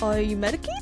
Are you medicated?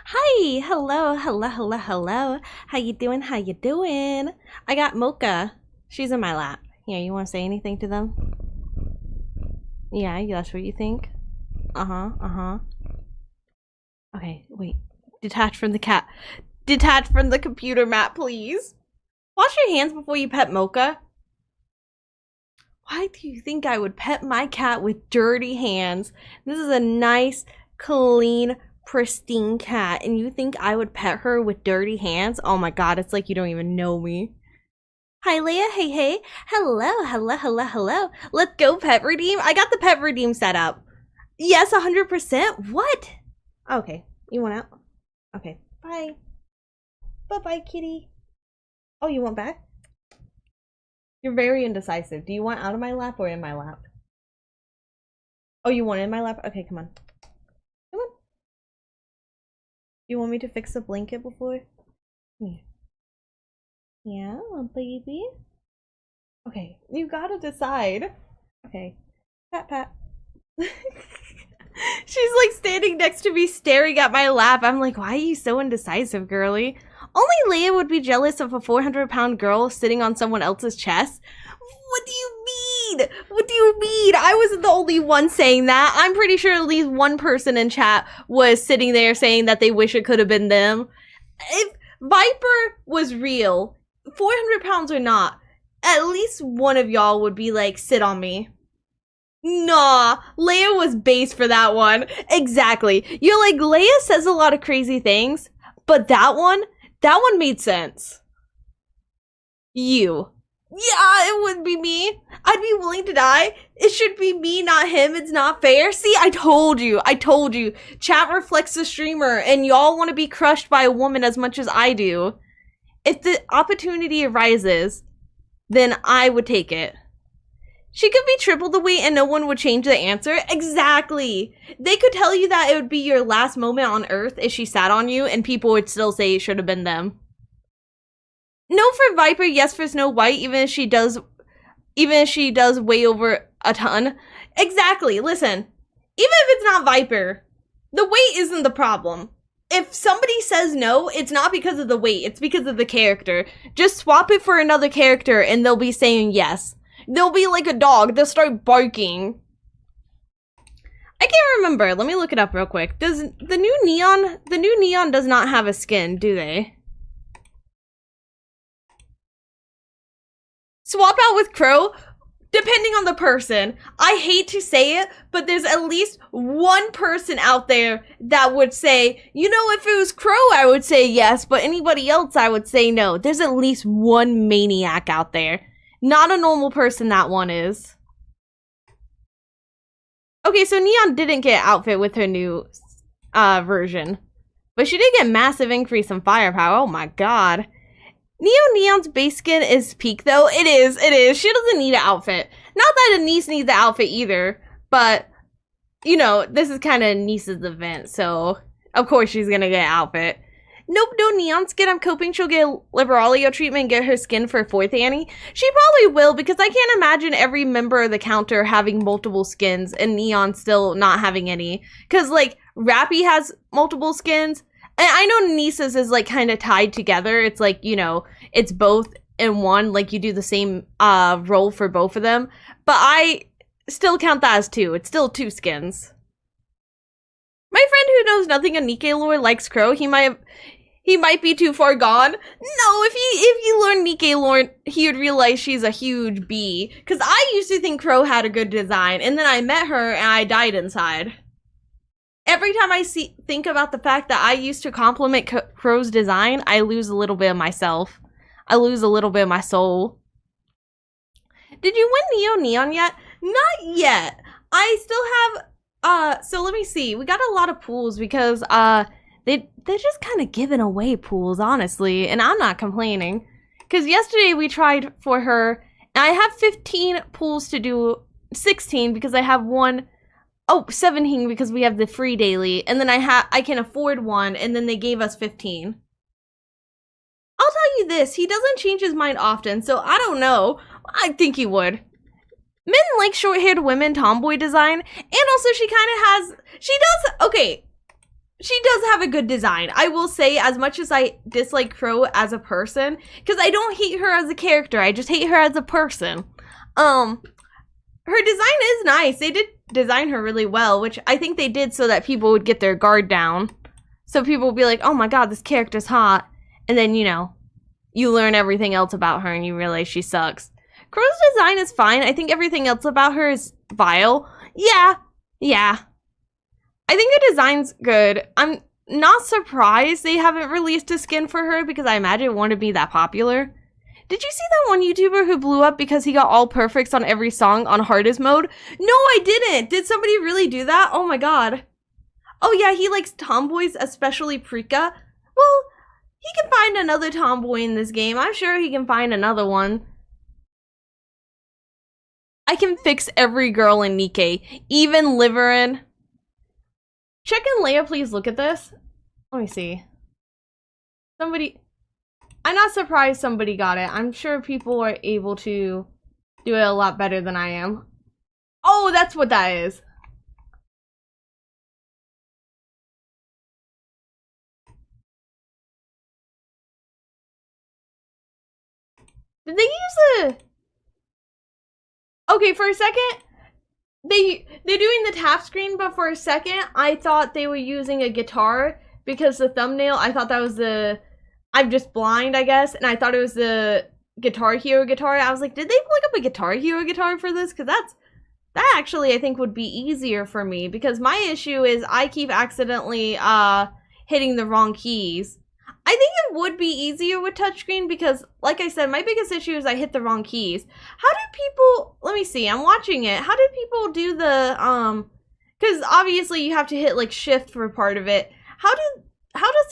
Hi, hello. How you doing? I got Mocha. She's in my lap. Here, you want to say anything to them? Yeah, that's what you think? Uh-huh. Okay, wait. Detach from the cat. Detach from the computer, Matt, please. Wash your hands before you pet Mocha. Why do you think I would pet my cat with dirty hands? This is a nice, clean, pristine cat, and you think I would pet her with dirty hands? Oh my god, it's like you don't even know me. Hi, Leia. Hey. Hello. Let's go pet redeem. I got the pet redeem set up. Yes, 100%. What? Okay, you want out? Okay, bye. Bye-bye, kitty. Oh, you want back? You're very indecisive. Do you want out of my lap or in my lap? Oh, you want in my lap? Okay, come on. Come on. You want me to fix the blanket before? Yeah, baby. Okay, you gotta decide. Okay. Pat. She's like standing next to me staring at my lap. I'm like, why are you so indecisive, girly? Only Leia would be jealous of a 400-pound girl sitting on someone else's chest. What do you mean? I wasn't the only one saying that. I'm pretty sure at least one person in chat was sitting there saying that they wish it could have been them. If Viper was real, 400 pounds or not, at least one of y'all would be like, sit on me. Nah, Leia was base for that one. Exactly. You're like, Leia says a lot of crazy things, but that one made sense. You. Yeah, it would be me. I'd be willing to die. It should be me, not him. It's not fair. See, I told you. Chat reflects the streamer, and y'all want to be crushed by a woman as much as I do. If the opportunity arises, then I would take it. She could be triple the weight and no one would change the answer. Exactly. They could tell you that it would be your last moment on Earth if she sat on you, and people would still say it should have been them. No for Viper, yes for Snow White, even if she does weigh over a ton. Exactly. Listen, even if it's not Viper, the weight isn't the problem. If somebody says no, it's not because of the weight, it's because of the character. Just swap it for another character and they'll be saying yes. They'll be like a dog. They'll start barking. I can't remember. Let me look it up real quick. Does the new neon does not have a skin, do they? Swap out with Crow, depending on the person. I hate to say it, but there's at least one person out there that would say, you know, if it was Crow, I would say yes, but anybody else, I would say no. There's at least one maniac out there. Not a normal person, that one is. Okay, so Neon didn't get an outfit with her new version. But she did get massive increase in firepower. Oh my god. Neon's base skin is peak though. It is. She doesn't need an outfit. Not that Anise needs the outfit either. But, you know, this is kind of Anise's event. So, of course she's gonna get an outfit. Nope, no Neon skin. I'm hoping she'll get Liberalia treatment and get her skin for 4th Annie. She probably will, because I can't imagine every member of the counter having multiple skins and Neon still not having any. Because, like, Rappy has multiple skins. And I know Nisa's is, like, kind of tied together. It's like, you know, it's both in one. Like, you do the same role for both of them. But I still count that as 2. It's still 2 skins. My friend who knows nothing of Nikke lore likes Crow. He might be too far gone. No, if you learn Nikke lore, he would realize she's a huge bee. Because I used to think Crow had a good design, and then I met her and I died inside. Every time I think about the fact that I used to compliment Crow's design, I lose a little bit of myself. I lose a little bit of my soul. Did you win Neon yet? Not yet. I still have, so let me see. We got a lot of pools because, they're just kind of giving away pools, honestly, and I'm not complaining. Because yesterday we tried for her, and I have 15 pools to do, 16 because I have 17 because we have the free daily, and then I can afford one, and then they gave us 15. I'll tell you this, he doesn't change his mind often, so I don't know. I think he would. Men like short-haired women tomboy design, and also she does, okay. she does have a good design. I will say, as much as I dislike Crow as a person, because I don't hate her as a character, I just hate her as a person. Her design is nice. They did design her really well, which I think they did so that people would get their guard down. So people would be like, oh my god, this character's hot. And then, you know, you learn everything else about her and you realize she sucks. Crow's design is fine. I think everything else about her is vile. Yeah. I think the design's good. I'm not surprised they haven't released a skin for her because I imagine it wouldn't be that popular. Did you see that one YouTuber who blew up because he got all perfects on every song on hardest mode? No, I didn't. Did somebody really do that? Oh my god. Oh yeah, he likes tomboys, especially Prika. Well, he can find another tomboy in this game. I'm sure he can find another one. I can fix every girl in Nikke, even Liverin. Check in Leia, please look at this. Let me see. Somebody... I'm not surprised somebody got it. I'm sure people are able to do it a lot better than I am. Oh, that's what that is. Did they use a... Okay, for a second, they're doing the tap screen, but for a second, I thought they were using a guitar because the thumbnail, I thought that was the... I'm just blind, I guess, and I thought it was the Guitar Hero guitar. I was like, did they look up a Guitar Hero guitar for this? Because that actually, I think, would be easier for me. Because my issue is I keep accidentally hitting the wrong keys. I think it would be easier with touchscreen because, like I said, my biggest issue is I hit the wrong keys. How do people... Let me see, I'm watching it. How do people do the, because obviously you have to hit, like, shift for part of it. How does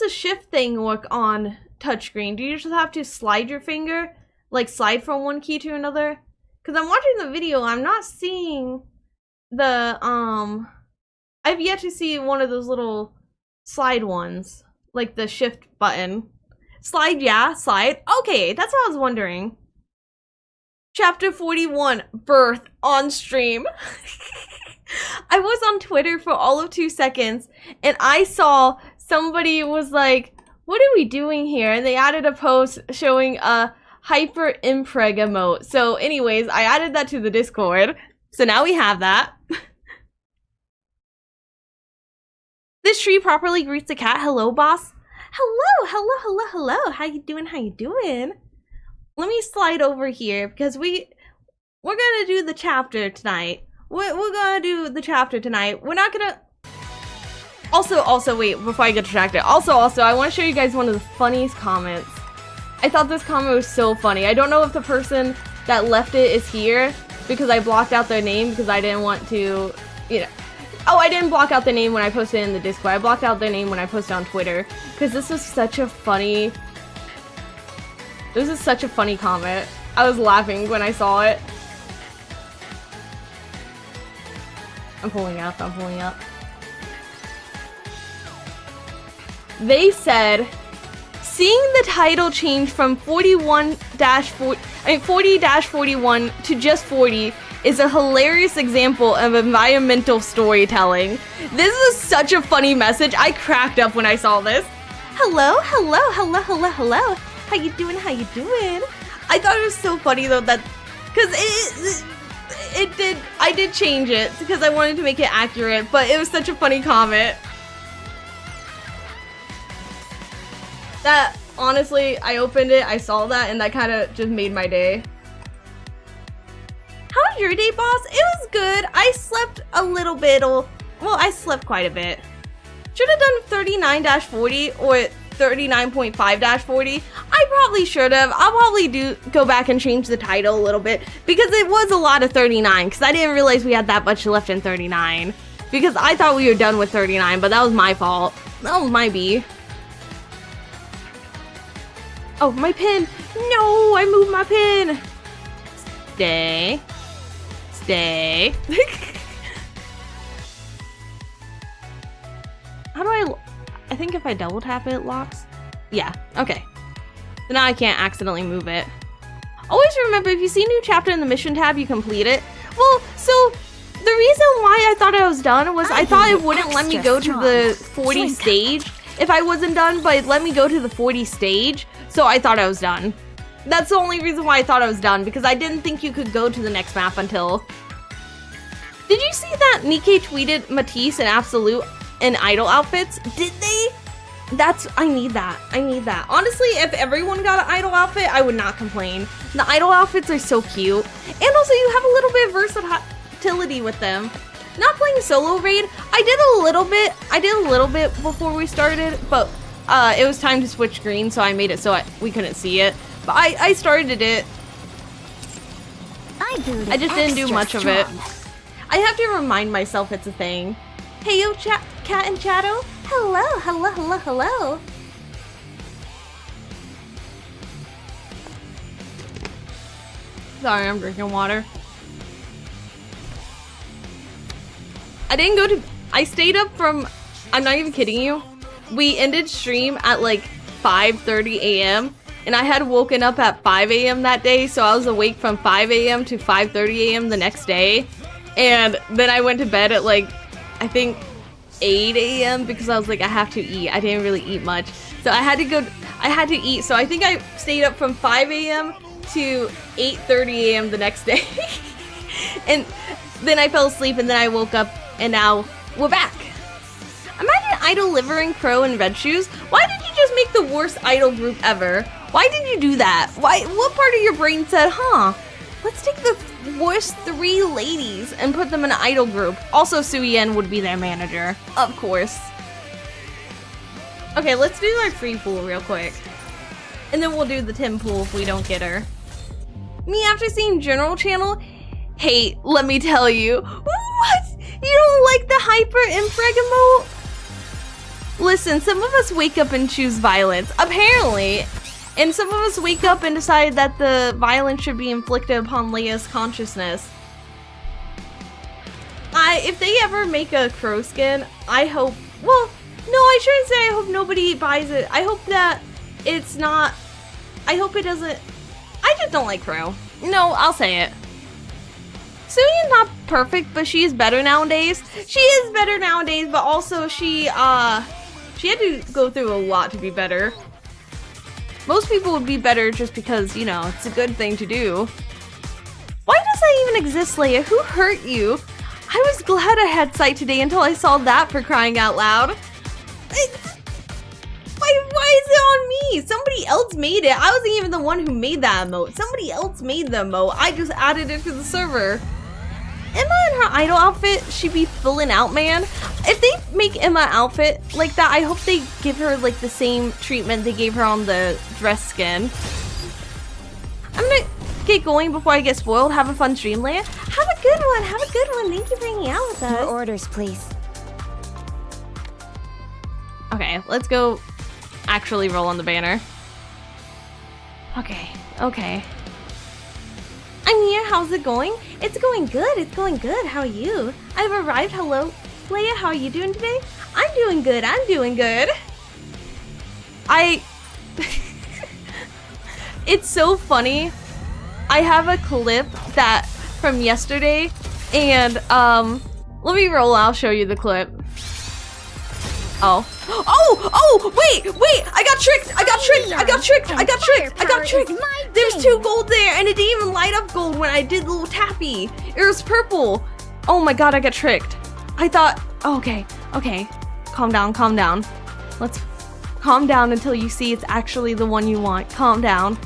the shift thing work on touchscreen? Do you just have to slide your finger? Like, slide from one key to another? Because I'm watching the video, I'm not seeing the, I've yet to see one of those little slide ones. Like the shift button. Slide, yeah, slide. Okay, that's what I was wondering. Chapter 41, birth on stream. I was on Twitter for all of 2 seconds, and I saw somebody was like, what are we doing here? And they added a post showing a hyper impreg emote. So anyways, I added that to the Discord. So now we have that. This tree properly greets the cat. Hello, boss. Hello. How you doing? Let me slide over here because we're gonna do the chapter tonight. We're gonna do the chapter tonight. We're not gonna... Also, wait, before I get distracted. Also, I want to show you guys one of the funniest comments. I thought this comment was so funny. I don't know if the person that left it is here because I blocked out their name because I didn't want to, you know... Oh, I didn't block out the name when I posted it in the Discord. I blocked out their name when I posted on Twitter. Because this was such a funny... This is such a funny comment. I was laughing when I saw it. I'm pulling up. They said, seeing the title change from 40-41 to just 40 is a hilarious example of environmental storytelling. This is such a funny message. I cracked up when I saw this. Hello. How you doing? I thought it was so funny though that, because I did change it because I wanted to make it accurate, but it was such a funny comment. That, honestly, I opened it, I saw that, and that kind of just made my day. How was your day, boss? It was good. I slept a little bit. Well, I slept quite a bit. Should have done 39-40 or 39.5-40. I probably should have. I'll probably go back and change the title a little bit because it was a lot of 39 because I didn't realize we had that much left in 39 because I thought we were done with 39, but that was my fault. That was my B. Oh, my pin. No, I moved my pin. Stay. How do I think if I double tap it, it locks? Yeah, okay. So now I can't accidentally move it. Always remember, if you see a new chapter in the mission tab, you complete it. Well, so The reason why I thought I was done was I thought it wouldn't let me go to the 40 stage if I wasn't done, but it let me go to the 40 stage, so I thought I was done. That's the only reason why I thought I was done, because I didn't think you could go to the next map until... Did you see that Nikke tweeted Matisse and Absolute in idol outfits? Did they? I need that. I need that. Honestly, if everyone got an idol outfit, I would not complain. The idol outfits are so cute. And also, you have a little bit of versatility with them. Not playing solo raid, I did a little bit before we started, but it was time to switch screen, so I made it so we couldn't see it. But I started it. I just didn't do much of it. I have to remind myself it's a thing. Hey yo, Cat and Chatto. Hello, hello, hello, hello. Sorry, I'm drinking water. I stayed up from, I'm not even kidding you. We ended stream at like 5:30 a.m. and I had woken up at 5 a.m. that day, so I was awake from 5 a.m. to 5:30 a.m. the next day. And then I went to bed at like, I think 8 a.m. because I was like, I have to eat. I didn't really eat much. So I had to eat. So I think I stayed up from 5 a.m. to 8:30 a.m. the next day. And then I fell asleep and then I woke up and now we're back. Imagine Idol delivering Crow in red shoes. Why did you just make the worst Idol group ever? Why did you do that? What part of your brain said, huh? Let's take the worst 3 ladies and put them in an idol group. Also, Suyen would be their manager, of course. Okay, let's do our free pool real quick. And then we'll do the Tim pool if we don't get her. Me, after seeing General Channel, hey, let me tell you. What? You don't like the hyper impreg emote? Listen, some of us wake up and choose violence, apparently. And some of us wake up and decide that the violence should be inflicted upon Leia's consciousness. If they ever make a Crow skin, I hope, well, no, I shouldn't say I hope nobody buys it. I hope that it's not, I hope it doesn't, I just don't like Crow. No, I'll say it. Suyeon's not perfect, but she is better nowadays. She is better nowadays, but also she had to go through a lot to be better. Most people would be better just because, you know, it's a good thing to do. Why does that even exist, Leia? Who hurt you? I was glad I had sight today until I saw that, for crying out loud. Why is it on me? Somebody else made it. I wasn't even the one who made that emote. Somebody else made the emote. I just added it to the server. Emma in her idol outfit, she'd be filling out, man. If they make Emma outfit like that, I hope they give her like the same treatment they gave her on the dress skin. I'm gonna get going before I get spoiled. Have a fun stream, Leia. Have a good one. Have a good one. Thank you for hanging out with us. Your orders, please. Okay, let's go actually roll on the banner. Okay. I'm here. How's it going? It's going good. It's going good. How are you? I've arrived. Hello. Leia, how are you doing today? I'm doing good. I'm doing good. It's so funny. I have a clip that from yesterday, and let me roll. I'll show you the clip. Oh, wait, I got tricked. There's 2 gold there, and it didn't even light up gold when I did the little tappy. It was purple. Oh my god, I got tricked. I thought, okay, calm down. Let's calm down until you see it's actually the one you want. Calm down.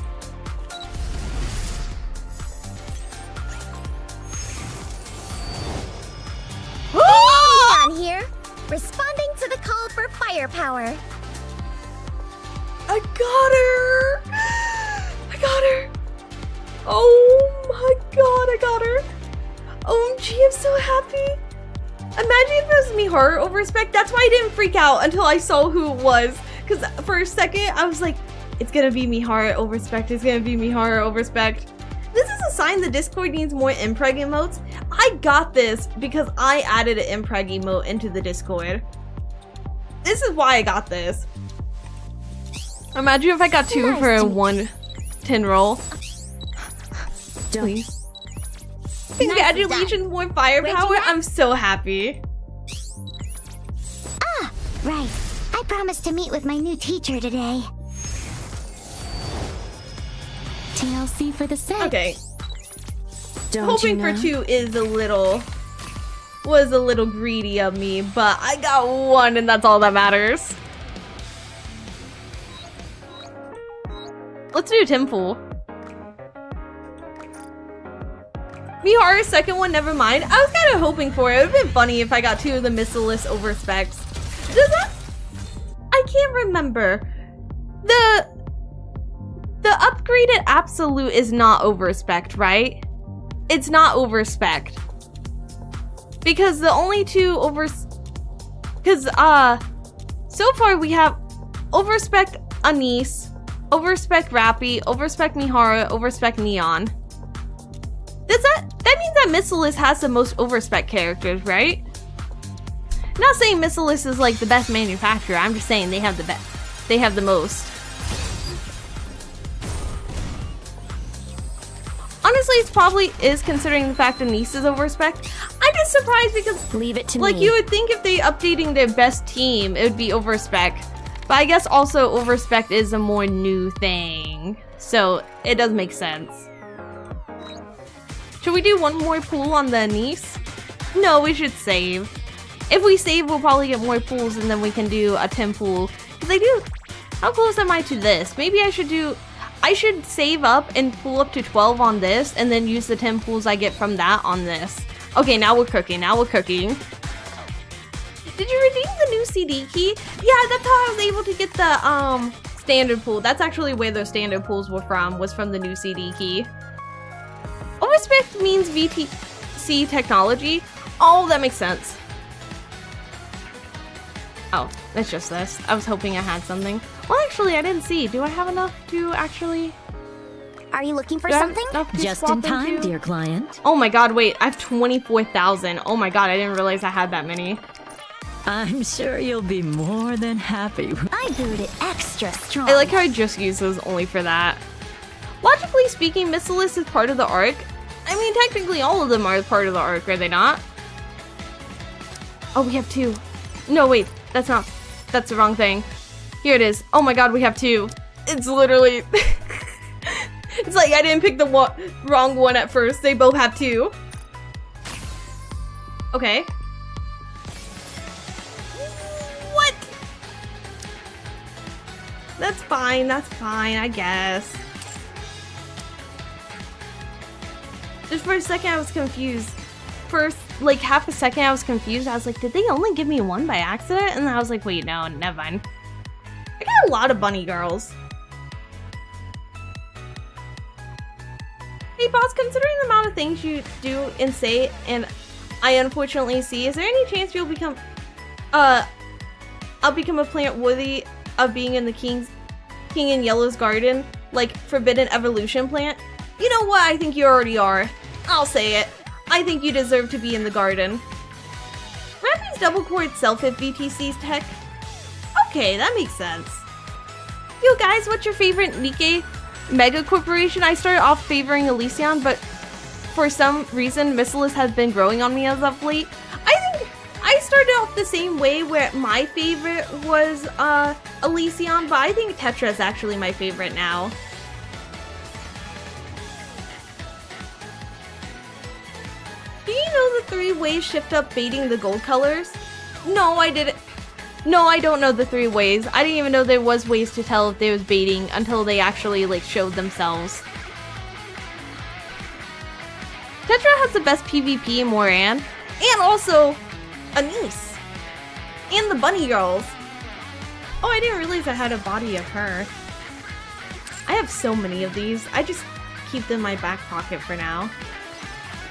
Down here, responding to the call for firepower. I got her. Oh my god, I got her. OMG, I'm so happy. Imagine if it was Mihara over Respect. That's why I didn't freak out until I saw who it was. Because for a second, I was like, it's gonna be Mihara over Respect. It's gonna be Mihara over Respect. This is a sign the Discord needs more impreg emotes. I got this because I added an impreg emote into the Discord. This is why I got this. Imagine if I got 2 for a 1 tin roll. Please. Congratulations, more firepower. I'm so happy. Ah, right. I promised to meet with my new teacher today. TLC for the set. Okay. Don't Hoping you know? for 2 is was a little greedy of me, but I got 1 and that's all that matters. Let's do Timful. Miharu's second one, never mind. I was kind of hoping for it. It would have been funny if I got 2 of the Missilus over specs. Does that? I can't remember. The upgraded Absolute is not over spec, right? It's not over spec. Because the only 2 over... Because, so far we have over spec Anise, over spec Rappy, over spec Miharu, over spec Neon. That means that Missilus has the most overspec characters, right? Not saying Missilus is like the best manufacturer, I'm just saying they have the best. They have the most. Honestly, it probably is considering the fact that Nice is overspec. I'm just surprised because Leave it to like me. you would think if they updating their best team, it would be overspec. But I guess also overspec is a more new thing. So it does make sense. Should we do one more pool on the Nice? No, we should save. If we save, we'll probably get more pools and then we can do a 10 pool. Because I do... How close am I to this? Maybe I should save up and pool up to 12 on this and then use the 10 pools I get from that on this. Okay, now we're cooking. Now we're cooking. Did you redeem the new CD key? Yeah, that's how I was able to get the standard pool. That's actually where those standard pools were from, was from the new CD key. Overspec means VTC technology. Oh, that makes sense. Oh, it's just this. I was hoping I had something. Well, actually, I didn't see. Do I have enough to actually... Are you looking for Do I have something? enough to Just swap in time, into? dear client. Oh my god, wait. I have 24,000. Oh my god, I didn't realize I had that many. I'm sure you'll be more than happy. I brewed it extra strong. I like how I just used those only for that. Logically speaking, Missilus is part of the arc. I mean, technically all of them are part of the arc, are they not? Oh, we have 2. No, wait. That's the wrong thing. Here it is. Oh my god, we have 2. It's literally... It's like I didn't pick the wrong one at first. They both have 2. Okay. What? That's fine, I guess. Just for a second I was confused. First, like half a second I was confused. I was like, did they only give me 1 by accident? And I was like, wait, no, never mind. I got a lot of bunny girls. Hey boss, considering the amount of things you do and say, and I unfortunately see, is there any chance you'll become, I'll become a plant worthy of being in the King in Yellow's garden? Like, Forbidden Evolution plant? You know what, I think you already are. I'll say it. I think you deserve to be in the garden. Rappy's double core itself at VTC's tech? Okay, that makes sense. Yo guys, what's your favorite Nikke mega corporation? I started off favoring Elysion, but for some reason Missilus has been growing on me as of late. I think I started off the same way where my favorite was Elysion, but I think Tetra is actually my favorite now. Do you know the 3 ways shift up baiting the gold colors? No, I didn't. No, I don't know the 3 ways. I didn't even know there was ways to tell if they was baiting until they actually like showed themselves. Tetra has the best PvP in Moran, and also Anise, and the bunny girls. Oh, I didn't realize I had a body of her. I have so many of these. I just keep them in my back pocket for now.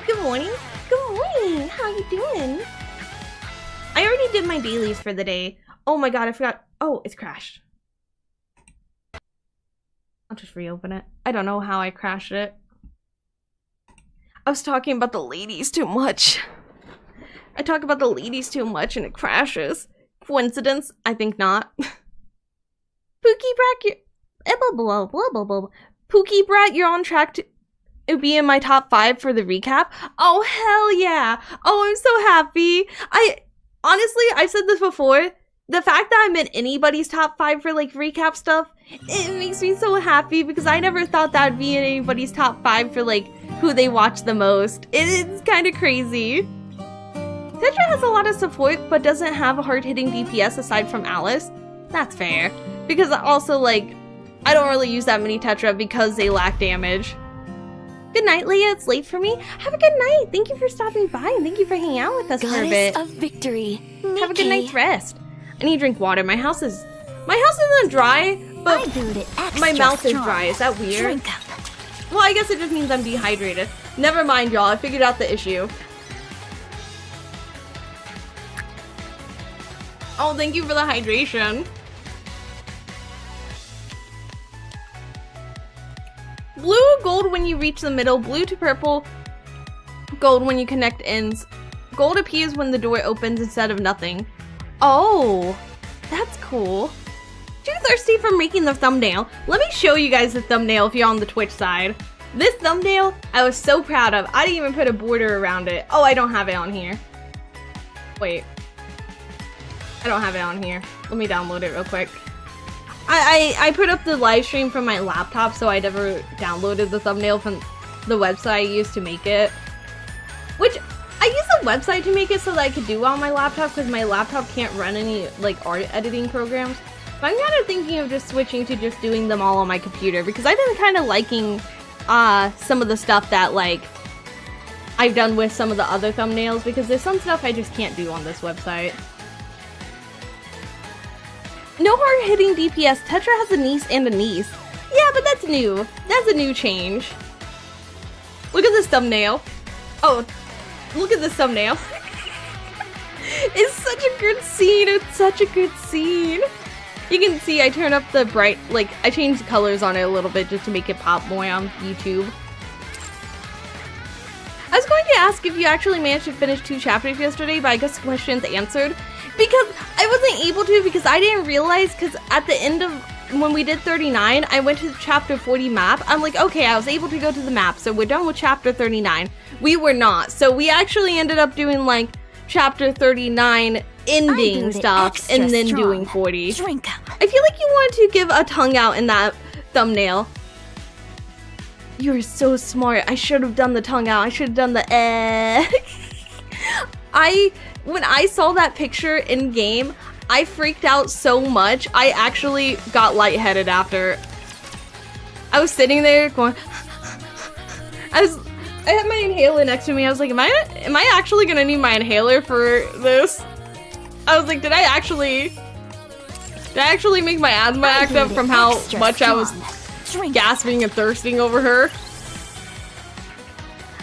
Good morning. Good morning. How you doing? I already did my dailies for the day. Oh my god, I forgot. Oh, it's crashed. I'll just reopen it. I don't know how I crashed it. I was talking about the ladies too much. I talk about the ladies too much and it crashes. Coincidence? I think not. Pookie Brat, Pookie Brat, you're on track to it would be in my top 5 for the recap. Oh, hell yeah. Oh, I'm so happy. Honestly, I've said this before. The fact that I'm in anybody's top 5 for like recap stuff, it makes me so happy because I never thought that would be in anybody's top 5 for like who they watch the most. It's kind of crazy. Tetra has a lot of support, but doesn't have a hard-hitting DPS aside from Alice. That's fair. Because also, like, I don't really use that many Tetra because they lack damage. Good night, Leia. It's late for me. Have a good night. Thank you for stopping by and thank you for hanging out with us for a bit. Goddess of victory. Have a good night's rest. I need to drink water. My house isn't dry, but my mouth is dry. Is that weird? Drink up. Well, I guess it just means I'm dehydrated. Never mind, y'all. I figured out the issue. Oh, thank you for the hydration. Blue, gold when you reach the middle. Blue to purple. Gold when you connect ends. Gold appears when the door opens instead of nothing. Oh, that's cool. Too thirsty for making the thumbnail. Let me show you guys the thumbnail if you're on the Twitch side. This thumbnail, I was so proud of. I didn't even put a border around it. Oh, I don't have it on here. Wait. I don't have it on here. Let me download it real quick. I put up the live stream from my laptop, so I never downloaded the thumbnail from the website I used to make it. Which, I use the website to make it so that I could do it on my laptop because my laptop can't run any like art editing programs. But I'm kind of thinking of just switching to just doing them all on my computer because I've been kind of liking some of the stuff that like I've done with some of the other thumbnails because there's some stuff I just can't do on this website. No hard-hitting DPS. Tetra has a niece and a niece. Yeah, but that's new. That's a new change. Look at this thumbnail. Oh, look at this thumbnail. It's such a good scene. It's such a good scene. You can see I turn up the bright, like, I changed the colors on it a little bit just to make it pop more on YouTube. I was going to ask if you actually managed to finish 2 chapters yesterday, but I guess the question's answered. Because I wasn't able to because I didn't realize because at the end of when we did 39, I went to chapter 40 map. I'm like, okay, I was able to go to the map, so we're done with chapter 39. We were not. So we actually ended up doing like chapter 39 ending stuff and then doing 40. Drink up. I feel like you wanted to give a tongue out in that thumbnail. You're so smart. I should have done the tongue out. I should have done the When I saw that picture in game, I freaked out so much. I actually got lightheaded after. I was sitting there going. I had my inhaler next to me. I was like, am I actually gonna need my inhaler for this? I was like, did I actually make my asthma act up from how much I was gasping and thirsting over her?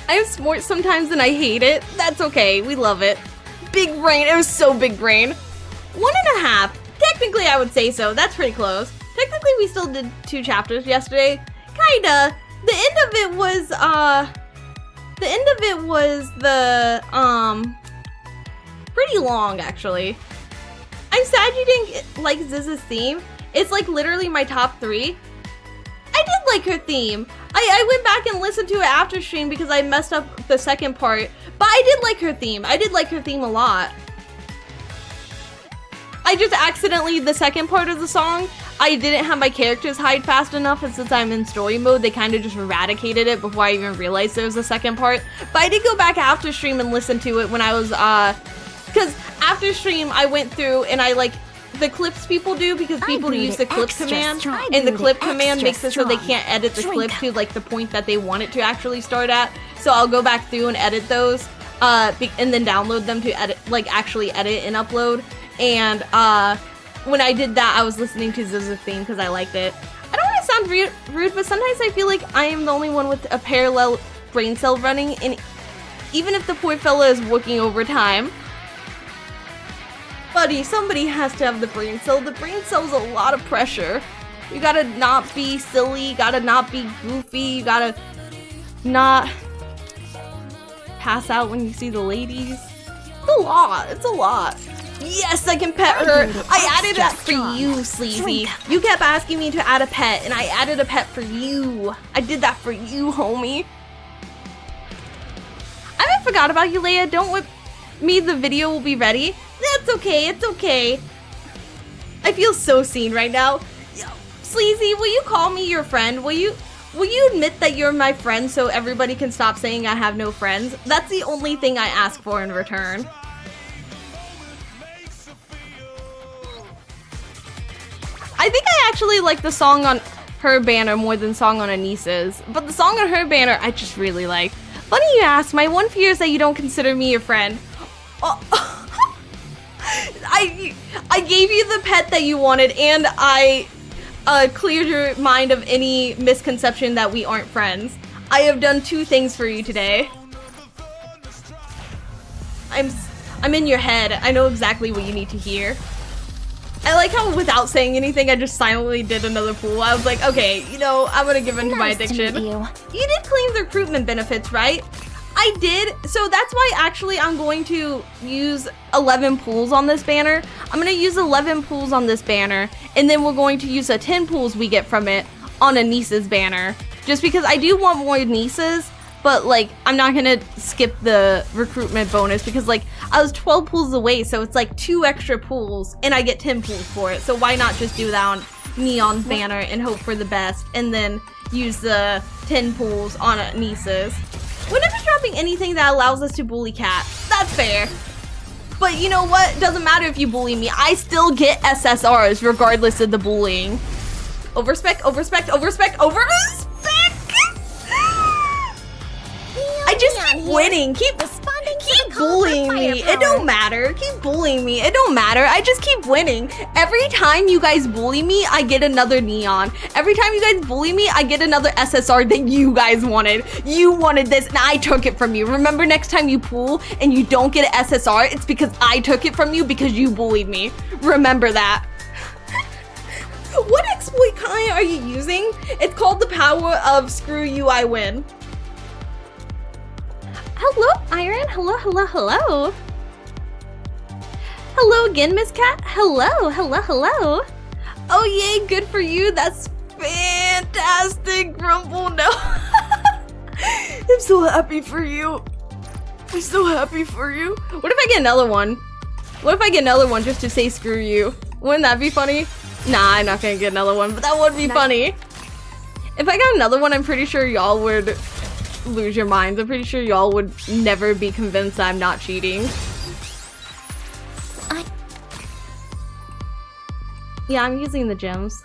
I have sports sometimes and I hate it. That's okay. We love it. Big brain. It was so big brain. 1.5. Technically, I would say so. That's pretty close. Technically, we still did 2 chapters yesterday. Kinda. The end of it was, pretty long, actually. I'm sad you didn't like Ziz's theme. It's, like, literally my top 3. I did like her theme. I went back and listened to it after stream because I messed up the second part. But I did like her theme. I did like her theme a lot. I just accidentally, the second part of the song, I didn't have my characters hide fast enough, and since I'm in story mode, they kind of just eradicated it before I even realized there was a second part. But I did go back after stream and listen to it when I was, because after stream, I went through and I, like, the clips people do because people use the clip command, and the clip command makes it so they can't edit the clip to like the point that they want it to actually start at. So I'll go back through and edit those, and then download them to edit, like actually edit and upload. And when I did that, I was listening to Ziz's theme because I liked it. I don't want to sound rude, but sometimes I feel like I am the only one with a parallel brain cell running, and even if the poor fella is working overtime. Buddy, somebody has to have the brain cell. The brain cell's a lot of pressure. You gotta not be silly, you gotta not be goofy, you gotta not pass out when you see the ladies. It's a lot, it's a lot. Yes, I can pet her. I added that for you, Sleazy. You kept asking me to add a pet, and I added a pet for you. I did that for you, homie. forgot about you, Leia. Don't whip me. The video will be ready. That's okay. It's okay. I feel so seen right now. Sleazy, will you call me your friend? Will you admit that you're my friend so everybody can stop saying I have no friends? That's the only thing I ask for in return. I think I actually like the song on her banner more than song on Anisa's, but the song on her banner I just really like. Funny you ask, my one fear is that you don't consider me your friend. Oh. I gave you the pet that you wanted, and I cleared your mind of any misconception that we aren't friends. I have done 2 things for you today. I'm in your head. I know exactly what you need to hear. I like how without saying anything, I just silently did another pool. I was like, okay, you know, I'm gonna give in to my addiction. You did claim the recruitment benefits, right? I did, so that's why actually I'm going to use 11 pools on this banner. I'm gonna use 11 pools on this banner, and then we're going to use the 10 pools we get from it on Anisa's banner. Just because I do want more Anisa's, but like, I'm not gonna skip the recruitment bonus because like, I was 12 pools away, so it's like 2 extra pools, and I get 10 pools for it. So why not just do that on Neon's banner and hope for the best, and then use the 10 pools on Anisa's. We're never dropping anything that allows us to bully Cat. That's fair. But you know what? Doesn't matter if you bully me. I still get SSRs regardless of the bullying. Overspec, overspec, overspec, overspec! I just keep winning. Keep bullying me. It don't matter. Keep bullying me. It don't matter. I just keep winning. Every time you guys bully me, I get another Neon. Every time you guys bully me, I get another SSR that you guys wanted. You wanted this and I took it from you. Remember, next time you pool and you don't get an SSR, it's because I took it from you because you bullied me. Remember that. What exploit kind are you using? It's called the power of screw you, I win. Hello, Iron. Hello, hello, hello. Hello again, Miss Cat. Hello, hello, hello. Oh, yay, good for you. That's fantastic, Grumble. No. I'm so happy for you. I'm so happy for you. What if I get another one? What if I get another one just to say screw you? Wouldn't that be funny? Nah, I'm not gonna get another one, but that would be funny. If I got another one, I'm pretty sure y'all would lose your minds. I'm pretty sure y'all would never be convinced that I'm not cheating. Yeah, I'm using the gems.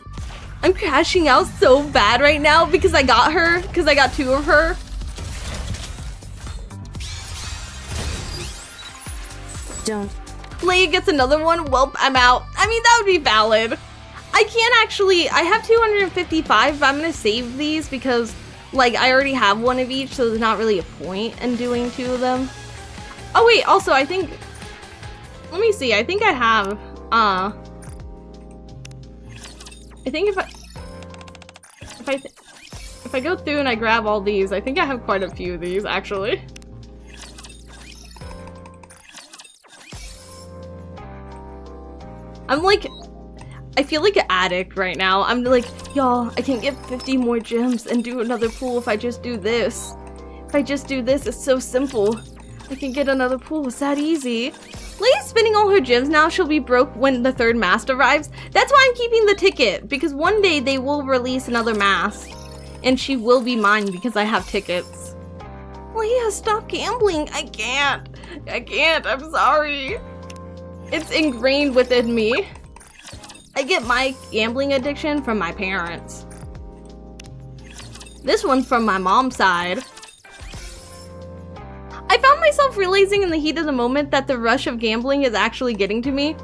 I'm crashing out so bad right now because I got her, because I got 2 of her. Don't. Leia gets another one. Welp, I'm out. I mean, that would be valid. I can't actually, I have 255, but I'm gonna save these because like, I already have 1 of each, so there's not really a point in doing 2 of them. Oh wait, also I think, let me see, I think I have, I think if I go through and I grab all these, I think I have quite a few of these, actually. I'm like, I feel like an addict right now. I'm like, y'all, I can get 50 more gems and do another pool if I just do this. If I just do this, it's so simple. I can get another pool, it's that easy. Leia's spending all her gems now. She'll be broke when the 3rd mask arrives. That's why I'm keeping the ticket, because one day they will release another mask. And she will be mine because I have tickets. Leia, stop gambling. I can't. I'm sorry. It's ingrained within me. I get my gambling addiction from my parents. This one's from my mom's side. I found myself realizing in the heat of the moment that the rush of gambling is actually getting to me.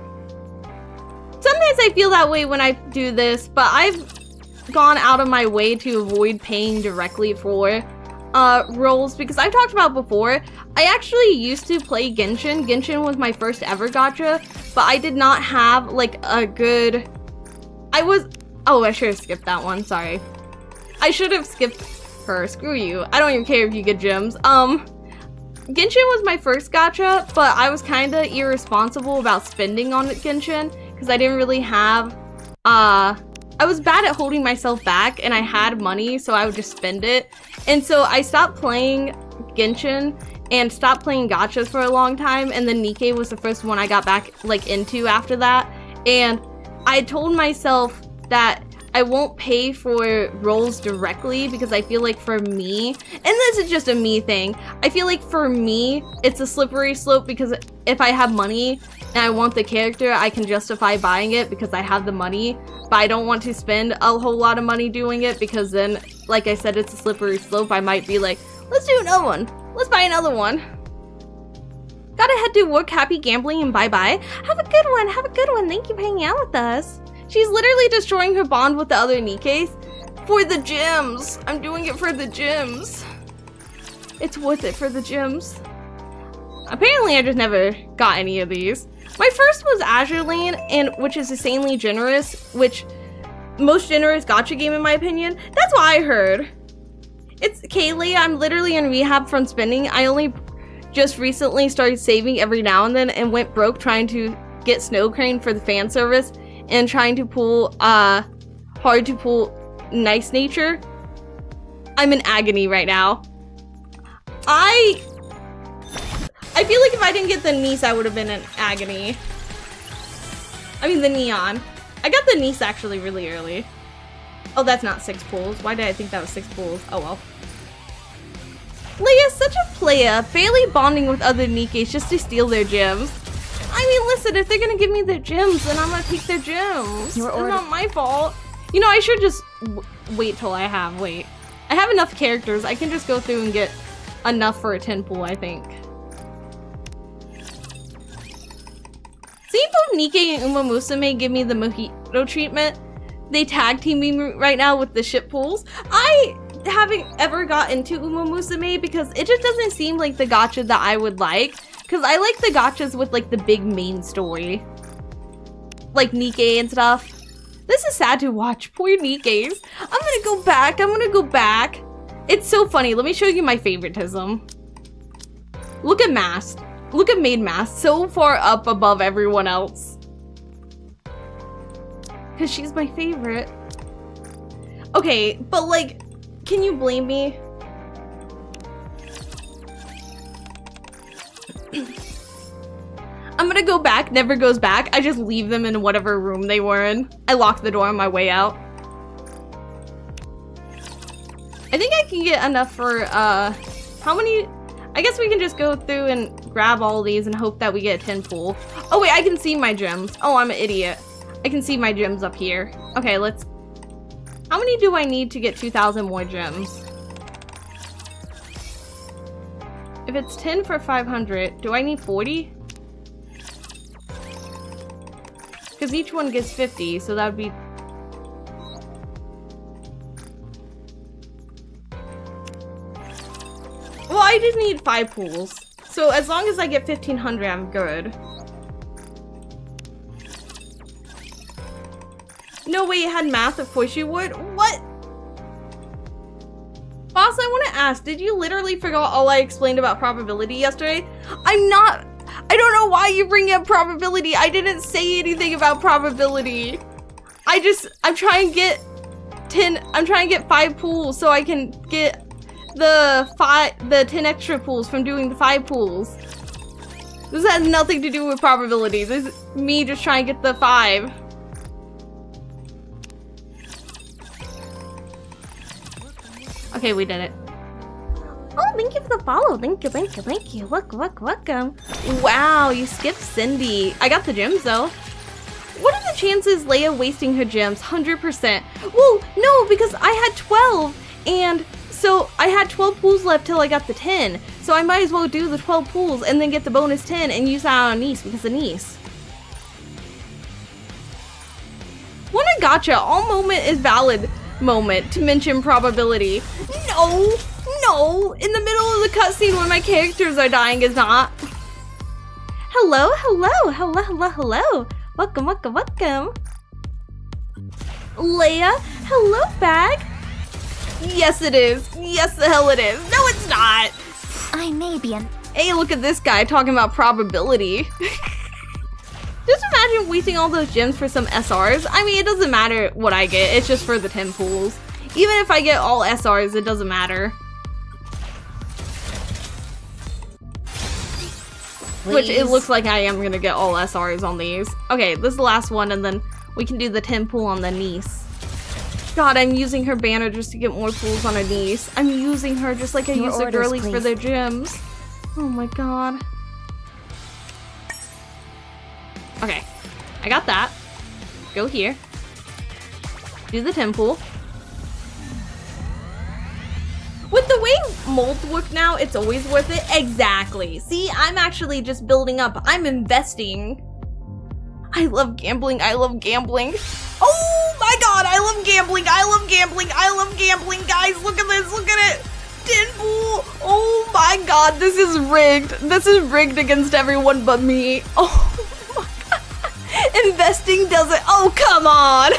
Sometimes I feel that way when I do this, but I've gone out of my way to avoid paying directly for roles because I've talked about before. I actually used to play Genshin. Genshin was my first ever gacha, but I did not have like a good. Oh, I should have skipped that one. Sorry, I should have skipped her. Screw you. I don't even care if you get gems. Genshin was my first gacha, but I was kind of irresponsible about spending on Genshin because I didn't really have. I was bad at holding myself back, and I had money, so I would just spend it. And so I stopped playing Genshin, and stopped playing gachas for a long time, and then Nikke was the first one I got back like into after that. And I told myself that I won't pay for roles directly because I feel like for me, and this is just a me thing, I feel like for me it's a slippery slope because if I have money and I want the character, I can justify buying it because I have the money, but I don't want to spend a whole lot of money doing it because then, like I said, it's a slippery slope. I might be like, let's do another one. Let's buy another one. Gotta head to work, happy gambling, and bye-bye. Have a good one, have a good one. Thank you for hanging out with us. She's literally destroying her bond with the other Nikkes for the gems. I'm doing it for the gems. It's worth it for the gems. Apparently, I just never got any of these. My first was Azure Lane, and which is insanely generous, which most generous gacha game in my opinion. That's what I heard. It's Kaylee. I'm literally in rehab from spending. I only just recently started saving every now and then and went broke trying to get Snow Crane for the fan service and trying to pull hard to pull Nice Nature. I'm in agony right now. I feel like if I didn't get the Niece, I would have been in agony. I mean the Neon. I got the Niece actually really early. Oh, that's not 6 pulls. Why did I think that was 6 pulls? Oh well. Leia's such a playa, barely bonding with other Nikkes just to steal their gems. I mean, listen, if they're gonna give me their gems, then I'm gonna take their gems. It's not my fault. You know, I should just wait till I have enough characters. I can just go through and get enough for a 10 pool, I think. Seeing both Nikke and Uma Musume give me the mojito treatment. They tag team me right now with the ship pools. I haven't ever got into Uma Musume because it just doesn't seem like the gacha that I would like. Because I like the gachas with like the big main story. Like Nikke and stuff. This is sad to watch. Poor Nikkes. I'm gonna go back. It's so funny. Let me show you my favoritism. Look at Masked. Look at Maid Masked. So far up above everyone else. Because she's my favorite. Okay, but like, can you blame me? I'm gonna go back, never goes back. I just leave them in whatever room they were in. I lock the door on my way out. I think I can get enough for, how many? I guess we can just go through and grab all these and hope that we get a 10 pool. Oh wait, I can see my gems. Oh, I'm an idiot. I can see my gems up here. Okay, let's... How many do I need to get 2,000 more gems? If it's 10 for 500, do I need 40? Because each one gets 50, so that would be... Well, I just need 5 pools. So as long as I get 1,500, I'm good. No way you had math, of course you would. What? Boss, I want to ask, did you literally forget all I explained about probability yesterday? I don't know why you bring up probability. I didn't say anything about probability. I'm trying to get 5 pools so I can get the 10 extra pools from doing the 5 pools. This has nothing to do with probability. This is me just trying to get the 5. Okay, we did it. Oh, thank you for the follow. Thank you. Welcome. Wow, you skipped Cindy. I got the gems though. What are the chances Leia wasting her gems? 100%. Well, no, because I had 12, and so I had 12 pools left till I got the 10. So I might as well do the 12 pools and then get the bonus 10 and use that on Niece because of Niece. What a gotcha. All moment is valid moment to mention probability. No, in the middle of the cutscene when my characters are dying is not. Hello. Welcome. Leia, hello, bag. Yes, it is. Yes, the hell it is. No, it's not. I may be an... Hey, look at this guy talking about probability. Just imagine wasting all those gems for some SRs. I mean, it doesn't matter what I get. It's just for the 10 pools. Even if I get all SRs, it doesn't matter. Which it looks like I am gonna get all SRs on these. Okay, this is the last one, and then we can do the 10 pull on the niece. God, I'm using her banner just to get more pulls on her niece. I'm using her just like I use the girlies for their gyms. Oh my god. Okay, I got that. Go here. Do the 10 pull. With the way molds work now, it's always worth it. Exactly. See, I'm actually just building up. I'm investing. I love gambling. I love gambling. Oh my god, I love gambling. I love gambling. I love gambling. Guys, look at this. Look at it. 10 pull. Oh my god, this is rigged. This is rigged against everyone but me. Oh my god. Investing doesn't. Oh, come on.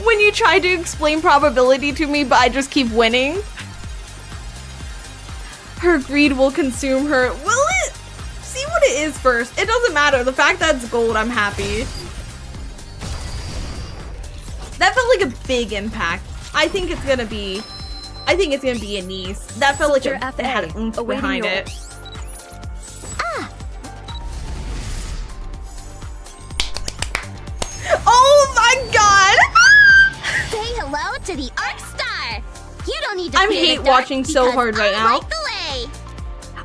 When you try to explain probability to me, but I just keep winning. Her greed will consume her. Will it? See what it is first. It doesn't matter. The fact that it's gold, I'm happy. That felt like a big impact. I think it's gonna be a niece. That felt like it had an oomph behind it. Oh my god! Say hello to the Arc Star. You don't need to. I'm hate watching so hard right now. Like the way.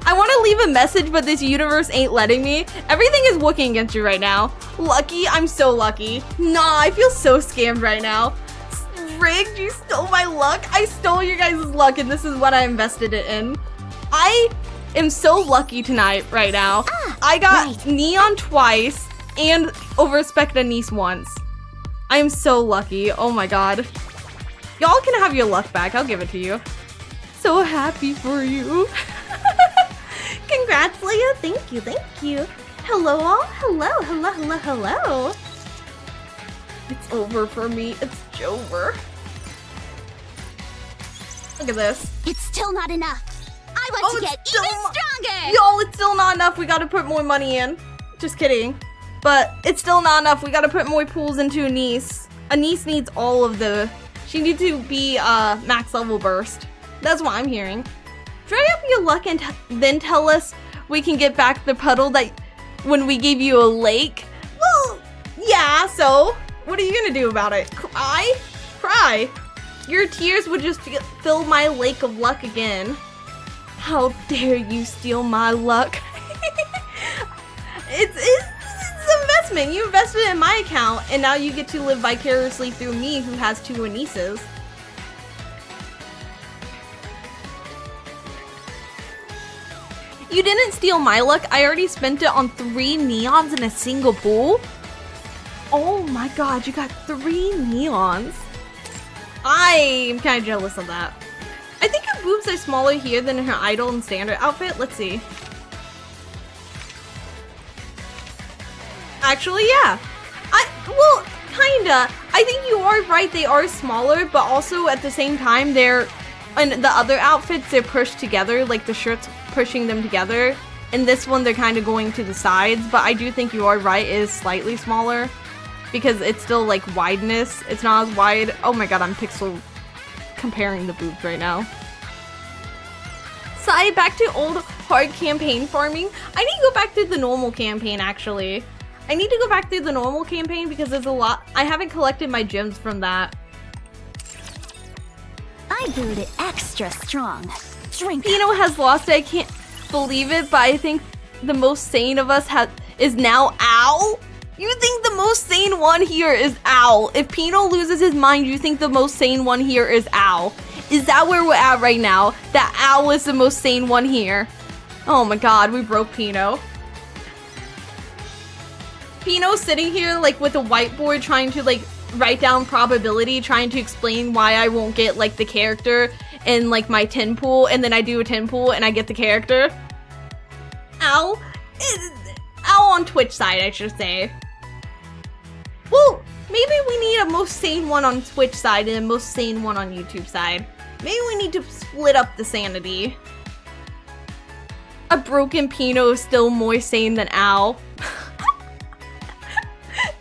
I want to leave a message, but this universe ain't letting me. Everything is working against you right now. Lucky, I'm so lucky. Nah, I feel so scammed right now. Rigged, you stole my luck. I stole your guys' luck, and this is what I invested it in. I am so lucky tonight, right now. I got Neon twice and Overspec a niece once. I'm so lucky. Oh my god. Y'all can have your luck back. I'll give it to you. So happy for you. Congrats, Leia. Thank you. Thank you. Hello, all. Hello, hello, hello, hello. It's over for me. It's Jover. Look at this. It's still not enough. I want to get even stronger. Y'all, it's still not enough. We gotta put more money in. Just kidding. But it's still not enough. We gotta put more pools into a niece. A niece needs all of the... She needs to be max level burst. That's what I'm hearing. Try up your luck and then tell us we can get back the puddle that when we gave you a lake. Well, yeah, so what are you gonna do about it? Cry? Cry. Your tears would just fill my lake of luck again. How dare you steal my luck? It's investment. You invested in my account, and now you get to live vicariously through me, who has 2 nieces. You didn't steal my luck. I already spent it on 3 neons in a single pool. Oh my god, you got 3 neons. I'm kind of jealous of that. I think her boobs are smaller here than her idol and standard outfit. Let's see. Actually, yeah. Well, kinda. I think you are right, they are smaller, but also at the same time, they're, in the other outfits, they're pushed together, like the shirts pushing them together. In this one, they're kind of going to the sides, but I do think you are right, it is slightly smaller, because it's still, like, wideness. It's not as wide. Oh my god, I'm pixel comparing the boobs right now. Sai, back to old hard campaign farming. I need to go back to the normal campaign, actually. I need to go back through the normal campaign because there's a lot. I haven't collected my gems from that. I brewed it extra strong. Drink. Pino has lost it. I can't believe it, but I think the most sane of us is now Owl. You think the most sane one here is Owl? If Pino loses his mind, you think the most sane one here is Owl? Is that where we're at right now? That Owl is the most sane one here? Oh my god, we broke Pino. Pino's sitting here like with a whiteboard trying to like write down probability, trying to explain why I won't get like the character in like my 10 pool, and then I do a 10 pool and I get the character. Ow. Ow on Twitch side, I should say. Well, maybe we need a most sane one on Twitch side and a most sane one on YouTube side. Maybe we need to split up the sanity. A broken Pino is still more sane than Owl.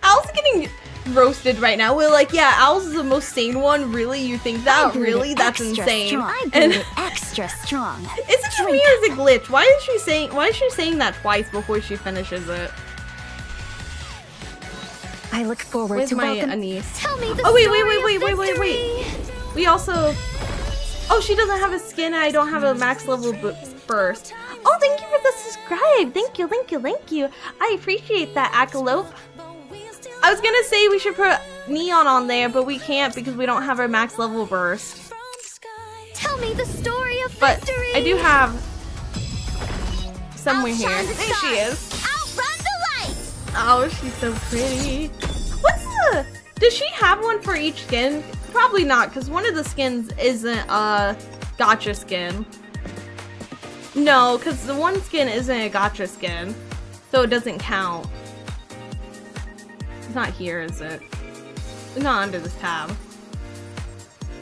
Owl's getting roasted right now. We're like, yeah, Owl's is the most sane one. Really? You think that? Really? That's insane. Strong. I And brewed it extra strong. is it just me or is it glitch? Why is she saying that twice before she finishes it? I look forward Where's to my welcome. Anise? Tell me the Oh wait, story wait. of victory. We also. Oh, she doesn't have a skin. And I don't have a max level burst. Oh, thank you for the subscribe. Thank you. I appreciate that, Akalope. I was gonna say we should put Neon on there, but we can't because we don't have our max level burst. Tell me the story of But victory. I do have somewhere here. Outshine the There she stars. is. Outrun the light. Oh, she's so pretty. What's the... Does she have one for each skin? Probably not, because one of the skins isn't a gacha skin. No, because the one skin isn't a gacha skin. So it doesn't count. It's not here, is it? It's not under this tab.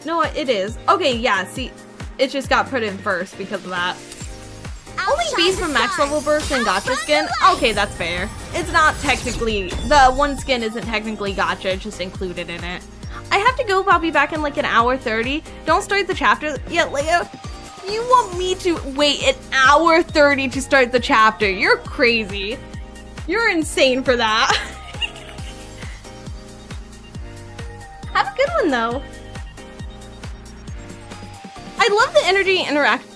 No, it is. Okay, yeah, see, it just got put in first because of that. Only B's for max level burst and gacha skin? Okay, that's fair. It's not technically, the one skin isn't technically gacha, it's just included in it. I have to go, but I'll be back in like an hour 30. Don't start the chapter yet, Leia. You want me to wait an hour 30 to start the chapter? You're crazy. You're insane for that. Have a good one though. I love the energy interaction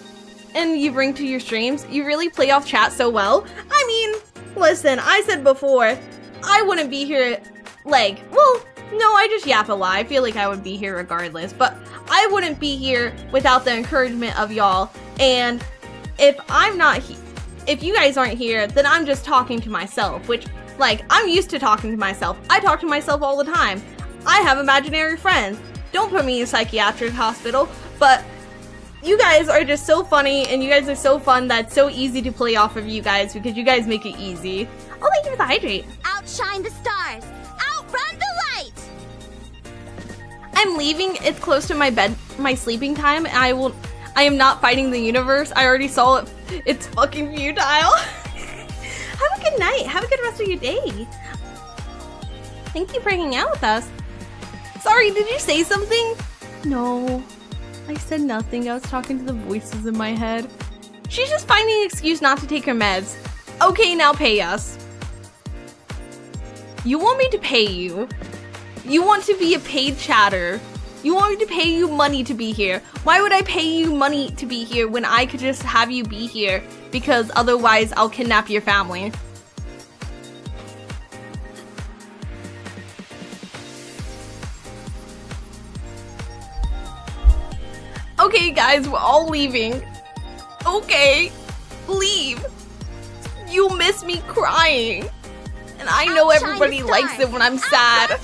you bring to your streams. You really play off chat so well. I mean, listen, I said before, I wouldn't be here, like, well, no, I just yap a lot. I feel like I would be here regardless, but I wouldn't be here without the encouragement of y'all. And if I'm not if you guys aren't here, then I'm just talking to myself, which, like, I'm used to talking to myself. I talk to myself all the time. I have imaginary friends. Don't put me in a psychiatric hospital, but you guys are just so funny, and you guys are so fun that it's so easy to play off of you guys because you guys make it easy. Oh, thank you for the hydrate. Outshine the stars. Outrun the light. I'm leaving. It's close to my bed, my sleeping time. I am not fighting the universe. I already saw it. It's fucking futile. Have a good night. Have a good rest of your day. Thank you for hanging out with us. Sorry, did you say something? No. I said nothing. I was talking to the voices in my head. She's just finding an excuse not to take her meds. Okay, now pay us. You want me to pay you? You want to be a paid chatter. You want me to pay you money to be here. Why would I pay you money to be here when I could just have you be here? Because otherwise I'll kidnap your family. Okay, guys, we're all leaving. Okay, leave. You miss me crying. And I know everybody likes it when I'm sad.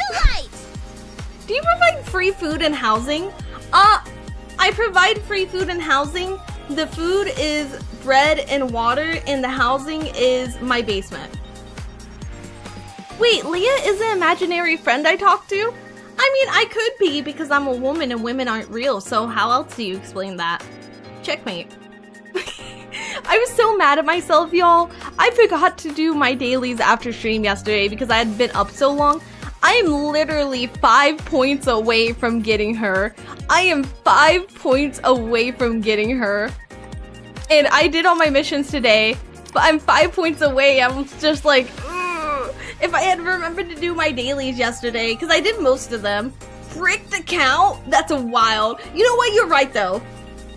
Do you provide free food and housing? I provide free food and housing. The food is bread and water, and the housing is my basement. Wait, Leah is an imaginary friend I talk to? I mean, I could be because I'm a woman and women aren't real, so how else do you explain that? Checkmate. I was so mad at myself, y'all. I forgot to do my dailies after stream yesterday because I had been up so long. I am literally 5 points away from getting her. I am 5 points away from getting her. And I did all my missions today, but I'm 5 points away. I'm just like, ugh. If I had remembered to do my dailies yesterday, because I did most of them. Fricked account? That's a wild. You know what? You're right, though.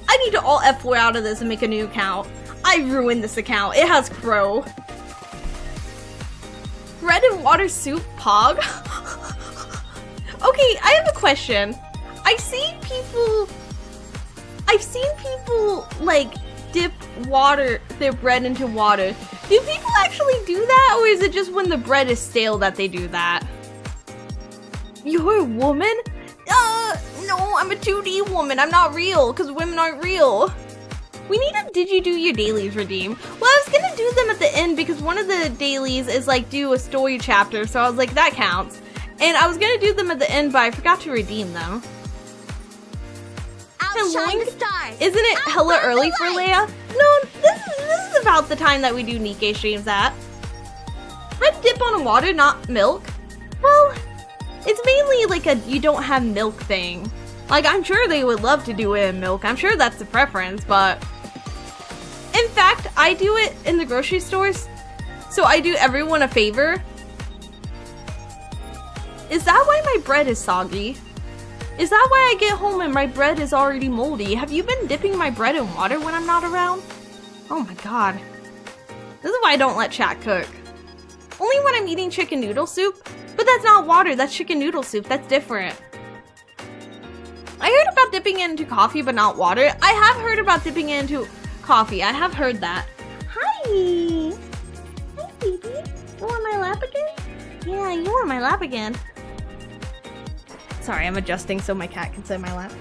I need to alt F4 out of this and make a new account. I ruined this account. It has Crow. Bread and water soup, Pog? Okay, I have a question. I've seen people, like, dip their bread into water. Do people actually do that, or is it just when the bread is stale that they do that? You're a woman? No, I'm a 2D woman. I'm not real, because women aren't real. We need a Did You Do Your Dailies redeem. Well, I was gonna do them at the end because one of the dailies is like do a story chapter, so I was like, that counts. And I was gonna do them at the end, but I forgot to redeem them. Outshine the stars. Isn't it hella early for Leia? No, this is about the time that we do Nikke streams at. Bread dip on water, not milk. Well, It's mainly like a you don't have milk thing. Like, I'm sure they would love to do it in milk. I'm sure that's the preference, but... In fact, I do it in the grocery stores. So I do everyone a favor. Is that why my bread is soggy? Is that why I get home and my bread is already moldy? Have you been dipping my bread in water when I'm not around? Oh my god. This is why I don't let chat cook. Only when I'm eating chicken noodle soup. But that's not water, that's chicken noodle soup. That's different. I heard about dipping it into coffee, but not water. I have heard about dipping it into coffee. I have heard that. Hi! Hi, baby. You on my lap again? Yeah, you on my lap again. Sorry, I'm adjusting so my cat can sit in my lap.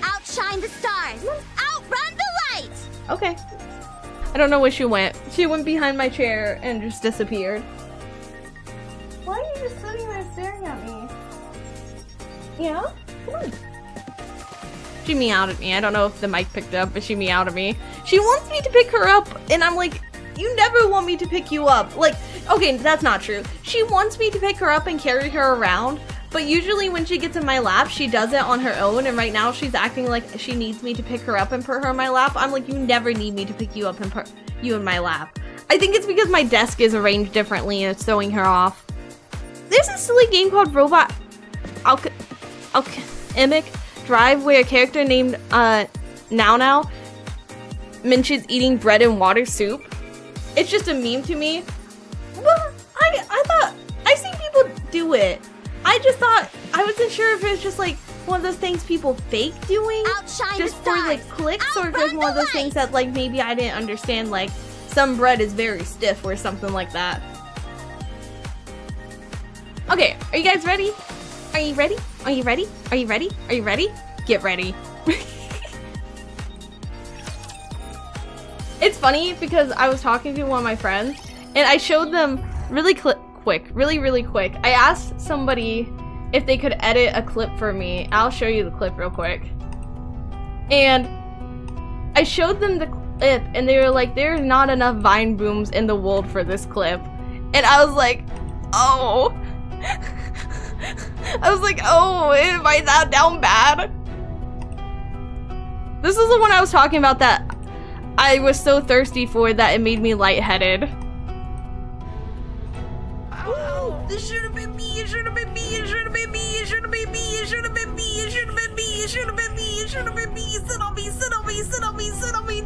Outshine the stars! Outrun the light! Okay. I don't know where she went. She went behind my chair and just disappeared. Why are you just sitting there staring at me? Yeah? Come on. She meowed at me. I don't know if the mic picked up, but she meowed at me. She wants me to pick her up, and I'm like, you never want me to pick you up. Like, okay, that's not true. She wants me to pick her up and carry her around, but usually when she gets in my lap, she does it on her own, and right now she's acting like she needs me to pick her up and put her in my lap. I'm like, you never need me to pick you up and put you in my lap. I think it's because my desk is arranged differently and it's throwing her off. There's a silly game called Robot Alchemic Drive where a character named Now mentions eating bread and water soup. It's just a meme to me. Well, I thought I see people do it. I just thought I wasn't sure if it was just like one of those things people fake doing Outshine just the for stars. like clicks, or if Outrun it's one of the those things that like maybe I didn't understand, like some bread is very stiff or something like that. Okay, are you guys ready? Are you ready? Are you ready? Are you ready? Are you ready? Get ready. It's funny because I was talking to one of my friends and I showed them really quick. I asked somebody if they could edit a clip for me. I'll show you the clip real quick. And I showed them the clip and they were like, there's not enough Vine booms in the world for this clip. And I was like, oh. I was like, oh, am I that down bad? This is the one I was talking about that I was so thirsty for that it made me lightheaded. Oh, this should have been me, it should have been me, it should have been me, it should have been me, it should have been me, it should have been me, it should have been me, it should have been me, sit on me, sit on me, sit on me, sit on me,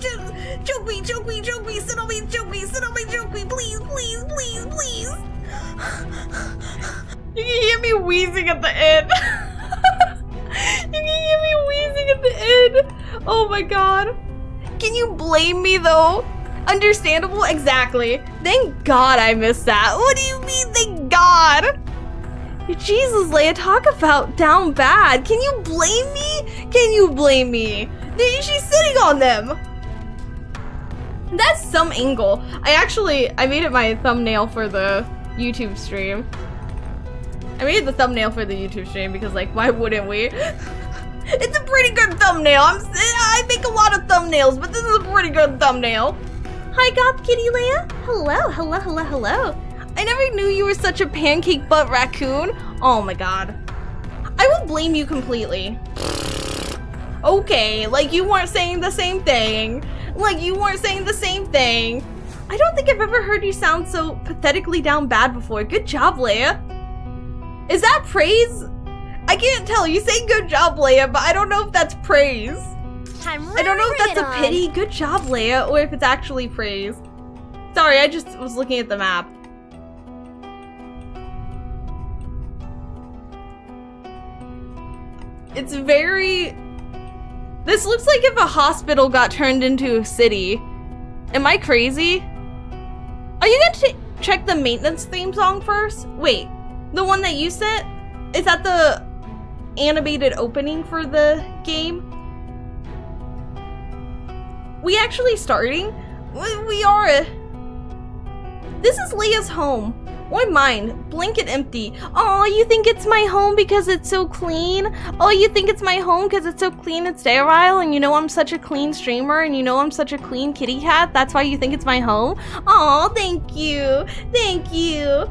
choke me, choke me, choke me, sit on me, choke me, sit on me, choke me, please, please, please, please. You can hear me wheezing at the end. You can hear me wheezing at the end. Oh my god. Can you blame me though? Understandable? Exactly. Thank God I missed that. What do you mean, thank God? Jesus, Leia, talk about down bad. Can you blame me? Can you blame me? She's sitting on them. That's some angle. I made it my thumbnail for the YouTube stream. I made the thumbnail for the YouTube stream because, like, why wouldn't we? It's a pretty good thumbnail. I make a lot of thumbnails, but this is a pretty good thumbnail. Hi, Goth Kitty Leia. Hello, hello, hello, hello. I never knew you were such a pancake butt raccoon. Oh my god. I will blame you completely. Okay, like you weren't saying the same thing. Like you weren't saying the same thing. I don't think I've ever heard you sound so pathetically down bad before. Good job, Leia. Is that praise? I can't tell. You say good job, Leia, but I don't know if that's praise. I don't know if that's a pity, good job, Leia, or if it's actually praise. Sorry, I just was looking at the map. It's very... This looks like if a hospital got turned into a city. Am I crazy? Are you gonna check the maintenance theme song first? Wait, the one that you sent? Is that the animated opening for the game? We actually starting? We are. This is Leia's home. Or mine. Blanket empty. Oh, you think it's my home because it's so clean? Oh, you think it's my home because it's so clean and sterile, and you know I'm such a clean streamer, and you know I'm such a clean kitty cat? That's why you think it's my home? Oh, thank you. Thank you.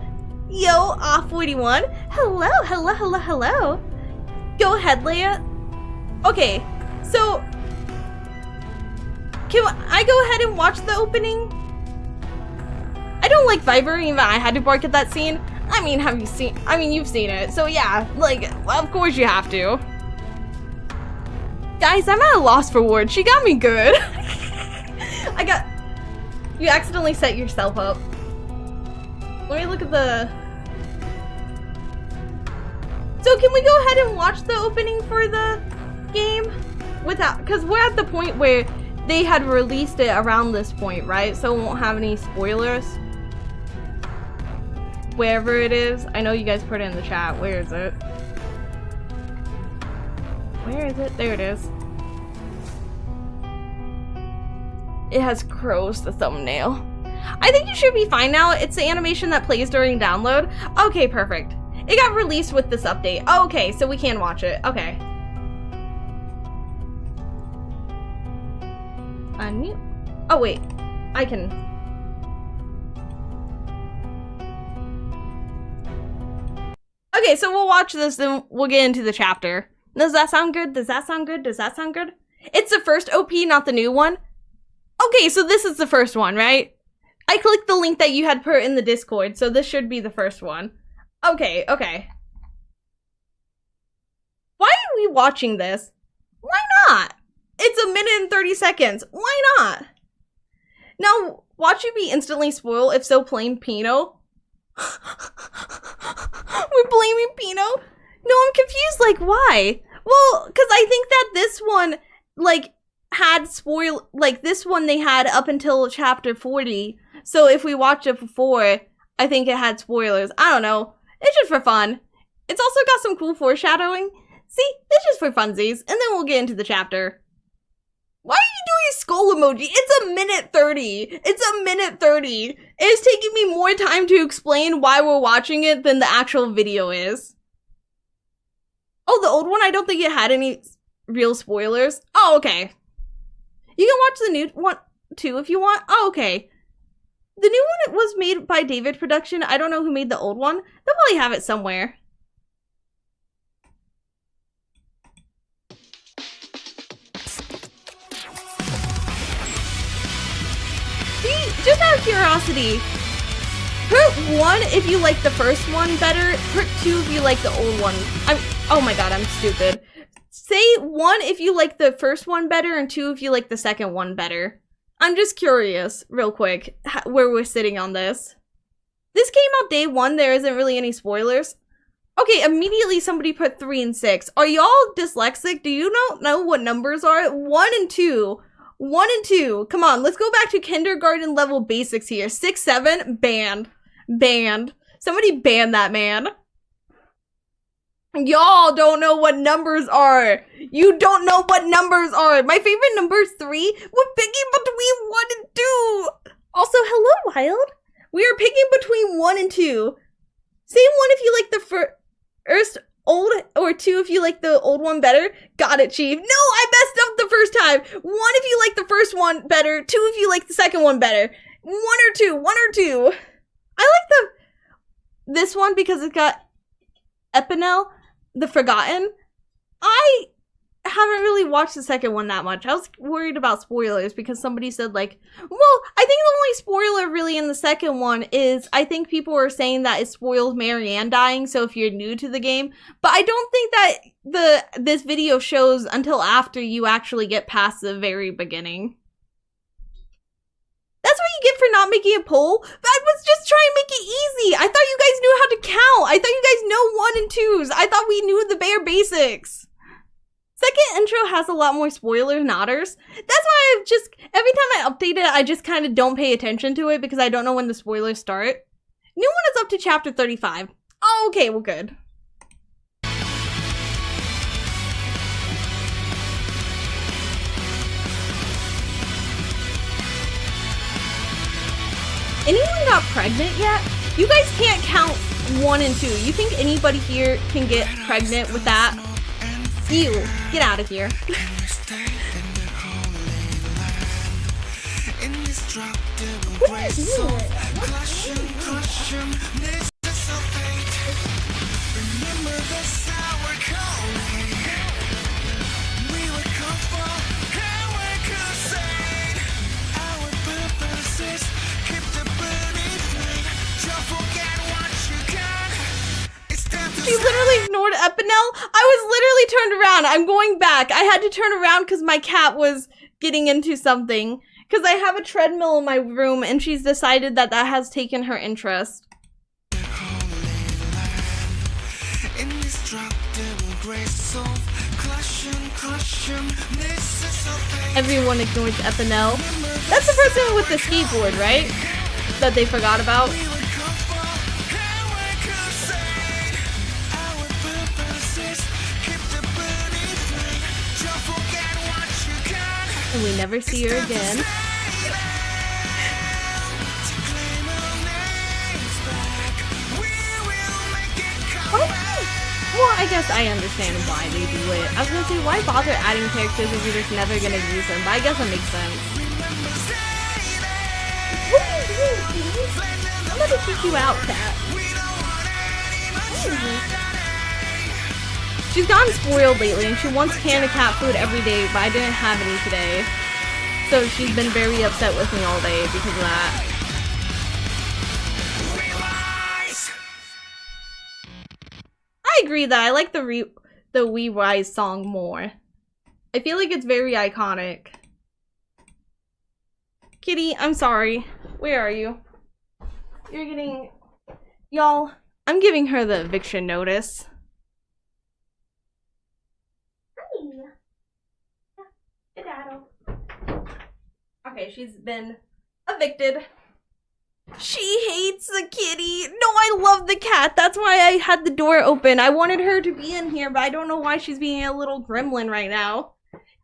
Yo, off 41. Hello, hello, hello, hello. Go ahead, Leia. Okay, so can I go ahead and watch the opening? I don't like Viber, even I had to bark at that scene. I mean, have you seen? I mean, you've seen it, so yeah, like, of course you have to. Guys, I'm at a loss for words. She got me good. You accidentally set yourself up. Let me look at the... So can we go ahead and watch the opening for the game? Without, because we're at the point where they had released it around this point, right? So it won't have any spoilers. Wherever it is. I know you guys put it in the chat. Where is it? Where is it? There it is. It has crows, the thumbnail. I think you should be fine now. It's the animation that plays during download. Okay, perfect. It got released with this update. Okay, so we can watch it. Okay. Unmute. Oh, wait. I can... Okay, so we'll watch this and we'll get into the chapter. Does that sound good? Does that sound good? Does that sound good? It's the first OP, not the new one. Okay, so this is the first one, right? I clicked the link that you had put in the Discord, so this should be the first one. Okay, okay. Why are we watching this? Why not? It's a minute and 30 seconds. Why not? Now, watch you be instantly spoiled, if so, blame Pino. We're blaming Pino? No, I'm confused, like, why? Well, because I think that this one, like, had this one they had up until chapter 40. So if we watched it before, I think it had spoilers. I don't know. It's just for fun. It's also got some cool foreshadowing. See, it's just for funsies. And then we'll get into the chapter. Why are you doing a skull emoji? It's a minute 30. It's a minute 30. It's taking me more time to explain why we're watching it than the actual video is. Oh, the old one? I don't think it had any real spoilers. Oh, okay. You can watch the new one too if you want. Oh, okay. The new one was made by David Production. I don't know who made the old one. They'll probably have it somewhere. See, just out of curiosity, put 1 if you like the first one better, put 2 if you like the old one. Oh my god, I'm stupid. Say 1 if you like the first one better and 2 if you like the second one better. I'm just curious, real quick, where we're sitting on this. This came out day 1, there isn't really any spoilers. Okay, immediately somebody put 3 and 6. Are y'all dyslexic? Do you not know what numbers are? 1 and 2. 1 and 2. Come on, let's go back to kindergarten level basics here. 6, 7, banned. Banned. Somebody ban that man. Y'all don't know what numbers are. You don't know what numbers are. My favorite number is 3. We're picking between 1 and 2. Also, hello, Wild. We are picking between 1 and 2. Say 1 if you like the first old, or 2 if you like the old one better. Got it, Chief. No, I messed up the first time. 1 if you like the first one better. 2 if you like the second one better. 1 or 2. 1 or 2. I like this one because it's got Epinel, the Forgotten. I haven't really watched the second one that much. I was worried about spoilers because somebody said, like, well, I think the only spoiler really in the second one is I think people are saying that it spoils Marianne dying, so if you're new to the game. But I don't think that this video shows until after you actually get past the very beginning. That's what you get for not making a poll. I was just trying to make it easy. I thought you guys knew how to count. I thought you guys know 1 and 2s. I thought we knew the bare basics. Second intro has a lot more spoilers and otters. That's why I've just, every time I update it, I just kind of don't pay attention to it because I don't know when the spoilers start. New one is up to chapter 35. Oh, okay, well, good. Anyone got pregnant yet? You guys can't count 1 and 2. You think anybody here can get pregnant with that? You, get out of here. What are you doing? She literally ignored Epinel. I was literally turned around. I'm going back. I had to turn around because my cat was getting into something. Because I have a treadmill in my room and she's decided that that has taken her interest. Everyone ignores Epinel. That's the person with the skateboard, right? That they forgot about. And we never see her again. Well, I guess I understand why they do it. I was gonna say, why bother adding characters if you're just never gonna use them? But I guess that makes sense. What are you doing, please? I'm gonna kick you out, cat. She's gotten spoiled lately and she wants canned cat food every day, but I didn't have any today. So she's been very upset with me all day because of that. I agree that I like the We Rise song more. I feel like it's very iconic. Kitty, I'm sorry. Where are you? You're getting... Y'all, I'm giving her the eviction notice. Okay, she's been evicted. She hates the kitty. No, I love the cat. That's why I had the door open. I wanted her to be in here, but I don't know why she's being a little gremlin right now.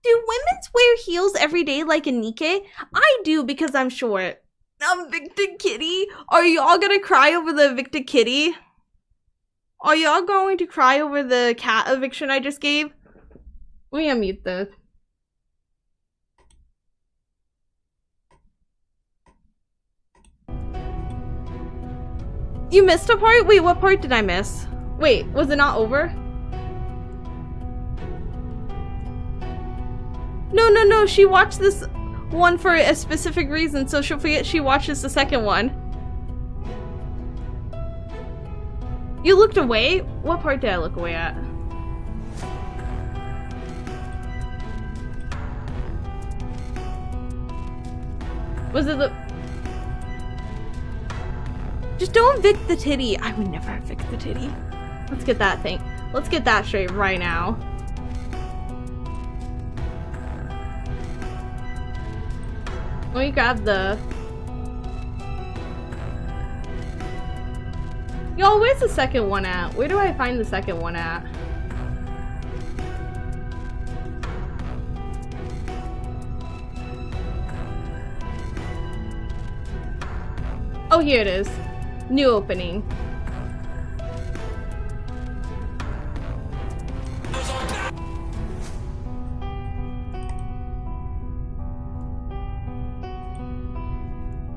Do women wear heels every day like a Nikke? I do because I'm short. Evicted kitty? Are y'all gonna cry over the evicted kitty? Are y'all going to cry over the cat eviction I just gave? Let me unmute this. You missed a part? Wait, what part did I miss? Wait, was it not over? No, she watched this one for a specific reason, so she'll forget she watches the second one. You looked away? What part did I look away at? Was it the... Just don't evict the titty. I would never evict the titty. Let's get that thing. Let's get that straight right now. Let me grab the... Y'all, where's the second one at? Where do I find the second one at? Oh, here it is. New opening.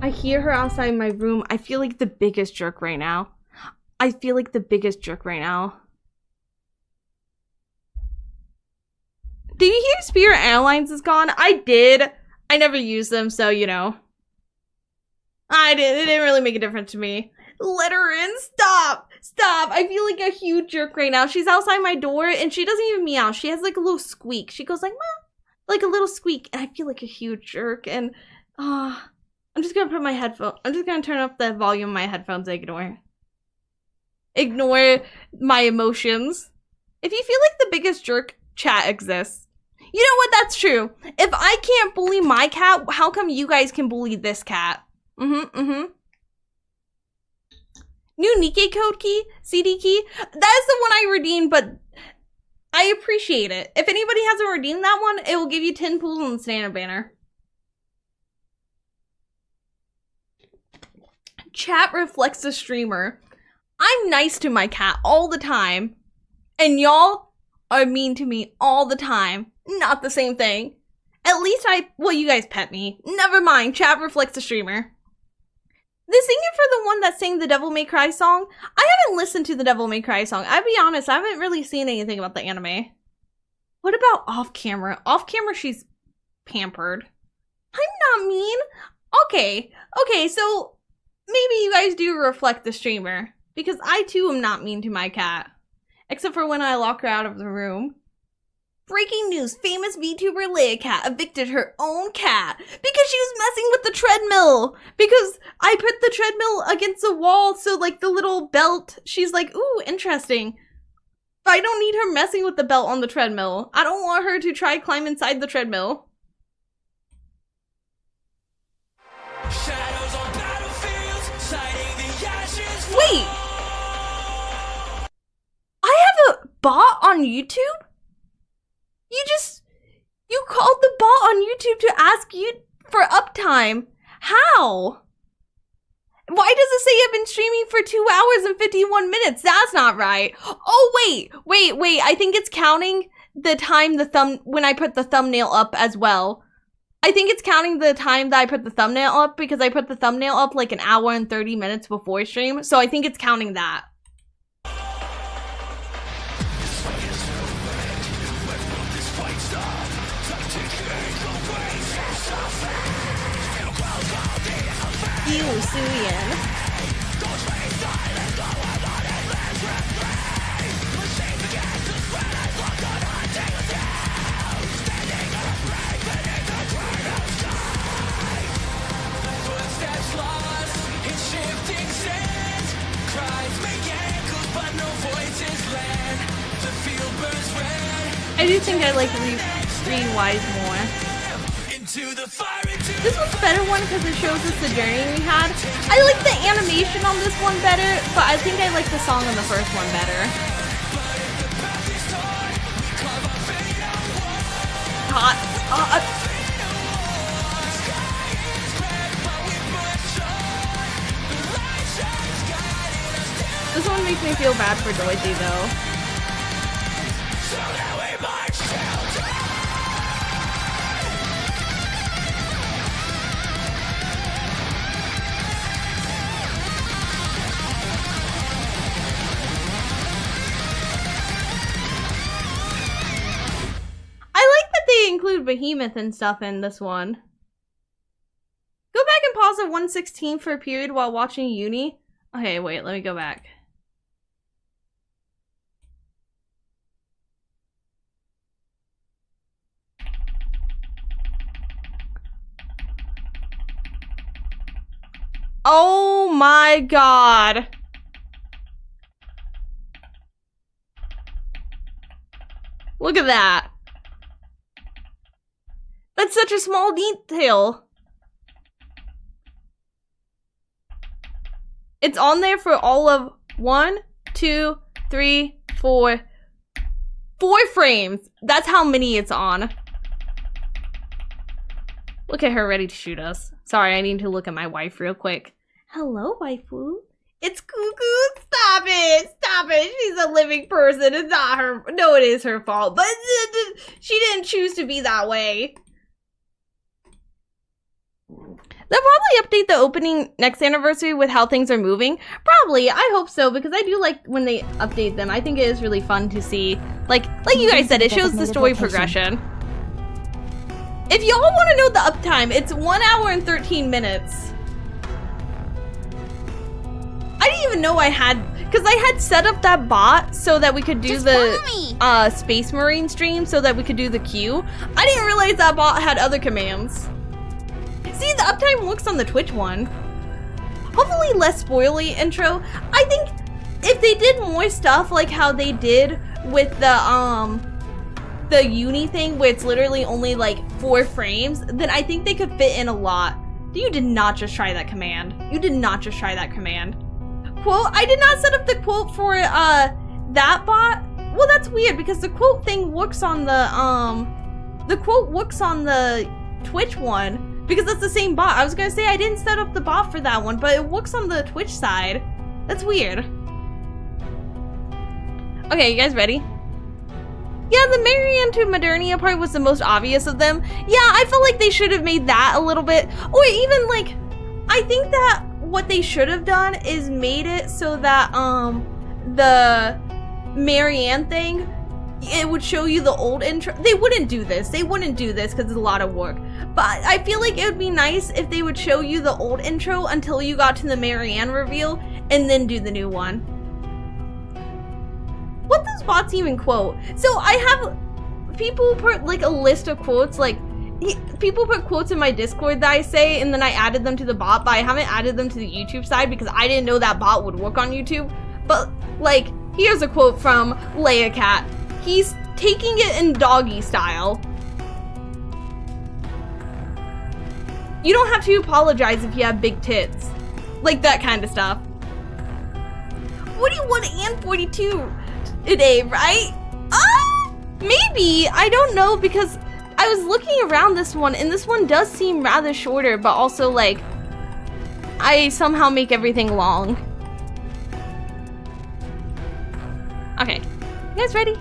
I hear her outside my room. I feel like the biggest jerk right now. Did you hear Spirit Airlines is gone? I did. I never used them, so you know. It didn't really make a difference to me. Let her in. Stop. I feel like a huge jerk right now. She's outside my door and she doesn't even meow. She has like a little squeak. She goes like, "Meow," like a little squeak, and I feel like a huge jerk. And I'm just gonna put my headphone. I'm just gonna turn up the volume of my headphones and ignore my emotions. If you feel like the biggest jerk, chat exists. You know what? That's true. If I can't bully my cat, how come you guys can bully this cat? New Nikke code key, CD key. That is the one I redeemed, but I appreciate it. If anybody hasn't redeemed that one, it will give you 10 pools on the standard banner. Chat reflects the streamer. I'm nice to my cat all the time, and y'all are mean to me all the time. Not the same thing. At least well, you guys pet me. Never mind, chat reflects the streamer. The singer for the one that sang the Devil May Cry song, I haven't listened to the Devil May Cry song. I'll be honest, I haven't really seen anything about the anime. What about off camera? Off camera, she's pampered. I'm not mean. Okay, so maybe you guys do reflect the streamer. Because I too am not mean to my cat. Except for when I lock her out of the room. Breaking news, famous VTuber LayaKat evicted her own cat because she was messing with the treadmill. Because I put the treadmill against the wall, so like the little belt, she's like, ooh, interesting. But I don't need her messing with the belt on the treadmill. I don't want her to try climb inside the treadmill. Shadows on battlefields, citing the ashes. Wait! I have a bot on YouTube? You called the bot on YouTube to ask you for uptime. How? Why does it say I've been streaming for 2 hours and 51 minutes? That's not right. Oh, wait. I think it's counting the time when I put the thumbnail up as well. I think it's counting the time that I put the thumbnail up because I put the thumbnail up like 1 hour and 30 minutes before stream. So I think it's counting that. You, Suyin. Footsteps lost in shifting sands. Cries make echoes, but no voices land. The field burns red. I do think I like Rewise more. Into the fire. This one's a better one because it shows us the journey we had. I like the animation on this one better, but I think I like the song on the first one better. This one makes me feel bad for Dorothy though. Include Behemoth and stuff in this one. Go back and pause at 116 for a period while watching Uni. Okay, wait, let me go back. Oh my god. Look at that. That's such a small detail. It's on there for all of 1, 2, 3, 4 frames. That's how many it's on. Look at her ready to shoot us. Sorry, I need to look at my wife real quick. Hello, waifu. It's Cuckoo. Stop it. Stop it. She's a living person. It's not her. No, it is her fault. But she didn't choose to be that way. They'll probably update the opening next anniversary with how things are moving. Probably, I hope so, because I do like when they update them. I think it is really fun to see. Like you guys said, it shows the story progression. If y'all want to know the uptime, it's 1 hour and 13 minutes. I didn't even know I had, because I had set up that bot so that we could do the Space Marine stream, so that we could do the queue. I didn't realize that bot had other commands. See, the uptime looks on the Twitch one. Hopefully less spoily intro. I think if they did more stuff like how they did with the uni thing where it's literally only like 4 frames, then I think they could fit in a lot. You did not just try that command. You did not just try that command. Quote, I did not set up the quote for that bot. Well, that's weird because the quote thing works on the quote works on the Twitch one. Because that's the same bot. I was gonna say I didn't set up the bot for that one, but it works on the Twitch side. That's weird. Okay, you guys ready? Yeah, the Marianne to Modernia part was the most obvious of them. Yeah, I felt like they should have made that a little bit. Or even like, I think that what they should have done is made it so that the Marianne thing, it would show you the old intro. They wouldn't do this. They wouldn't do this because it's a lot of work. But I feel like it would be nice if they would show you the old intro until you got to the Marianne reveal and then do the new one. What does bots even quote? So I have people put like a list of quotes, like people put quotes in my Discord that I say and then I added them to the bot, but I haven't added them to the YouTube side because I didn't know that bot would work on YouTube. But like, here's a quote from LayaKat. He's taking it in doggy style. You don't have to apologize if you have big tits. Like that kind of stuff. What do you want and 42 today, right? Maybe, I don't know, because I was looking around this one and this one does seem rather shorter, but also like, I somehow make everything long. Okay, you guys ready?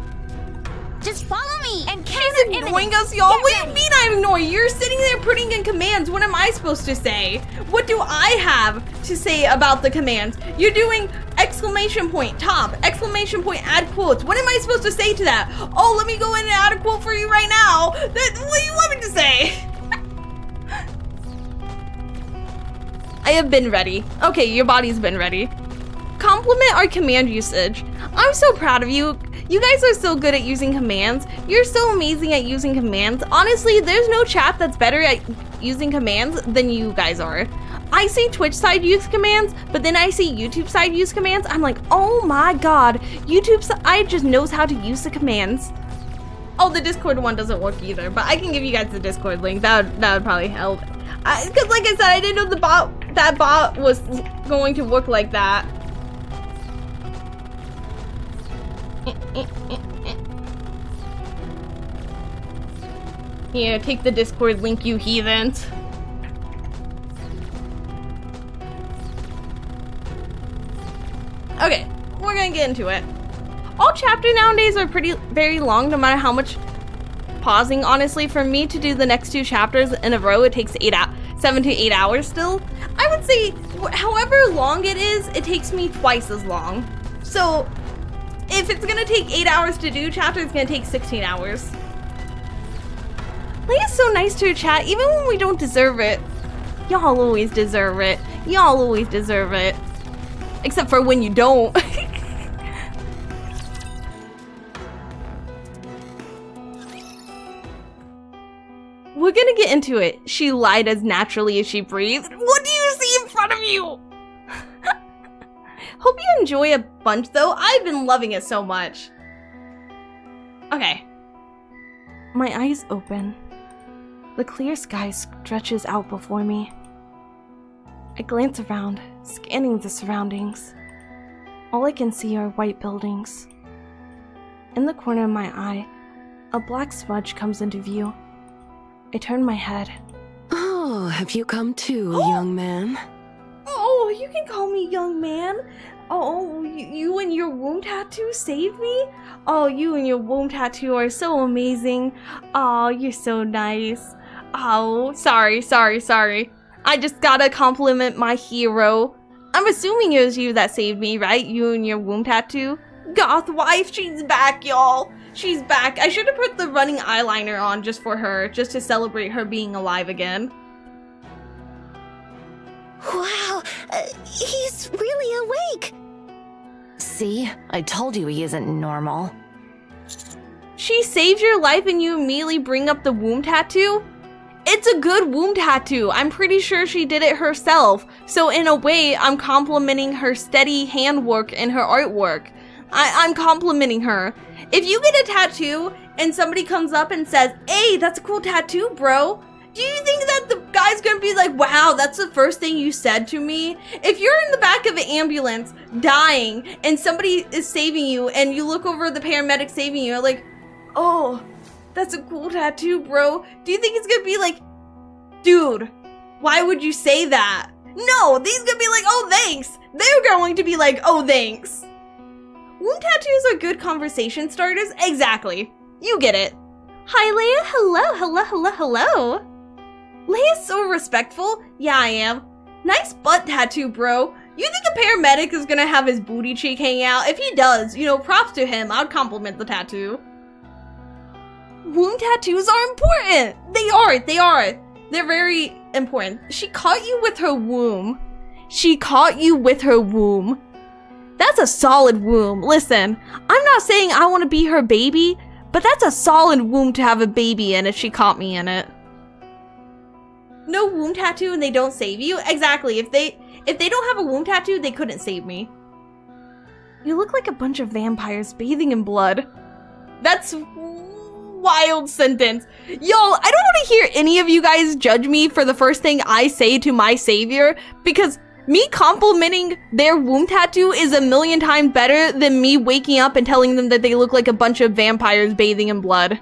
Just follow me and She's ignoring us, y'all. What do you mean I'm ignoring you? You're sitting there putting in commands. What am I supposed to say? What do I have to say about the commands? You're doing exclamation point top, exclamation point add quotes. What am I supposed to say to that? Oh, let me go in and add a quote for you right now. What do you want me to say? I have been ready. Okay, your body's been ready. Compliment our command usage. I'm so proud of you. You guys are so good at using commands. You're so amazing at using commands. Honestly, there's no chat that's better at using commands than you guys are. I see Twitch side use commands, but then I see YouTube side use commands. I'm like, oh my god, YouTube side just knows how to use the commands. Oh, the Discord one doesn't work either, but I can give you guys the Discord link. That would probably help. Because like I said, I didn't know that bot was going to work like that. Here, take the Discord link, you heathens. Okay, we're gonna get into it. All chapters nowadays are very long, no matter how much pausing. Honestly, for me to do the next 2 chapters in a row, it takes 7 to 8 hours still. I would say, however long it is, it takes me twice as long. So, if it's gonna take 8 hours to do chapter, it's gonna take 16 hours. Leia's so nice to her chat, even when we don't deserve it. Y'all always deserve it. Y'all always deserve it. Except for when you don't. We're gonna get into it. She lied as naturally as she breathed. What do you see in front of you? Hope you enjoy a bunch though. I've been loving it so much. Okay. My eyes open. The clear sky stretches out before me. I glance around, scanning the surroundings. All I can see are white buildings. In the corner of my eye, a black smudge comes into view. I turn my head. Oh, have you come too, young man? Oh, you can call me young man. Oh, you and your womb tattoo saved me? Oh, you and your womb tattoo are so amazing. Oh, you're so nice. Oh, sorry. I just gotta compliment my hero. I'm assuming it was you that saved me, right? You and your womb tattoo? Goth wife, she's back, y'all. She's back. I should have put the running eyeliner on just for her, just to celebrate her being alive again. Wow, he's really awake. See? I told you he isn't normal. She saved your life and you immediately bring up the womb tattoo? It's a good womb tattoo. I'm pretty sure she did it herself. So in a way, I'm complimenting her steady handwork and her artwork. I'm complimenting her. If you get a tattoo and somebody comes up and says, hey, that's a cool tattoo, bro. Do you think that the guy's gonna be like, wow, that's the first thing you said to me? If you're in the back of an ambulance dying and somebody is saving you and you look over the paramedic saving you, like, oh, that's a cool tattoo, bro. Do you think it's gonna be like, dude, why would you say that? No, these gonna be like, oh, thanks. They're going to be like, oh, thanks. Womb tattoos are good conversation starters. Exactly. You get it. Hi, Leia. Hello. Leia's so respectful. Yeah, I am. Nice butt tattoo, bro. You think a paramedic is gonna have his booty cheek hang out? If he does, you know, props to him. I'd compliment the tattoo. Wound tattoos are important. They are. They're very important. She caught you with her womb. She caught you with her womb. That's a solid womb. Listen, I'm not saying I want to be her baby, but that's a solid womb to have a baby in if she caught me in it. No womb tattoo and they don't save you? Exactly. If they don't have a womb tattoo, they couldn't save me. You look like a bunch of vampires bathing in blood. That's wild sentence. Y'all, I don't want to hear any of you guys judge me for the first thing I say to my savior, because me complimenting their womb tattoo is a million times better than me waking up and telling them that they look like a bunch of vampires bathing in blood.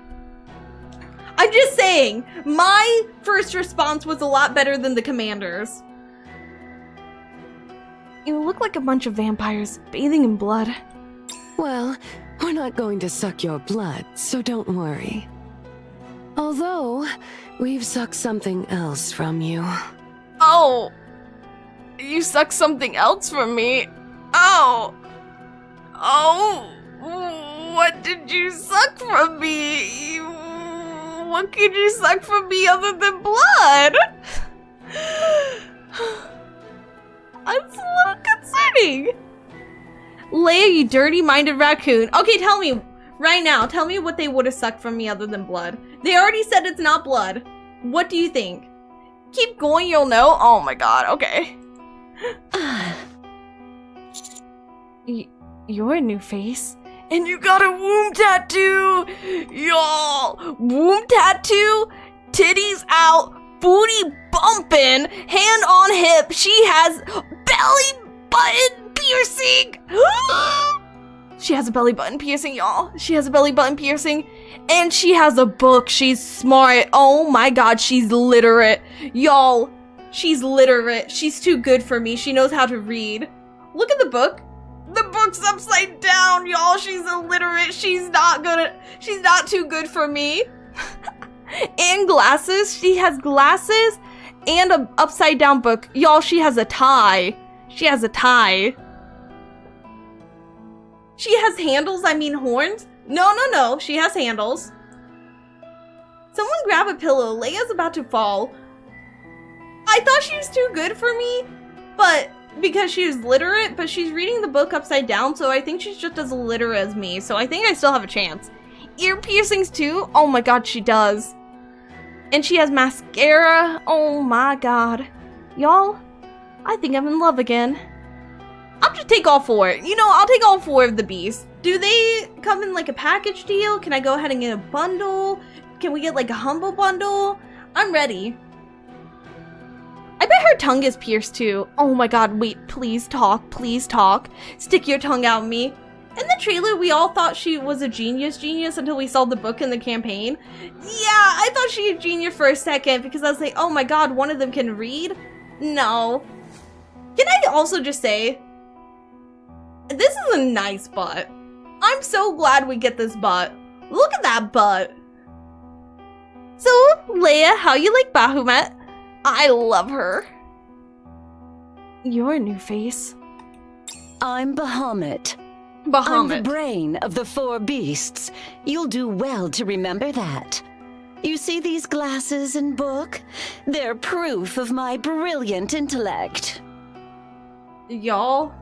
I'm just saying, my first response was a lot better than the commander's. You look like a bunch of vampires bathing in blood. Well, we're not going to suck your blood, so don't worry. Although, we've sucked something else from you. Oh! You sucked something else from me? Oh! Oh! What did you suck from me? What could you suck from me other than blood? That's a little concerning. Leia, you dirty-minded raccoon. Okay, tell me right now. Tell me what they would have sucked from me other than blood. They already said it's not blood. What do you think? Keep going, you'll know. Oh my god, okay. You're a new face. And you got a womb tattoo! Y'all! Womb tattoo? Titties out, booty bumping, hand on hip. She has belly button piercing! She has a belly button piercing, y'all. She has a belly button piercing. And she has a book. She's smart. Oh my god, she's literate. Y'all, she's literate. She's too good for me. She knows how to read. Look at the book. The book's upside down, y'all. She's illiterate. She's not too good for me. And glasses. She has glasses and an upside down book. Y'all, she has a tie. She has a tie. She has handles, I mean horns. No. She has handles. Someone grab a pillow. Leia's about to fall. I thought she was too good for me, but because she was literate, but she's reading the book upside down, so I think she's just as illiterate as me, so I think I still have a chance. Ear piercings too? Oh my god, she does. And she has mascara. Oh my god. Y'all, I think I'm in love again. I'll just take all four. You know, I'll take all four of the beasts. Do they come in like a package deal? Can I go ahead and get a bundle? Can we get like a humble bundle? I'm ready. I bet her tongue is pierced too. Oh my god, wait, please talk, please talk. Stick your tongue out me. In the trailer, we all thought she was a genius until we saw the book in the campaign. Yeah, I thought she was a genius for a second because I was like, oh my god, one of them can read? No. Can I also just say, this is a nice butt. I'm so glad we get this butt. Look at that butt. So, Leia, how you like Bahamut? I love her. You're a new face. I'm Bahamut. I'm Bahamut. the brain of the four beasts. You'll do well to remember that. You see these glasses and book? They're proof of my brilliant intellect. Y'all.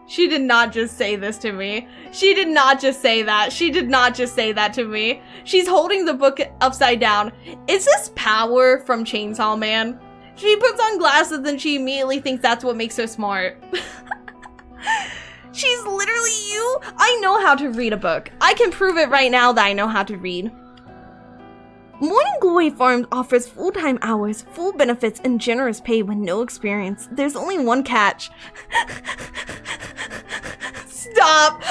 She did not just say this to me. She did not just say that. She did not just say that to me. She's holding the book upside down. Is this power from Chainsaw Man? She puts on glasses and she immediately thinks that's what makes her smart. She's literally you. I know how to read a book. I can prove it right now that I know how to read. Morning Glory Farms offers full-time hours, full benefits, and generous pay with no experience. There's only one catch. Stop!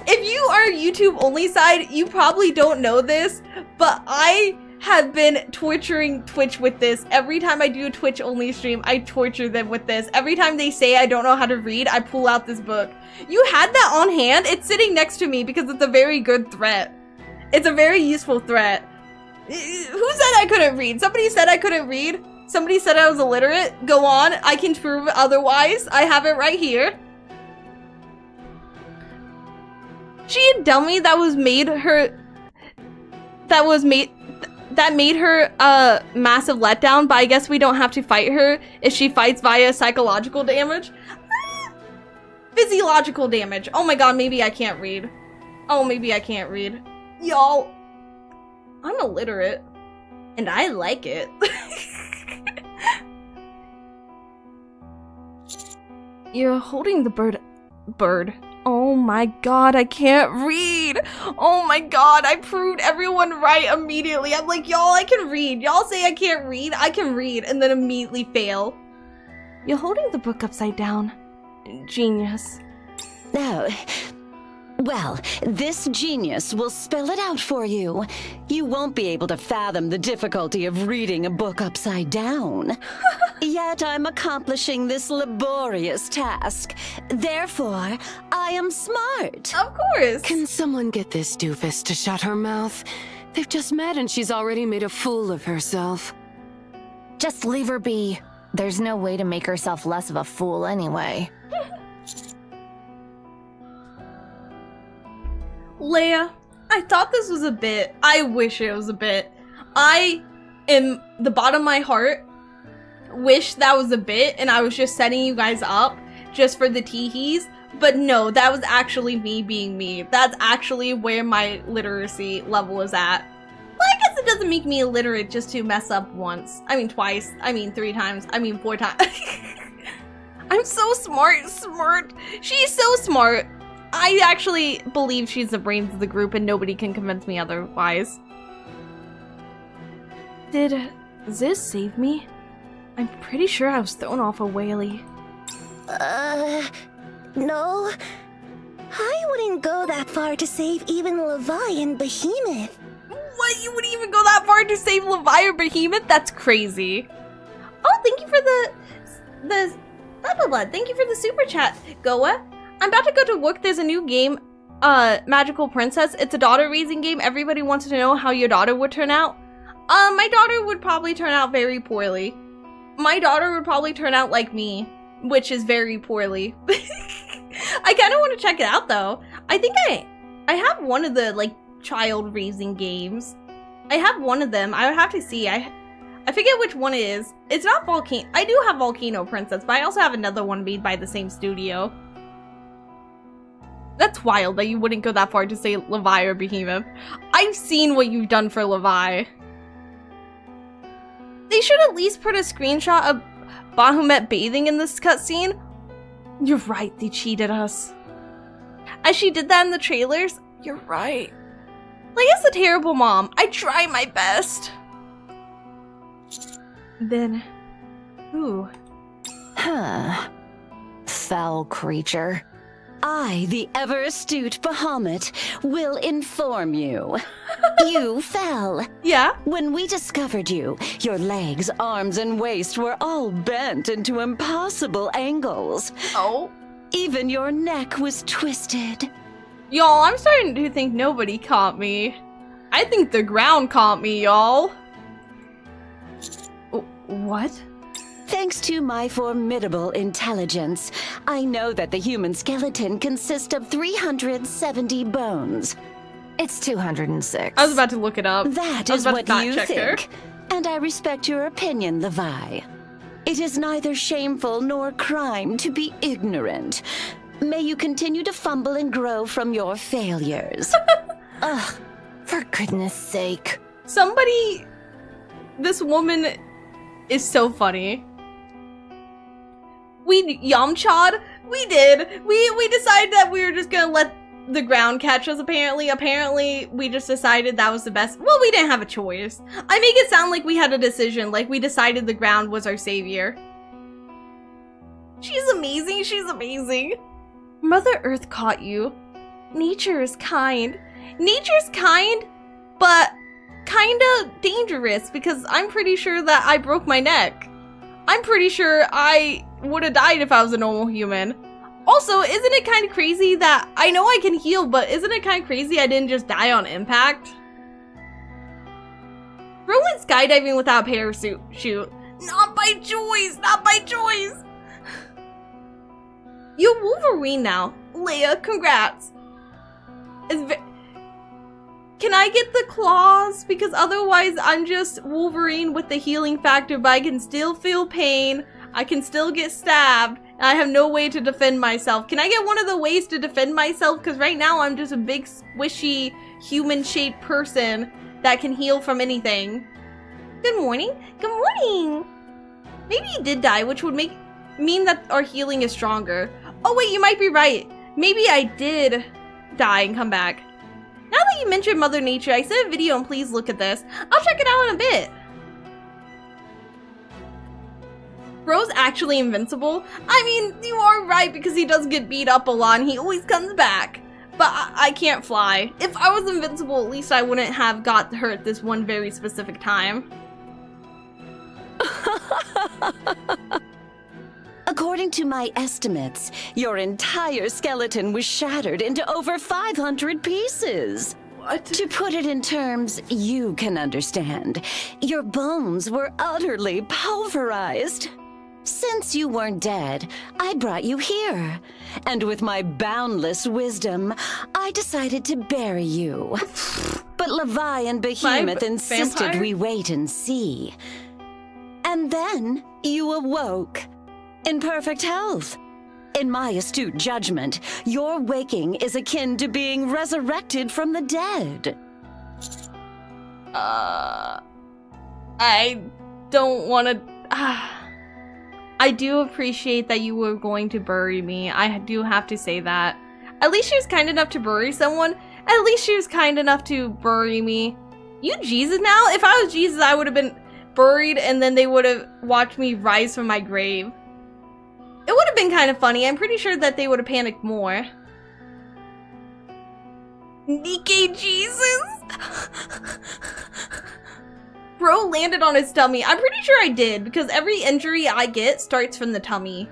If you are YouTube only side, you probably don't know this, but I have been torturing Twitch with this. Every time I do a Twitch only stream, I torture them with this. Every time they say I don't know how to read, I pull out this book. You had that on hand? It's sitting next to me because it's a very good threat. It's a very useful threat. Who said I couldn't read? Somebody said I couldn't read. Somebody said I was illiterate. Go on, I can prove otherwise. I have it right here. She a dummy that made her a massive letdown, but I guess we don't have to fight her if she fights via psychological damage. Physiological damage. Oh my god, maybe I can't read. Oh, maybe I can't read. Y'all, I'm illiterate, and I like it. You're holding the bird. Oh my god, I can't read. Oh my god, I proved everyone right immediately. I'm like, y'all, I can read. Y'all say I can't read. I can read, and then immediately fail. You're holding the book upside down. Genius. Oh. Well, this genius will spell it out for you. You won't be able to fathom the difficulty of reading a book upside down. Yet I'm accomplishing this laborious task. Therefore, I am smart. Of course. Can someone get this doofus to shut her mouth? They've just met and she's already made a fool of herself. Just leave her be. There's no way to make herself less of a fool anyway. Leia, I thought this was a bit. I wish it was a bit. I, in the bottom of my heart, wish that was a bit and I was just setting you guys up just for the teehees. But no, that was actually me being me. That's actually where my literacy level is at. Well, I guess it doesn't make me illiterate just to mess up once. I mean twice. I mean 3 times. I mean 4 times. I'm so smart. She's so smart. I actually believe she's the brains of the group and nobody can convince me otherwise. Did Ziz save me? I'm pretty sure I was thrown off a whaley. No. I wouldn't go that far to save even Levi and Behemoth. What? You wouldn't even go that far to save Levi or Behemoth? That's crazy. Oh, thank you for the blah blah blah. Thank you for the super chat, Goa. I'm about to go to work. There's a new game, Magical Princess. It's a daughter raising game. Everybody wants to know how your daughter would turn out. My daughter would probably turn out very poorly. My daughter would probably turn out like me, which is very poorly. I kind of want to check it out though. I think I have one of the like child raising games. I have one of them. I would have to see. I forget which one it is. It's not Volcano. I do have Volcano Princess, but I also have another one made by the same studio. That's wild that you wouldn't go that far to say Levi or Behemoth. I've seen what you've done for Levi. They should at least put a screenshot of Bahamut bathing in this cutscene. You're right, they cheated us. As she did that in the trailers, you're right. Leia's a terrible mom. I try my best. Then, ooh. Huh. Foul creature. I, the ever-astute Bahamut, will inform you. You fell. Yeah? When we discovered you, your legs, arms, and waist were all bent into impossible angles. Oh? Even your neck was twisted. Y'all, I'm starting to think nobody caught me. I think the ground caught me, y'all. What? Thanks to my formidable intelligence, I know that the human skeleton consists of 370 bones. It's 206. I was about to look it up. That I was is about what to fact you check her. think, and I respect your opinion, Levi. It is neither shameful nor crime to be ignorant. May you continue to fumble and grow from your failures. Ugh, for goodness sake. Somebody... This woman is so funny. We Yamcha'd? We did. We decided that we were just gonna let the ground catch us, apparently. Apparently, we just decided that was the best. Well, we didn't have a choice. I make it sound like we had a decision, like we decided the ground was our savior. She's amazing. She's amazing. Mother Earth caught you. Nature is kind. Nature's kind, but kinda dangerous because I'm pretty sure that I broke my neck. I'm pretty sure I would have died if I was a normal human. Also, isn't it kind of crazy that I know I can heal, but isn't it kind of crazy I didn't just die on impact? Bro went skydiving without a parachute. Shoot. Not by choice! Not by choice! You're Wolverine now. Leia, congrats. Can I get the claws? Because otherwise I'm just Wolverine with the healing factor, but I can still feel pain. I can still get stabbed. And I have no way to defend myself. Can I get one of the ways to defend myself? Because right now I'm just a big squishy human-shaped person that can heal from anything. Good morning. Good morning. Maybe he did die, which would mean that our healing is stronger. Oh wait, you might be right. Maybe I did die and come back. Now that you mentioned Mother Nature, I sent a video and please look at this. I'll check it out in a bit. Bro's actually invincible? I mean, you are right because he does get beat up a lot and he always comes back. But I can't fly. If I was invincible, at least I wouldn't have got hurt this one very specific time. According to my estimates, your entire skeleton was shattered into over 500 pieces. What? To put it in terms you can understand, your bones were utterly pulverized. Since you weren't dead, I brought you here. And with my boundless wisdom, I decided to bury you. But Levi and Behemoth insisted vampire? we wait and see. And then you awoke. In perfect health. In my astute judgment, your waking is akin to being resurrected from the dead. I don't want to... I do appreciate that you were going to bury me. I do have to say that. At least she was kind enough to bury someone. At least she was kind enough to bury me. You Jesus now? If I was Jesus, I would have been buried and then they would have watched me rise from my grave. It would have been kind of funny. I'm pretty sure that they would have panicked more. Nikke Jesus? Bro landed on his tummy. I'm pretty sure I did, because every injury I get starts from the tummy.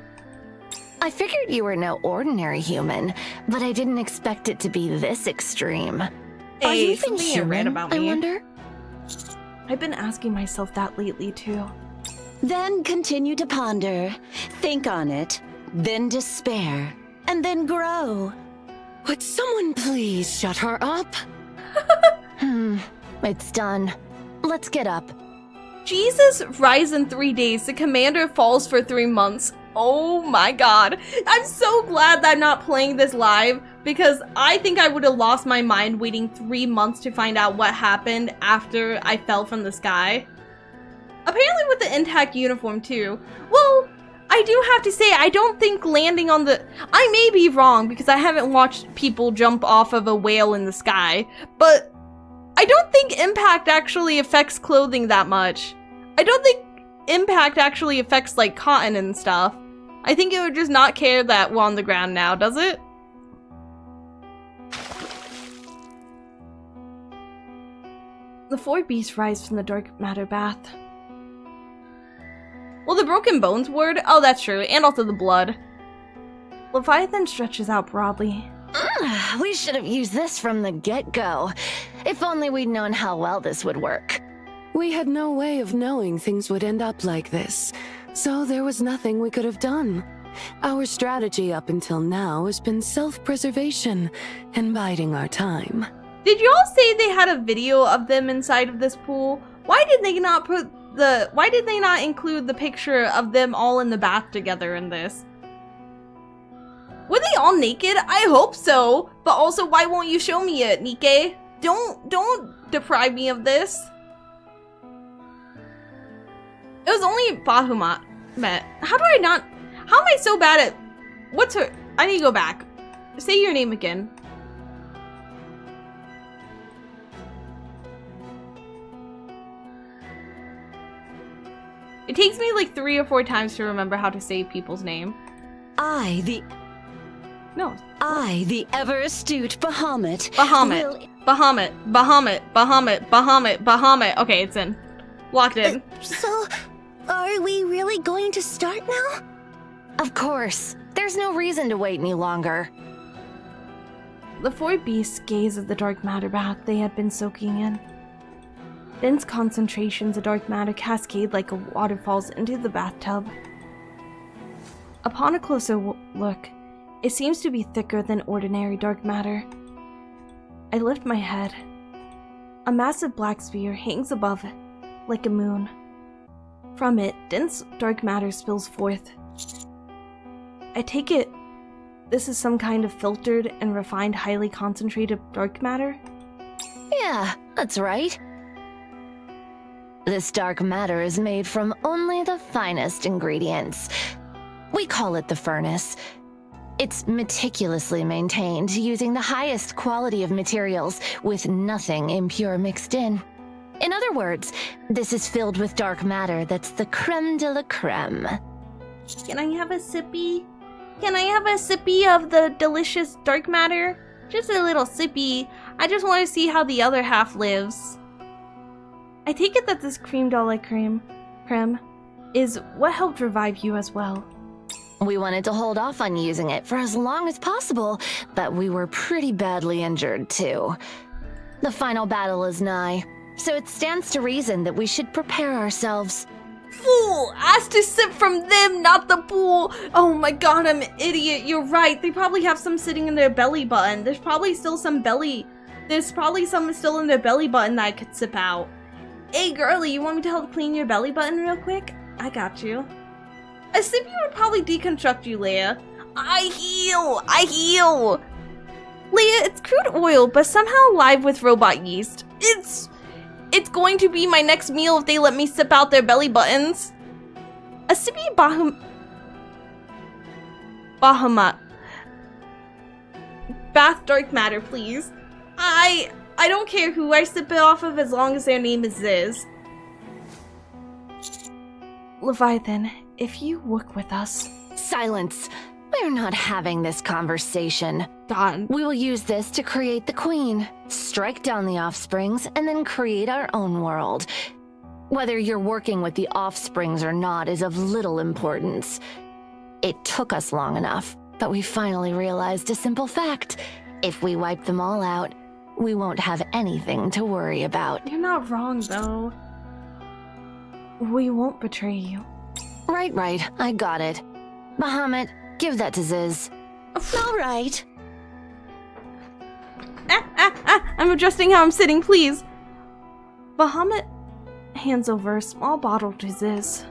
I figured you were no ordinary human, but I didn't expect it to be this extreme. Hey, Are you even something you read human, about I me. wonder? I've been asking myself that lately, too. Then continue to ponder, think on it, then despair, and then grow. Would someone please shut her up? It's done. Let's get up. Jesus rise in 3 days. The commander falls for 3 months. Oh my god. I'm so glad that I'm not playing this live because I think I would have lost my mind waiting 3 months to find out what happened after I fell from the sky. Apparently with the intact uniform too. Well, I do have to say I don't think landing on the... I may be wrong because I haven't watched people jump off of a whale in the sky, but I don't think impact actually affects clothing that much. I don't think impact actually affects like cotton and stuff. I think it would just not care that we're on the ground now, does it? The 4 beasts rise from the dark matter bath. Well, the broken bones word? Oh, that's true. And also the blood. Leviathan stretches out broadly. We should have used this from the get-go. If only we'd known how well this would work. We had no way of knowing things would end up like this, so there was nothing we could have done. Our strategy up until now has been self-preservation and biding our time. Did you all say they had a video of them inside of this pool? Why did they not include the picture of them all in the bath together in this? Were they all naked? I hope so. But also, why won't you show me it, Nikke? Don't deprive me of this. It was only Bahamut met. How am I so bad at... What's her... I need to go back. Say your name again. It takes me like 3 or 4 times to remember how to say people's name. I, the ever astute Bahamut. Bahamut. Okay, it's in. Locked in. So, are we really going to start now? Of course. There's no reason to wait any longer. The 4 beasts gaze at the dark matter bath they had been soaking in. Dense concentrations of dark matter cascade like waterfalls into the bathtub. Upon a closer look, it seems to be thicker than ordinary dark matter. I lift my head. A massive black sphere hangs above it, like a moon. From it, dense dark matter spills forth. I take it this is some kind of filtered and refined, highly concentrated dark matter? Yeah, that's right. This dark matter is made from only the finest ingredients. We call it the furnace. It's meticulously maintained using the highest quality of materials with nothing impure mixed in. In other words, this is filled with dark matter that's the creme de la creme. Can I have a sippy? Can I have a sippy of the delicious dark matter? Just a little sippy. I just want to see how the other half lives. I take it that this creme de la creme is what helped revive you as well. We wanted to hold off on using it for as long as possible, but we were pretty badly injured too. The final battle is nigh, so it stands to reason that we should prepare ourselves. Fool! Asked to sip from them, not the pool! Oh my god, I'm an idiot. You're right. They probably have some sitting in their belly button. There's probably still some still in their belly button that I could sip out. Hey girlie, you want me to help clean your belly button real quick? I got you. A sippy would probably deconstruct you, Leia. I heal! Leia, it's crude oil, but somehow alive with robot yeast. It's going to be my next meal if they let me sip out their belly buttons. A sippy Bahamut. Bath dark matter, please. I don't care who I sip it off of as long as their name is Ziz. Leviathan, if you work with us... Silence! We're not having this conversation. God. We will use this to create the queen, strike down the offsprings, and then create our own world. Whether you're working with the offsprings or not is of little importance. It took us long enough, but we finally realized a simple fact. If we wipe them all out, we won't have anything to worry about. You're not wrong, though. We won't betray you. Right, I got it. Bahamut, give that to Ziz. All right. I'm adjusting how I'm sitting, please. Bahamut hands over a small bottle to Ziz.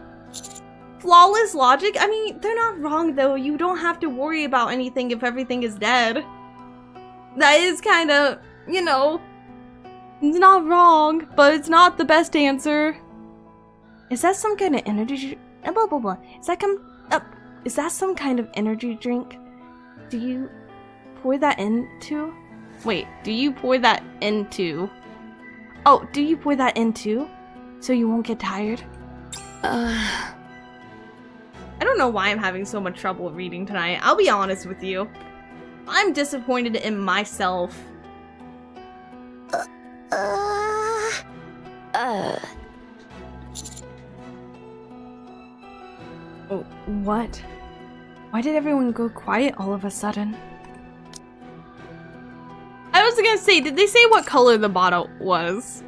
Flawless logic? I mean, they're not wrong, though. You don't have to worry about anything if everything is dead. That is kind of, you know, it's not wrong, but it's not the best answer. Is that some kind of energy? Blah, blah, blah. Is that some kind of energy drink? Do you pour that into? Wait, do you pour that into? Oh, do you pour that into? So you won't get tired? I don't know why I'm having so much trouble reading tonight. I'll be honest with you. I'm disappointed in myself. Oh, what? Why did everyone go quiet all of a sudden? I was gonna say, did they say what color the bottle was?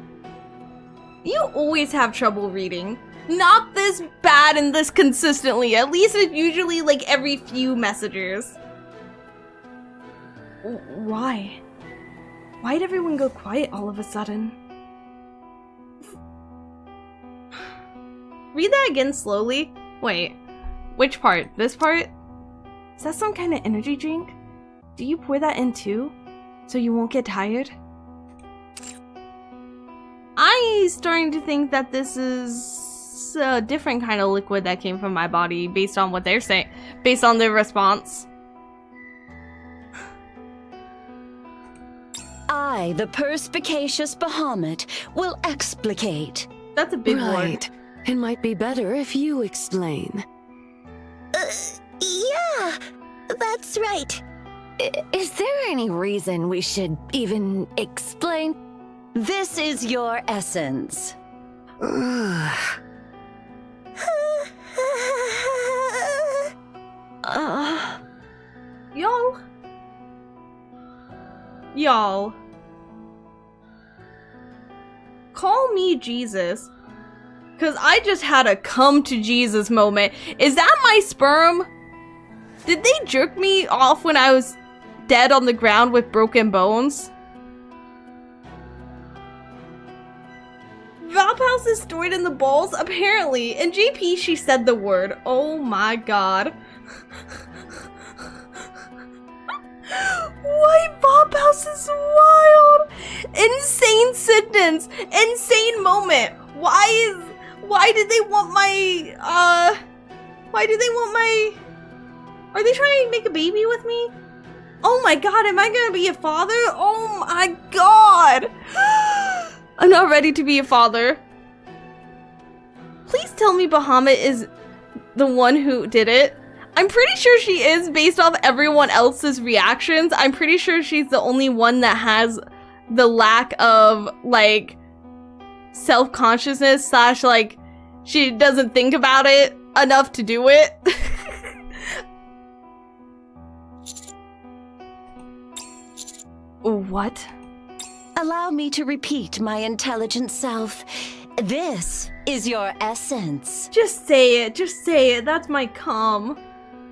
You always have trouble reading. Not this bad and this consistently. At least it's usually like every few messages. Why? Why'd everyone go quiet all of a sudden? Read that again slowly. Wait, which part? This part? Is that some kind of energy drink? Do you pour that in too? So you won't get tired? I'm starting to think that this is a different kind of liquid that came from my body based on what they're saying, based on their response. I, the perspicacious Bahamut, will explicate. That's a big word. Right. It might be better if you explain. Yeah, that's right. Is there any reason we should even explain? This is your essence. Y'all. Call me Jesus. Because I just had a come to Jesus moment. Is that my sperm? Did they jerk me off when I was dead on the ground with broken bones? Valphouse is stored in the balls? Apparently. In JP, she said the word. Oh my god. White Valphouse is wild! Insane sentence! Insane moment! Why did they want my, are they trying to make a baby with me? Oh my god, am I gonna be a father? Oh my god! I'm not ready to be a father. Please tell me Bahamut is the one who did it. I'm pretty sure she is based off everyone else's reactions. I'm pretty sure she's the only one that has the lack of, like, self-consciousness / like, she doesn't think about it enough to do it. What? Allow me to repeat my intelligent self. This is your essence. Just say it. Just say it. That's my cum.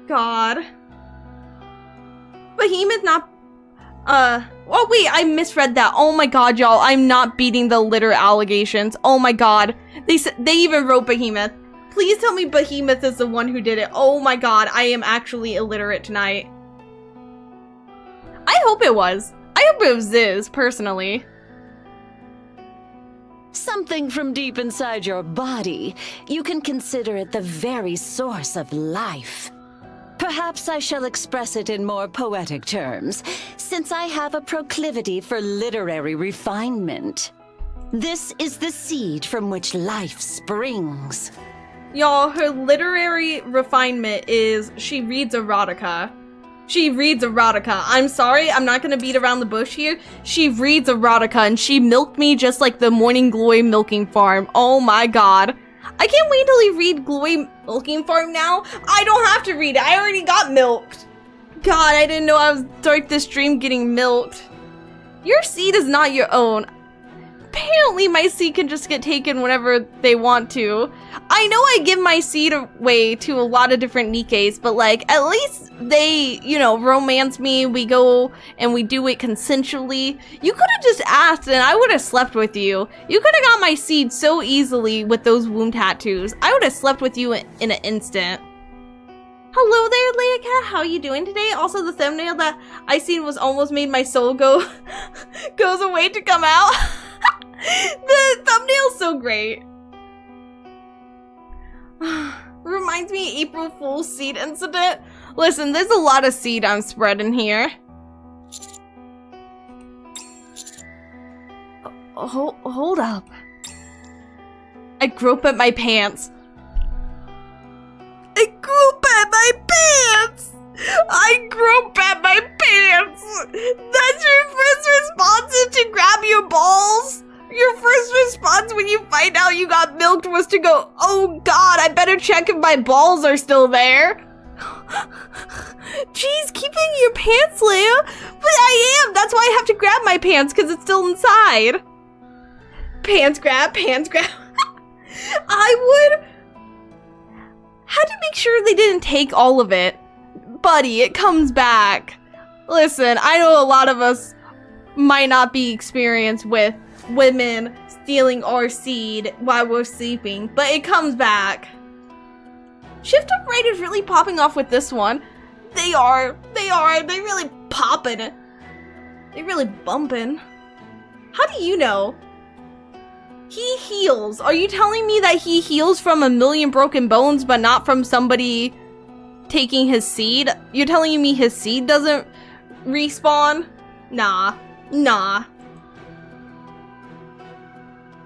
God. Behemoth not... Oh wait, I misread that. Oh my god, y'all. I'm not beating the litter allegations. Oh my god. They even wrote Behemoth. Please tell me Behemoth is the one who did it. Oh my god, I am actually illiterate tonight. I hope it was. I hope it was Ziz, personally. Something from deep inside your body. You can consider it the very source of life. Perhaps I shall express it in more poetic terms, since I have a proclivity for literary refinement. This is the seed from which life springs. Y'all, her literary refinement is she reads erotica. She reads erotica. I'm sorry, I'm not gonna beat around the bush here. She reads erotica and she milked me just like the Morning Glory milking farm. Oh my god. I can't wait till you read Glory Milking Farm now. I don't have to read it. I already got milked. God, I didn't know I was start this stream getting milked. Your seed is not your own. Apparently my seed can just get taken whenever they want to. I know I give my seed away to a lot of different Nikkes, but like, at least they, you know, romance me. We go and we do it consensually. You could have just asked and I would have slept with you. You could have got my seed so easily with those womb tattoos. I would have slept with you in an instant. Hello there, LayaKat. How you doing today? Also, the thumbnail that I seen was almost made my soul goes away to come out. The thumbnail's so great. Reminds me of April Fool's seed incident. Listen, there's a lot of seed I'm spreading here. Hold up. I grope at my pants. I grope at my pants! I grope at my pants! That's your first response is to grab your balls? Your first response when you find out you got milked was to go, oh god, I better check if my balls are still there. Jeez, keeping your pants, Leia? But I am! That's why I have to grab my pants, because it's still inside. Pants grab, pants grab. I would... Had to make sure they didn't take all of it. Buddy, it comes back. Listen, I know a lot of us might not be experienced with women stealing our seed while we're sleeping, but it comes back. Shift up right is really popping off with this one. They really popping it. They really bumping. How do you know? He heals. Are you telling me that he heals from a million broken bones, but not from somebody taking his seed? You're telling me his seed doesn't respawn? Nah. Nah.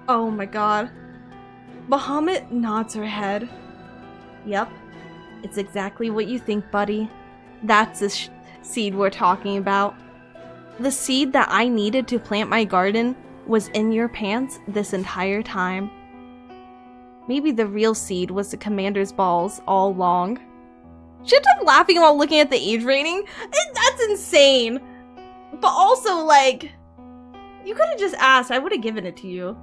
Oh my god. Bahamut nods her head. Yep. It's exactly what you think, buddy. That's the seed we're talking about. The seed that I needed to plant my garden was in your pants this entire time. Maybe the real seed was the commander's balls all along. Shit, I'm laughing while looking at the age rating. That's insane. But also, like, you could have just asked. I would have given it to you.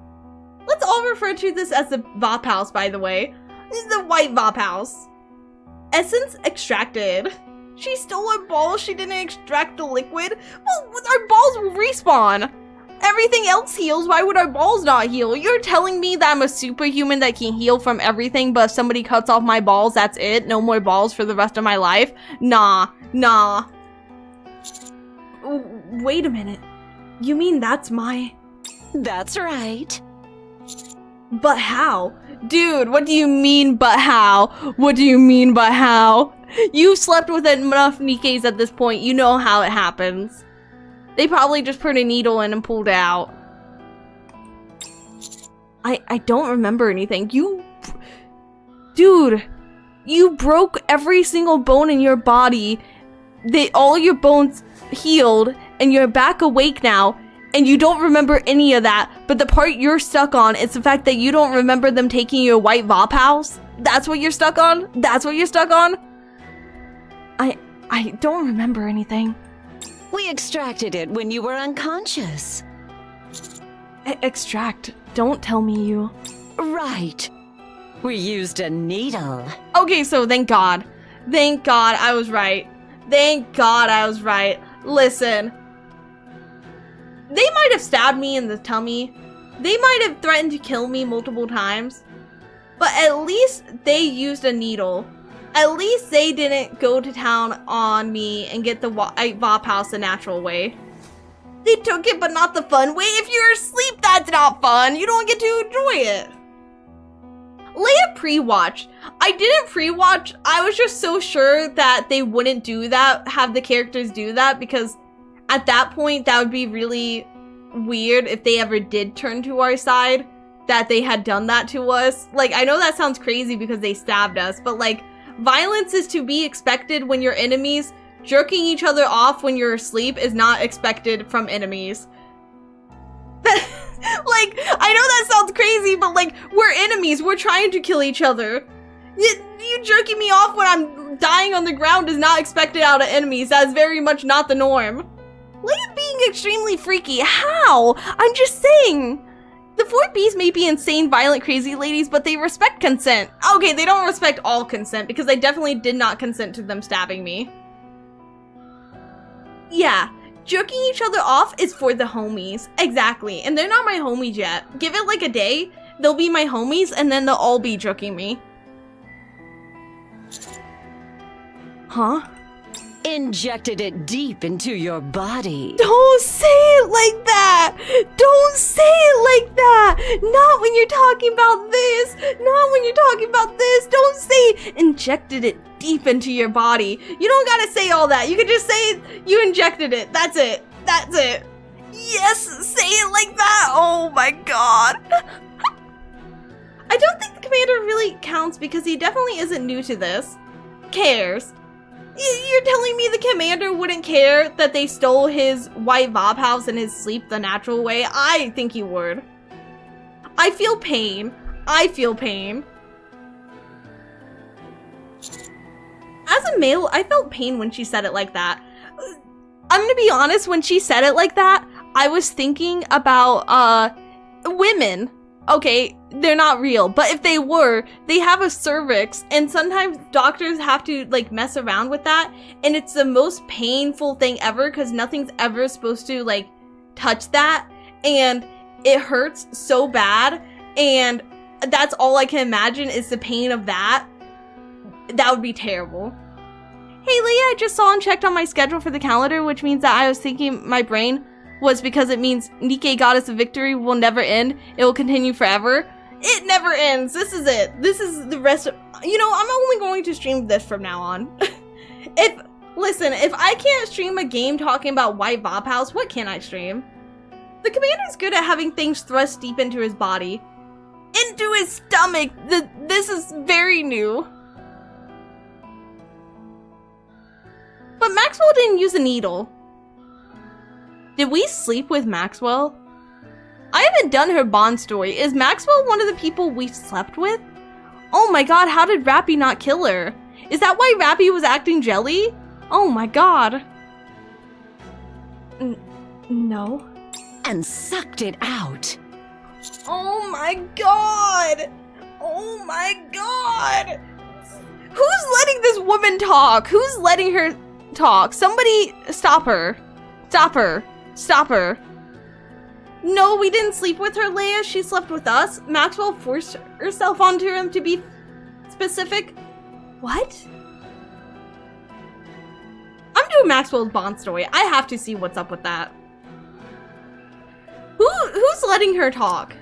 Let's all refer to this as the Vop House, by the way. The white Vop House. Essence extracted. She stole our balls, she didn't extract the liquid. Well, our balls will respawn. Everything else heals, why would our balls not heal? You're telling me that I'm a superhuman that can heal from everything, but if somebody cuts off my balls, that's it? No more balls for the rest of my life? Nah. Wait a minute. You mean that's my... That's right. But how? Dude, what do you mean, but how? What do you mean, but how? You've slept with enough Nikkes at this point, you know how it happens. They probably just put a needle in and pulled it out. I don't remember anything. Dude, you broke every single bone in your body. All your bones healed, and you're back awake now, and you don't remember any of that, but the part you're stuck on is the fact that you don't remember them taking your white Vop House? That's what you're stuck on? That's what you're stuck on? I don't remember anything. We extracted it when you were unconscious. Extract. Don't tell me you. Right. We used a needle. Okay, so thank God. Thank God I was right. Thank God I was right. Listen. They might have stabbed me in the tummy. They might have threatened to kill me multiple times. But at least they used a needle. At least they didn't go to town on me and get the white Vop House the natural way. They took it, but not the fun way. If you're asleep, that's not fun. You don't get to enjoy it. Leia pre-watched. I didn't pre-watch. I was just so sure that they wouldn't do that, have the characters do that, because at that point, that would be really weird if they ever did turn to our side, that they had done that to us. Like, I know that sounds crazy because they stabbed us, but like, violence is to be expected when you're enemies. Jerking each other off when you're asleep is not expected from enemies. Like, I know that sounds crazy, but like, we're enemies. We're trying to kill each other. You jerking me off when I'm dying on the ground is not expected out of enemies. That is very much not the norm. Leia being extremely freaky. How? I'm just saying. The 4Bs may be insane, violent, crazy ladies, but they respect consent. Okay, they don't respect all consent, because I definitely did not consent to them stabbing me. Yeah, jerking each other off is for the homies. Exactly, and they're not my homies yet. Give it like a day, they'll be my homies, and then they'll all be jerking me. Huh? Injected it deep into your body. Don't say it like that! Don't say it like that! Not when you're talking about this! Not when you're talking about this! Don't say injected it deep into your body. You don't gotta say all that. You can just say you injected it. That's it. That's it. Yes, say it like that! Oh my god. I don't think the commander really counts because he definitely isn't new to this. Cares. You're telling me the commander wouldn't care that they stole his white Vop House in his sleep the natural way? I think he would. I feel pain. I feel pain. As a male, I felt pain when she said it like that. I'm gonna be honest, when she said it like that, I was thinking about, women. Okay, they're not real, but if they were, they have a cervix, and sometimes doctors have to like mess around with that, and it's the most painful thing ever because nothing's ever supposed to like touch that, and it hurts so bad, and that's all I can imagine is the pain of that. That would be terrible. Hey Leia, I just saw and checked on my schedule for the calendar, which means that I was thinking my brain was because it means Nikke got us a victory will never end. It will continue forever. It never ends. This is it. This is the rest of... You know, I'm only going to stream this from now on. Listen, if I can't stream a game talking about white Vop House, what can I stream? The commander's good at having things thrust deep into his body. Into his stomach. This is very new. But Maxwell didn't use a needle. Did we sleep with Maxwell? I haven't done her Bond story. Is Maxwell one of the people we slept with? Oh my god, how did Rappy not kill her? Is that why Rappy was acting jelly? Oh my god. No. And sucked it out. Oh my god! Oh my god! Who's letting this woman talk? Who's letting her talk? Somebody stop her. Stop her. Stop her. No, we didn't sleep with her, Leia. She slept with us. Maxwell forced herself onto him, to be specific. What? I'm doing Maxwell's Bond story. I have to see what's up with that. Who's letting her talk?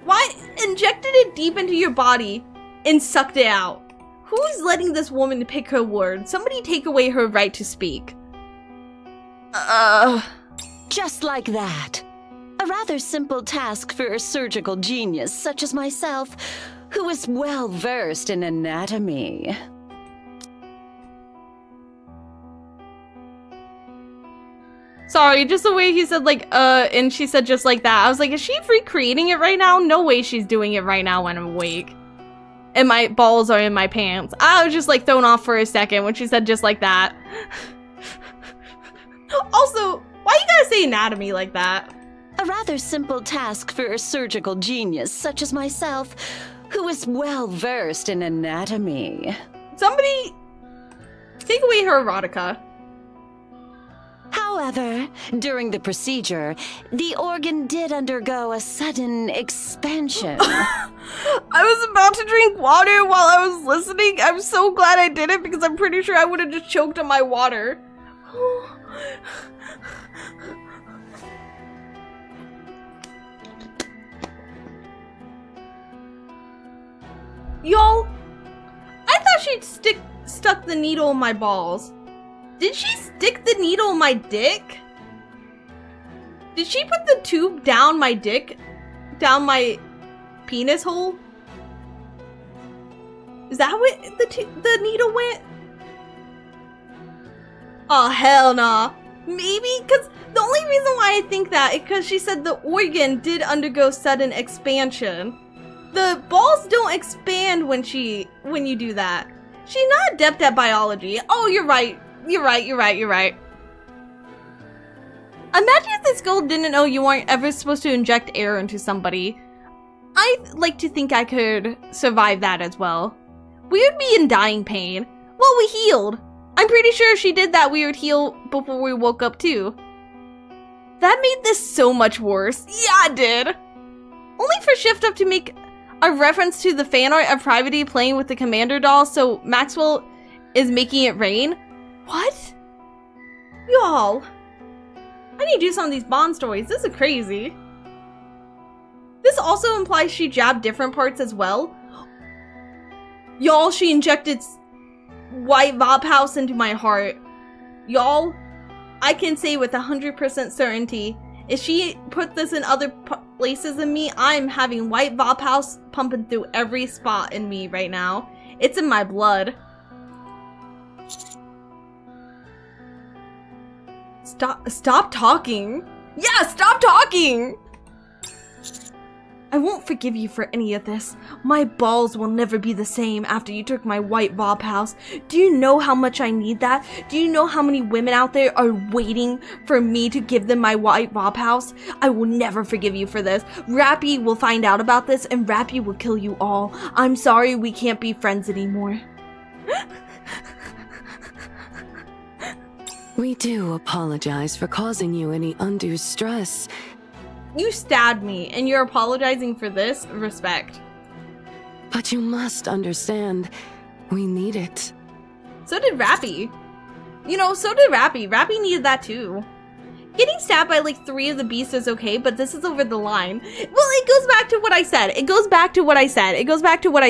Why injected it deep into your body and sucked it out? Who's letting this woman pick her words? Somebody take away her right to speak. Just like that. A rather simple task for a surgical genius such as myself, who is well versed in anatomy. Sorry, just the way he said and she said just like that. I was like, is she recreating it right now? No way she's doing it right now when I'm awake. And my balls are in my pants. I was just like thrown off for a second when she said just like that. Also, why you gotta say anatomy like that? A rather simple task for a surgical genius such as myself, who is well versed in anatomy. Somebody take away her erotica. However, during the procedure, the organ did undergo a sudden expansion. I was about to drink water while I was listening. I'm so glad I did it because I'm pretty sure I would have just choked on my water. Y'all, I thought she'd stuck the needle in my balls. Did she stick the needle in my dick? Did she put the tube down my dick? Down my penis hole? Is that what the needle went? Oh, hell nah. Maybe? Because the only reason why I think that is because she said the organ did undergo sudden expansion. The balls don't expand when you do that. She's not adept at biology. Oh, you're right. You're right. Imagine if this girl didn't know you weren't ever supposed to inject air into somebody. I'd like to think I could survive that as well. We would be in dying pain. Well, we healed. I'm pretty sure if she did that, we would heal before we woke up too. That made this so much worse. Yeah, it did. Only for Shift Up to make a reference to the fan art of Private playing with the Commander doll, so Maxwell is making it rain. What? Y'all, I need to do some of these Bond stories. This is crazy. This also implies she jabbed different parts as well. Y'all, she injected white Vtuber into my heart. Y'all, I can say with 100% certainty, if she put this in other places in me, I'm having white Vtuber pumping through every spot in me right now. It's in my blood. Stop talking. Yeah, stop talking. I won't forgive you for any of this. My balls will never be the same after you took my white Vtuber. Do you know how much I need that? Do you know how many women out there are waiting for me to give them my white Vtuber? I will never forgive you for this. Rappy will find out about this and Rappy will kill you all. I'm sorry we can't be friends anymore. We do apologize for causing you any undue stress. You stabbed me, and you're apologizing for this? Respect. But you must understand, we need it. So did Rappy. You know, so did Rappy. Rappy needed that too. Getting stabbed by like 3 of the beasts is okay, but this is over the line. Well, it goes back to what I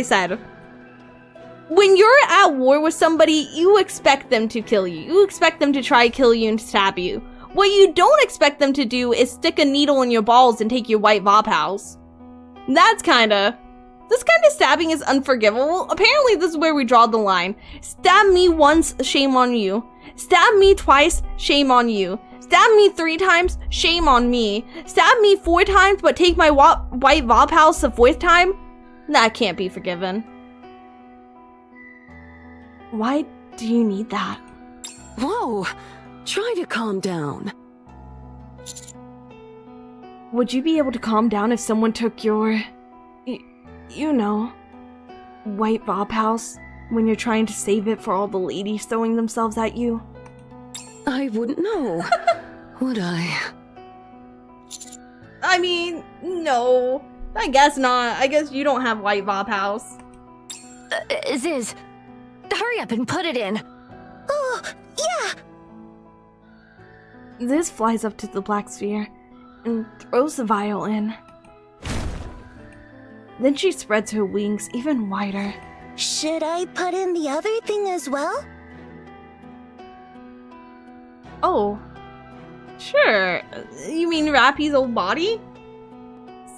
said. When you're at war with somebody, you expect them to kill you. You expect them to try to kill you and stab you. What you don't expect them to do is stick a needle in your balls and take your white Vtuber. This kind of stabbing is unforgivable. Apparently this is where we draw the line. Stab me once, shame on you. Stab me twice, shame on you. Stab me 3 times, shame on me. Stab me 4 times, but take my white Vtuber the 4th time? That can't be forgiven. Why do you need that? Whoa! Try to calm down. Would you be able to calm down if someone took your, you know, white Vop house when you're trying to save it for all the ladies throwing themselves at you? I wouldn't know. Would I? I mean, no. I guess not. I guess you don't have white Vop house. Ziz, hurry up and put it in. Oh, yeah! Ziz flies up to the black sphere and throws the vial in. Then she spreads her wings even wider. Should I put in the other thing as well? Oh, sure. You mean Rappy's old body?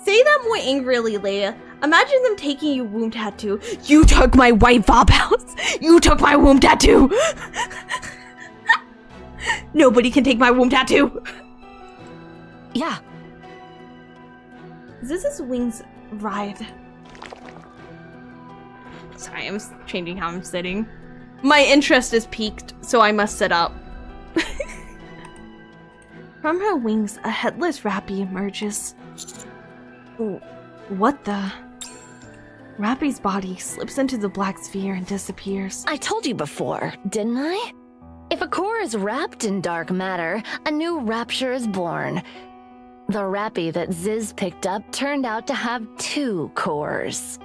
Say that more angrily, Leia. Imagine them taking your womb tattoo. You took my white Vop house! You took my womb tattoo! Nobody can take my womb tattoo! Yeah. Ziz's wings writhe. Sorry, I'm changing how I'm sitting. My interest is piqued, so I must sit up. From her wings, a headless Rappy emerges. What the? Rappy's body slips into the black sphere and disappears. I told you before, didn't I? If a core is wrapped in dark matter, a new rapture is born. The Rappy that Ziz picked up turned out to have 2 cores.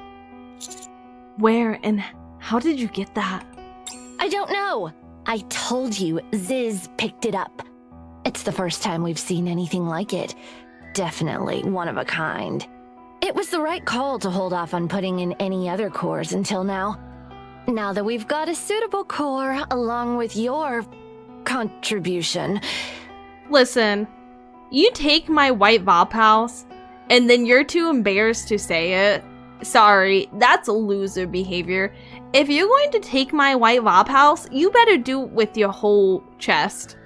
Where and how did you get that? I don't know. I told you Ziz picked it up. It's the first time we've seen anything like it. Definitely one of a kind. It was the right call to hold off on putting in any other cores until now. Now that we've got a suitable core along with your contribution. Listen, you take my white Vop house and then you're too embarrassed to say it. Sorry, that's loser behavior. If you're going to take my white Vop house, you better do it with your whole chest.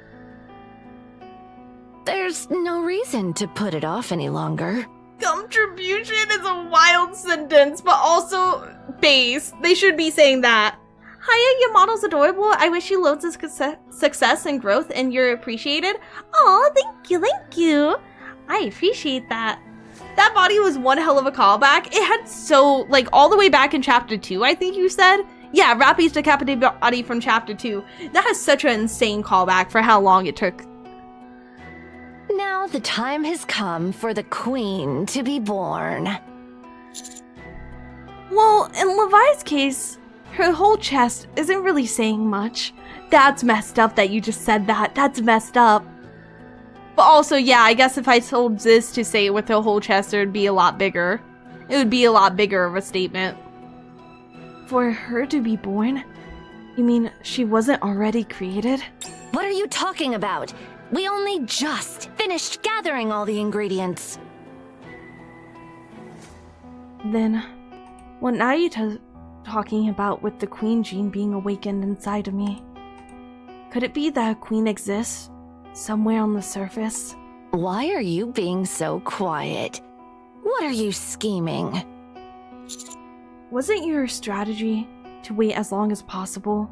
There's no reason to put it off any longer. Contribution is a wild sentence, but also base. They should be saying that. Hiya, your model's adorable. I wish you loads of success and growth, and you're appreciated. Aw, thank you, thank you. I appreciate that. That body was one hell of a callback. It had so, like, all the way back in chapter 2, I think you said? Yeah, Rappy's decapitated body from chapter 2. That has such an insane callback for how long it took. Now the time has come for the queen to be born. Well, in Levi's case, her whole chest isn't really saying much. That's messed up that you just said that. That's messed up. But also, yeah, I guess if I told Ziz to say it with her whole chest, it would be a lot bigger. It would be a lot bigger of a statement. For her to be born? You mean she wasn't already created? What are you talking about? We only just finished gathering all the ingredients. Then, what are you talking about with the queen gene being awakened inside of me? Could it be that a queen exists somewhere on the surface? Why are you being so quiet? What are you scheming? Wasn't your strategy to wait as long as possible?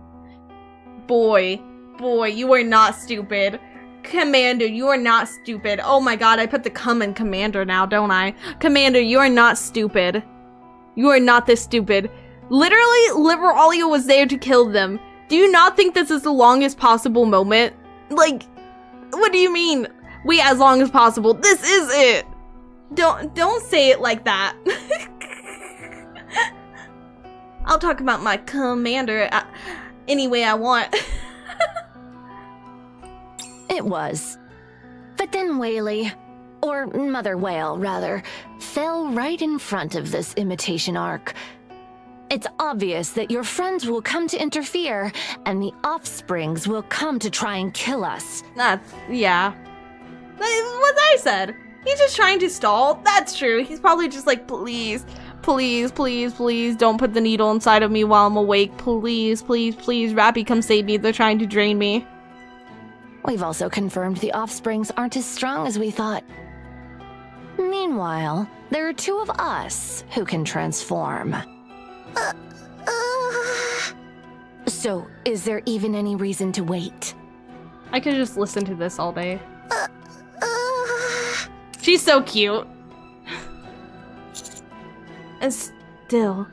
Boy, you are not stupid. Commander, you are not stupid. Oh my god, I put the cum in Commander now, don't I? Commander, you are not stupid. You are not this stupid. Literally, Liberalia was there to kill them. Do you not think this is the longest possible moment? Like, what do you mean? Wait as long as possible. This is it. Don't say it like that. I'll talk about my Commander any way I want. It was. But then Whaley, or Mother Whale rather, fell right in front of this imitation arc. It's obvious that your friends will come to interfere, and the offsprings will come to try and kill us. Yeah. That's what I said. He's just trying to stall. That's true. He's probably just like, please, please, please, please, don't put the needle inside of me while I'm awake. Please, please, please, Rappy, come save me. They're trying to drain me. We've also confirmed the offsprings aren't as strong as we thought. Meanwhile, there are 2 of us who can transform. So, is there even any reason to wait? I could just listen to this all day. She's so cute. And still,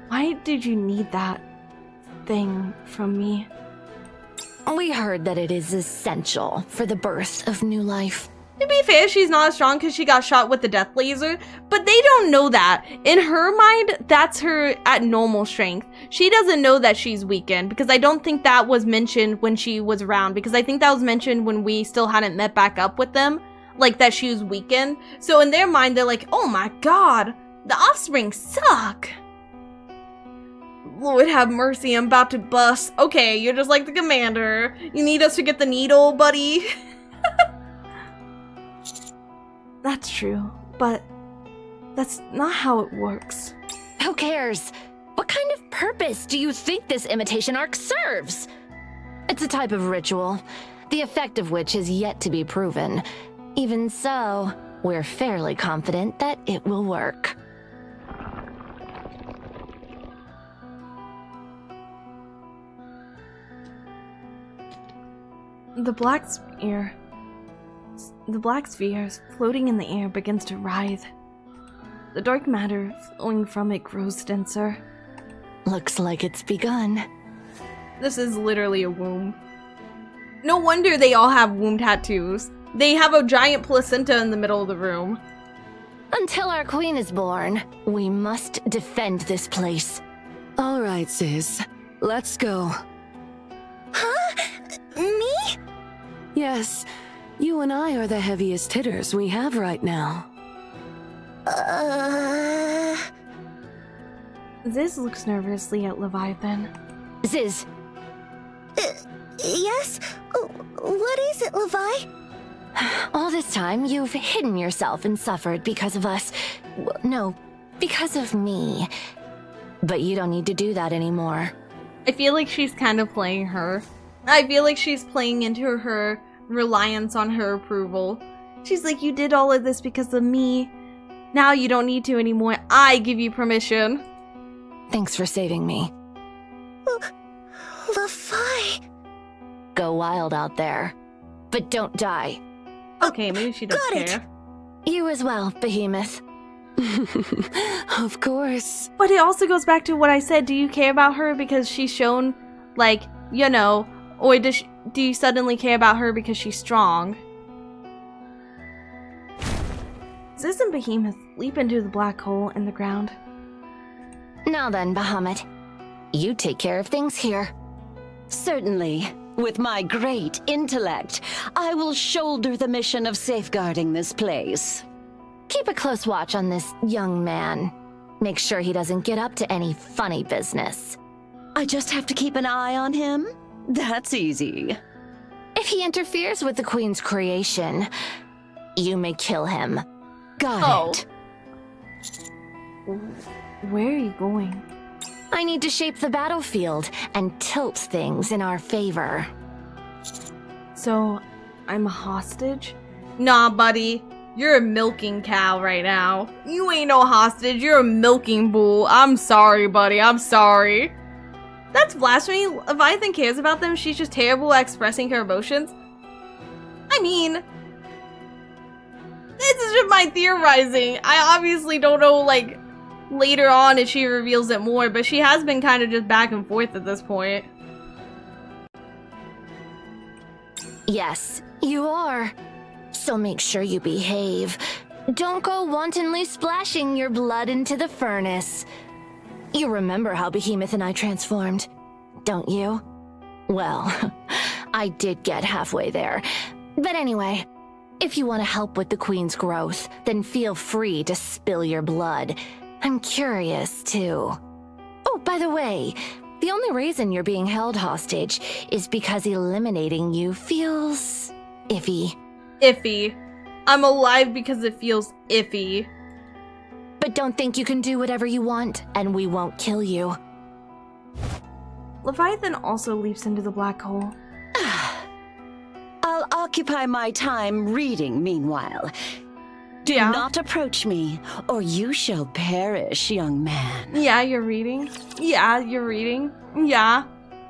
why did you need that thing from me? We heard that it is essential for the birth of new life. To be fair, she's not as strong because she got shot with the death laser, but they don't know that. In her mind, that's her at normal strength. She doesn't know that she's weakened because I don't think that was mentioned when she was around, because I think that was mentioned when we still hadn't met back up with them, like that she was weakened. So in their mind, they're like, oh my god, the offspring suck. Lord have mercy, I'm about to bust. Okay, you're just like the commander. You need us to get the needle, buddy? That's true, but that's not how it works. Who cares? What kind of purpose do you think this imitation arc serves? It's a type of ritual, the effect of which is yet to be proven. Even so, we're fairly confident that it will work. The black sphere floating in the air begins to writhe. The dark matter flowing from it grows denser. Looks like it's begun. This is literally a womb. No wonder they all have womb tattoos. They have a giant placenta in the middle of the room. Until our queen is born, we must defend this place. All right, sis. Let's go. Huh? Me? Yes, you and I are the heaviest hitters we have right now. Ziz looks nervously at Leviathan. Ziz, Yes? What is it, Levi? all this time you've hidden yourself and suffered because of us. No, because of me. But you don't need to do that anymore. I feel like she's kind of playing her. I feel like she's playing into her reliance on her approval. She's like, you did all of this because of me. Now you don't need to anymore. I give you permission. Thanks for saving me. Levi. Go wild out there. But don't die. Okay, maybe she does Got it. care. You as well, Behemoth. Of course. But it also goes back to what I said. Do you care about her because she's shown, like, you know, or do you suddenly care about her because she's strong? Ziz and Behemoth leap into the black hole in the ground. Now then, Bahamut. You take care of things here. Certainly. With my great intellect, I will shoulder the mission of safeguarding this place. Keep a close watch on this young man. Make sure he doesn't get up to any funny business. I just have to keep an eye on him? That's easy. If he interferes with the Queen's creation, you may kill him. Got it. Where are you going? I need to shape the battlefield and tilt things in our favor. So, I'm a hostage? Nah, buddy. You're a milking cow right now. You ain't no hostage. You're a milking bull. I'm sorry, buddy. I'm sorry. That's blasphemy. Leviathan cares about them. She's just terrible at expressing her emotions. I mean, this is just my theorizing. I obviously don't know, like, later on if she reveals it more, but she has been kind of just back and forth at this point. Yes, you are. So make sure you behave. Don't go wantonly splashing your blood into the furnace. You remember how Behemoth and I transformed, don't you? Well, I did get halfway there. But anyway, if you want to help with the Queen's growth, then feel free to spill your blood. I'm curious, too. Oh, by the way, the only reason you're being held hostage is because eliminating you feels iffy. Iffy. I'm alive because it feels iffy. But don't think you can do whatever you want, and we won't kill you. Leviathan also leaps into the black hole. I'll occupy my time reading meanwhile. Do Yeah. not approach me, or you shall perish, young man. Yeah, you're reading. Yeah, you're reading. Yeah.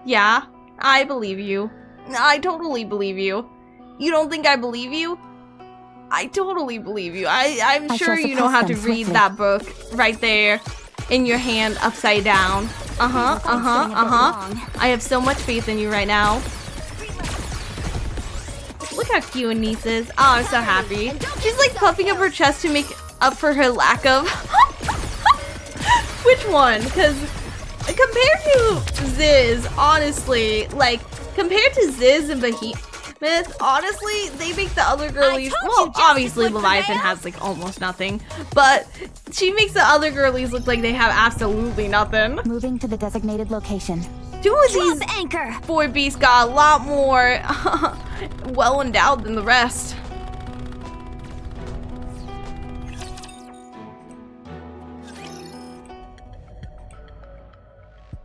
Yeah. I believe you. I totally believe you. You don't think I believe you? I totally believe you. I'm I sure shall you know how to suppress them read swiftly. that book right there in your hand upside down. I have so much faith in you right now. Look how cute Niece is. Oh, I'm so happy. She's like puffing up her chest to make up for her lack of... Which one? Because compared to Ziz, honestly, like, compared to Ziz and Behemoth, honestly, they make the other girlies... Well, obviously Leviathan has like almost nothing, but she makes the other girlies look like they have absolutely nothing. Moving to the designated location. Two of these Anchor! 4 beasts got a lot more well endowed than the rest.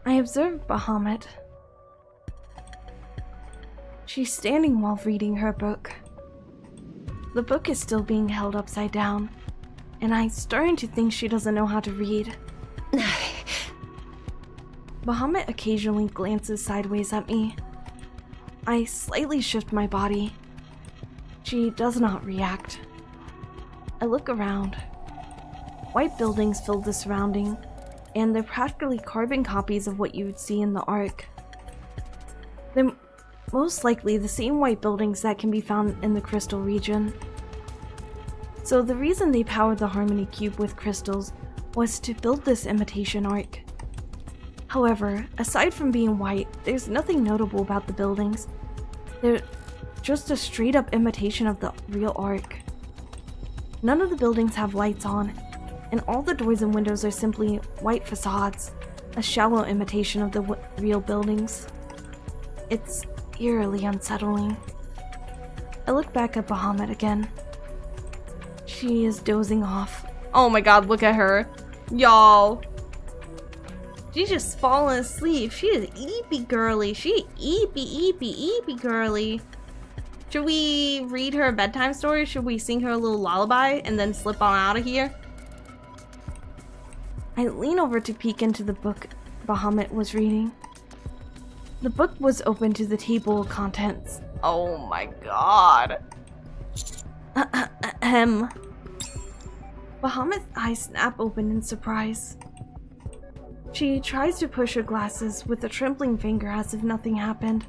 I observed Bahamut. She's standing while reading her book. The book is still being held upside down, and I'm starting to think she doesn't know how to read. Bahamut occasionally glances sideways at me. I slightly shift my body. She does not react. I look around. White buildings fill the surrounding, and they're practically carbon copies of what you would see in the Ark. They're most likely the same white buildings that can be found in the crystal region. So the reason they powered the Harmony Cube with crystals was to build this imitation Ark. However, aside from being white, there's nothing notable about the buildings. They're just a straight up imitation of the real Ark. None of the buildings have lights on, and all the doors and windows are simply white facades, a shallow imitation of the real buildings. It's eerily unsettling. I look back at Bahamut again. She is dozing off. Oh my god, look at her. Y'all. She's just falling asleep. She is eepy girly. She eepy girly. Should we read her a bedtime story? Should we sing her a little lullaby and then slip on out of here? I lean over to peek into the book Bahamut was reading. The book was open to the table of contents. Oh my god. Ahem. Bahamut's eyes snap open in surprise. She tries to push her glasses with a trembling finger as if nothing happened.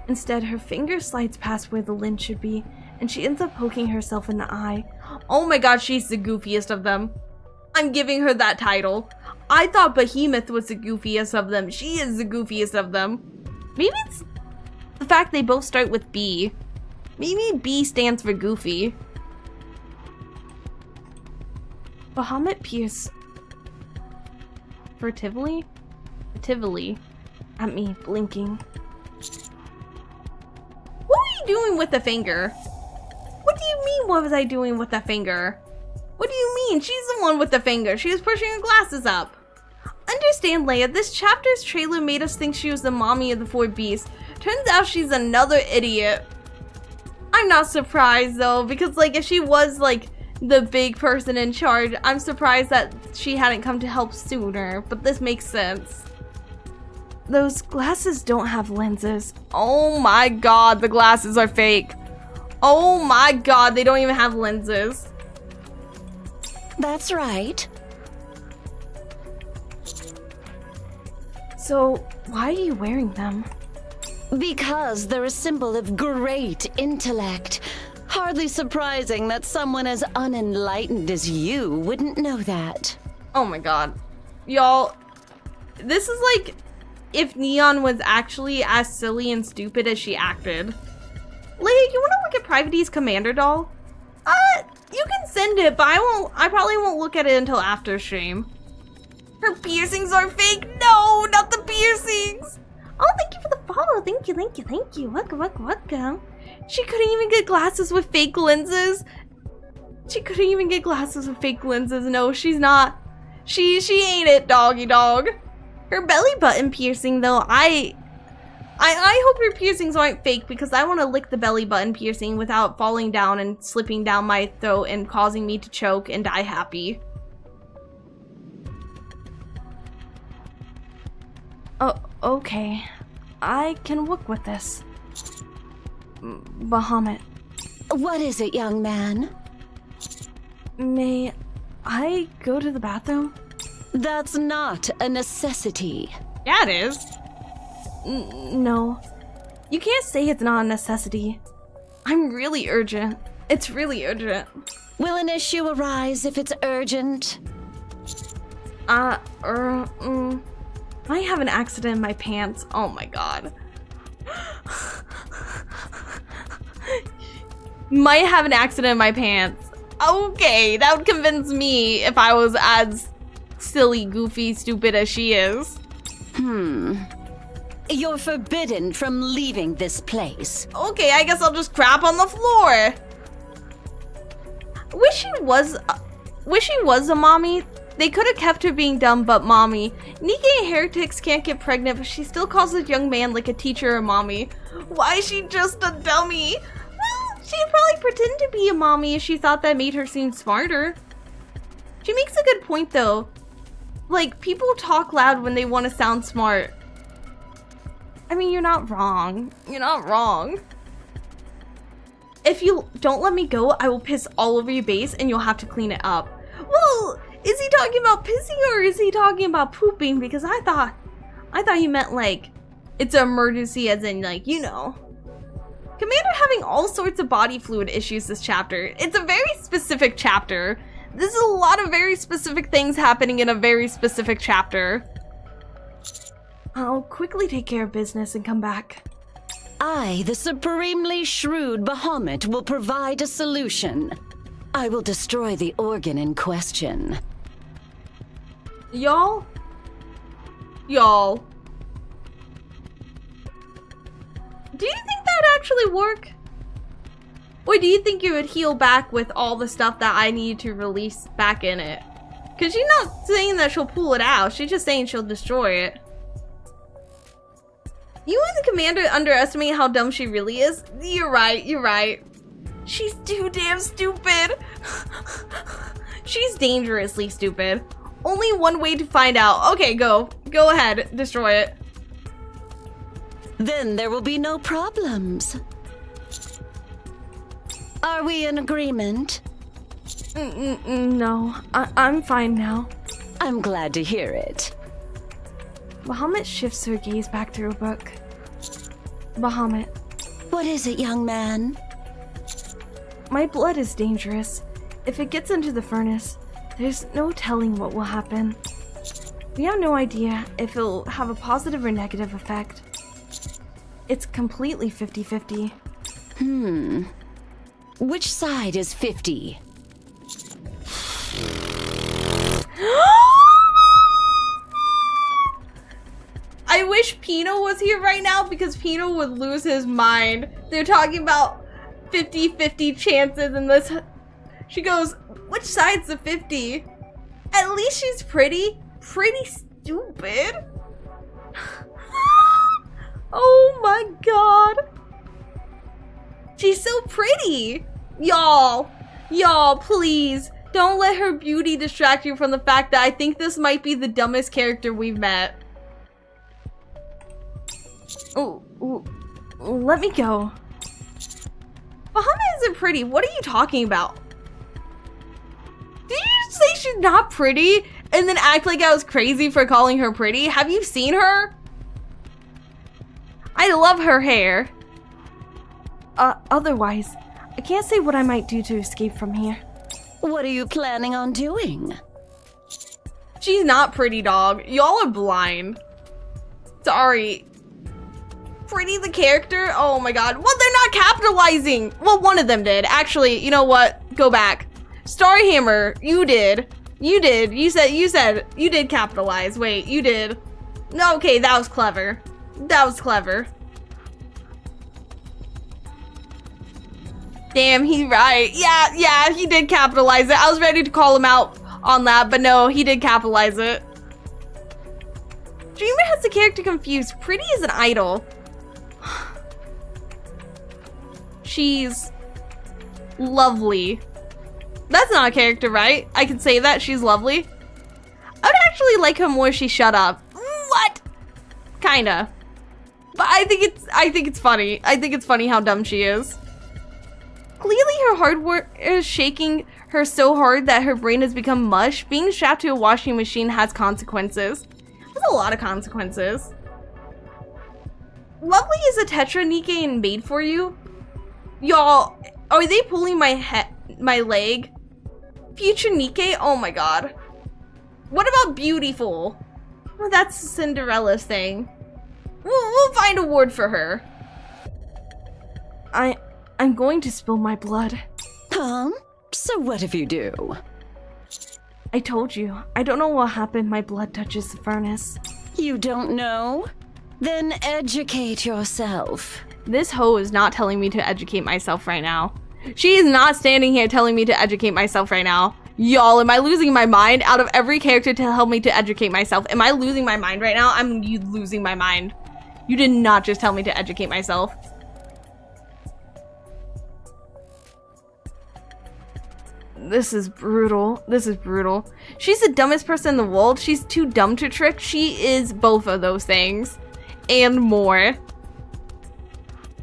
Instead, her finger slides past where the lens should be, and she ends up poking herself in the eye. Oh my god, she's the goofiest of them. I'm giving her that title. I thought Behemoth was the goofiest of them. She is the goofiest of them. Maybe it's the fact they both start with B. Maybe B stands for goofy. Bahamut peers furtively at me, blinking. What were you doing with the finger? What do you mean, what was I doing with the finger? What do you mean? She's the one with the finger. She was pushing her glasses up. Understand, Leia, this chapter's trailer made us think she was the mommy of the 4 beasts. Turns out she's another idiot. I'm not surprised though, because like if she was like the big person in charge, I'm surprised that she hadn't come to help sooner, but this makes sense. Those glasses don't have lenses. Oh my god, the glasses are fake. Oh my god, they don't even have lenses. That's right. So, why are you wearing them? Because they're a symbol of great intellect. Hardly surprising that someone as unenlightened as you wouldn't know that. Oh my god. Y'all, this is like if Neon was actually as silly and stupid as she acted. Leia, you wanna look at Private's commander doll? You can send it, but I probably won't look at it until after stream. Her piercings are fake. No, not the piercings. Oh, thank you for the follow. Thank you. Welcome. She couldn't even get glasses with fake lenses. No, she's not. She ain't it, doggy dog. Her belly button piercing, though, I hope her piercings aren't fake because I want to lick the belly button piercing without falling down and slipping down my throat and causing me to choke and die happy. Oh, okay. I can work with this. Bahamut. What is it, young man? May I go to the bathroom? That's not a necessity. Yeah, it is. No. You can't say it's not a necessity. I'm really urgent. It's really urgent. Will an issue arise if it's urgent? I have an accident in my pants. Oh my god. Might have an accident in my pants. Okay, that would convince me if I was as silly, goofy, stupid as she is. You're forbidden from leaving this place. Okay, I guess I'll just crap on the floor. Wish she was a mommy. They could have kept her being dumb, but mommy. Nikke and heretics can't get pregnant, but she still calls this young man like a teacher or mommy. Why is she just a dummy? Well, she'd probably pretend to be a mommy if she thought that made her seem smarter. She makes a good point though. Like, people talk loud when they want to sound smart. I mean, you're not wrong. You're not wrong. If you don't let me go, I will piss all over your base and you'll have to clean it up. Well, is he talking about pissing or is he talking about pooping? Because I thought he meant like, it's an emergency as in like, you know. Commander having all sorts of body fluid issues this chapter. It's a very specific chapter. This is a lot of very specific things happening in a very specific chapter. I'll quickly take care of business and come back. I, the supremely shrewd Bahamut, will provide a solution. I will destroy the organ in question. Y'all? Do you think that'd actually work? Or do you think you would heal back with all the stuff that I need to release back in it? Because she's not saying that she'll pull it out. She's just saying she'll destroy it. You and the commander underestimate how dumb she really is? You're right. She's too damn stupid. She's dangerously stupid. Only one way to find out. Okay, go. Go ahead. Destroy it. Then there will be no problems. Are we in agreement? No. I'm fine now. I'm glad to hear it. Bahamut shifts her gaze back to her book. Bahamut. What is it, young man? My blood is dangerous. If it gets into the furnace, there's no telling what will happen. We have no idea if it'll have a positive or negative effect. It's completely 50-50. Which side is 50? I wish Pino was here right now because Pino would lose his mind. They're talking about 50-50 chances in this. She goes, which side's the 50? At least she's pretty. Pretty stupid. Oh my god. She's so pretty. Y'all, please. Don't let her beauty distract you from the fact that I think this might be the dumbest character we've met. Oh, let me go. Bahamut isn't pretty. What are you talking about? Did you say she's not pretty and then act like I was crazy for calling her pretty? Have you seen her? I love her hair. Otherwise, I can't say what I might do to escape from here. What are you planning on doing? She's not pretty, dog. Y'all are blind. Sorry. Pretty the character? Oh my god. Well, they're not capitalizing. Well, one of them did. Actually, you know what? Go back. Starhammer, you did. You said you did capitalize. Wait, you did. No, okay, that was clever. That was clever. Damn, he's right. Yeah, he did capitalize it. I was ready to call him out on that, but no, he did capitalize it. Dreamer has the character confused. Pretty is an idol. She's lovely. That's not a character, right? I can say that. She's lovely. I would actually like her more if she shut up. What? Kinda. But I think it's funny. I think it's funny how dumb she is. Clearly her hard work is shaking her so hard that her brain has become mush. Being strapped to a washing machine has consequences. That's a lot of consequences. Lovely is a Tetra Nikke and made for you. Y'all, are they pulling my leg? Future Nikke? Oh my god. What about beautiful? Well, that's Cinderella's thing. We'll find a word for her. I'm going to spill my blood. So what if you do? I told you. I don't know what happened. My blood touches the furnace. You don't know? Then educate yourself. This hoe is not telling me to educate myself right now. She is not standing here telling me to educate myself right now. Y'all, am I losing my mind? Out of every character to help me to educate myself, am I losing my mind right now? I'm losing my mind. You did not just tell me to educate myself. This is brutal. This is brutal. She's the dumbest person in the world. She's too dumb to trick. She is both of those things. And more.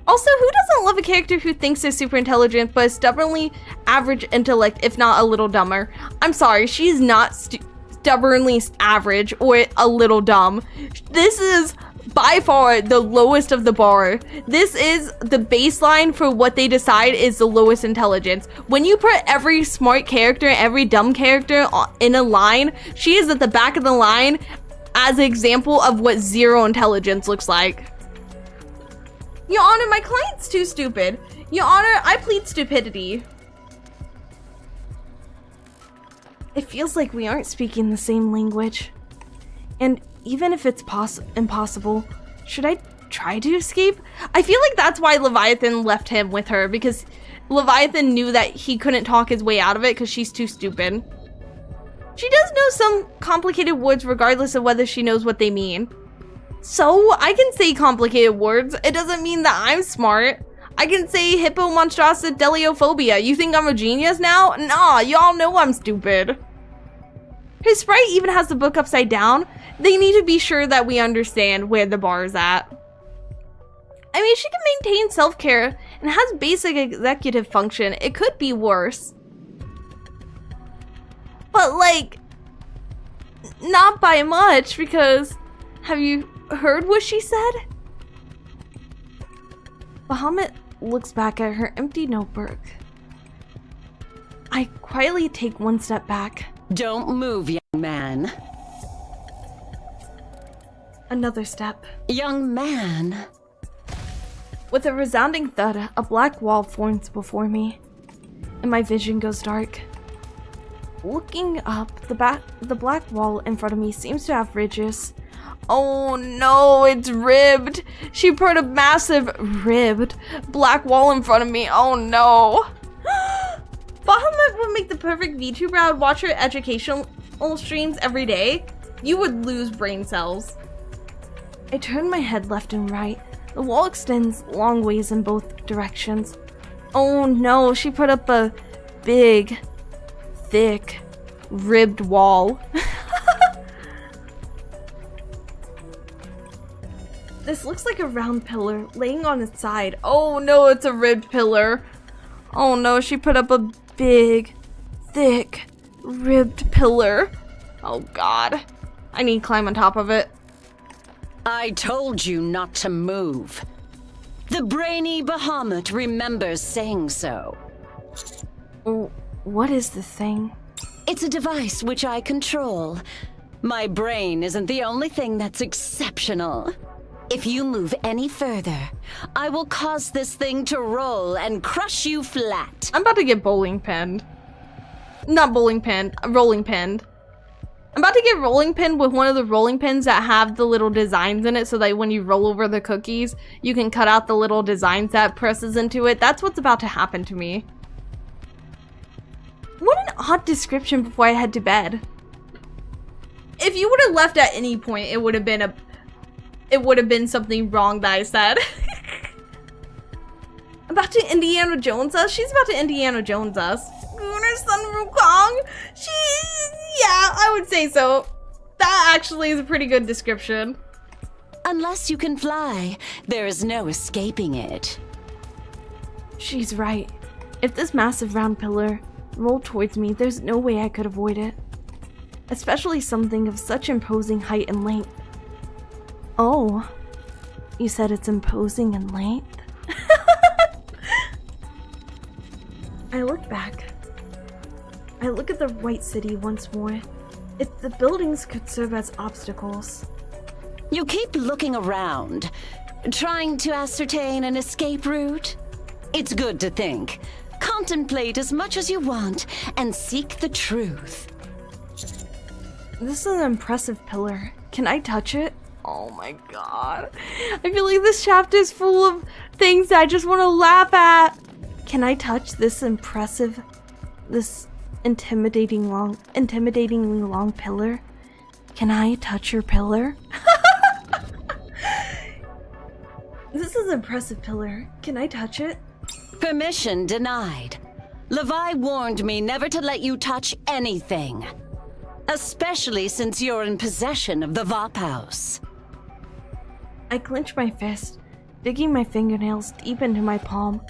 Also, who doesn't love a character who thinks they're super intelligent but is stubbornly average intellect, if not a little dumber? I'm sorry, she's not stubbornly average or a little dumb. This is by far the lowest of the bar. This is the baseline for what they decide is the lowest intelligence. When you put every smart character, every dumb character in a line, she is at the back of the line as an example of what zero intelligence looks like. Your Honor, my client's too stupid. Your Honor, I plead stupidity. It feels like we aren't speaking the same language. And even if it's impossible, should I try to escape? I feel like that's why Leviathan left him with her, because Leviathan knew that he couldn't talk his way out of it because she's too stupid. She does know some complicated words regardless of whether she knows what they mean. So, I can say complicated words. It doesn't mean that I'm smart. I can say hippomonstrosideliophobia. You think I'm a genius now? Nah, y'all know I'm stupid. His sprite even has the book upside down. They need to be sure that we understand where the bar is at. I mean, she can maintain self-care and has basic executive function. It could be worse. But, like, not by much, because have you heard what she said? Bahamut looks back at her empty notebook. I quietly take one step back. Don't move, young man. Another step. Young man. With a resounding thud, a black wall forms before me, and my vision goes dark. Looking up, the black wall in front of me seems to have ridges. Oh no, it's ribbed. She put a massive ribbed black wall in front of me. Oh no. Bahamut would make the perfect VTuber. I would watch her educational streams every day. You would lose brain cells. I turn my head left and right. The wall extends long ways in both directions. Oh no, she put up a big, thick, ribbed wall. This looks like a round pillar laying on its side. Oh no, it's a ribbed pillar. Oh no, she put up a big, thick, ribbed pillar. Oh god. I need to climb on top of it. I told you not to move. The brainy Bahamut remembers saying so. Oh, what is this thing? It's a device which I control. My brain isn't the only thing that's exceptional. If you move any further, I will cause this thing to roll and crush you flat. I'm about to get bowling pinned. Not bowling pinned, rolling pinned. I'm about to get rolling pinned with one of the rolling pins that have the little designs in it so that when you roll over the cookies, you can cut out the little designs that presses into it. That's what's about to happen to me. What an odd description before I head to bed. If you would have left at any point, it would have been something wrong that I said. About to Indiana Jones us? She's about to Indiana Jones us. Gunnar Sun Wukong? Yeah, I would say so. That actually is a pretty good description. Unless you can fly, there is no escaping it. She's right. If this massive round pillar rolled towards me, there's no way I could avoid it. Especially something of such imposing height and length. Oh, you said it's imposing in length? I look back. I look at the white city once more. If the buildings could serve as obstacles. You keep looking around, trying to ascertain an escape route? It's good to think. Contemplate as much as you want and seek the truth. This is an impressive pillar. Can I touch it? Oh my god. I feel like this chapter is full of things that I just want to laugh at. Can I touch this intimidatingly long pillar? Can I touch your pillar? This is an impressive pillar. Can I touch it? Permission denied. Levi warned me never to let you touch anything. Especially since you're in possession of the Vop House. I clench my fist, digging my fingernails deep into my palm.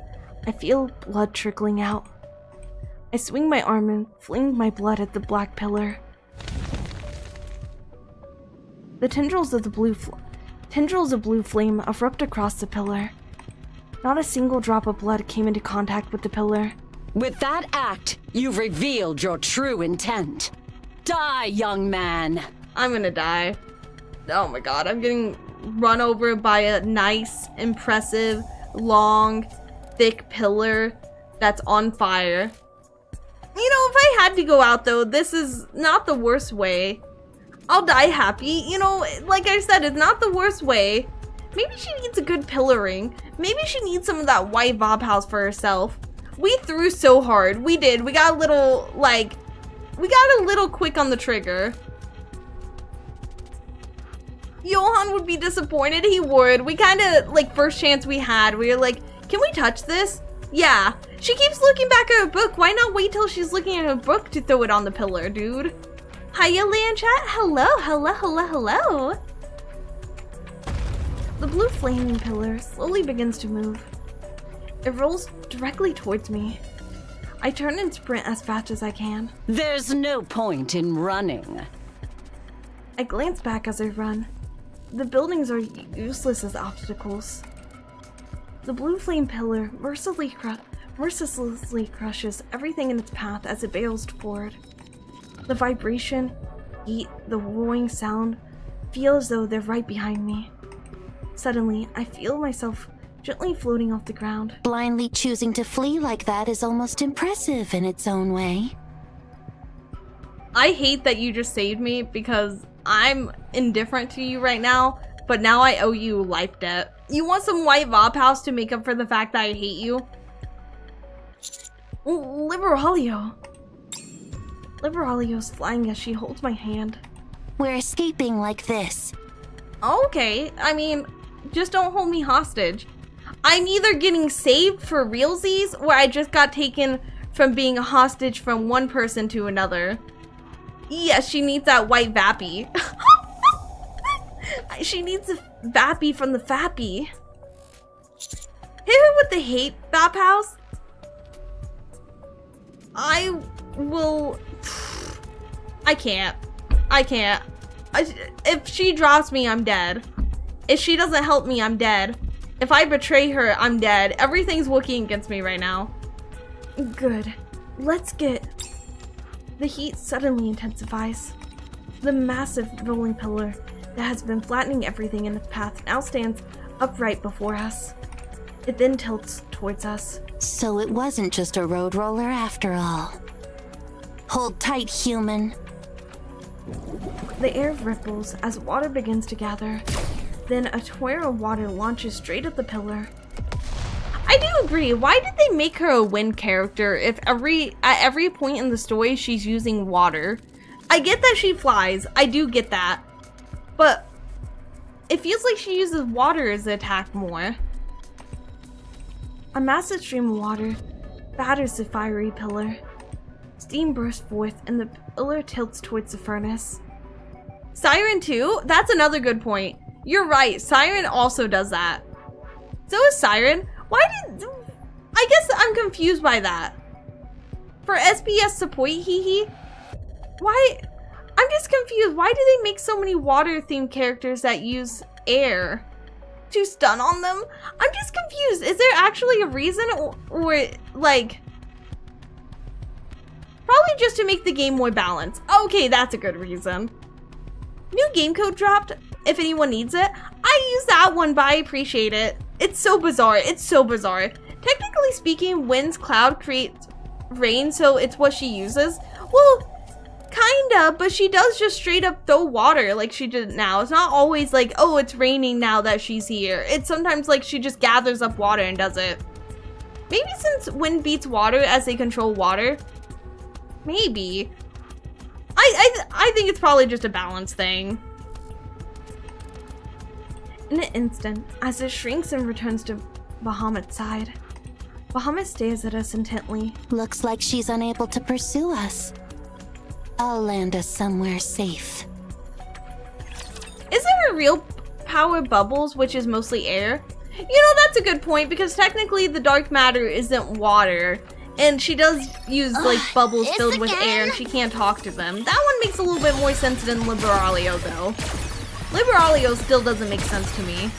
I feel blood trickling out. I swing my arm and fling my blood at the black pillar. The tendrils of blue flame erupt across the pillar. Not a single drop of blood came into contact with the pillar. With that act, you've revealed your true intent. Die, young man! I'm gonna die. Oh my god, I'm getting run over by a nice, impressive, long, thick pillar that's on fire. You know, if I had to go out though, this is not the worst way. I'll die happy. You know, like I said, it's not the worst way. Maybe she needs a good pillaring. Maybe she needs some of that white Vop House for herself. We threw so hard. We did. We got a little, quick on the trigger. Johan would be disappointed. He would. We kind of, first chance we had, we were like, can we touch this? Yeah. She keeps looking back at her book. Why not wait till she's looking at her book to throw it on the pillar, dude? Hiya, Land Chat. Hello, hello, hello, hello. The blue flaming pillar slowly begins to move. It rolls directly towards me. I turn and sprint as fast as I can. There's no point in running. I glance back as I run. The buildings are useless as obstacles. The blue flame pillar mercilessly crushes everything in its path as it barrels forward. The vibration, heat, the roaring sound feel as though they're right behind me. Suddenly, I feel myself gently floating off the ground. Blindly choosing to flee like that is almost impressive in its own way. I hate that you just saved me because I'm indifferent to you right now, but now I owe you life debt. You want some white Vop House to make up for the fact that I hate you? Liberalio. Liberalio's flying as she holds my hand. We're escaping like this. Okay, I mean, just don't hold me hostage. I'm either getting saved for realsies or I just got taken from being a hostage from one person to another. Yes, she needs that white Vappy. She needs a Vappy from the Fappy. Hit her with the hate, Vop House. I will... I can't. If she drops me, I'm dead. If she doesn't help me, I'm dead. If I betray her, I'm dead. Everything's working against me right now. Good. Let's get... The heat suddenly intensifies. The massive rolling pillar that has been flattening everything in its path now stands upright before us. It then tilts towards us. So it wasn't just a road roller after all. Hold tight, human. The air ripples as water begins to gather. Then a twirl of water launches straight at the pillar. I do agree. Why did they make her a wind character if at every point in the story she's using water? I get that she flies. I do get that. But it feels like she uses water as an attack more. A massive stream of water batters the fiery pillar. Steam bursts forth and the pillar tilts towards the furnace. Siren too? That's another good point. You're right, Siren also does that. So is Siren. Why did... I guess I'm confused by that. For SPS support, hee. Why? I'm just confused. Why do they make so many water-themed characters that use air to stun on them? I'm just confused. Is there actually a reason, or like, probably just to make the game more balanced? Okay, that's a good reason. New game code dropped. If anyone needs it, I use that one, but I appreciate it. It's so bizarre. It's so bizarre. Technically speaking, wind's cloud creates rain, so it's what she uses. Well, kinda, but she does just straight up throw water like she did now. It's not always like, oh, it's raining now that she's here. It's sometimes like she just gathers up water and does it. Maybe since wind beats water as they control water. Maybe. I think it's probably just a balance thing. In an instant, as it shrinks and returns to Bahamut's side, Bahamut stares at us intently. Looks like she's unable to pursue us. I'll land us somewhere safe. Is there a real power bubbles, which is mostly air? You know, that's a good point, because technically the dark matter isn't water. And she does use, like, bubbles filled with air, and she can't talk to them. That one makes a little bit more sense than Liberalio, though. Liberalio still doesn't make sense to me.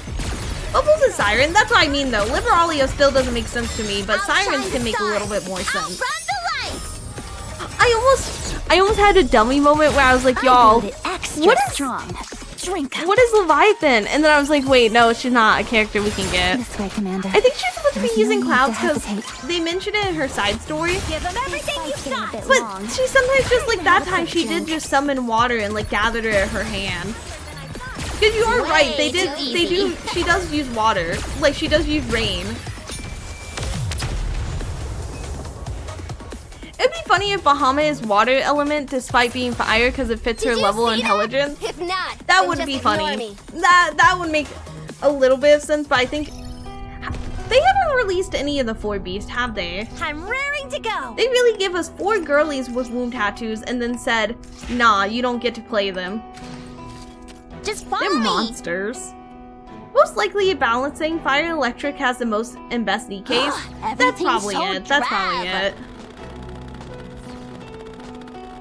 Bubbles is Siren, that's what I mean, though. Liberalio still doesn't make sense to me, but Sirens can make a little bit more sense. I almost had a dummy moment where I was like, y'all, what is Leviathan? And then I was like, wait, no, she's not a character we can get. This way, Commander. I think she's supposed to be using clouds because they mentioned it in her side story. Give them everything you've got. But she sometimes just, like, that time she did just summon water and, like, gathered it in her hand. Because you are right, she does use water. Like, she does use rain. It'd be funny if Bahamut is water element despite being fire because it fits her level of intelligence. If not, that would be funny. That would make a little bit of sense, but I think they haven't released any of the 4 beasts, have they? I'm raring to go. They really give us 4 girlies with wound tattoos and then said, nah, you don't get to play them. Just follow They're me. monsters. Most likely balancing, fire and electric has the most and best Nikke's. That's probably it. That's probably it.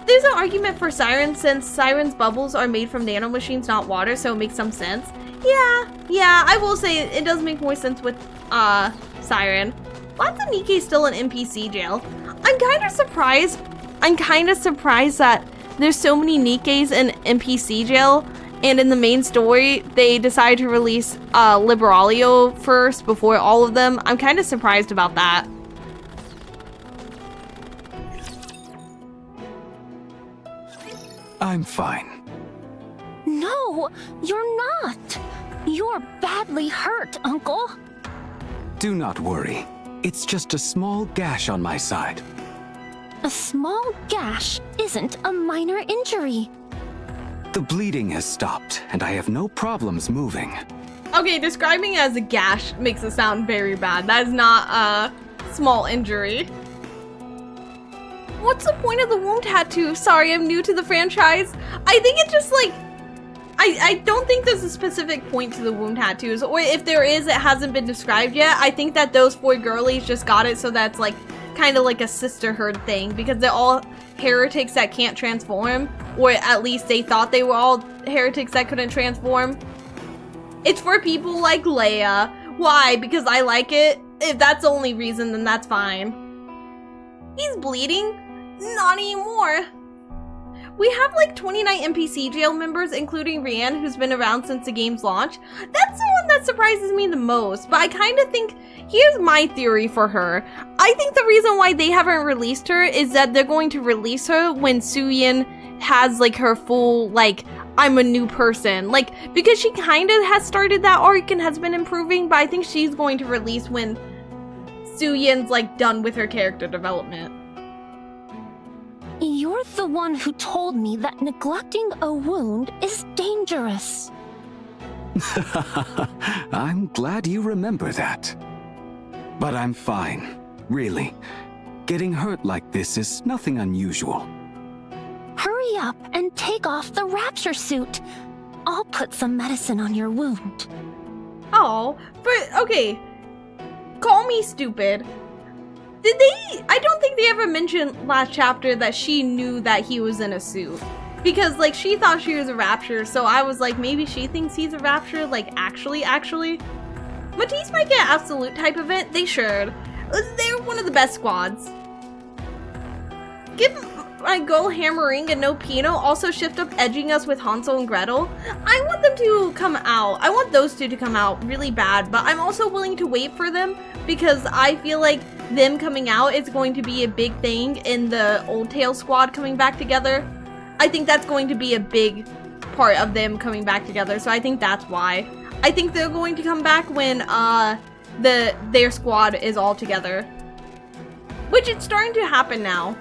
There's an argument for Siren since Siren's bubbles are made from nanomachines, not water, so it makes some sense. Yeah, I will say it does make more sense with Siren. Lots of Nikke still in NPC jail. I'm kind of surprised that there's so many Nikkes in NPC jail, and in the main story, they decided to release Liberalio first before all of them. I'm kind of surprised about that. I'm fine. No, you're not. You're badly hurt, Uncle. Do not worry. It's just a small gash on my side. A small gash isn't a minor injury. The bleeding has stopped, and I have no problems moving. Okay, describing it as a gash makes it sound very bad. That is not a small injury. What's the point of the wound tattoo? Sorry, I'm new to the franchise. I think it's just like, I don't think there's a specific point to the wound tattoos, or if there is, it hasn't been described yet. I think that those 4 girlies just got it so that's like kind of like a sisterhood thing, because they're all heretics that can't transform, or at least they thought they were all heretics that couldn't transform. It's for people like Leia. Why? Because I like it? If that's the only reason, then that's fine. He's bleeding? Not anymore. We have like 29 NPC jail members, including Rianne, who's been around since the game's launch. That's the one that surprises me the most, but I kind of think, here's my theory for her. I think the reason why they haven't released her is that they're going to release her when Suyin has like her full, like, I'm a new person. Like, because she kind of has started that arc and has been improving, but I think she's going to release when Suyin's like done with her character development. You're the one who told me that neglecting a wound is dangerous. I'm glad you remember that. But I'm fine, really. Getting hurt like this is nothing unusual. Hurry up and take off the rapture suit. I'll put some medicine on your wound. Oh, but okay. Call me stupid. Did they? I don't think they ever mentioned last chapter that she knew that he was in a suit. Because, like, she thought she was a Rapture, so I was like, maybe she thinks he's a Rapture, like, actually. Matisse might get Absolute type event. They should. They're one of the best squads. Give my goal hammering and no Pino. Also shift up edging us with Hansel and Gretel. I want them to come out. I want those two to come out really bad, but I'm also willing to wait for them because I feel like them coming out is going to be a big thing in the Old Tail squad coming back together. I think that's going to be a big part of them coming back together, so I think that's why. I think they're going to come back when their squad is all together. Which it's starting to happen now.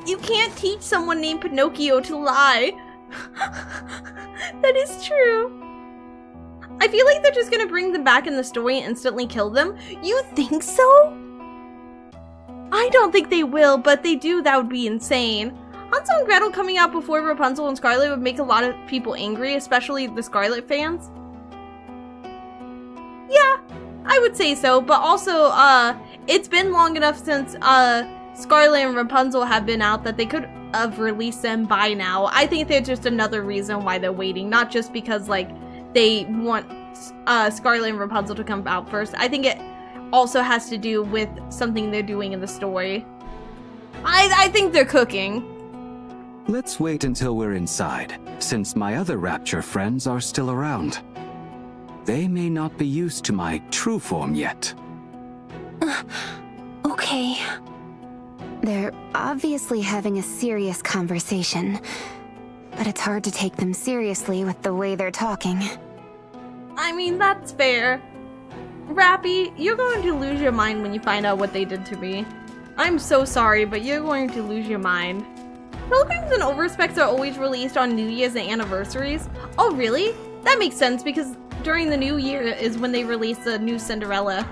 You can't teach someone named Pinocchio to lie. That is true. I feel like they're just gonna bring them back in the story and instantly kill them. You think so? I don't think they will, but if they do, that would be insane. Hansel and Gretel coming out before Rapunzel and Scarlet would make a lot of people angry, especially the Scarlet fans. Yeah, I would say so, but also, it's been long enough since, Scarlet and Rapunzel have been out that they could have released them by now. I think they're just another reason why they're waiting, not just because, like, they want, Scarlet and Rapunzel to come out first. I think it also has to do with something they're doing in the story. I think they're cooking. Let's wait until we're inside, since my other Rapture friends are still around. They may not be used to my true form yet. Okay. They're obviously having a serious conversation, but it's hard to take them seriously with the way they're talking. I mean, that's fair. Rappy, you're going to lose your mind when you find out what they did to me. I'm so sorry, but you're going to lose your mind. Pilgrims and Overspecs are always released on New Year's and anniversaries. Oh, really? That makes sense because during the New Year is when they release the new Cinderella.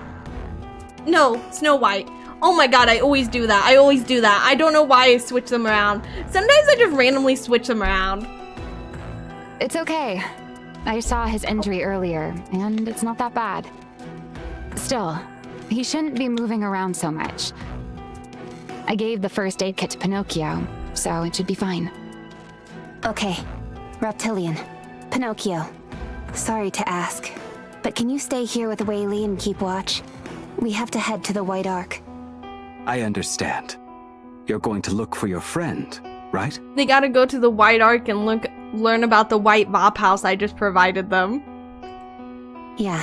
No, Snow White. Oh my god, I always do that. I don't know why I switch them around. Sometimes I just randomly switch them around. It's okay. I saw his injury earlier, and it's not that bad. Still, he shouldn't be moving around so much. I gave the first aid kit to Pinocchio, so it should be fine. Okay, Reptilian, Pinocchio. Sorry to ask, but can you stay here with Whaley and keep watch? We have to head to the White Ark. I understand. You're going to look for your friend, right? They gotta go to the White Ark and learn about the White Vop House I just provided them. Yeah.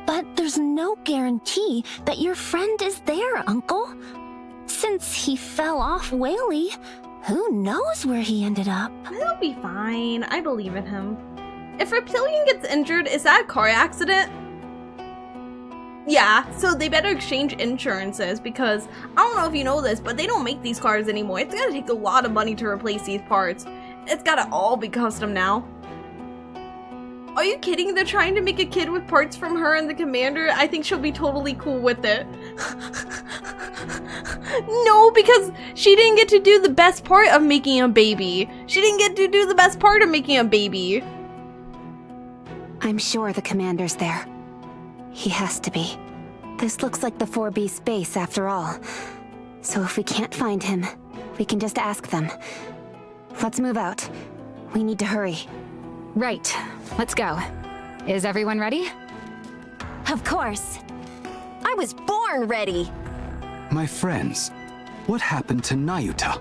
But there's no guarantee that your friend is there, Uncle. Since he fell off Whaley, who knows where he ended up? He'll be fine. I believe in him. If Reptilian gets injured, is that a car accident? Yeah, so they better exchange insurances because I don't know if you know this, but they don't make these cars anymore. It's gonna take a lot of money to replace these parts. It's gotta all be custom now. Are you kidding? They're trying to make a kid with parts from her and the commander? I think she'll be totally cool with it. No, because she didn't get to do the best part of making a baby. I'm sure the commander's there. He has to be. This looks like the 4B base after all. So if we can't find him, we can just ask them. Let's move out. We need to hurry. Right, let's go. Is everyone ready? Of course. I was born ready. My friends, what happened to Nayuta?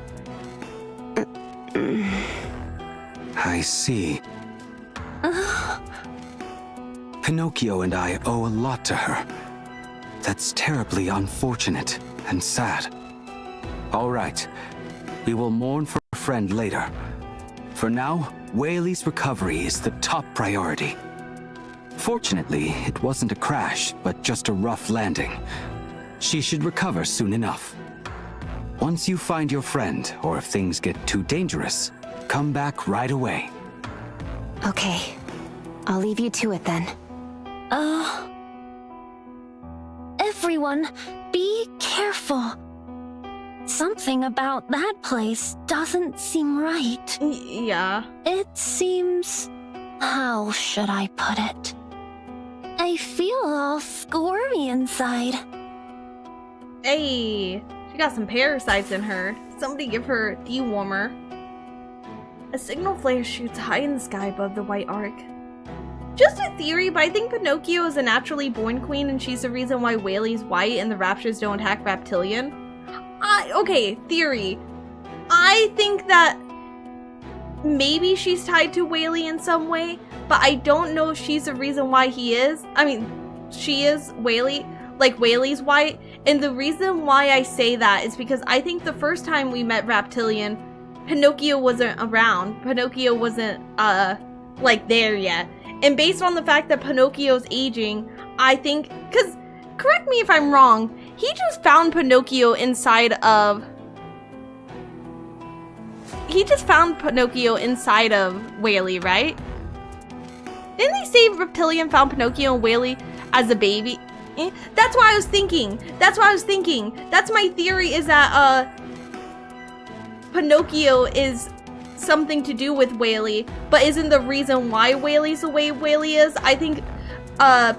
I see. Pinocchio and I owe a lot to her. That's terribly unfortunate and sad. All right, we will mourn for a friend later. For now, Whaley's recovery is the top priority. Fortunately, it wasn't a crash, but just a rough landing. She should recover soon enough. Once you find your friend, or if things get too dangerous, come back right away. Okay. I'll leave you to it then. Everyone, be careful. Something about that place doesn't seem right. Yeah. It seems... how should I put it? I feel all squirmy inside. Hey, she got some parasites in her. Somebody give her a dewormer. A signal flare shoots high in the sky above the white arc. Just a theory, but I think Pinocchio is a naturally born queen and she's the reason why Whaley's white and the Raptures don't attack Reptilian. Okay, theory. I think that maybe she's tied to Whaley in some way, but I don't know if she's the reason why he is. I mean, she is Whaley, like Whaley's white, and the reason why I say that is because I think the first time we met Reptilian, Pinocchio wasn't around. Pinocchio wasn't, like, there yet. And based on the fact that Pinocchio's aging, I think, because, correct me if I'm wrong, he just found Pinocchio inside of... He just found Pinocchio inside of Whaley, right? Didn't they say Reptilian found Pinocchio and Whaley as a baby? That's what I was thinking. That's what I was thinking. That's my theory, is that, Pinocchio is something to do with Whaley, but isn't the reason why Whaley's the way Whaley is. I think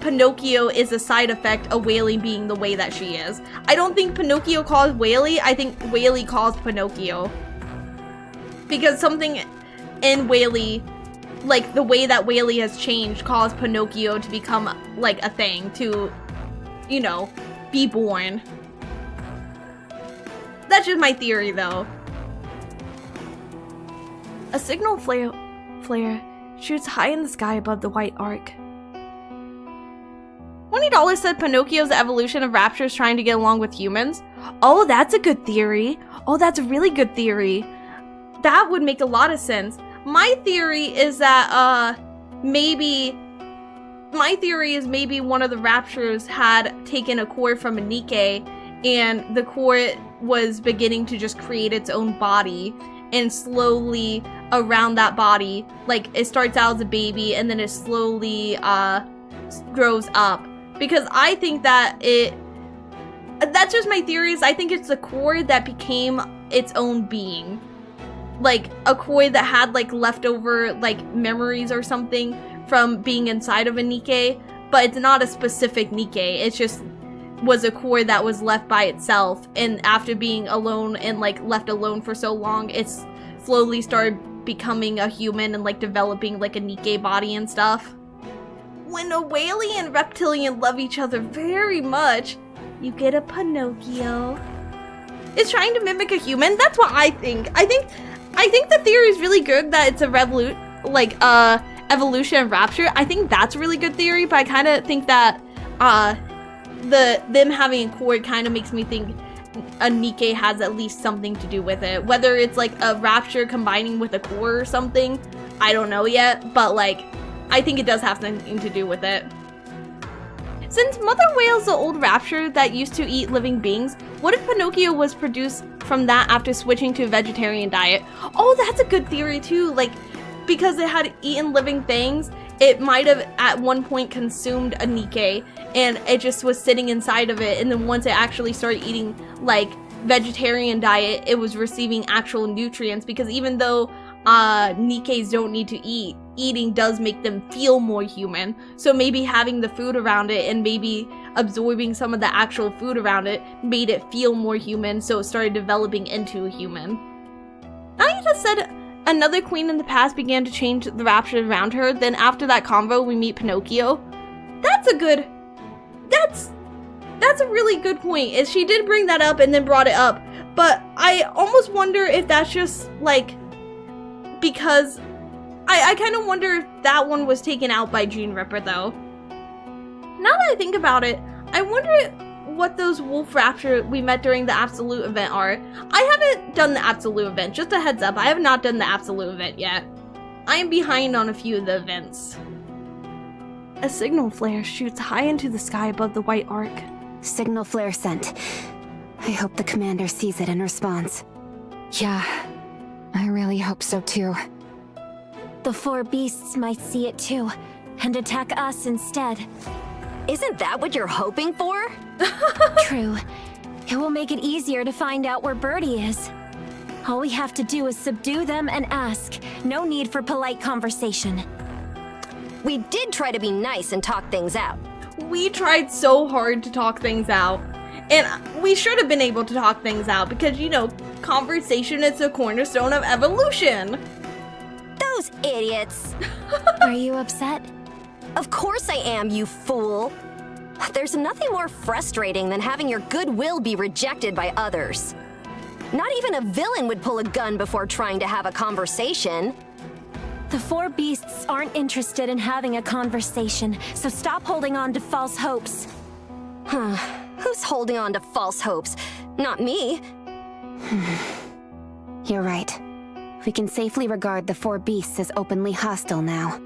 Pinocchio is a side effect of Whaley being the way that she is. I don't think Pinocchio caused Whaley, I think Whaley caused Pinocchio. Because something in Whaley, like the way that Whaley has changed, caused Pinocchio to become like a thing, to, you know, be born. That's just my theory though. A signal flare shoots high in the sky above the white arc. $20 said Pinocchio's evolution of raptors trying to get along with humans. Oh, that's a good theory. Oh, that's a really good theory. That would make a lot of sense. My theory is that, maybe one of the raptors had taken a core from a Nikke, and the core was beginning to just create its own body, and slowly around that body, like, it starts out as a baby and then it slowly grows up. Because I think that that's just my theories. I think it's the core that became its own being, like a core that had like leftover like memories or something from being inside of a Nikke, but it's not a specific Nikke. It just was a core that was left by itself, and after being alone and like left alone for so long, it's slowly started becoming a human and like developing like a Nikke body and stuff. When a Whaley and Reptilian love each other very much, you get a Pinocchio. It's trying to mimic a human. That's what I think. I think the theory is really good that it's a evolution of rapture. I think that's a really good theory, but I kind of think that them having a core kind of makes me think a Nikke has at least something to do with it. Whether it's like a rapture combining with a core or something, I don't know yet, but like I think it does have something to do with it. Since Mother Whale's the old rapture that used to eat living beings, what if Pinocchio was produced from that after switching to a vegetarian diet? Oh, that's a good theory too. Like, because it had eaten living things, it might have at one point consumed a Nikke, and it just was sitting inside of it, and then once it actually started eating like vegetarian diet, it was receiving actual nutrients, because even though Nikkes don't need to eat, eating does make them feel more human. So maybe having the food around it and maybe absorbing some of the actual food around it made it feel more human, so it started developing into a human. Now you just said another queen in the past began to change the rapture around her, then after that convo we meet Pinocchio. That's a really good point, is she did bring that up and then brought it up, but I almost wonder if that's just like, because I kind of wonder if that one was taken out by Gene Ripper though. Now that I think about it, I wonder what those wolf rapture we met during the Absolute event are. I haven't done the Absolute event, just a heads up, I have not done the Absolute event yet. I am behind on a few of the events. A signal flare shoots high into the sky above the white arc. Signal flare sent. I hope the commander sees it and responds. Yeah, I really hope so too. The four beasts might see it too, and attack us instead. Isn't that what you're hoping for? True. It will make it easier to find out where Birdie is. All we have to do is subdue them and ask. No need for polite conversation. We did try to be nice and talk things out. we tried so hard to talk things out. And we should have been able to talk things out because, you know, conversation is the cornerstone of evolution. Those idiots! Are you upset? Of course I am, you fool! There's nothing more frustrating than having your goodwill be rejected by others. Not even a villain would pull a gun before trying to have a conversation. The four beasts aren't interested in having a conversation, so stop holding on to false hopes. Who's holding on to false hopes? Not me. You're right. We can safely regard the four beasts as openly hostile now.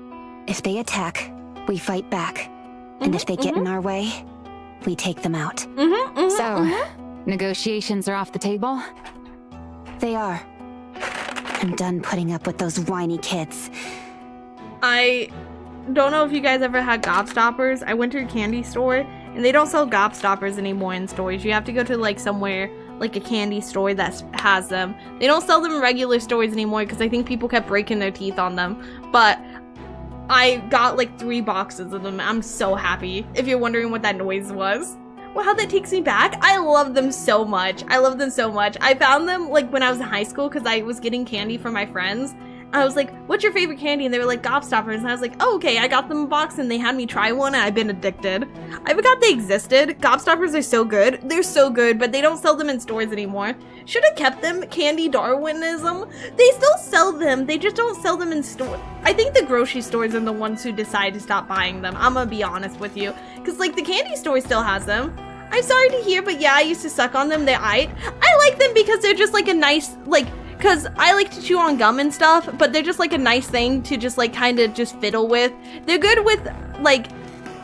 If they attack, we fight back. And if they get in our way, we take them out. So, negotiations are off the table? They are. I'm done putting up with those whiny kids. I don't know if you guys ever had gobstoppers. I went to a candy store, and they don't sell gobstoppers anymore in stores. You have to go to like somewhere, like a candy store that has them. They don't sell them in regular stores anymore because I think people kept breaking their teeth on them. But I got like 3 boxes of them. I'm so happy. If you're wondering what that noise was. Well, how that takes me back. I love them so much. I love them so much. I found them like when I was in high school because I was getting candy from my friends. I was like, what's your favorite candy? And they were like, gobstoppers. And I was like, oh, okay. I got them a box and they had me try one and I've been addicted. I forgot they existed. Gobstoppers are so good. They're so good, but they don't sell them in stores anymore. Should have kept them. Candy Darwinism. They still sell them. They just don't sell them in stores. I think the grocery stores are the ones who decide to stop buying them. I'm gonna be honest with you. Because like the candy store still has them. I'm sorry to hear, but yeah, I used to suck on them. I like them because they're just like a nice, like, because I like to chew on gum and stuff, but they're just like a nice thing to just like kind of just fiddle with. They're good with like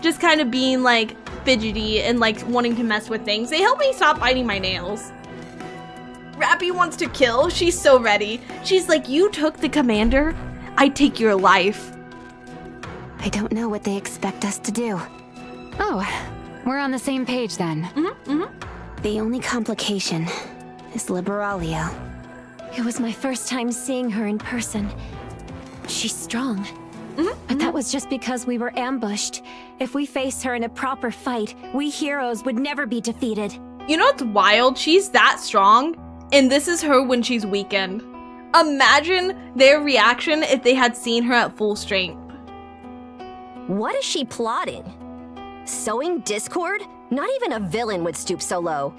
just kind of being like fidgety and like wanting to mess with things. They help me stop biting my nails. Rappy wants to kill. She's so ready. She's like, you took the commander, I take your life. I don't know what they expect us to do. Oh, we're on the same page then. The only complication is Liberalia. It was my first time seeing her in person. She's strong. But that was just because we were ambushed. If we faced her in a proper fight, we heroes would never be defeated. You know what's wild? She's that strong, and this is her when she's weakened. Imagine their reaction if they had seen her at full strength. What is she plotting? Sowing discord? Not even a villain would stoop so low.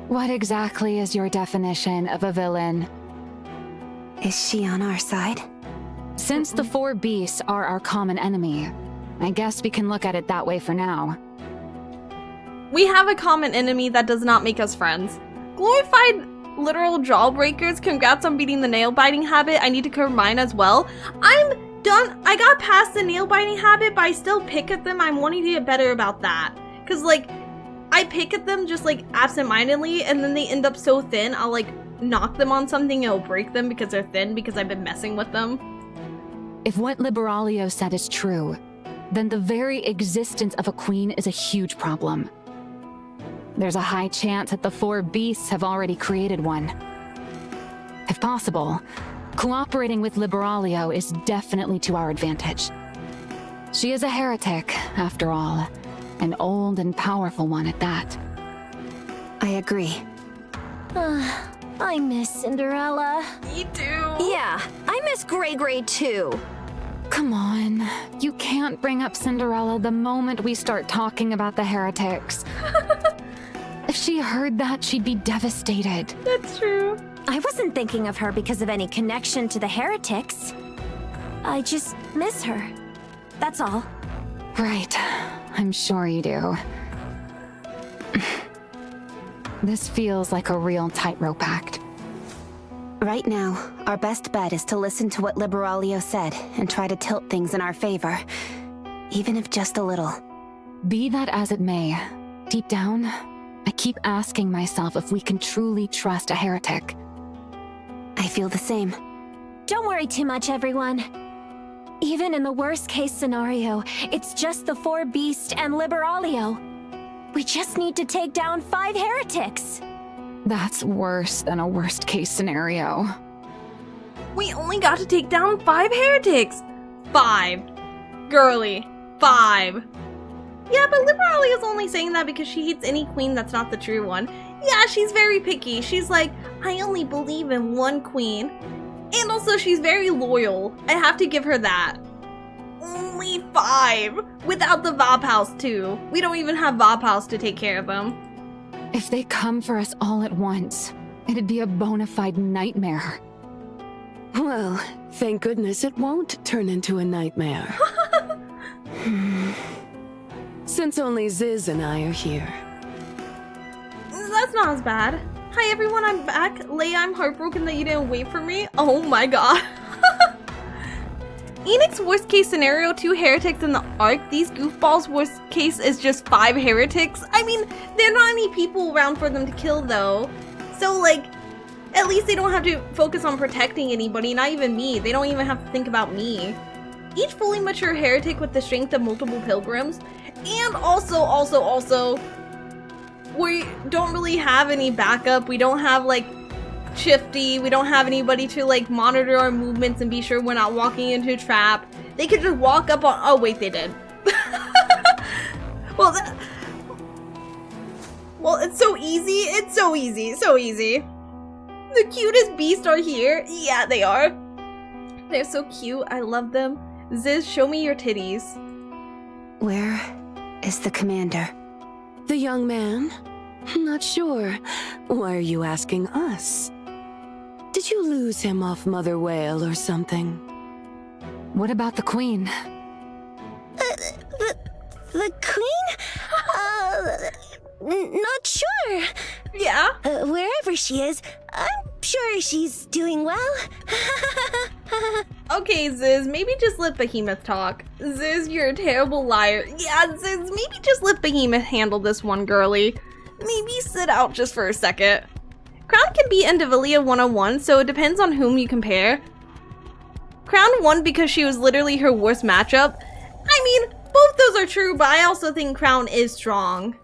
What exactly is your definition of a villain? Is she on our side? Since the four beasts are our common enemy, I guess we can look at it that way for now. We have a common enemy that does not make us friends. Glorified literal jawbreakers, congrats on beating the nail biting habit. I need to curb mine as well. I'm done. I got past the nail biting habit, but I still pick at them. I'm wanting to get better about that. Because like, I pick at them just like absentmindedly and then they end up so thin, I'll like knock them on something and it'll break them because they're thin because I've been messing with them. If what Liberalio said is true, then the very existence of a queen is a huge problem. There's a high chance that the four beasts have already created one. If possible, cooperating with Liberalio is definitely to our advantage. She is a heretic, after all. An old and powerful one at that. I agree. I miss Cinderella. Me too. Yeah, I miss Gray Gray too. Come on, you can't bring up Cinderella the moment we start talking about the heretics. If she heard that, she'd be devastated. That's true. I wasn't thinking of her because of any connection to the heretics. I just miss her. That's all. Right, I'm sure you do. This feels like a real tightrope act. Right now, our best bet is to listen to what Liberalio said and try to tilt things in our favor, even if just a little. Be that as it may, deep down, I keep asking myself if we can truly trust a heretic. I feel the same. Don't worry too much, everyone. Even in the worst case scenario, it's just the four beasts and Liberalio. We just need to take down 5 heretics. That's worse than a worst case scenario. We only got to take down 5 heretics. 5. Girly. 5. Yeah, but Liberalia is only saying that because she hates any queen that's not the true one. Yeah, she's very picky. She's like, I only believe in one queen. And also, she's very loyal. I have to give her that. Only 5. Without the Vop House, too. We don't even have Vop House to take care of them. If they come for us all at once, it'd be a bona fide nightmare. Well, thank goodness it won't turn into a nightmare. Since only Ziz and I are here. That's not as bad. Hi everyone, I'm back. Leia, I'm heartbroken that you didn't wait for me. Oh my god. Enix's worst case scenario, 2 heretics in the Ark. These goofballs' worst case is just 5 heretics. I mean, there are not any people around for them to kill though. So like, at least they don't have to focus on protecting anybody, not even me. They don't even have to think about me. Each fully mature heretic with the strength of multiple pilgrims. And also, we don't really have any backup. We don't have like Shifty. We don't have anybody to like monitor our movements and be sure we're not walking into a trap. They could just walk up on, oh wait, they did. Well, it's so easy. It's so easy, so easy. The cutest beasts are here. Yeah, they are. They're so cute. I love them. Ziz, show me your titties. Where is the commander? The young man? Not sure. Why are you asking us? Did you lose him off Mother Whale or something? What about the queen? The queen? Not sure. Yeah? Wherever she is, I'm sure she's doing well. Okay, Ziz, maybe just let Behemoth talk. Ziz, you're a terrible liar. Yeah, Ziz, maybe just let Behemoth handle this one, girly. Maybe sit out just for a second. Crown can be Envtuber 101, so it depends on whom you compare. Crown won because she was literally her worst matchup. I mean, both those are true, but I also think Crown is strong.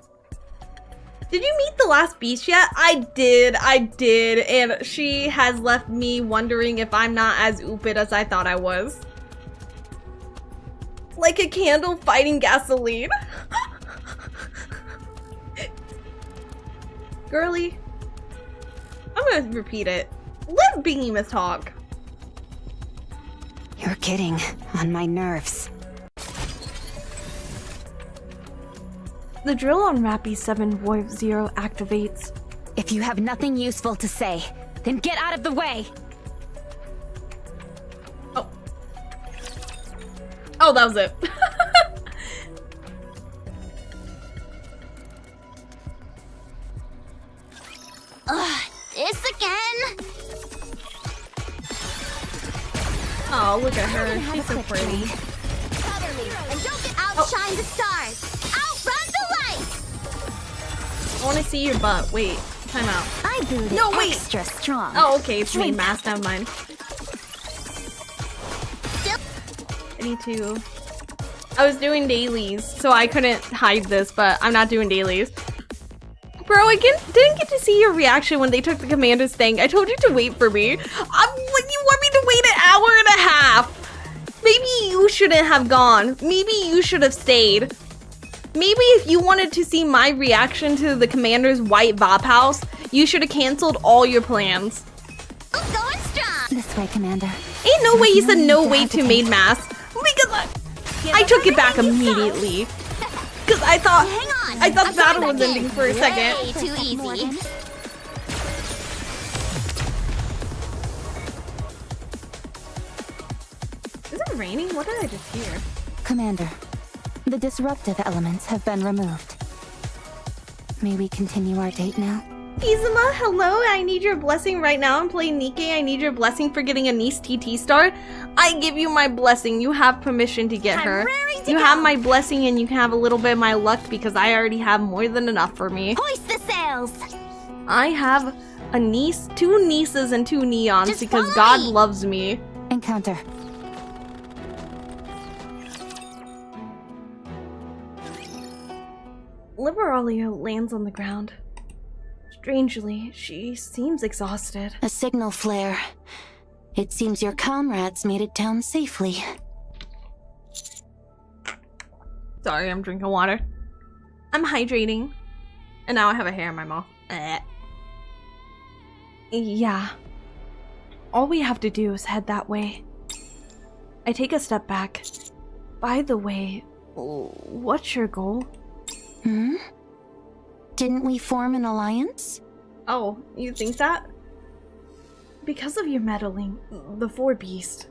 Did you meet the last beast yet? I did, and she has left me wondering if I'm not as oopid as I thought I was. Like a candle fighting gasoline. Girly, I'm gonna repeat it. Let Behemoth talk. You're getting on my nerves. The drill on Rappy 7 Warp 0 activates. If you have nothing useful to say, then get out of the way! Oh, that was it. This again? Oh, look at her. She's so pretty. Cover me and don't get outshine the stars. Outrun the light! I want to see your butt. Wait, time out. I brewed No, it wait. extra strong. Oh, okay, it's made mask. Never mind. I need to. I was doing dailies, so I couldn't hide this, but I'm not doing dailies. Bro, I didn't get to see your reaction when they took the commander's thing. I told you to wait for me. You want me to wait an hour and a half? Maybe you shouldn't have gone. Maybe you should have stayed. Maybe if you wanted to see my reaction to the commander's white Vop House, you should have canceled all your plans. Going strong! This way, Commander. Ain't no way you said no way to made mask. Because I took it back immediately. Because I thought the battle was ending for a second. Way too easy. Is it raining? What did I just hear? Commander, the disruptive elements have been removed. May we continue our date now? Izuma, hello, I need your blessing right now. I'm playing Nikke. I need your blessing for getting a niece TT star. I give you my blessing. You have permission to get her. You have my blessing and you can have a little bit of my luck because I already have more than enough for me. Hoist the sails! I have a niece, 2 nieces and 2 neons Just because follow God me. loves me. Encounter. Liberalia lands on the ground. Strangely, she seems exhausted. A signal flare. It seems your comrades made it down safely. Sorry, I'm drinking water. I'm hydrating. And now I have a hair in my mouth. Yeah. All we have to do is head that way. I take a step back. By the way, what's your goal? Didn't we form an alliance? Oh, you think that? Because of your meddling, the Four Beasts.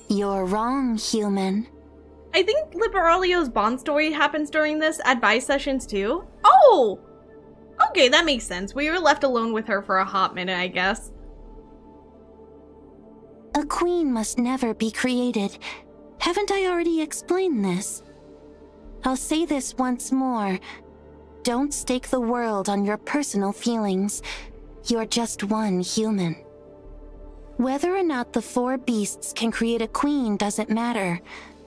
You're wrong, human. I think Liberalio's Bond story happens during this advice sessions too. Oh! Okay, that makes sense. We were left alone with her for a hot minute, I guess. A queen must never be created. Haven't I already explained this? I'll say this once more. Don't stake the world on your personal feelings. You're just one human. Whether or not the Four Beasts can create a queen doesn't matter.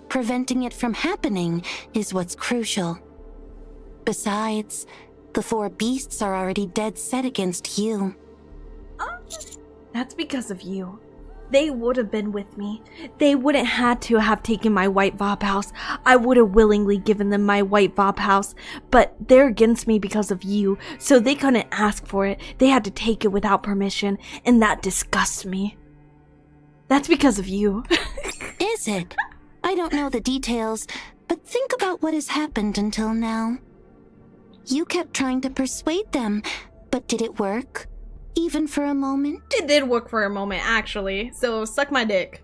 Preventing it from happening is what's crucial. Besides, the Four Beasts are already dead set against you. That's because of you. They would have been with me. They wouldn't had to have taken my white Vop house. I would have willingly given them my white Vop house, but they're against me because of you, so they couldn't ask for it. They had to take it without permission, and that disgusts me. That's because of you. Is it? I don't know the details, but think about what has happened until now. You kept trying to persuade them, but did it work? Even for a moment? It did work for a moment, actually, so suck my dick.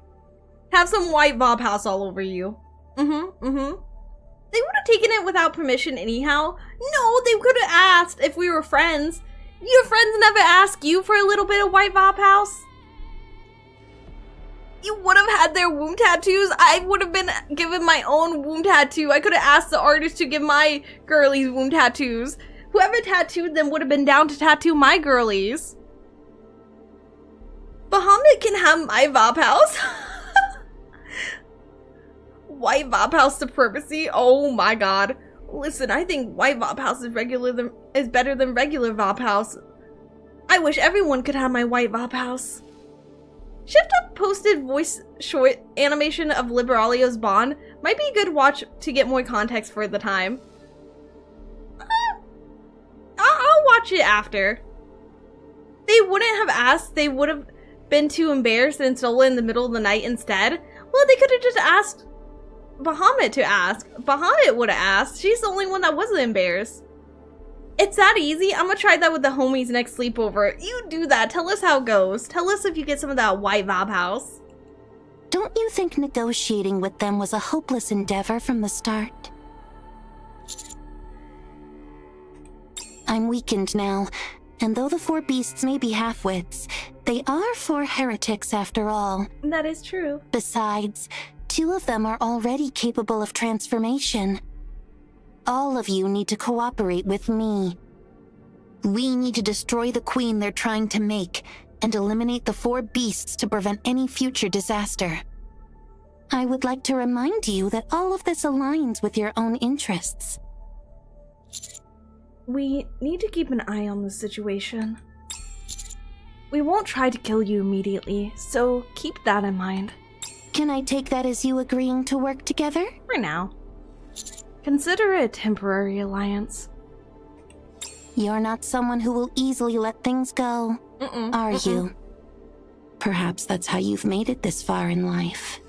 Have some white Vop house all over you. They would have taken it without permission anyhow. No, they could have asked if we were friends. Your friends never ask you for a little bit of white Vop house? You would have had their womb tattoos. I would have been given my own womb tattoo. I could have asked the artist to give my girlies womb tattoos. Whoever tattooed them would have been down to tattoo my girlies. Bahamut can have my Vop house. White Vop house supremacy? Oh my god. Listen, I think white Vop house is better than regular Vop house. I wish everyone could have my white Vop house. Shift Up posted voice short animation of Liberalio's Bond. Might be a good watch to get more context for the time. I'll watch it after. They wouldn't have asked. They would have been too embarrassed and stolen in the middle of the night instead. Well, they could have just asked Bahamut to ask. Bahamut would have asked. She's the only one that wasn't embarrassed. It's that easy. I'm gonna try that with the homies next sleepover. You do that. Tell us how it goes. Tell us if you get some of that white Vop house. Don't you think negotiating with them was a hopeless endeavor from the start? I'm weakened now, and though the Four Beasts may be half-wits, they are four heretics after all. That is true. Besides, 2 of them are already capable of transformation. All of you need to cooperate with me. We need to destroy the queen they're trying to make, and eliminate the Four Beasts to prevent any future disaster. I would like to remind you that all of this aligns with your own interests. We need to keep an eye on the situation. We won't try to kill you immediately, so keep that in mind. Can I take that as you agreeing to work together? For now. Consider it a temporary alliance. You're not someone who will easily let things go, are you? Perhaps that's how you've made it this far in life.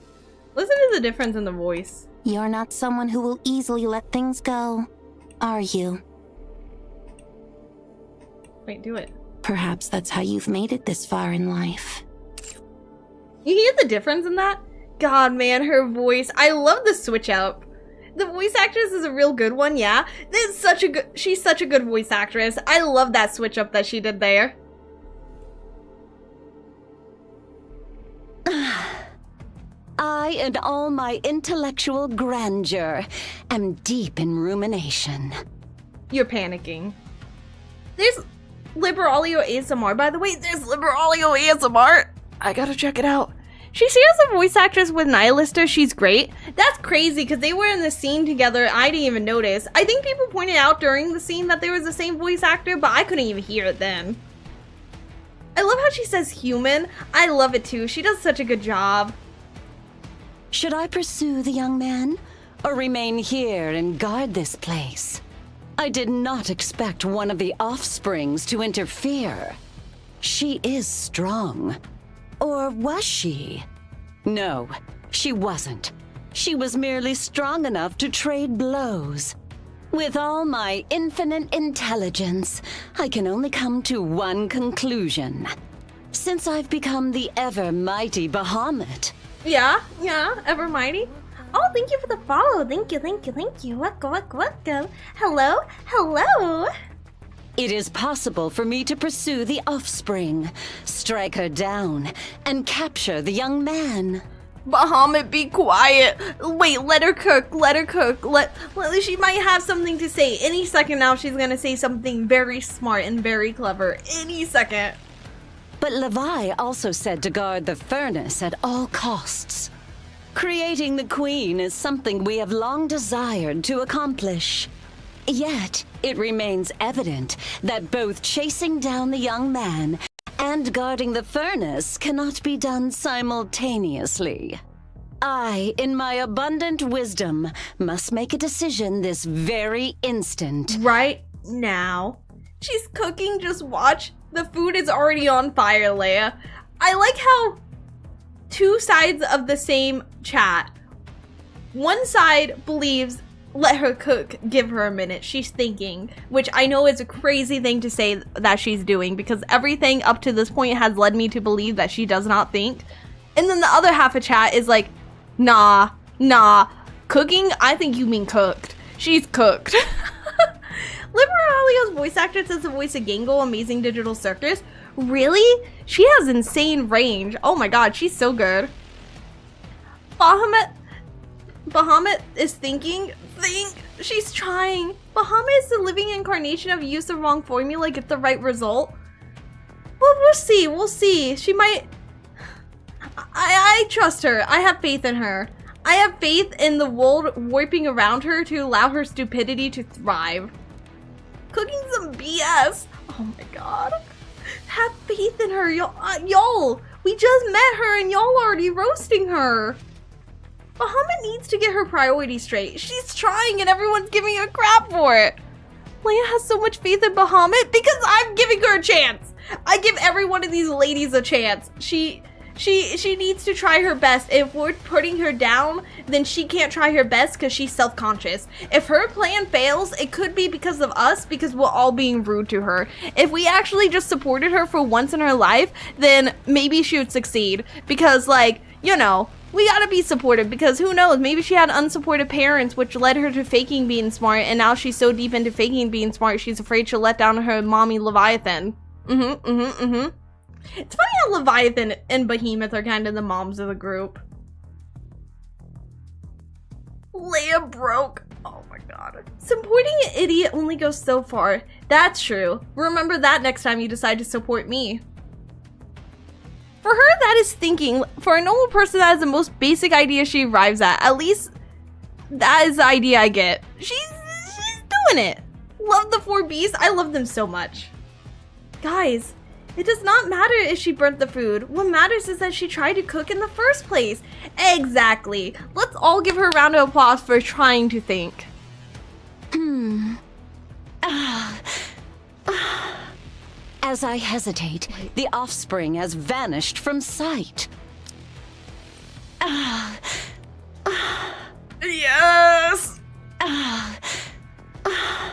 Listen to the difference in the voice. You're not someone who will easily let things go, are you? Wait, do it. Perhaps that's how you've made it this far in life. You hear the difference in that? God, man, her voice. I love the switch up. The voice actress is a real good one, yeah. She's such a good voice actress. I love that switch up that she did there. I, in all my intellectual grandeur, am deep in rumination. You're panicking. There's Liberalio ASMR, by the way. There's Liberalio ASMR. I gotta check it out. She shares a voice actress with Nihilister. She's great. That's crazy because they were in the scene together. I didn't even notice. I think people pointed out during the scene that they was the same voice actor, but I couldn't even hear it then. I love how she says human. I love it too. She does such a good job. Should I pursue the young man, or remain here and guard this place? I did not expect one of the offsprings to interfere. She is strong. Or was she? No, she wasn't. She was merely strong enough to trade blows. With all my infinite intelligence, I can only come to one conclusion. Since I've become the ever-mighty Bahamut. Yeah, ever mighty. Oh, thank you for the follow. Thank you. Welcome. Hello. It is possible for me to pursue the offspring, strike her down, and capture the young man. Bahamut, be quiet. Wait, let her cook. She might have something to say. Any second now, she's gonna say something very smart and very clever. Any second. But Levi also said to guard the furnace at all costs. Creating the queen is something we have long desired to accomplish. Yet, it remains evident that both chasing down the young man and guarding the furnace cannot be done simultaneously. I, in my abundant wisdom, must make a decision this very instant. Right now. She's cooking, just watch. The food is already on fire, Leia. I like how two sides of the same chat. One side believes, let her cook, give her a minute, she's thinking, which I know is a crazy thing to say that she's doing because everything up to this point has led me to believe that she does not think. And then the other half of chat is like, nah, cooking, I think you mean cooked. She's cooked. Liberalio's voice actor says the voice of Gangle, Amazing Digital Circus. Really? She has insane range. Oh my god, she's so good. Bahamut is thinking. She's trying. Bahamut is the living incarnation of use the wrong formula, get the right result. Well, we'll see. She might... I trust her. I have faith in her. I have faith in the world warping around her to allow her stupidity to thrive. Cooking some BS. Oh my god. Have faith in her, y'all. We just met her and y'all already roasting her. Bahamut needs to get her priorities straight. She's trying and everyone's giving her crap for it. Leia has so much faith in Bahamut because I'm giving her a chance. I give every one of these ladies a chance. She needs to try her best. If we're putting her down, then she can't try her best because she's self-conscious. If her plan fails, it could be because of us, because we're all being rude to her. If we actually just supported her for once in her life, then maybe she would succeed. Because, like, you know, we gotta be supportive because who knows, maybe she had unsupportive parents which led her to faking being smart, and now she's so deep into faking being smart, she's afraid she'll let down her mommy Leviathan. It's funny how Leviathan and Behemoth are kind of the moms of the group. Leia broke. Oh my god. Supporting an idiot only goes so far. That's true. Remember that next time you decide to support me. For her, that is thinking. For a normal person, that is the most basic idea she arrives at least that is the idea I get. She's doing it. Love the 4 Bs. I love them so much. Guys, it does not matter if she burnt the food. What matters is that she tried to cook in the first place. Exactly. Let's all give her a round of applause for trying to think. As I hesitate, the offspring has vanished from sight. Yes!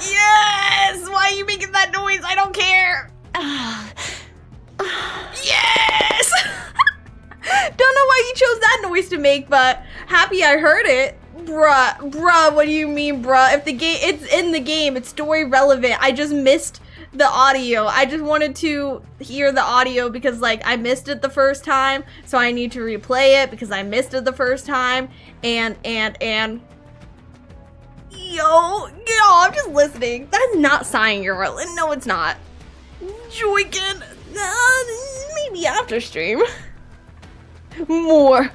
Yes! Why are you making that noise? I don't care! Yes! Don't know why you chose that noise to make, but happy I heard it. Bruh, what do you mean, bruh? If the game, it's in the game, it's story relevant. I just missed the audio. I just wanted to hear the audio because, like, I missed it the first time, so I need to replay it because I missed it the first time, and yo, I'm just listening. That's not sighing your Merlin. No, it's not. Joykin, maybe after stream. More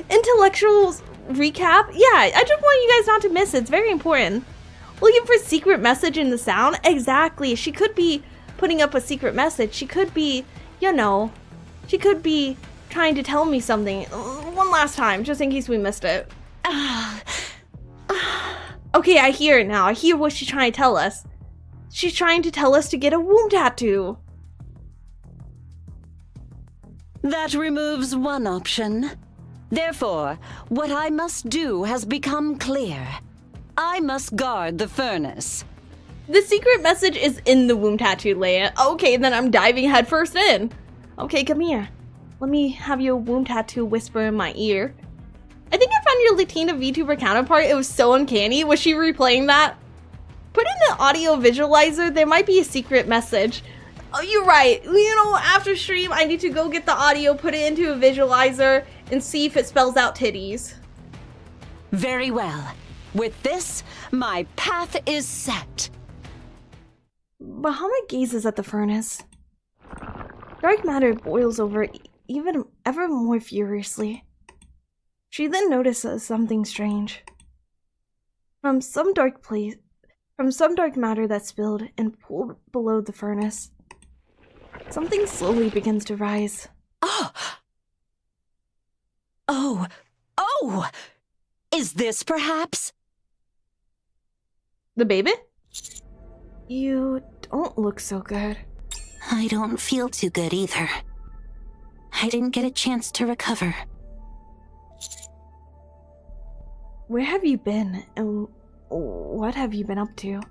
intellectuals recap. Yeah, I just want you guys not to miss it. It's very important. Looking for secret message in the sound? Exactly. She could be putting up a secret message. She could be, you know, she could be trying to tell me something. One last time, just in case we missed it. Okay, I hear it now. I hear what she's trying to tell us. She's trying to tell us to get a womb tattoo. That removes one option. Therefore, what I must do has become clear. I must guard the furnace. The secret message is in the womb tattoo, Leia. Okay, then I'm diving headfirst in. Okay, come here. Let me have your womb tattoo whisper in my ear. I think I found your Latina VTuber counterpart. It was so uncanny. Was she replaying that? Put in the audio visualizer. There might be a secret message. Oh, you're right. You know, after stream, I need to go get the audio, put it into a visualizer, and see if it spells out titties. Very well. With this, my path is set. Bahamut gazes at the furnace. Dark matter boils over even ever more furiously. She then notices something strange. From some dark matter that spilled and pooled below the furnace, something slowly begins to rise. Oh! Is this perhaps? The baby? You don't look so good. I don't feel too good either. I didn't get a chance to recover. Where have you been, and what have you been up to?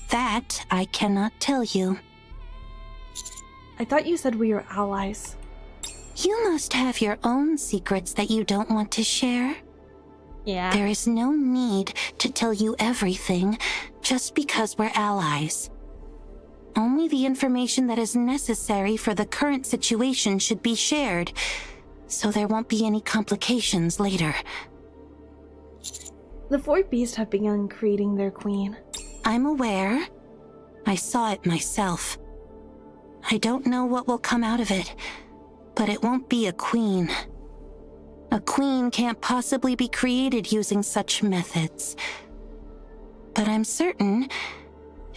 That I cannot tell you. I thought you said we were allies. You must have your own secrets that you don't want to share. Yeah. There is no need to tell you everything just because we're allies. Only the information that is necessary for the current situation should be shared, so there won't be any complications later. The four beasts have begun creating their queen. I'm aware. I saw it myself. I don't know what will come out of it, but it won't be a queen. A queen can't possibly be created using such methods. But I'm certain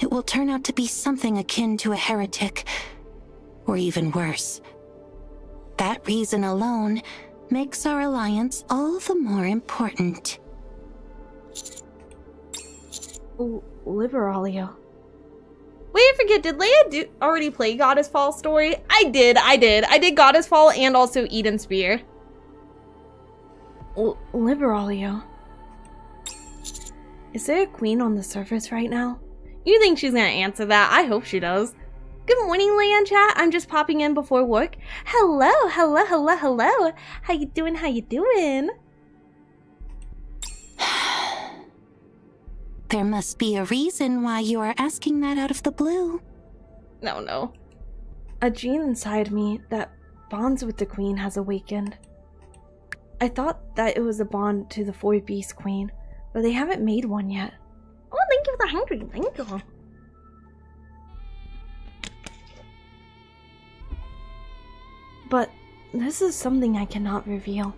it will turn out to be something akin to a heretic, or even worse. That reason alone makes our alliance all the more important. Liberalia. Wait, I forget, did Leia already play Goddess Fall story? I did. I did Goddess Fall and also Eden Spear. Liberalia. Is there a queen on the surface right now? You think she's gonna answer that? I hope she does. Good morning, Leia in chat. I'm just popping in before work. Hello. How you doing? There must be a reason why you are asking that out of the blue. No. A gene inside me that bonds with the queen has awakened. I thought that it was a bond to the four beast queen, but they haven't made one yet. Oh, thank you for the hungry. Thank you. But this is something I cannot reveal.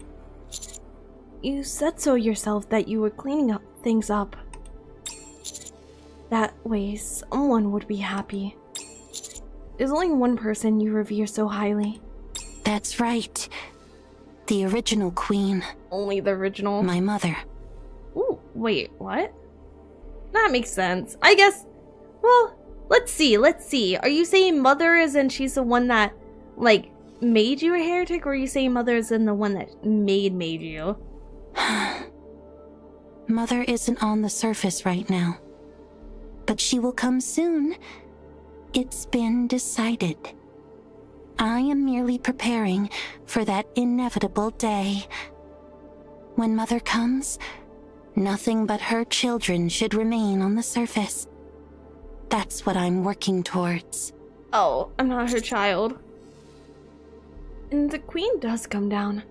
You said so yourself that you were cleaning things up. That way, someone would be happy. There's only one person you revere so highly. That's right. The original queen. Only the original? My mother. Ooh, wait, what? That makes sense. I guess, well, let's see. Are you saying mother is in she's the one that, like, made you a heretic, or are you saying mother is in the one that made you? Mother isn't on the surface right now. But she will come soon. It's been decided. I am merely preparing for that inevitable day. When Mother comes, nothing but her children should remain on the surface. That's what I'm working towards. Oh, I'm not her child. And the queen does come down.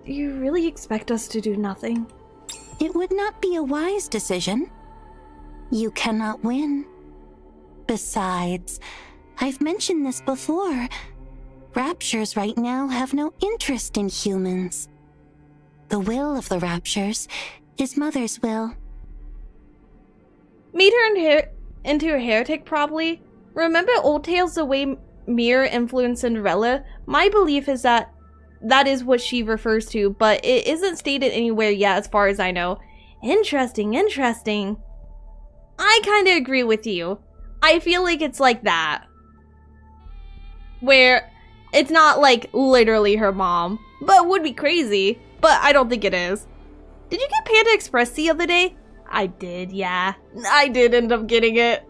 Do you really expect us to do nothing? It would not be a wise decision. You cannot win. Besides, I've mentioned this before. Raptures right now have no interest in humans. The will of the Raptures is Mother's will. Made her into a heretic, probably. Remember old tales the way Mirror influenced Cinderella? My belief is that that is what she refers to, but it isn't stated anywhere yet as far as I know. Interesting. I kind of agree with you. I feel like it's like that. Where it's not like literally her mom, but would be crazy. But I don't think it is. Did you get Panda Express the other day? I did, yeah. I did end up getting it.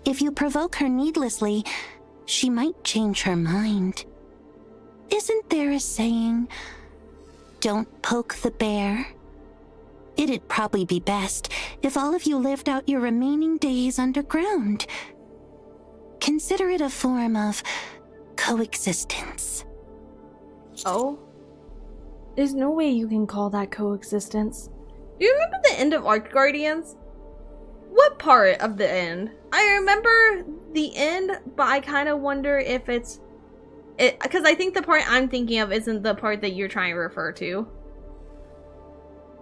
If you provoke her needlessly, she might change her mind. Isn't there a saying, don't poke the bear? It'd probably be best if all of you lived out your remaining days underground. Consider it a form of coexistence. Oh? There's no way you can call that coexistence. Do you remember the end of Arc Guardians? What part of the end? I remember the end, but I kind of wonder if it's... Because I think the part I'm thinking of isn't the part that you're trying to refer to.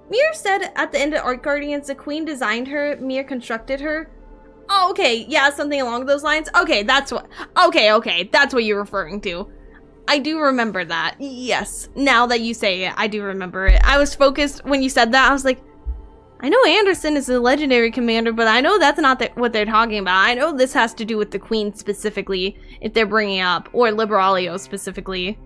Mir said at the end of Arc Guardians, the queen designed her, Mir constructed her. Oh, okay, yeah, something along those lines. Okay, that's what... Okay, that's what you're referring to. I do remember that. Yes, now that you say it, I do remember it. I was focused when you said that. I was like, I know Anderson is a legendary commander, but I know that's not what they're talking about. I know this has to do with the queen specifically, if they're bringing up, or Liberalio specifically.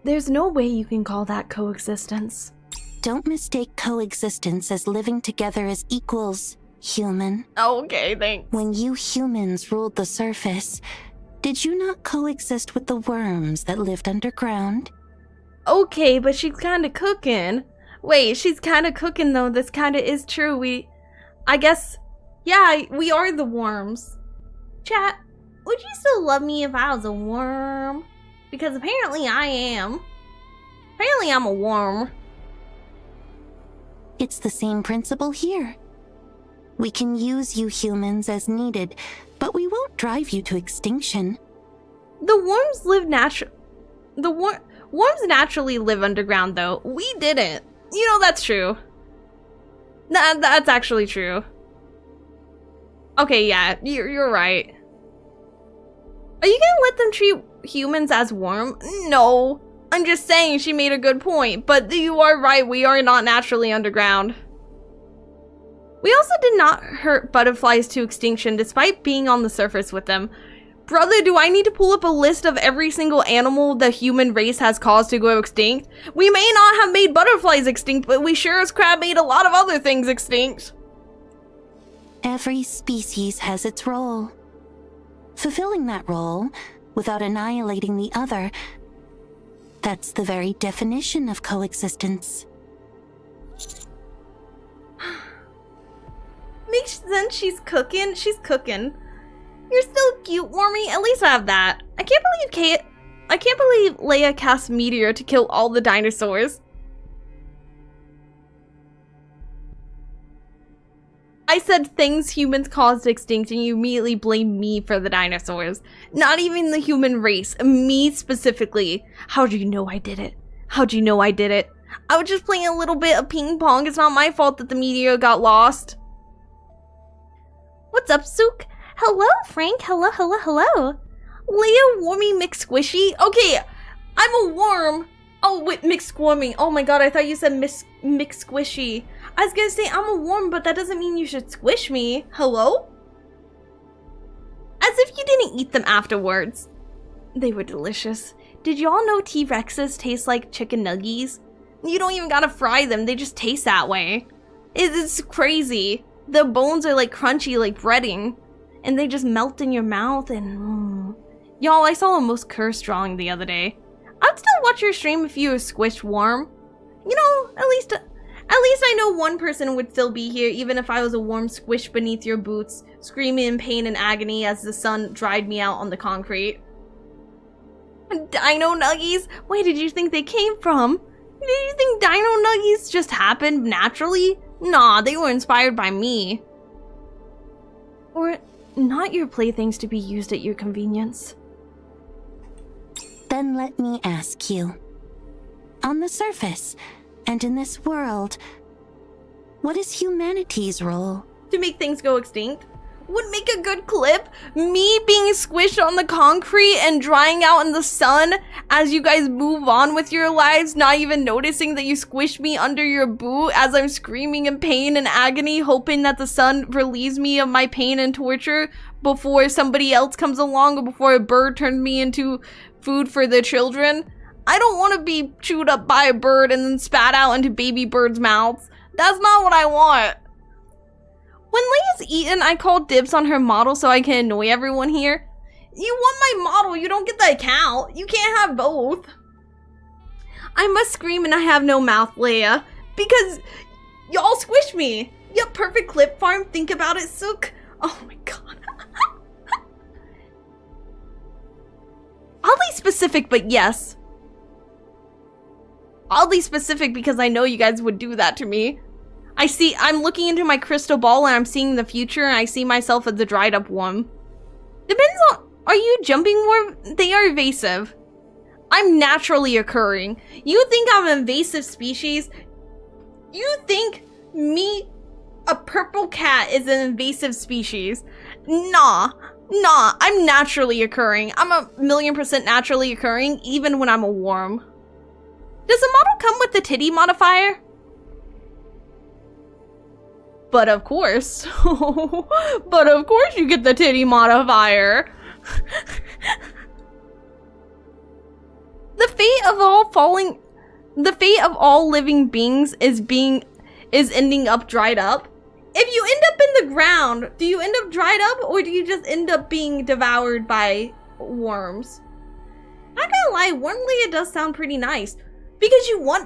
There's no way you can call that coexistence. Don't mistake coexistence as living together as equals, human. Okay, thanks. When you humans ruled the surface, did you not coexist with the worms that lived underground? Okay, but she's kind of cooking. Wait, she's kind of cooking though. This kind of is true. I guess, yeah, we are the worms. Chat, would you still love me if I was a worm? Because apparently I am. Apparently I'm a worm. It's the same principle here. We can use you humans as needed, but we won't drive you to extinction. The worms live worms naturally live underground though. We didn't. You know, that's true. That's actually true. Okay, yeah, you're right. Are you gonna let them treat humans as worm? No. I'm just saying she made a good point, but you are right, we are not naturally underground. We also did not hurt butterflies to extinction despite being on the surface with them. Brother, do I need to pull up a list of every single animal the human race has caused to go extinct? We may not have made butterflies extinct, but we sure as crap made a lot of other things extinct. Every species has its role. Fulfilling that role, without annihilating the other, that's the very definition of coexistence. Makes sense, she's cooking. She's cooking. You're still cute, Wormy. At least I have that. I can't believe Leia cast Meteor to kill all the dinosaurs. I said things humans caused extinct and you immediately blame me for the dinosaurs. Not even the human race, me specifically. How'd you know I did it? How'd you know I did it? I was just playing a little bit of ping pong. It's not my fault that the meteor got lost. What's up, Sook? Hello, Frank. Hello. Leia, Wormy, McSquishy. Okay, I'm a worm. Oh, wait, McSquirmy. Oh my god, I thought you said McSquishy. I was gonna say I'm a worm, but that doesn't mean you should squish me. Hello? As if you didn't eat them afterwards. They were delicious. Did y'all know T-Rexes taste like chicken nuggies? You don't even gotta fry them, they just taste that way. It's crazy. The bones are like crunchy like breading. And they just melt in your mouth and... Y'all, I saw a most cursed drawing the other day. I'd still watch your stream if you were squished warm. You know, at least I know one person would still be here even if I was a worm squished beneath your boots, screaming in pain and agony as the sun dried me out on the concrete. Dino nuggies? Where did you think they came from? Did you think dino nuggies just happened naturally? Nah, they were inspired by me. Or not your playthings to be used at your convenience. Then let me ask you. On the surface, and in this world, what is humanity's role? To make things go extinct? would make a good clip. Me being squished on the concrete and drying out in the sun as you guys move on with your lives, not even noticing that you squished me under your boot as I'm screaming in pain and agony, hoping that the sun relieves me of my pain and torture before somebody else comes along or before a bird turns me into food for the children. I don't want to be chewed up by a bird and then spat out into baby birds' mouths. That's not what I want. When Leia's eaten, I call dibs on her model so I can annoy everyone here. You want my model, you don't get the account. You can't have both. I must scream and I have no mouth, Leia. Because y'all squished me. Yep, perfect clip farm. Think about it, Sook. Oh my god. Oddly specific, but yes. Oddly specific because I know you guys would do that to me. I'm looking into my crystal ball and I'm seeing the future and I see myself as the dried up worm. Depends on, are you jumping worm? They are evasive. I'm naturally occurring. You think I'm an invasive species? You think me, a purple cat, is an invasive species? Nah, I'm naturally occurring. I'm 1,000,000% naturally occurring even when I'm a worm. Does the model come with the titty modifier? But of course. But of course you get the titty modifier. The fate of all living beings is ending up dried up. If you end up in the ground, do you end up dried up or do you just end up being devoured by worms? Not gonna lie, Worm Leia does sound pretty nice. Because Worm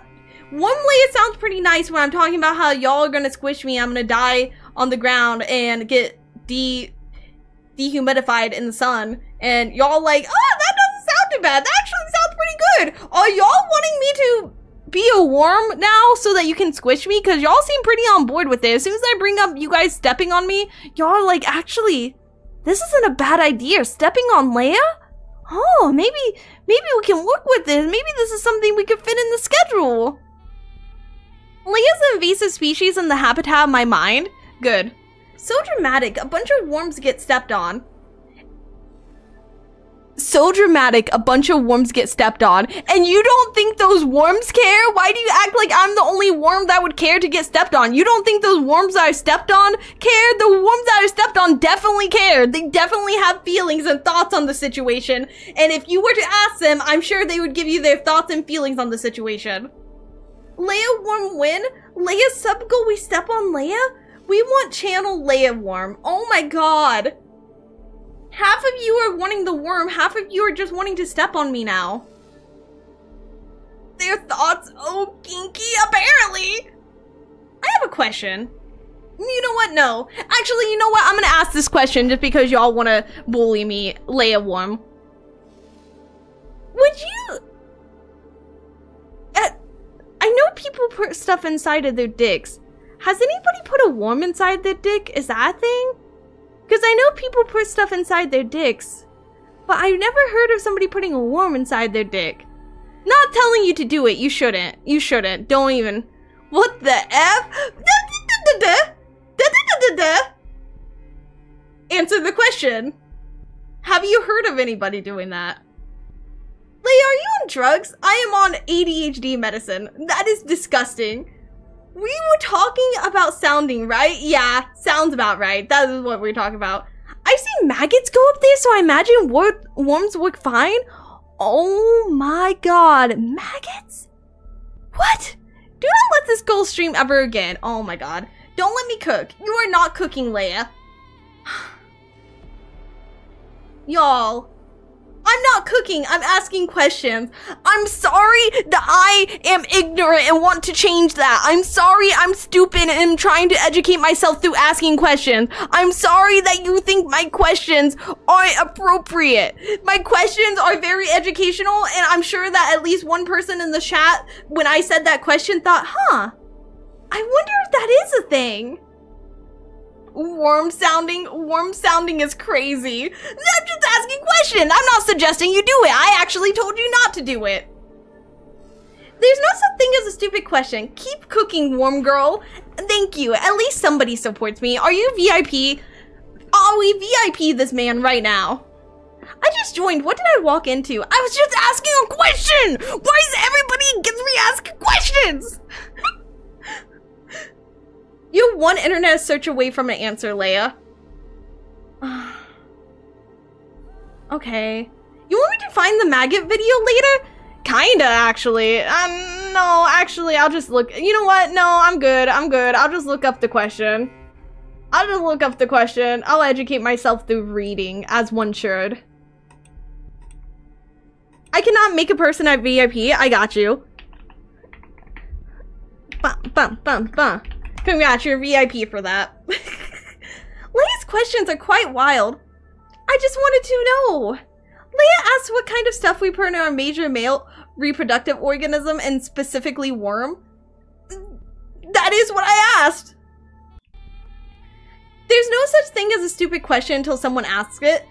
Leia sounds pretty nice when I'm talking about how y'all are gonna squish me, I'm gonna die on the ground and get dehumidified in the sun. And y'all like, oh, that doesn't sound too bad. That actually sounds pretty good. Are y'all wanting me to be a worm now so that you can squish me? Because y'all seem pretty on board with it. As soon as I bring up you guys stepping on me, y'all are like, actually, this isn't a bad idea. Stepping on Leia? Oh, maybe we can work with this. Maybe this is something we could fit in the schedule. Leia's an invasive species in the habitat of my mind. Good. So dramatic, a bunch of worms get stepped on. So dramatic, a bunch of worms get stepped on. And you don't think those worms care? Why do you act like I'm the only worm that would care to get stepped on? You don't think those worms that I stepped on care? The worms that I stepped on definitely care. They definitely have feelings and thoughts on the situation. And if you were to ask them, I'm sure they would give you their thoughts and feelings on the situation. Leia Worm win? Leia sub goal, we step on Leia? We want channel Leia Worm. Oh my god. Half of you are wanting the worm, half of you are just wanting to step on me now. Their thoughts, oh kinky, apparently. I have a question. You know what? No. Actually, you know what? I'm gonna ask this question just because y'all wanna bully me, Leia Worm. Would you... I know people put stuff inside of their dicks. Has anybody put a worm inside their dick? Is that a thing? Because I know people put stuff inside their dicks. But I've never heard of somebody putting a worm inside their dick. Not telling you to do it. You shouldn't. You shouldn't. Don't even. What the F? Answer the question. Have you heard of anybody doing that? Leia, are you on drugs? I am on ADHD medicine. That is disgusting. We were talking about sounding, right? Yeah, sounds about right. That is what we're talking about. I've seen maggots go up there, so I imagine worms work fine. Oh my god, maggots? What? Do not let this girl stream ever again. Oh my god. Don't let me cook. You are not cooking, Leia. Y'all. I'm not cooking, I'm asking questions. I'm sorry that I am ignorant and want to change that. I'm sorry I'm stupid and am trying to educate myself through asking questions. I'm sorry that you think my questions aren't appropriate. My questions are very educational, and I'm sure that at least one person in the chat, when I said that question, thought, huh, I wonder if that is a thing. Worm sounding is crazy. I'm just asking questions. I'm not suggesting you do it. I actually told you not to do it. There's no such thing as a stupid question. Keep cooking, worm girl. Thank you. At least somebody supports me. Are you VIP? while we VIP this man right now. I just joined. What did I walk into? I was just asking a question. Why is everybody against me asking questions? You're one internet search away from an answer, Leia. Okay. You want me to find the maggot video later? Kinda, actually. No, actually, I'll just look. You know what? No, I'm good. I'm good. I'll just look up the question. I'll just look up the question. I'll educate myself through reading, as one should. I cannot make a person at VIP. I got you. Bum, bum, bum, bum. Congrats, you're VIP for that. Leia's questions are quite wild. I just wanted to know. Leia asked what kind of stuff we put in our major male reproductive organism, and specifically worm. That is what I asked. There's no such thing as a stupid question until someone asks it.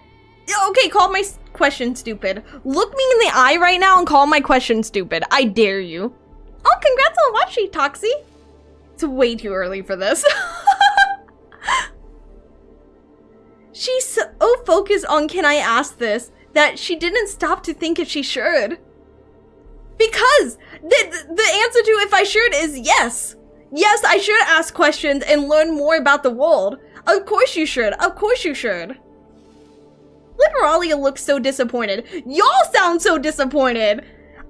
Okay, call my question stupid. Look me in the eye right now and call my question stupid. I dare you. Oh, congrats on watching, Toxie. It's way too early for this. She's so focused on can I ask this that she didn't stop to think if she should. Because the answer to if I should is yes. Yes, I should ask questions and learn more about the world. Of course you should. Of course you should. Liberalia looks so disappointed. Y'all sound so disappointed.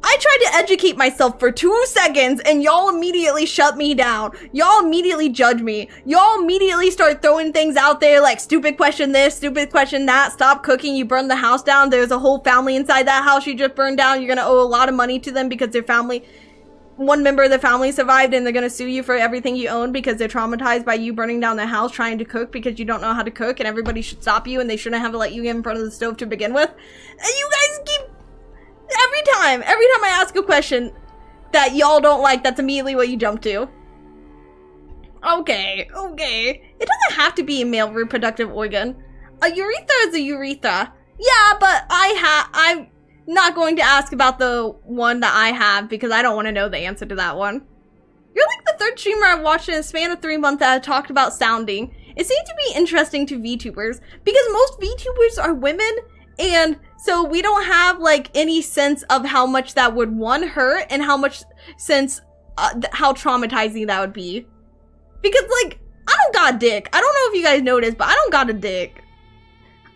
I tried to educate myself for 2 seconds and y'all immediately shut me down. Y'all immediately judge me. Y'all immediately start throwing things out there like stupid question this, stupid question that, stop cooking, you burned the house down, there's a whole family inside that house you just burned down, you're gonna owe a lot of money to them because their family, one member of the family survived and they're gonna sue you for everything you own because they're traumatized by you burning down their house trying to cook because you don't know how to cook and everybody should stop you and they shouldn't have to let you get in front of the stove to begin with. And you guys keep... Every time I ask a question that y'all don't like, that's immediately what you jump to. Okay. It doesn't have to be a male reproductive organ. A urethra is a urethra. Yeah, but I'm not going to ask about the one that I have because I don't want to know the answer to that one. You're like the third streamer I've watched in a span of 3 months that have talked about sounding. It seems to be interesting to VTubers because most VTubers are women, and so we don't have like any sense of how much that would one hurt and how much sense how traumatizing that would be. Because like I don't got a dick. I don't know if you guys noticed, but I don't got a dick.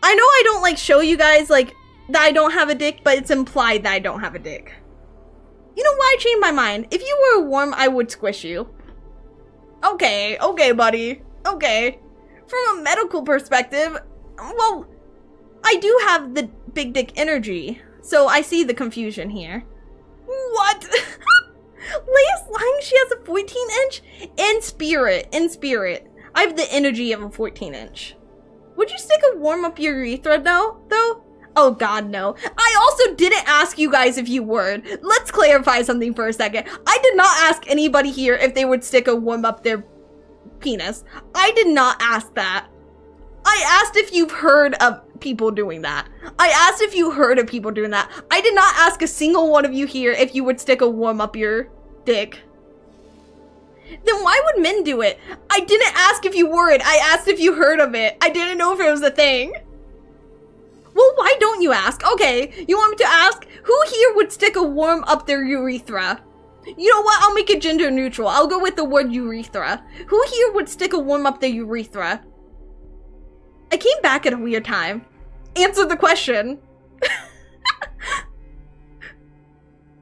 I know I don't like show you guys like that I don't have a dick, but it's implied that I don't have a dick. You know why I changed my mind? If you were warm, I would squish you. Okay, buddy. Okay. From a medical perspective, well, I do have the big dick energy, so I see the confusion here. What? Leia's lying she has a 14-inch? In spirit. I have the energy of a 14-inch. Would you stick a worm up your urethra though? Oh god, no. I also didn't ask you guys if you would. Let's clarify something for a second. I did not ask anybody here if they would stick a worm up their penis. I did not ask that. I asked if you've heard of people doing that. I asked if you heard of people doing that. I did not ask a single one of you here if you would stick a worm up your dick. Then why would men do it? I didn't ask if you would. I asked if you heard of it. I didn't know if it was a thing. Well, why don't you ask? Okay, you want me to ask? Who here would stick a worm up their urethra? You know what? I'll make it gender neutral. I'll go with the word urethra. Who here would stick a worm up their urethra? I came back at a weird time. Answer the question.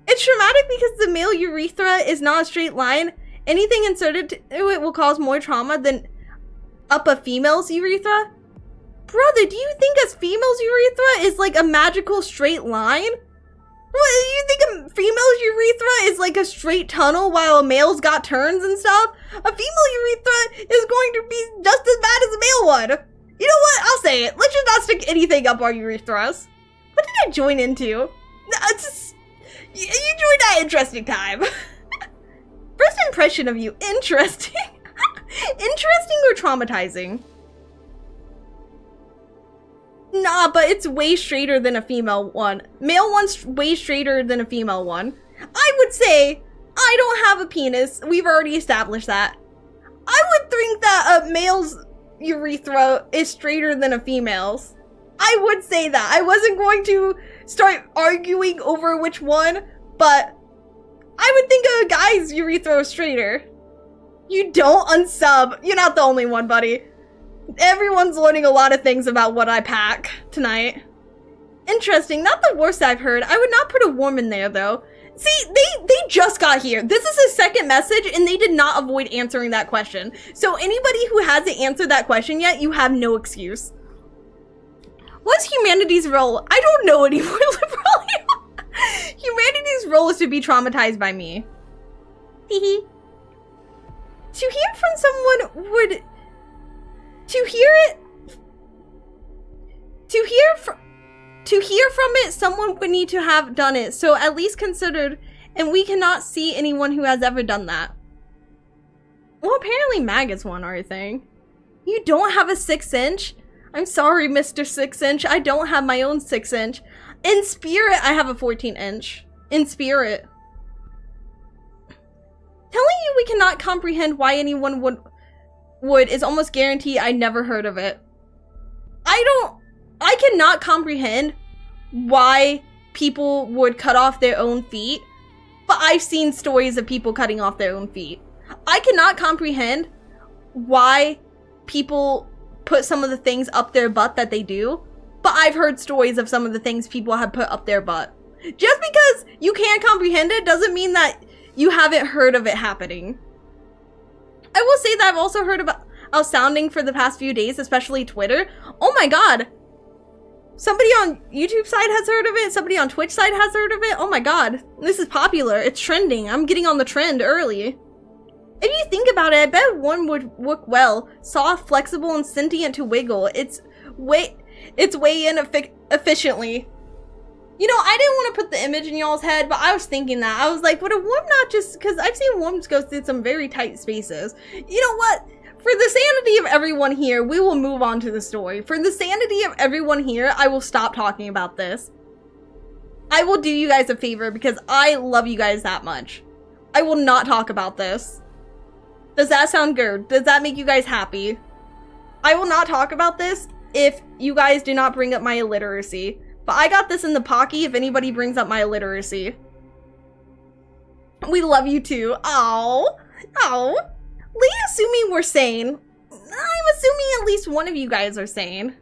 It's traumatic because the male urethra is not a straight line. Anything inserted to it will cause more trauma than up a female's urethra. Brother, do you think a female's urethra is like a magical straight line? What, you think a female's urethra is like a straight tunnel while a male's got turns and stuff? A female urethra is going to be just as bad as a male one. You know what? I'll say it. Let's just not stick anything up our urethras. What did I join into? You joined that interesting time. First impression of you, interesting. Interesting or traumatizing? Nah, but it's way straighter than a female one. Male one's way straighter than a female one. I would say I don't have a penis. We've already established that. I would think that a male's urethra is straighter than a female's. I would say that. I wasn't going to start arguing over which one, but I would think a guy's urethra is straighter. You don't unsub. You're not the only one, buddy. Everyone's learning a lot of things about what I pack tonight. Interesting. Not the worst I've heard. I would not put a worm in there, though. See, they just got here. This is his second message, and they did not avoid answering that question. So anybody who hasn't answered that question yet, you have no excuse. What's humanity's role? I don't know anymore, Liberal. Humanity's role is to be traumatized by me. Hehe. To hear from someone would... To hear from it, someone would need to have done it, so at least considered, and we cannot see anyone who has ever done that. Well, apparently Maggot's one, are you saying? You don't have a 6-inch? I'm sorry, Mr. 6-inch, I don't have my own 6-inch. In spirit, I have a 14-inch. In spirit. Telling you we cannot comprehend why anyone would is almost guarantee I never heard of it. I cannot comprehend why people would cut off their own feet, but I've seen stories of people cutting off their own feet. I cannot comprehend why people put some of the things up their butt that they do, but I've heard stories of some of the things people have put up their butt. Just because you can't comprehend it doesn't mean that you haven't heard of it happening. I will say that I've also heard about sounding for the past few days, especially Twitter. Oh my god. Somebody on YouTube side has heard of it. Somebody on Twitch side has heard of it. Oh my god. This is popular. It's trending. I'm getting on the trend early. If you think about it, I bet one would work well. Soft, flexible, and sentient to wiggle. It's way in efficiently. You know, I didn't want to put the image in y'all's head, but I was thinking that. I was like, would a worm not just... Because I've seen worms go through some very tight spaces. You know what? For the sanity of everyone here, we will move on to the story. For the sanity of everyone here, I will stop talking about this. I will do you guys a favor because I love you guys that much. I will not talk about this. Does that sound good? Does that make you guys happy? I will not talk about this if you guys do not bring up my illiteracy. But I got this in the pocket if anybody brings up my illiteracy. We love you too. Ow. Ow. Leah assuming we're sane. I'm assuming at least one of you guys are sane.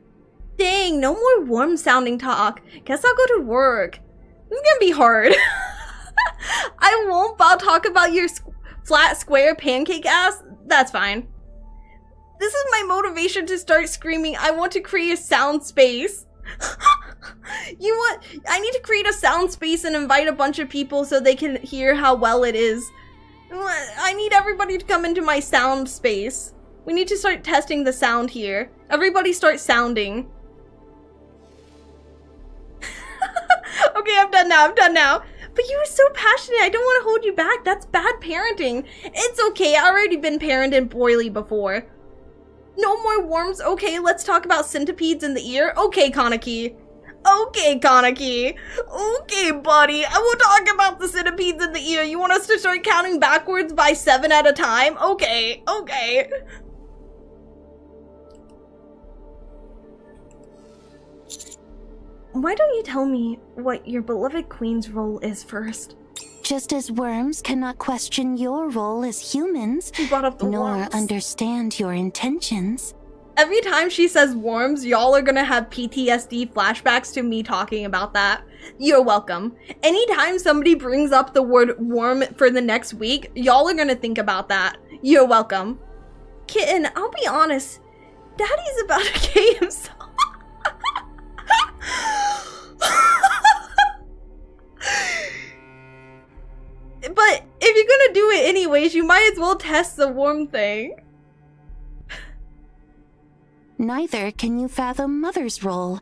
Dang, no more warm sounding talk. Guess I'll go to work. This is gonna be hard. I won't talk about your flat square pancake ass. That's fine. This is my motivation to start screaming. I want to create a sound space. I need to create a sound space and invite a bunch of people so they can hear how well it is. I need everybody to come into my sound space. We need to start testing the sound here. Everybody start sounding. Okay, I'm done now. But you were so passionate. I don't want to hold you back. That's bad parenting. It's okay. I've already been parented boily before. No more worms. Okay, let's talk about centipedes in the ear. Okay, Kaneki. Okay, Kaneki. Okay, buddy. I will talk about the centipedes in the ear. You want us to start counting backwards by 7 at a time? Okay, okay. Why don't you tell me what your beloved queen's role is first? Just as worms cannot question your role as humans, You brought up the nor worms. understand your intentions. Every time she says worms, y'all are gonna have PTSD flashbacks to me talking about that. You're welcome. Anytime somebody brings up the word worm for the next week, y'all are gonna think about that. You're welcome. Kitten, I'll be honest. Daddy's about to kill himself. But if you're gonna do it anyways, you might as well test the worm thing. Neither can you fathom Mother's role,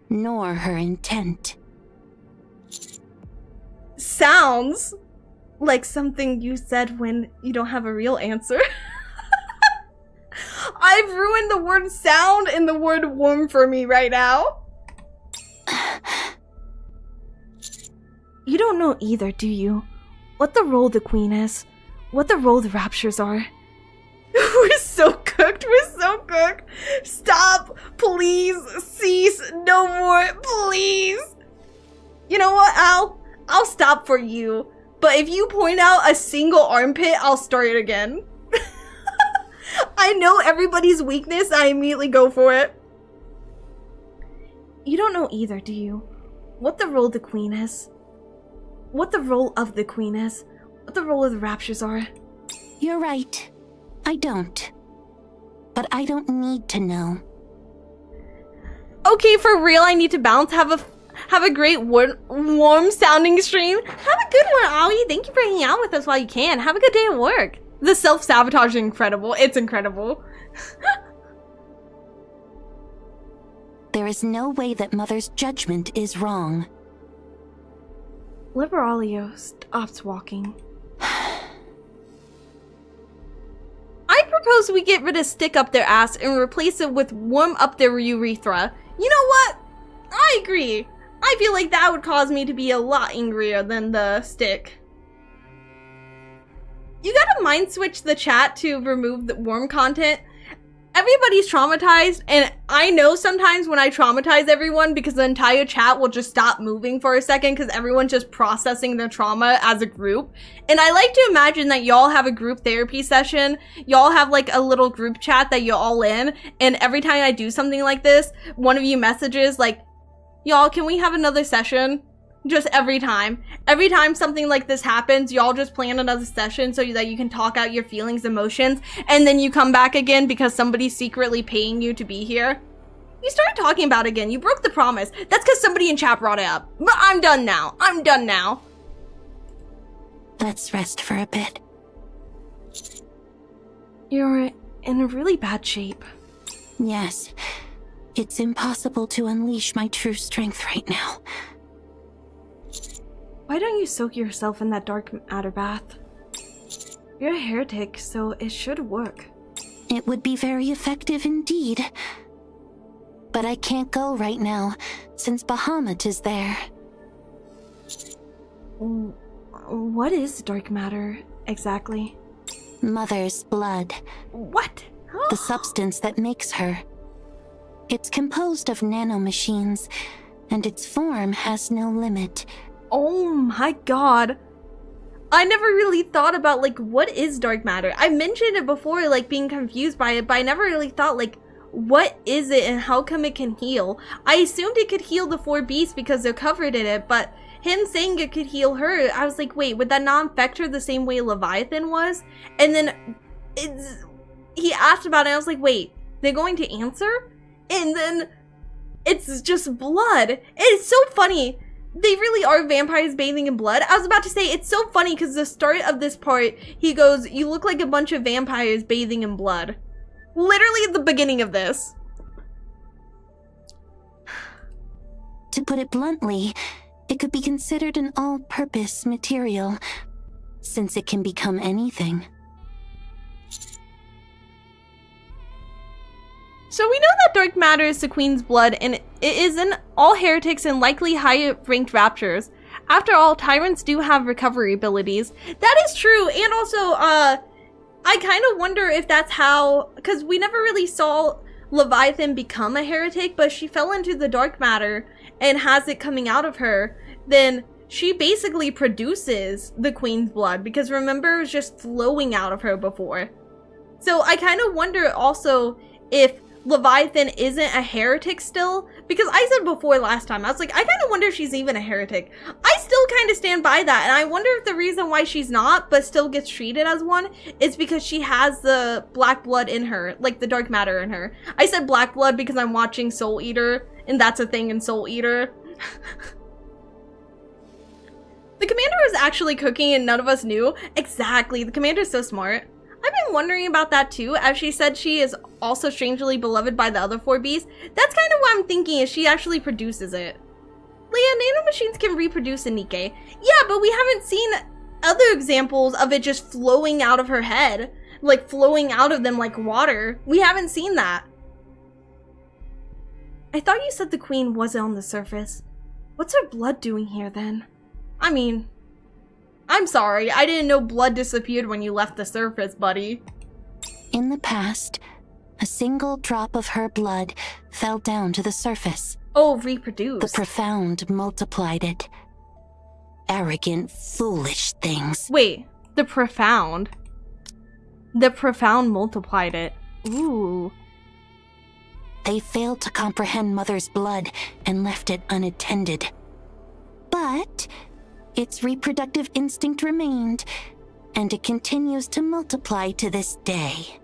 nor her intent. Sounds like something you said when you don't have a real answer. I've ruined the word sound and the word worm for me right now. You don't know either, do you? What the role the queen is. What the role the raptures are. We're so cooked. We're so so good. Stop, please, cease, no more, please. You know what, Al? I'll stop for you. But if you point out a single armpit, I'll start it again. I know everybody's weakness, I immediately go for it. You don't know either, do you? What the role of the queen is? What the role of the queen is? What the role of the raptures are? You're right. I don't. But I don't need to know. Okay, for real, I need to bounce. Have a great warm sounding stream. Have a good one, Aoi. Thank you for hanging out with us while you can. Have a good day at work. The self-sabotage is incredible. It's incredible. There is no way that Mother's judgment is wrong. Liberalio stops walking. I propose we get rid of stick up their ass and replace it with warm up their urethra. You know what? I agree. I feel like that would cause me to be a lot angrier than the stick. You gotta mind switch the chat to remove the warm content. Everybody's traumatized, and I know sometimes when I traumatize everyone because the entire chat will just stop moving for a second because everyone's just processing their trauma as a group. And I like to imagine that y'all have a group therapy session. Y'all have like a little group chat that you're all in, and every time I do something like this, one of you messages like, y'all, can we have another session? Just every time. Every time something like this happens, y'all just plan another session so that you can talk out your feelings, emotions, and then you come back again because somebody's secretly paying you to be here. You started talking about it again. You broke the promise. That's because somebody in chat brought it up. But I'm done now. I'm done now. Let's rest for a bit. You're in really bad shape. Yes. It's impossible to unleash my true strength right now. Why don't you soak yourself in that dark matter bath? You're a heretic, so it should work. It would be very effective indeed. But I can't go right now, since Bahamut is there. What is dark matter, exactly? Mother's blood. What? The substance that makes her. It's composed of nanomachines, and its form has no limit. Oh my god. I never really thought about, like, what is dark matter? I mentioned it before, like, being confused by it, but I never really thought, like, what is it and how come it can heal? I assumed it could heal the 4 beasts because they're covered in it, but him saying it could heal her, I was like, wait, would that not infect her the same way Leviathan was? And then he asked about it, and I was like, wait, they're going to answer? And then it's just blood. It's so funny. They really are vampires bathing in blood. I was about to say, it's so funny because the start of this part, he goes, you look like a bunch of vampires bathing in blood. Literally at the beginning of this. To put it bluntly, it could be considered an all-purpose material, since it can become anything. So we know that dark matter is the queen's blood, and it is in all heretics and likely high-ranked raptures. After all, tyrants do have recovery abilities. That is true, and also, I kind of wonder if that's how, because we never really saw Leviathan become a heretic, but she fell into the dark matter and has it coming out of her, then she basically produces the queen's blood, because remember, it was just flowing out of her before. So I kind of wonder also if Leviathan isn't a heretic still, because I said before last time, I was like, I kind of wonder if she's even a heretic. I still kind of stand by that, and I wonder if the reason why she's not, but still gets treated as one, is because she has the black blood in her, like the dark matter in her. I said black blood because I'm watching Soul Eater, and that's a thing in Soul Eater. The commander was actually cooking and none of us knew. Exactly, the commander's so smart. I've been wondering about that too, as she said she is also strangely beloved by the other 4 beasts. That's kind of what I'm thinking, is she actually produces it. Leah, nanomachines can reproduce in Nikke. Yeah, but we haven't seen other examples of it just flowing out of her head. Like flowing out of them like water. We haven't seen that. I thought you said the queen wasn't on the surface. What's her blood doing here then? I mean, I'm sorry, I didn't know blood disappeared when you left the surface, buddy. In the past, A single drop of her blood fell down to the surface. Oh, reproduce. The profound multiplied it. Arrogant, foolish things. Wait, the profound. The profound multiplied it. Ooh. They failed to comprehend Mother's blood and left it unattended. But its reproductive instinct remained, and it continues to multiply to this day.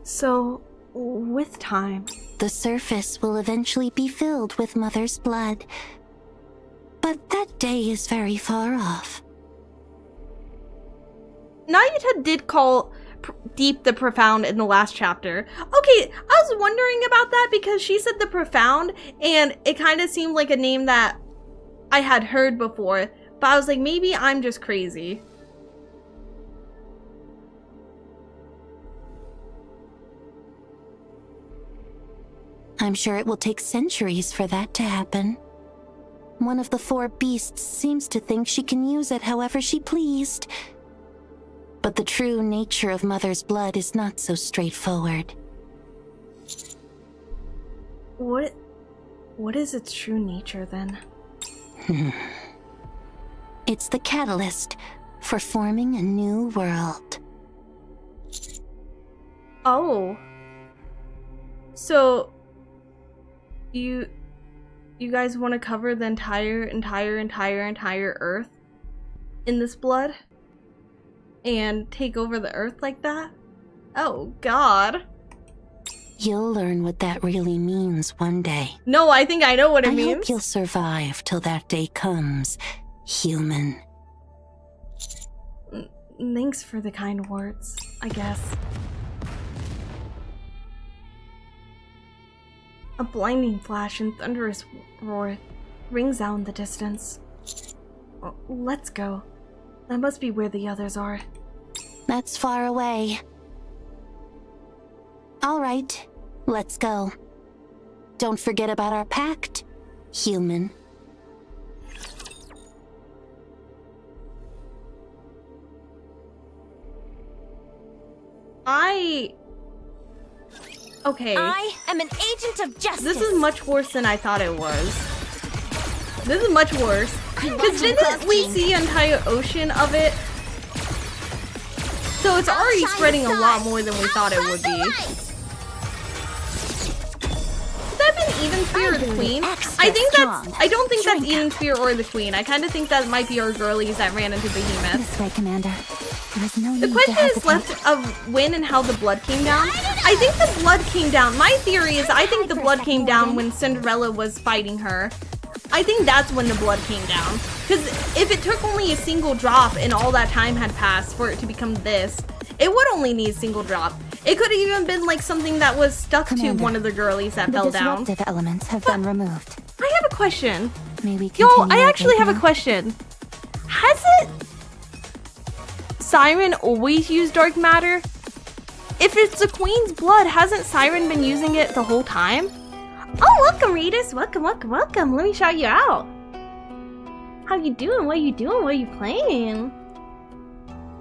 So, with time, the surface will eventually be filled with Mother's blood. But that day is very far off. Nayuta did call Deep the Profound in the last chapter. Okay, I was wondering about that because she said the Profound, and it kind of seemed like a name that I had heard before, but I was like, maybe I'm just crazy. I'm sure it will take centuries for that to happen. One of the 4 beasts seems to think she can use it however she pleased. But the true nature of Mother's blood is not so straightforward. What is its true nature then? It's the catalyst for forming a new world. Oh. So you guys want to cover the entire Earth in this blood? And take over the Earth like that? Oh, God. You'll learn what that really means one day. No, I think I know what it I means. hope you'll survive till that day comes, human. Thanks for the kind words, I guess. A blinding flash and thunderous roar rings out in the distance. Let's go. That must be where the others are. That's far away. All right, let's go. Don't forget about our pact, human. Okay. I am an agent of justice. This is much worse than I thought it was. This is much worse. Because didn't we see an entire ocean of it? So it's already spreading a lot more than we thought it would be. Has that been Eden Sphere or the Queen? I don't think that's Eden Sphere or the Queen. I kind of think that might be our girlies that ran into Behemoth. This way, Commander. There is no need The question to is hesitate. left of when and how the blood came down. I think the blood came down. My theory is I think the blood came down when Cinderella was fighting her. I think that's when the blood came down. Because if it took only a single drop and all that time had passed for it to become this, it would only need a single drop. It could have even been like something that was stuck Commander, to one of the girlies that The fell down. disruptive elements have been removed. I have a question. May we Yo, continue I our actually break have a now? question. Has it Siren always used dark matter? If it's the Queen's blood, hasn't Siren been using it the whole time? Oh, welcome, readers. Welcome, welcome, welcome. Let me shout you out. How you doing? What are you doing? What are you playing?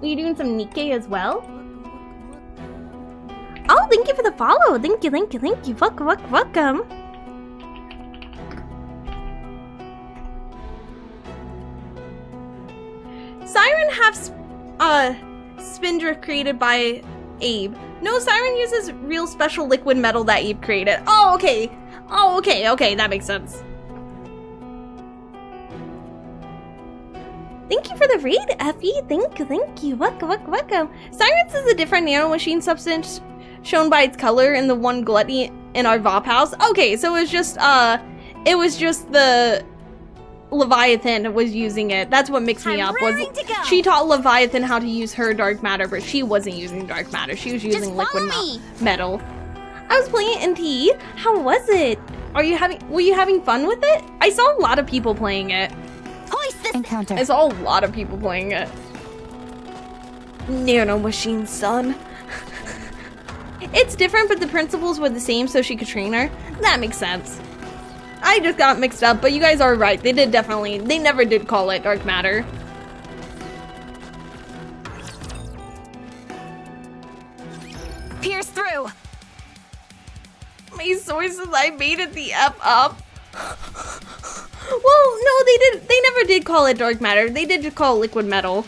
Are you doing some Nikke as well? Oh, thank you for the follow. Thank you, thank you, thank you. Welcome, welcome, welcome. Siren has Spindrift created by Abe. No, Siren uses real special liquid metal that Abe created. Oh, okay. Oh, okay, okay, that makes sense. Thank you for the raid, Effie. Thank you, thank you. Welcome, welcome, welcome. Siren's is a different nanomachine substance shown by its color in the one gluttony in our VOP house. Okay, so it was just the Leviathan was using it. That's what mixed me up. She taught Leviathan how to use her dark matter, but she wasn't using dark matter. She was using liquid metal. I was playing NTE. How was it? Were you having fun with it? I saw a lot of people playing it. Encounter. I saw a lot of people playing it. Nanomachine, son. It's different, but the principles were the same, so she could train her. That makes sense. I just got mixed up, but you guys are right. They never did call it dark matter. Pierce through. many sources I made it the F up. Well, no, they never did call it dark matter. They did just call it liquid metal.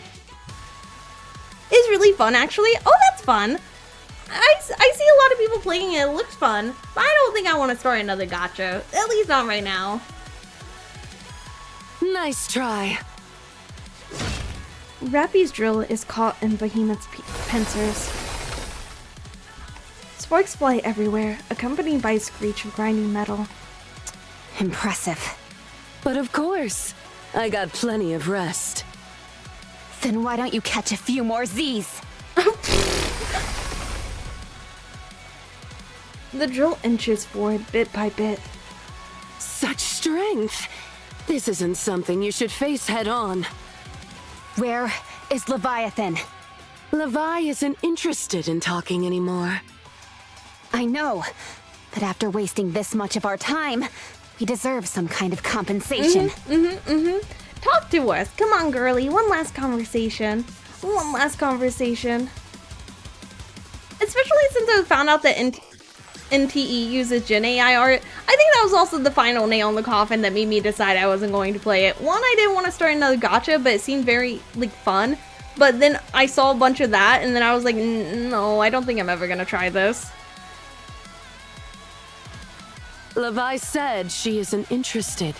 It's really fun, actually. Oh, that's fun. I see a lot of people playing it. It looks fun. But I don't think I want to start another gacha. At least not right now. Nice try. Rappy's drill is caught in Behemoth's pincers. Sparks fly everywhere, accompanied by a screech of grinding metal. Impressive. But of course, I got plenty of rest. Then why don't you catch a few more Z's? The drill inches forward bit by bit. Such strength! This isn't something you should face head on. Where is Leviathan? Levi isn't interested in talking anymore. I know, but after wasting this much of our time, we deserve some kind of compensation. Talk to us. Come on, girly. One last conversation. One last conversation. Especially since I found out that NTE uses Gen AI art. I think that was also the final nail in the coffin that made me decide I wasn't going to play it. One, I didn't want to start another gacha, but it seemed very, fun. But then I saw a bunch of that, and then I was like, no, I don't think I'm ever gonna try this. Levi said she isn't interested.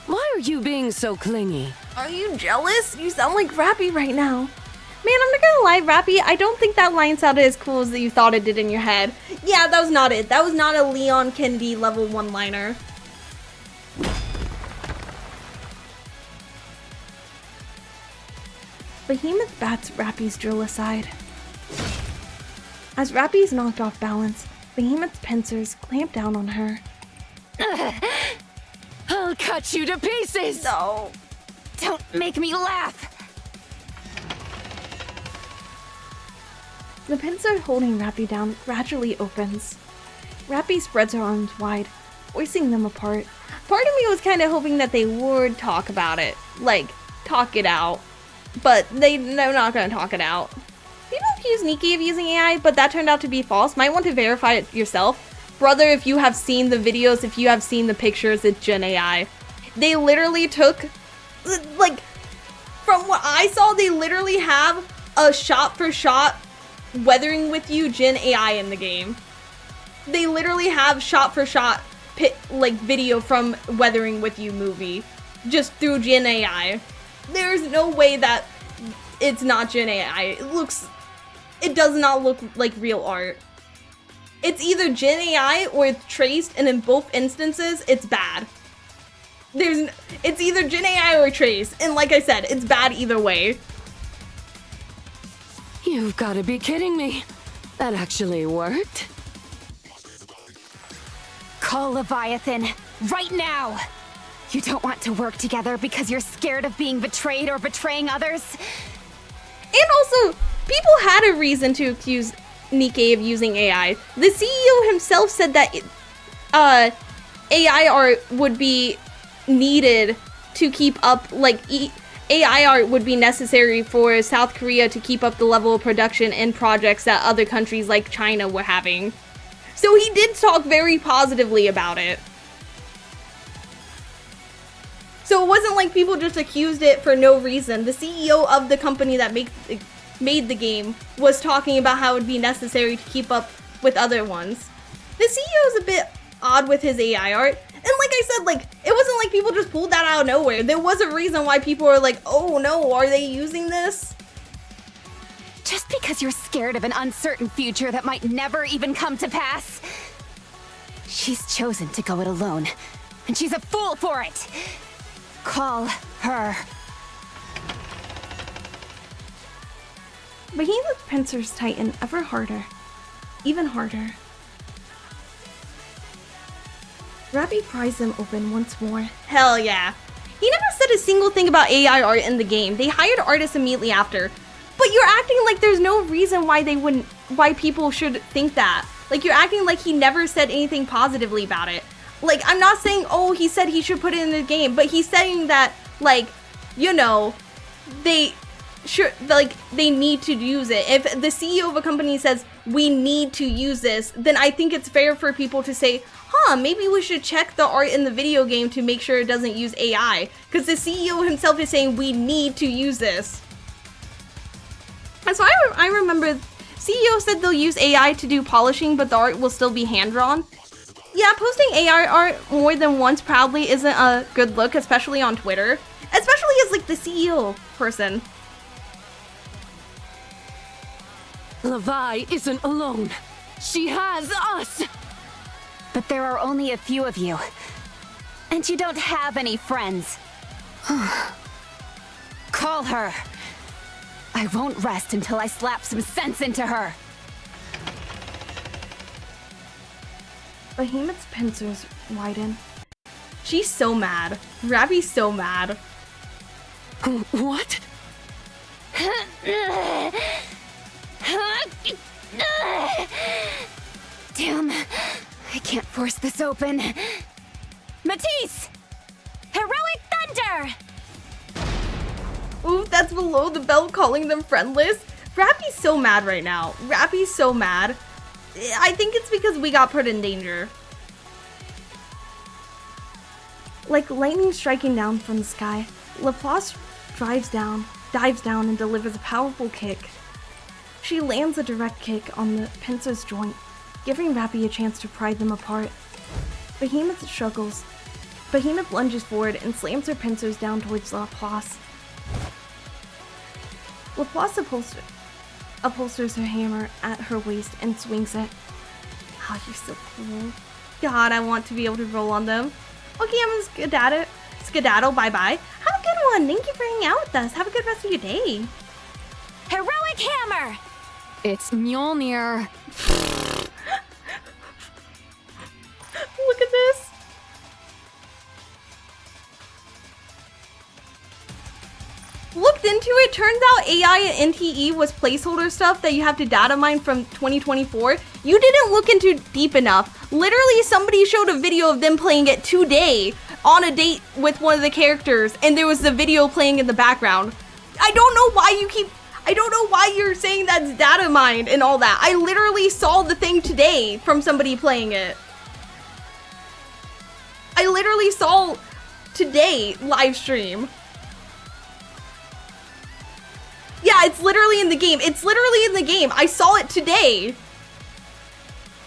Why are you being so clingy? Are you jealous? You sound like Rappy right now. Man, I'm not gonna lie, Rappy, I don't think that line sounded as cool as you thought it did in your head. Yeah, that was not it. That was not a Leon Kennedy level 1-liner. Behemoth bats Rappy's drill aside. As Rappy is knocked off balance, Behemoth's pincers clamp down on her. I'll cut you to pieces! No, don't make me laugh! The pincer holding Rappy down gradually opens. Rappy spreads her arms wide, forcing them apart. Part of me was kind of hoping that they would talk about it. Like, talk it out. But they're not going to talk it out. People accuse Nikke of using AI, but that turned out to be false. Might want to verify it yourself. Brother, if you have seen the videos, if you have seen the pictures, it's Gen AI. They literally took, like, from what I saw, they literally have a shot-for-shot Weathering with You Gen AI in the game. They literally have shot-for-shot video from Weathering with You movie, just through Gen AI. There's no way that it's not Gen AI. It does not look like real art. It's either Gen AI or it's traced, and in both instances, it's bad. It's either Gen AI or traced, and like I said, it's bad either way. You've got to be kidding me. That actually worked? Call Leviathan, right now! You don't want to work together because you're scared of being betrayed or betraying others? And also, people had a reason to accuse Nikke of using AI. The CEO himself said that AI art would be needed to keep up, AI art would be necessary for South Korea to keep up the level of production and projects that other countries like China were having. So he did talk very positively about it. So it wasn't like people just accused it for no reason. The CEO of the company that made the game was talking about how it would be necessary to keep up with other ones. The CEO is a bit odd with his AI art. And like I said, it wasn't like people just pulled that out of nowhere. There was a reason why people were like, oh no, are they using this? Just because you're scared of an uncertain future that might never even come to pass? She's chosen to go it alone, and she's a fool for it. Call her. Behemoth's pincers tighten ever harder. Even harder. Rappy pries them open once more. Hell yeah. He never said a single thing about AI art in the game. They hired artists immediately after. But you're acting like there's no reason why people should think that. Like, you're acting like he never said anything positively about it. Like, I'm not saying, oh, he said he should put it in the game, but he's saying that, they need to use it. If the CEO of a company says, we need to use this, then I think it's fair for people to say, huh, maybe we should check the art in the video game to make sure it doesn't use AI. Because the CEO himself is saying we need to use this. And so I remember CEO said they'll use AI to do polishing, but the art will still be hand-drawn. Yeah, posting AI art more than once proudly isn't a good look, especially on Twitter. Especially as, like, the CEO person. Levi isn't alone. She has us! But there are only a few of you. And you don't have any friends. Call her. I won't rest until I slap some sense into her. Behemoth's pincers widen. She's so mad. Ravi's so mad. What? Damn. I can't force this open. Matisse! Heroic Thunder! Ooh, that's below the belt calling them friendless. Rappy's so mad right now. Rappy's so mad. I think it's because we got put in danger. Like lightning striking down from the sky, Laplace dives down and delivers a powerful kick. She lands a direct kick on the pincer's joint, giving Rappy a chance to pry them apart. Behemoth struggles. Behemoth lunges forward and slams her pincers down towards Laplace. Laplace upholsters her hammer at her waist and swings it. Oh, you're so cool. God, I want to be able to roll on them. Okay, I'm gonna skedaddle, bye-bye. Have a good one. Thank you for hanging out with us. Have a good rest of your day. Heroic Hammer! It's Mjolnir. Look at this. Looked into it, turns out AI and NTE was placeholder stuff that you have to data mine from 2024. You didn't look into deep enough. Literally, somebody showed a video of them playing it today on a date with one of the characters, and there was the video playing in the background. I don't know why you're saying that's data mined and all that. I literally saw the thing today from somebody playing it. I literally saw today live stream. Yeah, it's literally in the game. It's literally in the game. I saw it today.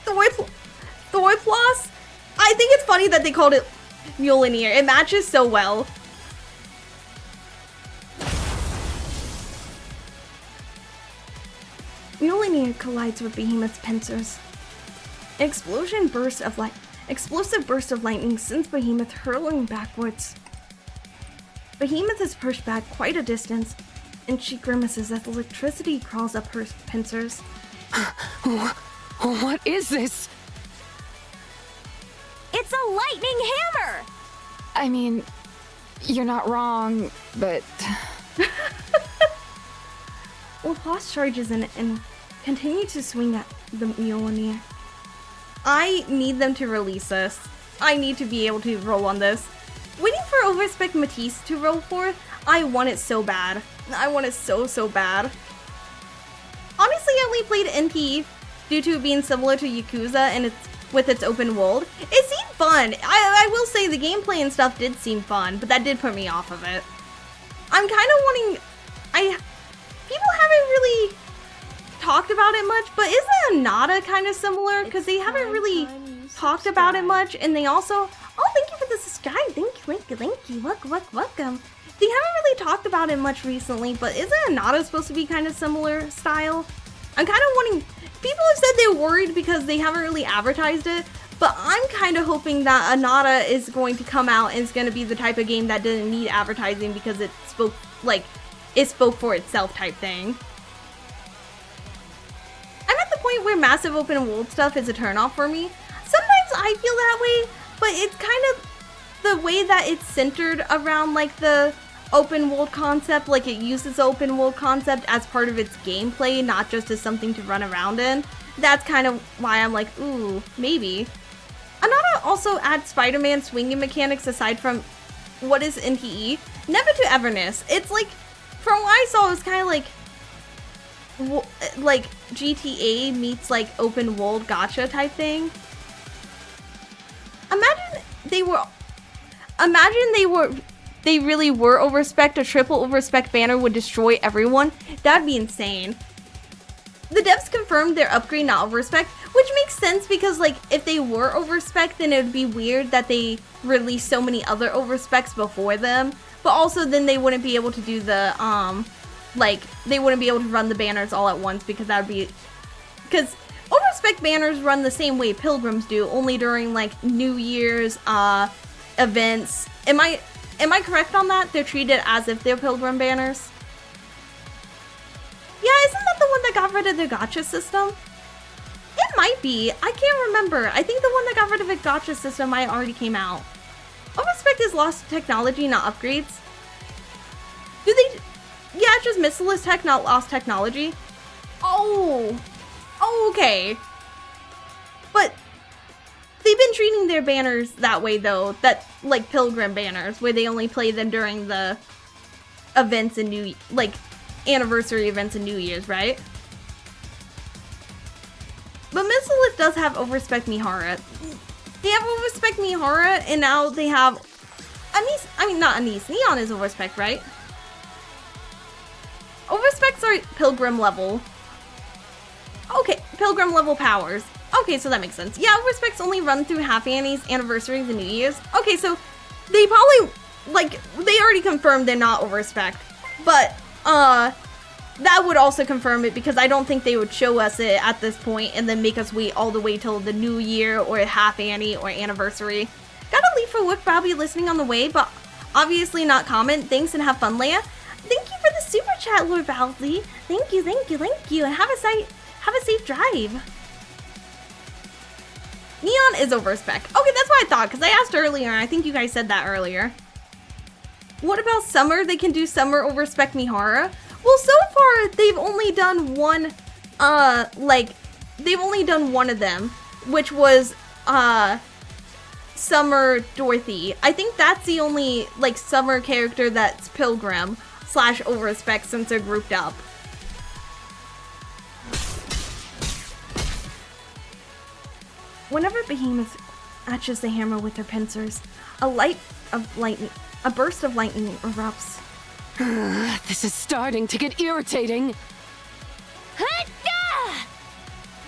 Thorploss? I think it's funny that they called it Mjolnir. It matches so well. Mjolnir collides with Behemoth's pincers. An explosive burst of lightning sends Behemoth hurling backwards. Behemoth is pushed back quite a distance, and she grimaces as electricity crawls up her pincers. What is this? It's a lightning hammer! I mean, you're not wrong, but... Laplace charges in and continues to swing at the Mjolnir. I need them to release this. I need to be able to roll on this. Waiting for Overspec Matisse to roll forth, I want it so bad. I want it so bad. Honestly, I only played NT due to it being similar to Yakuza and with its open world. It seemed fun. I will say the gameplay and stuff did seem fun, but that did put me off of it. I'm kind of wanting... People haven't really talked about it much, but isn't Anata kind of similar? Because they haven't really talked about it much, and they also... Oh, thank you for the subscribe. Thank you. Welcome. They haven't really talked about it much recently, but isn't Anata supposed to be kind of similar style? I'm kind of wanting... People have said they're worried because they haven't really advertised it, but I'm kind of hoping that Anata is going to come out and is going to be the type of game that didn't need advertising because it spoke for itself type thing. I'm at the point where massive open world stuff is a turnoff for me. Sometimes I feel that way, but it's kind of the way that it's centered around like the open world concept, like it uses the open world concept as part of its gameplay, not just as something to run around in. That's kind of why I'm like, ooh, maybe. Anata also adds Spider-Man swinging mechanics aside from what is NTE. Never to Everness. It's like, from what I saw, it was kind of like like GTA meets like open world gacha type thing. Imagine they really were overspec. A triple overspec banner would destroy everyone. That'd be insane. The devs confirmed their upgrade not overspec, which makes sense because like if they were overspec, then it would be weird that they released so many other overspecs before them. But also then they wouldn't be able to do the like they wouldn't be able to run the banners all at once because that would be because overspec banners run the same way pilgrims do, only during like New Year's events. Am I correct on that? They're treated as if they're pilgrim banners. Yeah, isn't that the one that got rid of the gacha system? It might be. I can't remember. I think the one that got rid of the gacha system might already came out. Overspec is lost technology, not upgrades. Do they? Yeah, it's just missileless tech, not lost technology. Oh, okay. But they've been treating their banners that way though, that like pilgrim banners, where they only play them during the events and anniversary events and New Year's, right? But Missilith does have overspec Mihara. They have overspec Mihara, and now they have Anise. I mean, not Anise. Neon is overspec, right? Overspecs are pilgrim level. Okay, pilgrim level powers. Okay, so that makes sense. Yeah, overspecs only run through half annies, anniversaries, and New Year's. Okay, so they probably they already confirmed they're not overspec, but that would also confirm it because I don't think they would show us it at this point and then make us wait all the way till the New Year or half annie or anniversary. Gotta leave for work, but I'll be listening on the way, but obviously not comment. Thanks and have fun, Leia. Thank you for the super chat, Lord Valsey. Thank you, and have a safe drive. Neon is overspec. Okay, that's what I thought, because I asked earlier, and I think you guys said that earlier. What about Summer? They can do Summer overspec Mihara? Well, so far, they've only done one, they've only done one of them, which was, Summer Dorothy. I think that's the only, Summer character that's Pilgrim / overspec since they're grouped up. Whenever Behemoth matches the hammer with her pincers, a burst of lightning erupts. This is starting to get irritating.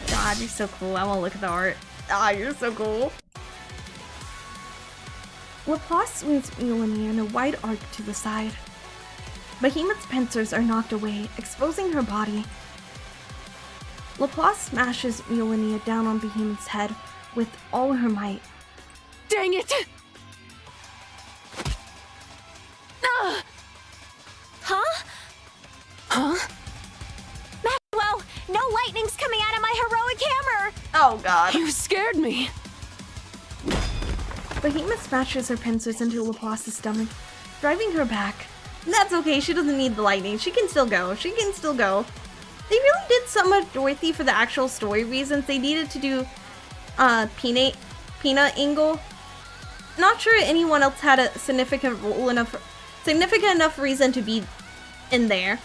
God, you're so cool. I want to look at the art. Ah, you're so cool. Laplace swings Mjolnir in a wide arc to the side. Behemoth's pincers are knocked away, exposing her body. Laplace smashes Mjolnir down on Behemoth's head with all her might. Dang it! Huh? Maxwell, no lightning's coming out of my heroic hammer! Oh god. You scared me. Behemoth smashes her pincers into Laplace's stomach, driving her back. That's okay, she doesn't need the lightning. She can still go. They really did so much Dorothy for the actual story reasons. They needed to do Peanut Angle. Not sure anyone else had a significant enough reason to be in there.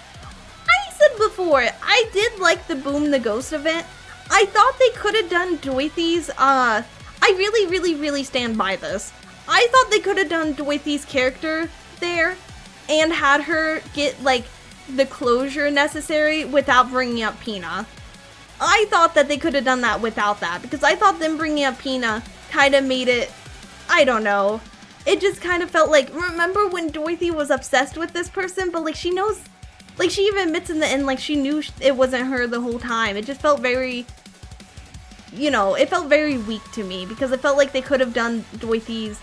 I said before, I did like the Boom the Ghost event. I thought they could have done Dorothy's, I really stand by this. I thought they could have done Dorothy's character there and had her get, the closure necessary without bringing up Pina. I thought that they could have done that without that, because I thought them bringing up Pina kind of made it, I don't know. It just kind of felt like, remember when Dorothy was obsessed with this person, but she knows, she even admits in the end, she knew it wasn't her the whole time. It just felt very, it felt very weak to me, because it felt like they could have done Dorothy's,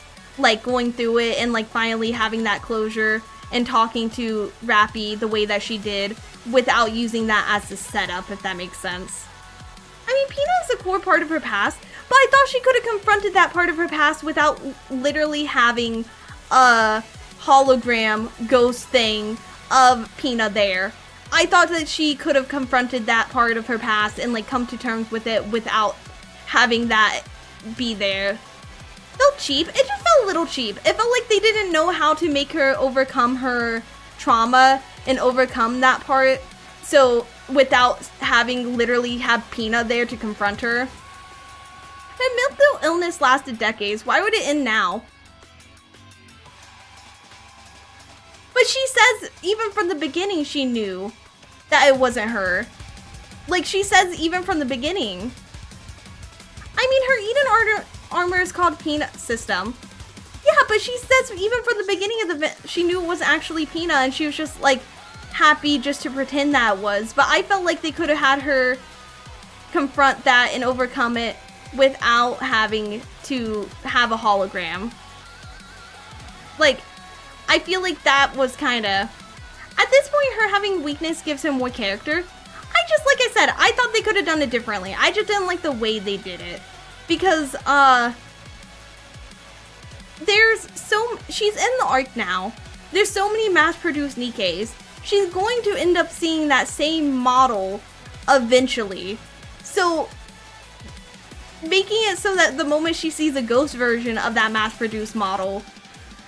going through it and, finally having that closure and talking to Rappy the way that she did without using that as the setup, if that makes sense. I mean, Pina is a core part of her past, but I thought she could have confronted that part of her past without literally having a hologram ghost thing of Pina there. I thought that she could have confronted that part of her past and come to terms with it without having that be there. Felt cheap. It just felt a little cheap. It felt like they didn't know how to make her overcome her trauma and overcome that part. So without having literally have Pina there to confront her. Her mental illness lasted decades. Why would it end now? But she says even from the beginning she knew that it wasn't her. Like, she says even from the beginning. I mean, her Eden armor is called Pina System. Yeah, but she says even from the beginning of the she knew it wasn't actually Pina, and she was just like happy just to pretend that it was. But I felt like they could have had her confront that and overcome it without having to have a hologram. Like, I feel like that was kind of... At this point, her having weakness gives her more character. Like I said, I thought they could have done it differently. I just didn't like the way they did it. Because, she's in the arc now. There's so many mass-produced Nikkes. She's going to end up seeing that same model eventually. So, making it so that the moment she sees a ghost version of that mass-produced model,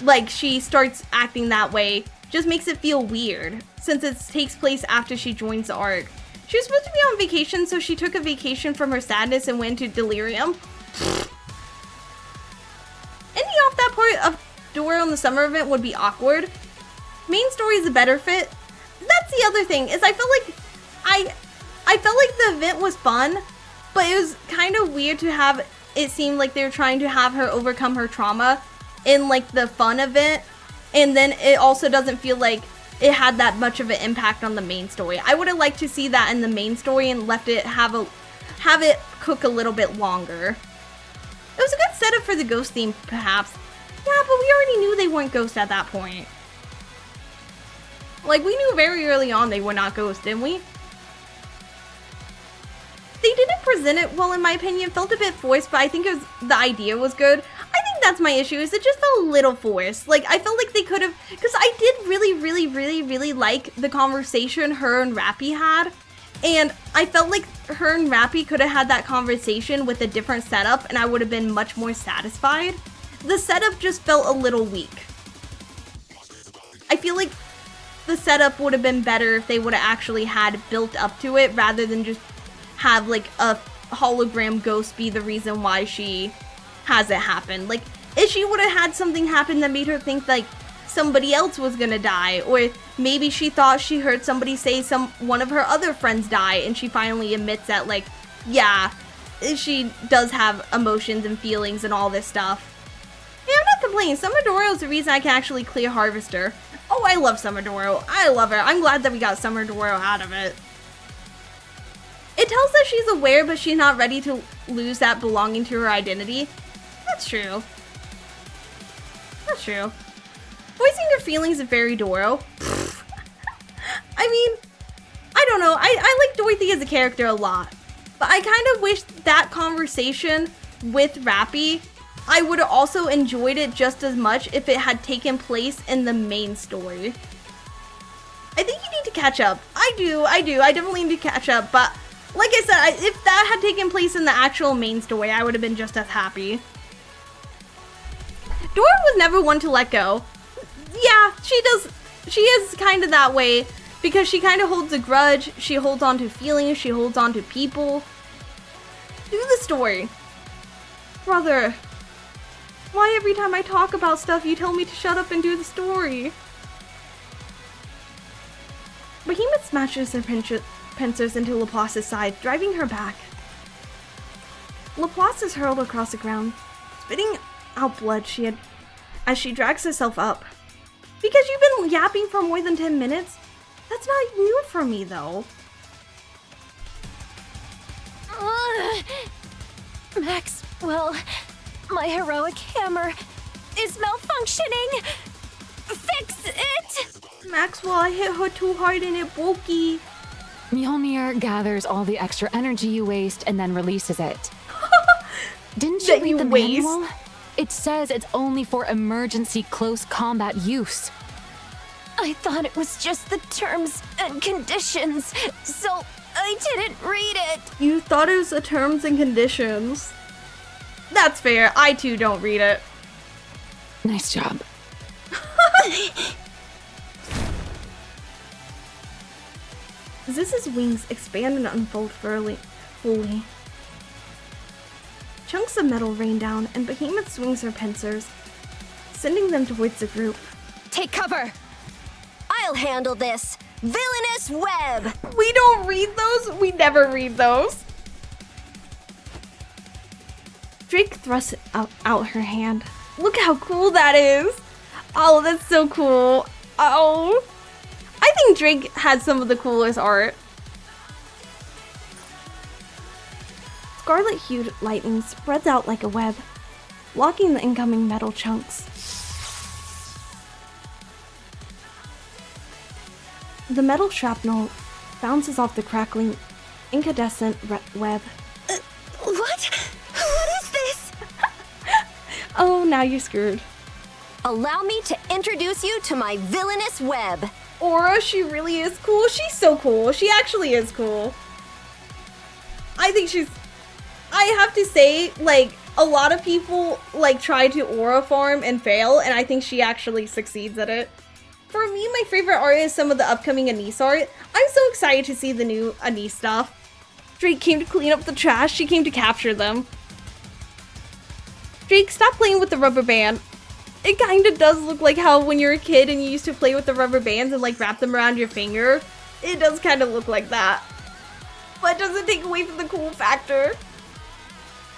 like, she starts acting that way, just makes it feel weird, since it takes place after she joins the arc. She was supposed to be on vacation, so she took a vacation from her sadness and went into delirium. Ending off that part of Dora in the summer event would be awkward. Main story is a better fit. That's the other thing, is I felt like I felt like the event was fun, but it was kind of weird to have it seem like they were trying to have her overcome her trauma in like the fun event, and then it also doesn't feel like it had that much of an impact on the main story. I would have liked to see that in the main story and left it have it cook a little bit longer. It was a good setup for the ghost theme, perhaps. Yeah, but we already knew they weren't ghosts at that point. Like, we knew very early on they were not ghosts, didn't we? They didn't present it well, in my opinion. It felt a bit forced, but I think the idea was good. I think that's my issue, is it just felt a little forced. Like, I felt like they could have, because I did really like the conversation her and Rappy had. And I felt like her and Rappy could have had that conversation with a different setup, and I would have been much more satisfied. The setup just felt a little weak. I feel like the setup would have been better if they would have actually had built up to it, rather than just have like a hologram ghost be the reason why she has it happen. Like, if she would have had something happen that made her think like somebody else was gonna die, or maybe she thought she heard somebody say one of her other friends die, and she finally admits that, like, yeah, she does have emotions and feelings and all this stuff. Yeah, I'm not complaining. Summer Doro is the reason I can actually clear Harvester. Oh, I love Summer Doro. I love her. I'm glad that we got Summer Doro out of it. It tells that she's aware, but she's not ready to lose that belonging to her identity. That's true. That's true. Voicing your feelings is very Doro. I mean, I don't know. I like Dorothy as a character a lot. But I kind of wish that conversation with Rappy, I would have also enjoyed it just as much if it had taken place in the main story. I think you need to catch up. I do. I definitely need to catch up. But like I said, if that had taken place in the actual main story, I would have been just as happy. Dora was never one to let go. Yeah, she does. She is kind of that way because she kind of holds a grudge. She holds on to feelings. She holds on to people. Do the story. Brother, why every time I talk about stuff you tell me to shut up and do the story? Behemoth smashes her pincers into Laplace's side, driving her back. Laplace is hurled across the ground, spitting out blood as she drags herself up. Because you've been yapping for more than 10 minutes? That's not new for me, though. Maxwell, my heroic hammer is malfunctioning. Fix it! Maxwell, I hit her too hard and it broke. Mjolnir gathers all the extra energy you waste and then releases it. Didn't you read the manual? It says it's only for emergency close combat use. I thought it was just the terms and conditions, so I didn't read it. You thought it was the terms and conditions. That's fair. I too don't read it. Nice job. Ziz's wings expand and unfold fully. Chunks of metal rain down, and Behemoth swings her pincers, sending them towards the group. Take cover! I'll handle this! Villainous web! We don't read those? We never read those. Drake thrusts out her hand. Look how cool that is! Oh, that's so cool. Oh. I think Drake had some of the coolest art. Scarlet-hued lightning spreads out like a web, blocking the incoming metal chunks. The metal shrapnel bounces off the crackling, incandescent web. What? What is this? Oh, now you're screwed. Allow me to introduce you to my villainous web. Aura, she really is cool. She's so cool. She actually is cool. I think she's... I have to say, like, a lot of people, like, try to aura farm and fail, and I think she actually succeeds at it. For me, my favorite art is some of the upcoming Anise art. I'm so excited to see the new Anise stuff. Drake came to clean up the trash. She came to capture them. Drake, stop playing with the rubber band. It kind of does look like how when you're a kid and you used to play with the rubber bands and like wrap them around your finger. It does kind of look like that. But it doesn't take away from the cool factor.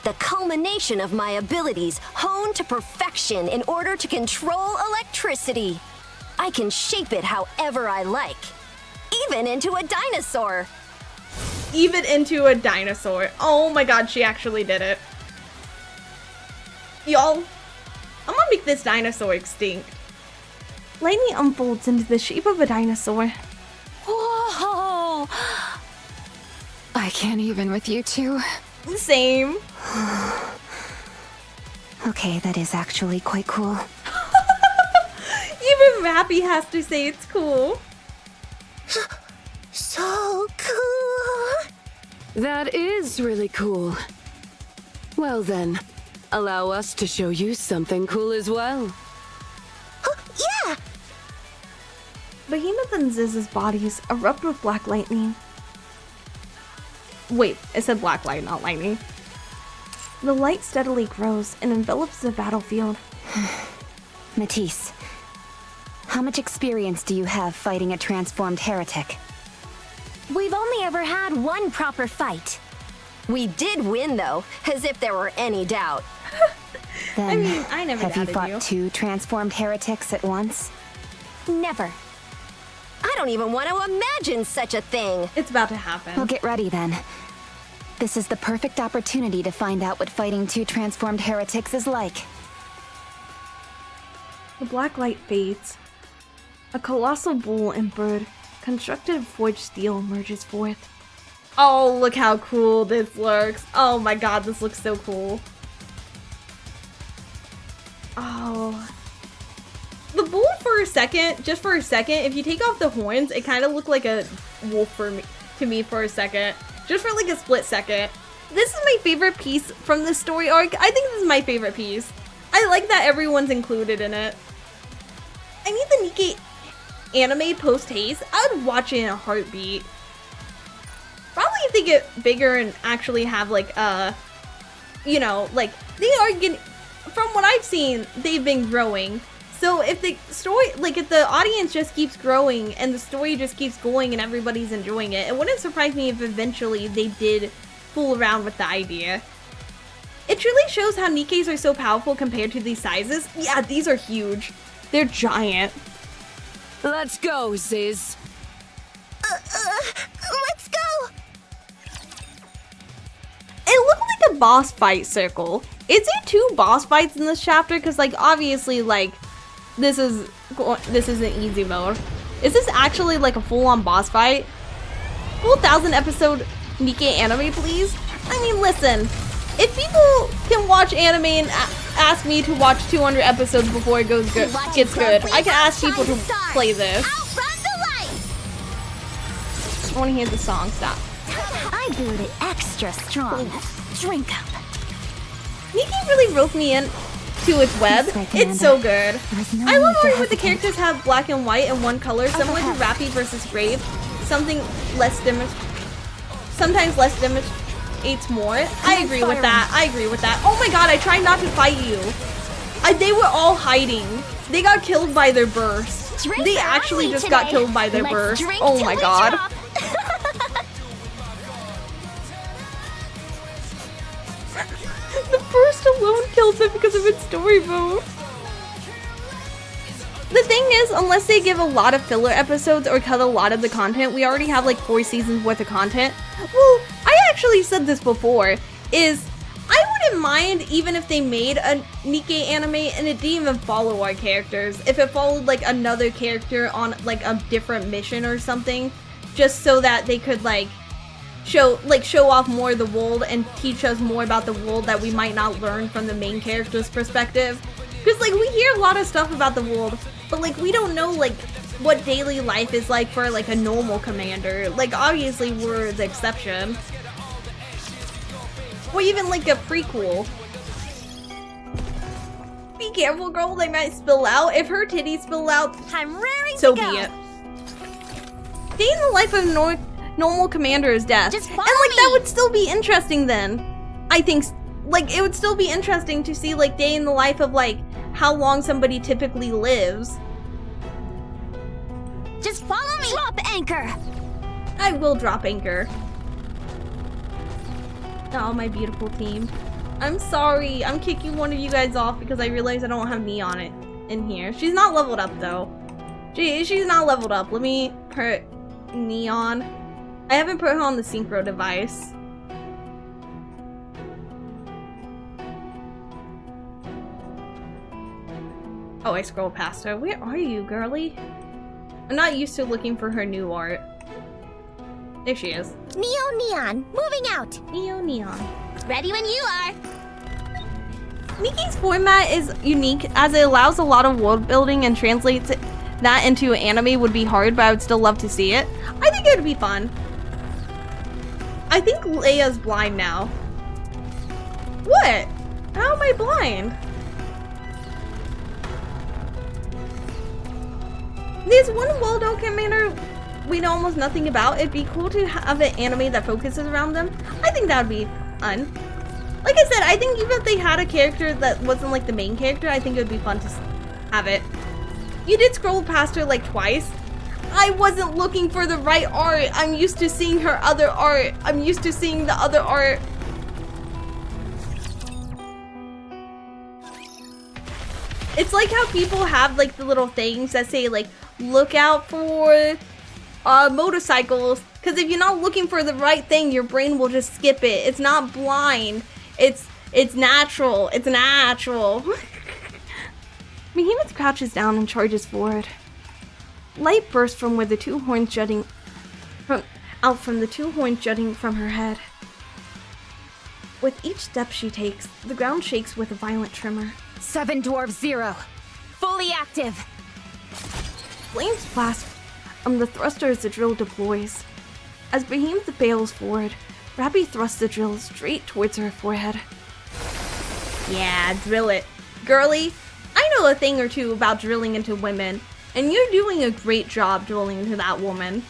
The culmination of my abilities honed to perfection in order to control electricity. I can shape it however I like. Even into a dinosaur. Even into a dinosaur. Oh my god, she actually did it. Y'all, I'm gonna make this dinosaur extinct. Lightning unfolds into the shape of a dinosaur. Whoa! I can't even with you two. Same. Okay, that is actually quite cool. Even Rappy has to say it's cool. So cool. That is really cool. Well then, allow us to show you something cool as well. Yeah. Behemoth and Ziz's bodies erupt with black lightning. Wait, it said black light, not lightning. The light steadily grows and envelops the battlefield. Matisse, how much experience do you have fighting a transformed heretic? We've only ever had one proper fight. We did win though, as if there were any doubt. Then, I never have you doubted fought you. 2 transformed heretics at once? Never. I don't even want to imagine such a thing. It's about to happen. Well, get ready then. This is the perfect opportunity to find out what fighting 2 transformed heretics is like. The black light fades. A colossal bull and bird, constructed of forged steel, emerges forth. Oh, look how cool this looks. Oh my god, this looks so cool. Oh. The bull for a second, just for a second, if you take off the horns, it kind of looked like a wolf to me for a second. Just for like a split second. This is my favorite piece from this story arc. I think this is my favorite piece. I like that everyone's included in it. I need the Nikke anime post-haste. I would watch it in a heartbeat. Probably if they get bigger and actually have like you know, like they are getting, from what I've seen, they've been growing. So if the story, like if the audience just keeps growing and the story just keeps going and everybody's enjoying it, it wouldn't surprise me if eventually they did fool around with the idea. It truly shows how Nikkes are so powerful compared to these sizes. Yeah, these are huge. They're giant. Let's go, Ziz. Let's go. It looked like a boss fight circle. Is it 2 boss fights in this chapter? Because like obviously like this isn't easy mode. Is this actually like a full-on boss fight? Full 1,000 episode Nikke anime, please? I mean, listen. If people can watch anime and ask me to watch 200 episodes before it gets good, I can ask people to play this. Outrun the light. I want to hear the song. Stop. I brewed it extra strong. Drink up. Nikke really roped me in to its web. It's so good. I love art where the characters have black and white and one color, similar to Rappy versus Grave. something less sometimes less demonstrates more. I agree with that. I agree with that. Oh my god, I tried not to fight you. They were all hiding. They got killed by their burst. They actually just got killed by their burst. Oh my god. The burst alone kills it because of its story mode. The thing is, unless they give a lot of filler episodes or cut a lot of the content, we already have like 4 seasons worth of content. Well, I actually said this before, is I wouldn't mind even if they made a Nikke anime and it didn't even follow our characters. If it followed like another character on like a different mission or something, just so that they could like show off more of the world and teach us more about the world that we might not learn from the main character's perspective. Because like we hear a lot of stuff about the world, but like we don't know like what daily life is like for like a normal commander. Like obviously we're the exception. Or even like a prequel. Be careful, girl, they might spill out. If her titties spill out, I'm raring so to go. be it. Day in the life of normal commander is death. Just and follow like me. that would still be interesting then. I think like it would still be interesting to see like day in the life of like how long somebody typically lives. Just follow me. Drop anchor. I will drop anchor. Oh, my beautiful team. I'm sorry. I'm kicking one of you guys off because I realized I don't have me on it in here. She's not leveled up though. She's not leveled up. Let me put Neon. I haven't put her on the synchro device. Oh, I scrolled past her. Where are you, girly? I'm not used to looking for her new art. There she is. Neo Neon, moving out. Neo Neon. Ready when you are. Nikke's format is unique as it allows a lot of world building and translates that into anime would be hard, but I would still love to see it. I think it would be fun. I think Leia's blind now. What? How am I blind? There's one well-known commander we know almost nothing about. It'd be cool to have an anime that focuses around them. I think that would be fun. Like I said, I think even if they had a character that wasn't like the main character, I think it would be fun to have it. You did scroll past her like twice. I wasn't looking for the right art. I'm used to seeing her other art. I'm used to seeing the other art. It's like how people have like the little things that say like, look out for motorcycles. Because if you're not looking for the right thing, your brain will just skip it. It's not blind. It's natural. It's natural. Behemoth crouches down and charges forward. Light bursts from where the two horns jutting out from the two horns jutting from her head. With each step she takes, the ground shakes with a violent tremor. 7 Dwarves 0. Fully active. Flames blast from the thruster as the drill deploys. As Behemoth bails forward, Rappy thrusts the drill straight towards her forehead. Yeah, drill it. Girly, I know a thing or two about drilling into women, and you're doing a great job drilling into that woman.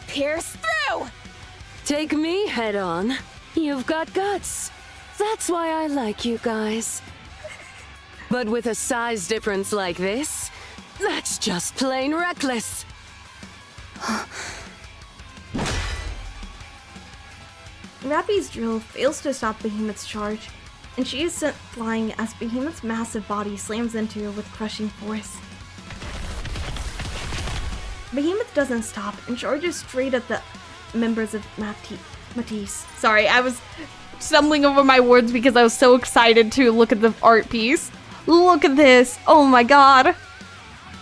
Pierce through! Take me head on. You've got guts. That's why I like you guys. But with a size difference like this, that's just plain reckless. Rappy's drill fails to stop Behemoth's charge, and she is sent flying as Behemoth's massive body slams into her with crushing force. Behemoth doesn't stop and charges straight at the members of Matisse. Sorry, I was stumbling over my words because I was so excited to look at the art piece. Look at this! Oh my god!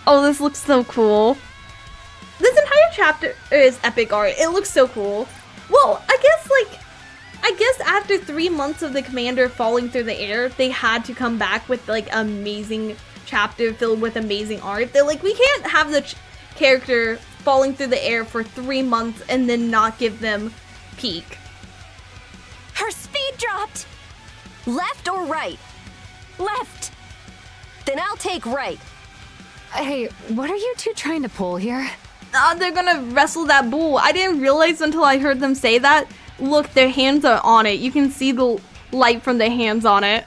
Oh, this looks so cool. This entire chapter is epic art. It looks so cool. Well, I guess after 3 months of the commander falling through the air, they had to come back with like amazing chapter filled with amazing art. They're like, we can't have the character falling through the air for 3 months and then not give them peak. Her speed dropped! Left or right? Left! Then I'll take right. Hey, what are you two trying to pull here? They're gonna wrestle that bull. I didn't realize until I heard them say that. Look, their hands are on it. You can see the light from their hands on it.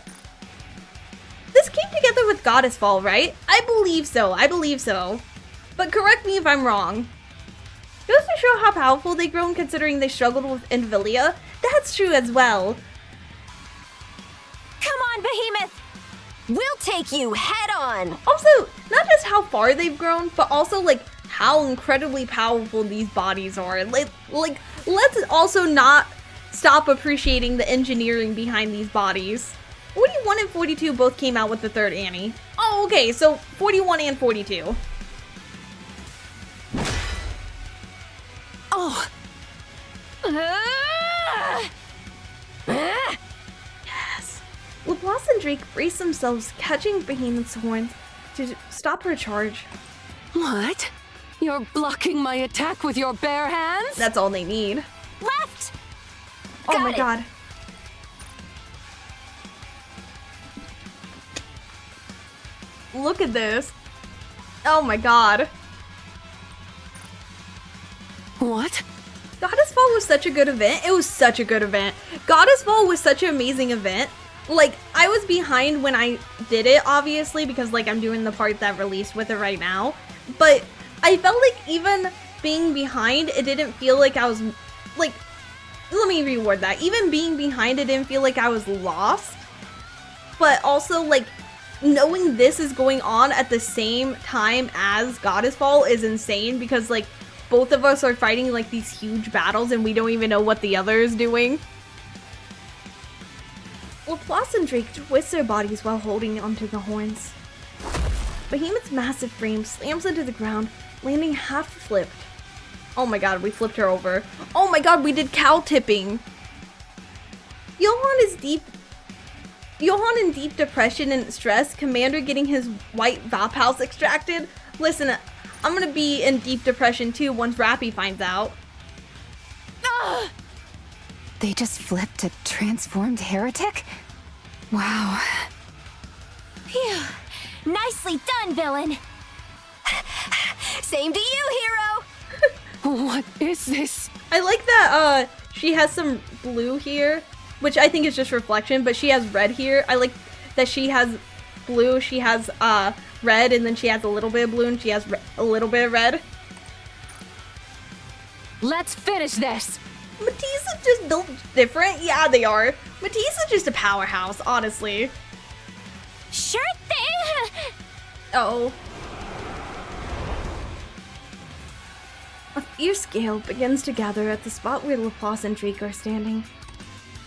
This came together with Goddess Fall, right? I believe so. I believe so. But correct me if I'm wrong. Goes to show how powerful they've grown considering they struggled with Invilia. That's true as well. Come on, Behemoth! We'll take you head on! Also, not just how far they've grown, but also like how incredibly powerful these bodies are. Like let's also not stop appreciating the engineering behind these bodies. 41 and 42 both came out with the third Annie. Oh, okay, so 41 and 42. Oh! Yes. Laplace and Drake brace themselves, catching Behemoth's horns to stop her charge. What? You're blocking my attack with your bare hands? That's all they need. Left! Oh my god. Look at this. Oh my god. What? Goddess Fall was such a good event. It was such a good event. Goddess Fall was such an amazing event. Like, I was behind when I did it, obviously, because, like, I'm doing the part that released with it right now. But I felt like even being behind, it didn't feel like I was, like, let me reword that. Even being behind, it didn't feel like I was lost. But also, like, knowing this is going on at the same time as Goddess Fall is insane because, like, both of us are fighting, like, these huge battles and we don't even know what the other is doing. Laplace and Drake twist their bodies while holding onto the horns. Behemoth's massive frame slams into the ground, landing half flipped. Oh my god, we flipped her over. Oh my god, we did cow tipping. Johan in deep depression and stress, Commander getting his white Vaphouse extracted. Listen, I'm gonna be in deep depression too once Rappy finds out. They just flipped a transformed heretic? Wow. Phew. Nicely done, villain. Same to you, hero. What is this? I like that she has some blue here, which I think is just reflection, but she has red here. I like that she has blue, she has red, and then she has a little bit of blue, and she has a little bit of red. Let's finish this! Matisse is just built different. Yeah, they are. Matisse is just a powerhouse, honestly. Sure thing! Uh-oh. A fierce gale begins to gather at the spot where Laplace and Drake are standing.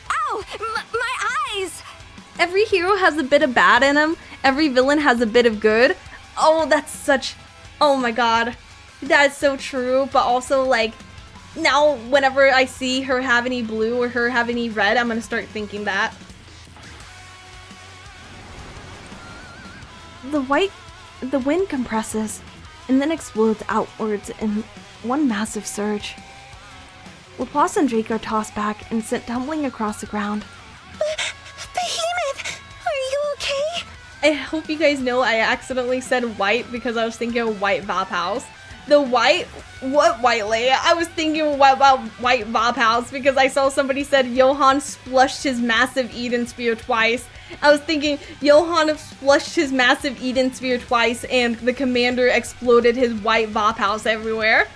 Ow! My eyes! Every hero has a bit of bad in him. Every villain has a bit of good. Oh, that's such... Oh my god. That's so true, but also, like, now whenever I see her have any blue or her have any red, I'm gonna start thinking that. The wind compresses and then explodes outwards in one massive surge. Laplace and Drake are tossed back and sent tumbling across the ground. Behemoth! Are you okay? I hope you guys know I accidentally said white because I was thinking of white Vaphouse. The white? What white Leia? I was thinking about white Vaphouse because I saw somebody said Johan splushed his massive Eden Spear twice. I was thinking Johan splushed his massive Eden Spear twice and the commander exploded his white Vaphouse everywhere.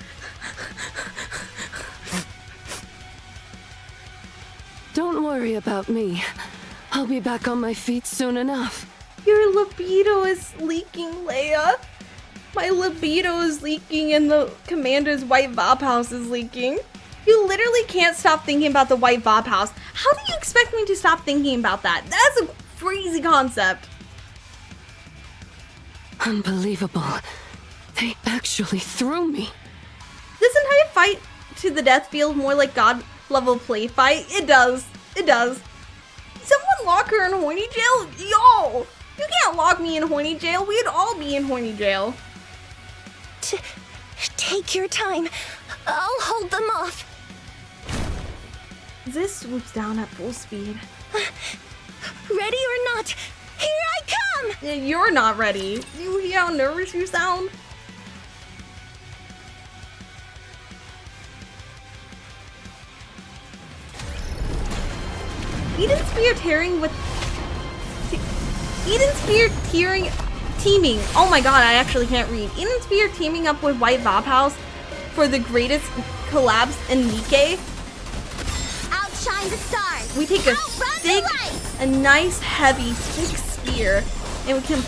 Don't worry about me. I'll be back on my feet soon enough. Your libido is leaking, Leia. My libido is leaking and the commander's white Vaphouse is leaking. You literally can't stop thinking about the white Vaphouse. How do you expect me to stop thinking about that? That's a crazy concept. Unbelievable. They actually threw me. This entire fight to the death feels more like God level play fight. It does. It does. Someone lock her in horny jail? Yo! You can't lock me in horny jail. We'd all be in horny jail. Take your time. I'll hold them off. This swoops down at full speed. Ready or not, here I come! You're not ready. You hear how nervous you sound? Eden Spear tearing with... Eden Spear teaming. Oh my god, I actually can't read. Eden Spear teaming up with White Vabhouse for the greatest collabs in Nikke. Outshine the stars. We take a nice heavy thick spear and we can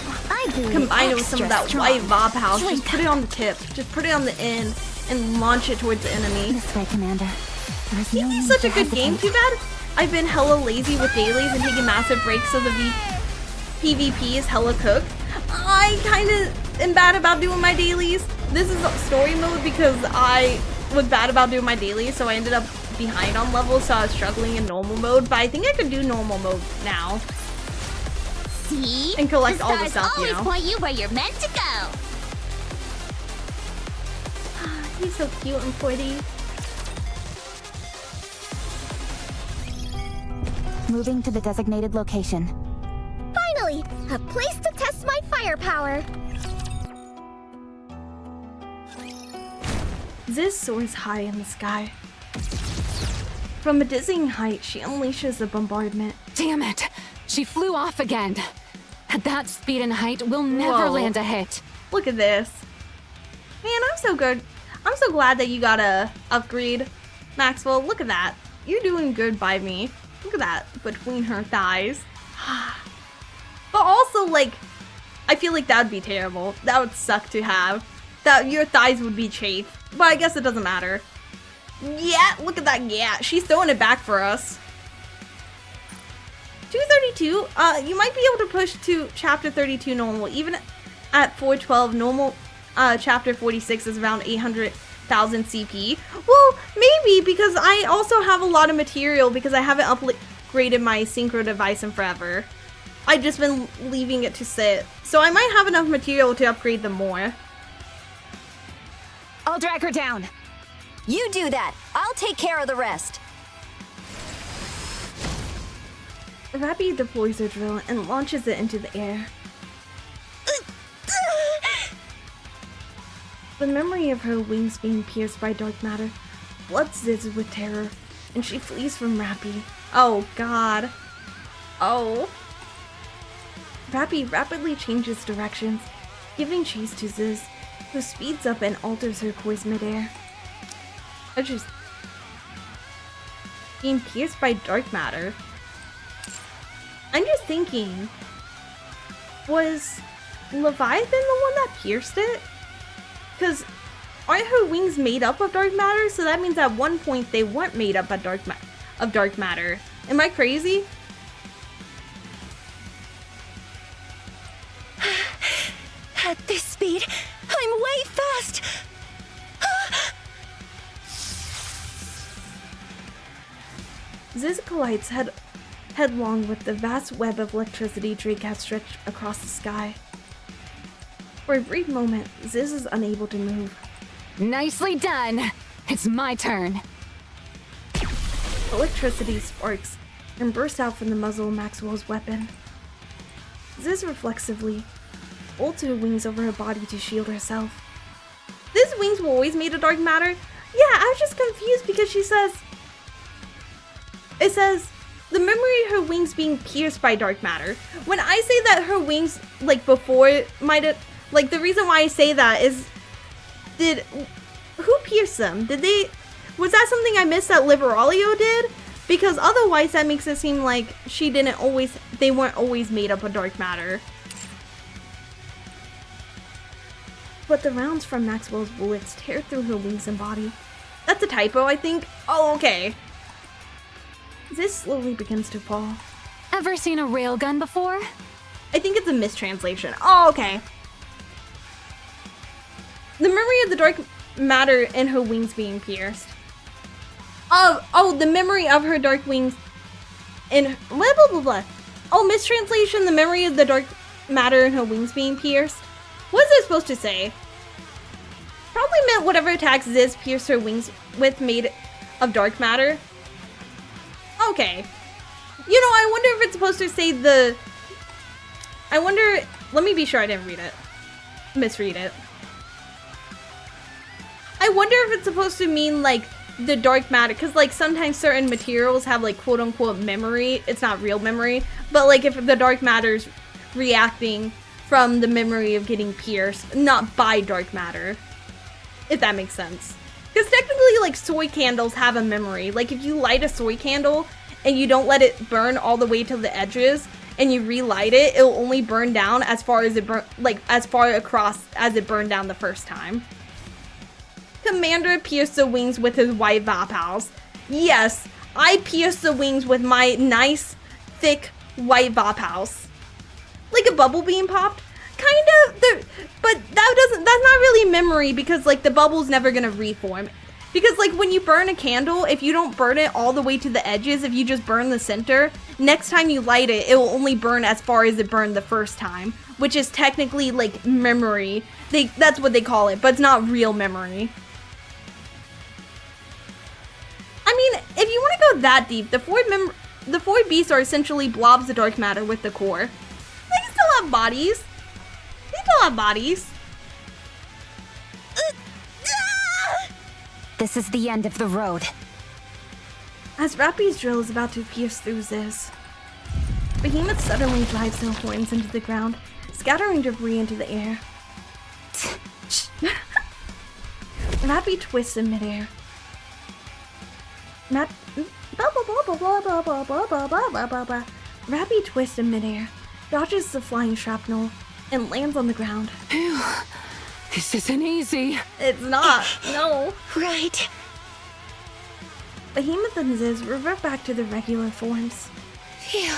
combine it with some of that White Vabhouse. Just put it on the tip. Just put it on the end and launch it towards the enemy. This way, Commander. This is such a good game. Too bad I've been hella lazy with dailies and taking massive breaks, so the PvP is hella cooked. I kind of am bad about doing my dailies. This is story mode because I was bad about doing my dailies, so I ended up behind on levels, so I was struggling in normal mode. But I think I could do normal mode now. See? And collect all the stuff, always you know. point you where you're meant to go. He's so cute and pretty. Moving to the designated location. Finally, a place to test my firepower. Ziz soars high in the sky. From a dizzying height, she unleashes a bombardment. Damn it! She flew off again. At that speed and height, we'll never Whoa. land a hit. Look at this. Man, I'm so good. I'm so glad that you got a upgrade, Maxwell. Look at that. You're doing good by me. Look at that between her thighs. But also, like, I feel like that would be terrible. That would suck to have. That your thighs would be chafed. But I guess it doesn't matter. Yeah, look at that. Yeah, she's throwing it back for us. 232. You might be able to push to chapter 32 normal. Even at 412 normal, chapter 46 is around 800,000 CP. Well, maybe because I also have a lot of material because I haven't upgraded my synchro device in forever. I've just been leaving it to sit. So I might have enough material to upgrade them more. I'll drag her down. You do that. I'll take care of the rest. Rappy deploys her drill and launches it into the air. The memory of her wings being pierced by dark matter floods Ziz with terror, and she flees from Rappy. Oh god. Oh. Rappy rapidly changes directions, giving chase to Ziz, who speeds up and alters her course midair. Being pierced by dark matter. I'm just thinking, was Leviathan the one that pierced it? Because aren't her wings made up of dark matter? So that means at one point they weren't made up of dark matter. Am I crazy? At this speed, I'm way fast! Ziz collides headlong with the vast web of electricity Drake has stretched across the sky. For a brief moment, Ziz is unable to move. Nicely done. It's my turn. Electricity sparks and bursts out from the muzzle of Maxwell's weapon. Ziz reflexively folds her wings over her body to shield herself. These wings were always made of dark matter? Yeah, I was just confused because it says, the memory of her wings being pierced by dark matter. When I say that her wings, like before, might have, like the reason why I say that is, who pierced them? Was that something I missed that Liberalio did? Because otherwise that makes it seem like they weren't always made up of dark matter. But the rounds from Maxwell's bullets tear through her wings and body. That's a typo, I think. Oh, okay. Ziz slowly begins to fall. Ever seen a railgun before? I think it's a mistranslation. Oh, okay. The memory of the dark matter in her wings being pierced. Oh, the memory of her dark wings in blah blah blah blah. Oh, mistranslation, the memory of the dark matter in her wings being pierced. What is it supposed to say? Probably meant whatever attacks Ziz pierced her wings with made of dark matter. Okay. You know, I wonder if it's supposed to say let me be sure I didn't read it. Misread it. I wonder if it's supposed to mean like the dark matter, because like sometimes certain materials have like quote unquote memory. It's not real memory, but like if the dark matter's reacting from the memory of getting pierced, not by dark matter, if that makes sense. Because technically, like, soy candles have a memory. Like, if you light a soy candle and you don't let it burn all the way to the edges and you relight it, it'll only burn down as far as it as far across as it burned down the first time. Commander pierced the wings with his white Vapals. Yes, I pierced the wings with my nice, thick, white Vapals. Like a bubble being popped. Kind of, but that's not really memory, because like the bubble's never gonna reform. Because like when you burn a candle, if you don't burn it all the way to the edges, if you just burn the center, next time you light it, it will only burn as far as it burned the first time, which is technically like memory. That's what they call it, but it's not real memory. I mean, if you want to go that deep, the four beasts are essentially blobs of dark matter with the core. They can still have bodies. They still have bodies. This is the end of the road. As Rappy's drill is about to pierce through this, Behemoth suddenly drives their horns into the ground, scattering debris into the air. Rappy twists in midair. Rappy twists in midair, dodges the flying shrapnel, and lands on the ground. Phew. This isn't easy. It's not. No. Right. Behemoth and Ziz revert back to their regular forms. Phew.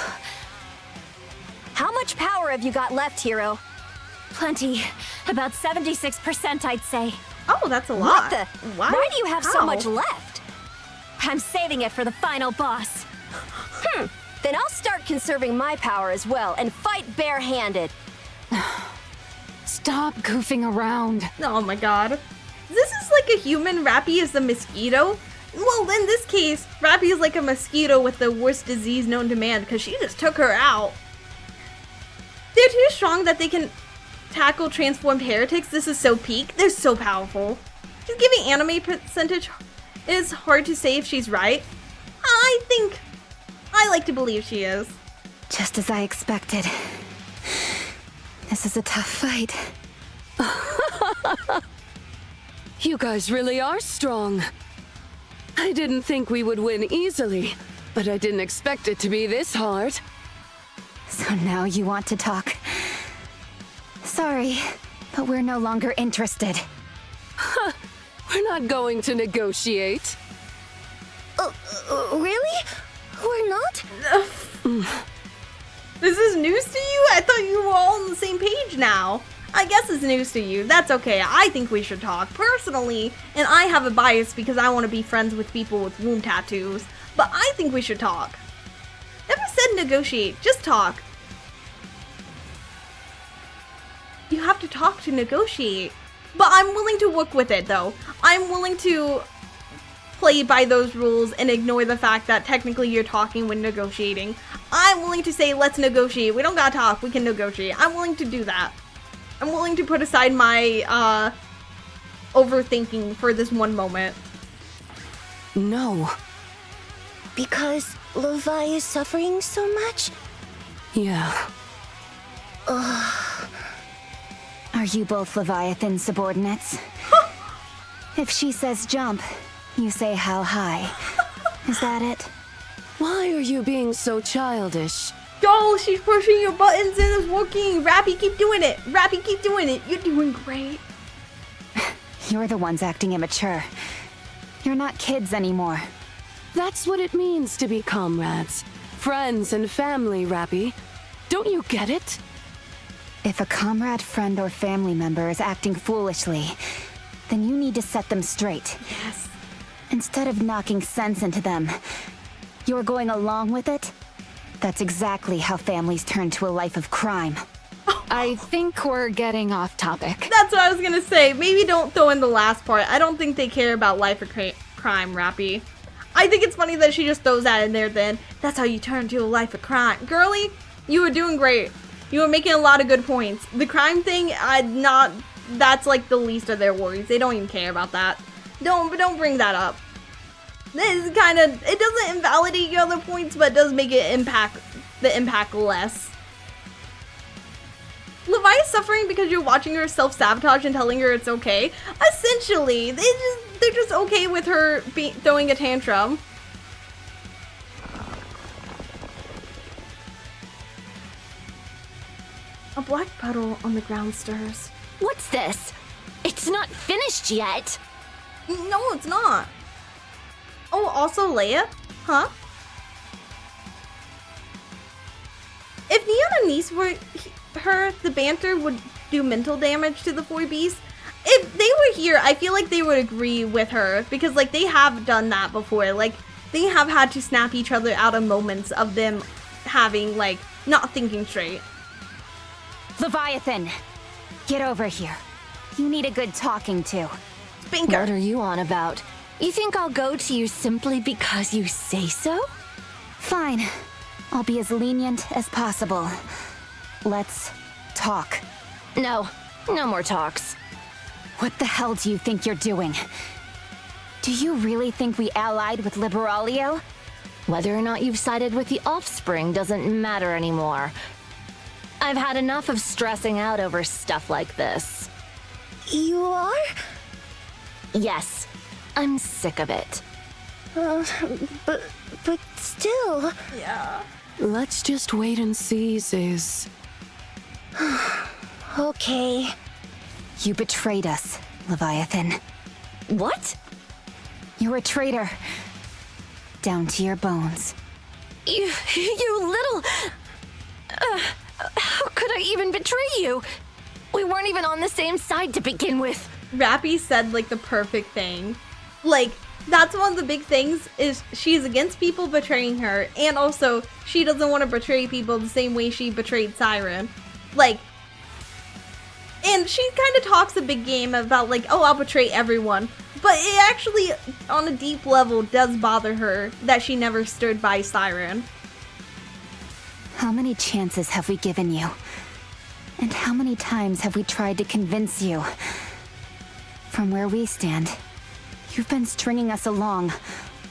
How much power have you got left, Hero? Plenty. About 76%, I'd say. Oh, that's a lot. What the? Wow. Why do you have so How? much left? I'm saving it for the final boss. Then I'll start conserving my power as well and fight barehanded. Stop goofing around. Oh my god. This is like a human, Rappy is the mosquito. Well, in this case, Rappy is like a mosquito with the worst disease known to man, because she just took her out. They're too strong that they can tackle transformed heretics. This is so peak. They're so powerful. She's giving anime percentage. It is hard to say if she's right. I like to believe she is. Just as I expected. This is a tough fight. You guys really are strong. I didn't think we would win easily, but I didn't expect it to be this hard. So now you want to talk. Sorry, but we're no longer interested. We're not going to negotiate. Really? We're not? This is news to you? I thought you were all on the same page now. I guess it's news to you. That's okay. I think we should talk personally, and I have a bias because I want to be friends with people with womb tattoos. But I think we should talk. Never said negotiate, just talk. You have to talk to negotiate. But I'm willing to work with it though. I'm willing to play by those rules and ignore the fact that technically you're talking when negotiating. I'm willing to say, let's negotiate. We don't gotta talk, we can negotiate. I'm willing to do that. I'm willing to put aside my overthinking for this one moment. No. Because Levi is suffering so much? Yeah. Are you both Leviathan subordinates? If she says jump, you say how high. Is that it? Why are you being so childish? Yo, she's pushing your buttons and it's working. Rappy, keep doing it. Rappy, keep doing it. You're doing great. You're the ones acting immature. You're not kids anymore. That's what it means to be comrades. Friends and family, Rappy. Don't you get it? If a comrade, friend, or family member is acting foolishly, then you need to set them straight. Yes. Instead of knocking sense into them, you're going along with it? That's exactly how families turn to a life of crime. I think we're getting off topic. That's what I was gonna say. Maybe don't throw in the last part. I don't think they care about life of crime, Rappy. I think it's funny that she just throws that in there then. That's how you turn to a life of crime. Girly, you were doing great. You were making a lot of good points. The crime thing, that's like the least of their worries. They don't even care about that. Don't bring that up. This is kind of, it doesn't invalidate your other points, but it does make it the impact less. Levi is suffering because you're watching her self-sabotage and telling her it's okay. Essentially, they're just okay with her throwing a tantrum. A black puddle on the ground stirs. What's this? It's not finished yet. No, it's not. Oh, also Leia? Huh? If Neon and Niece were her, the banter would do mental damage to the four beasts. If they were here, I feel like they would agree with her because, like, they have done that before. Like, they have had to snap each other out of moments of them having, like, not thinking straight. Leviathan, get over here. You need a good talking to. Spinker. What are you on about? You think I'll go to you simply because you say so? Fine. I'll be as lenient as possible. Let's talk. No more talks. What the hell do you think you're doing? Do you really think we allied with Liberalio? Whether or not you've sided with the offspring doesn't matter anymore. I've had enough of stressing out over stuff like this. You are? Yes, I'm sick of it. But still... Yeah. Let's just wait and see, Ziz. Okay. You betrayed us, Leviathan. What? You're a traitor. Down to your bones. You little... how could I even betray you? We weren't even on the same side to begin with. Rappy said, like, the perfect thing. Like, that's one of the big things is she's against people betraying her, and also she doesn't want to betray people the same way she betrayed Siren. Like, and she kind of talks a big game about, like, oh, I'll betray everyone. But it actually, on a deep level, does bother her that she never stood by Siren. How many chances have we given you? And how many times have we tried to convince you? From where we stand, you've been stringing us along,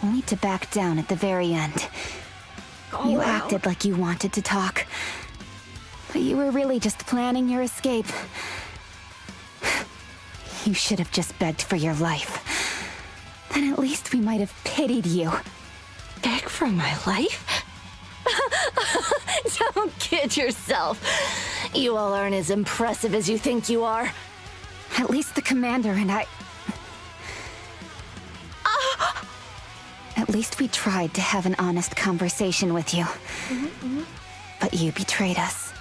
only to back down at the very end. You acted like you wanted to talk, but you were really just planning your escape. You should have just begged for your life. Then at least we might have pitied you. Beg for my life? Don't kid yourself. You all aren't as impressive as you think you are. At least the commander and I... At least we tried to have an honest conversation with you. But you betrayed us.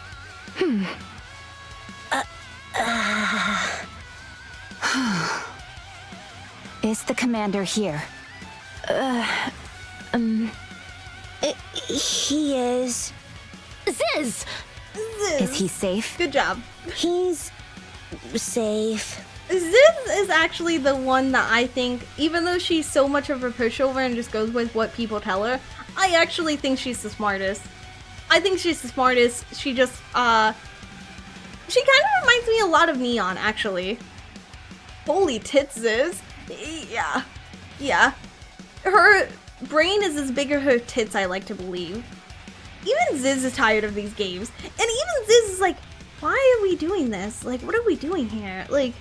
Is the commander here? He is. Ziz! Is he safe? Good job. He's safe. Ziz is actually the one that I think, even though she's so much of a pushover and just goes with what people tell her, I actually think she's the smartest. I think she's the smartest. She just, she kind of reminds me a lot of Neon, actually. Holy tits, Ziz. Yeah. Yeah. Her brain is as big as her tits, I like to believe. Even Ziz is tired of these games. And even Ziz is like, why are we doing this? Like, what are we doing here? Like,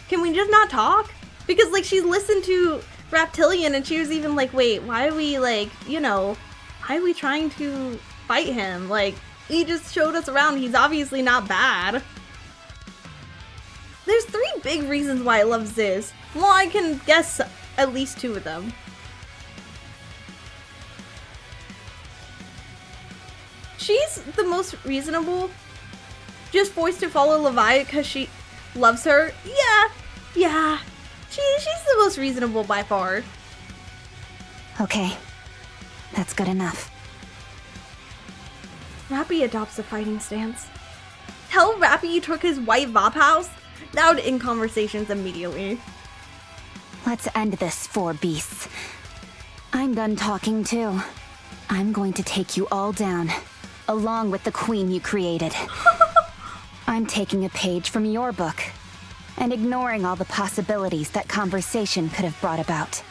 can we just not talk? Because, like, she's listened to Reptilian and she was even like, wait, why are we, like, you know, why are we trying to fight him? Like, he just showed us around. He's obviously not bad. There's 3 big reasons why I love Ziz. Well, I can guess at least 2 of them. She's the most reasonable. Just forced to follow Levi because she loves her. Yeah. She's the most reasonable by far. Okay. That's good enough. Rappy adopts a fighting stance. Tell Rappy you took his white Vop house? That would end conversations immediately. Let's end this, 4 beasts. I'm done talking too. I'm going to take you all down, along with the queen you created. I'm taking a page from your book, and ignoring all the possibilities that conversation could have brought about.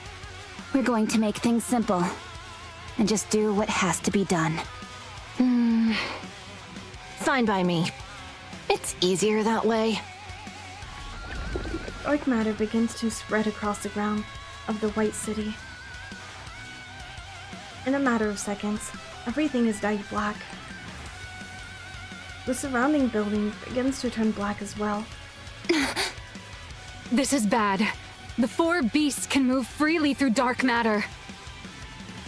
We're going to make things simple. And just do what has to be done. Fine by me. It's easier that way. Dark matter begins to spread across the ground of the White City. In a matter of seconds, everything is dyed black. The surrounding building begins to turn black as well. This is bad. The four beasts can move freely through dark matter.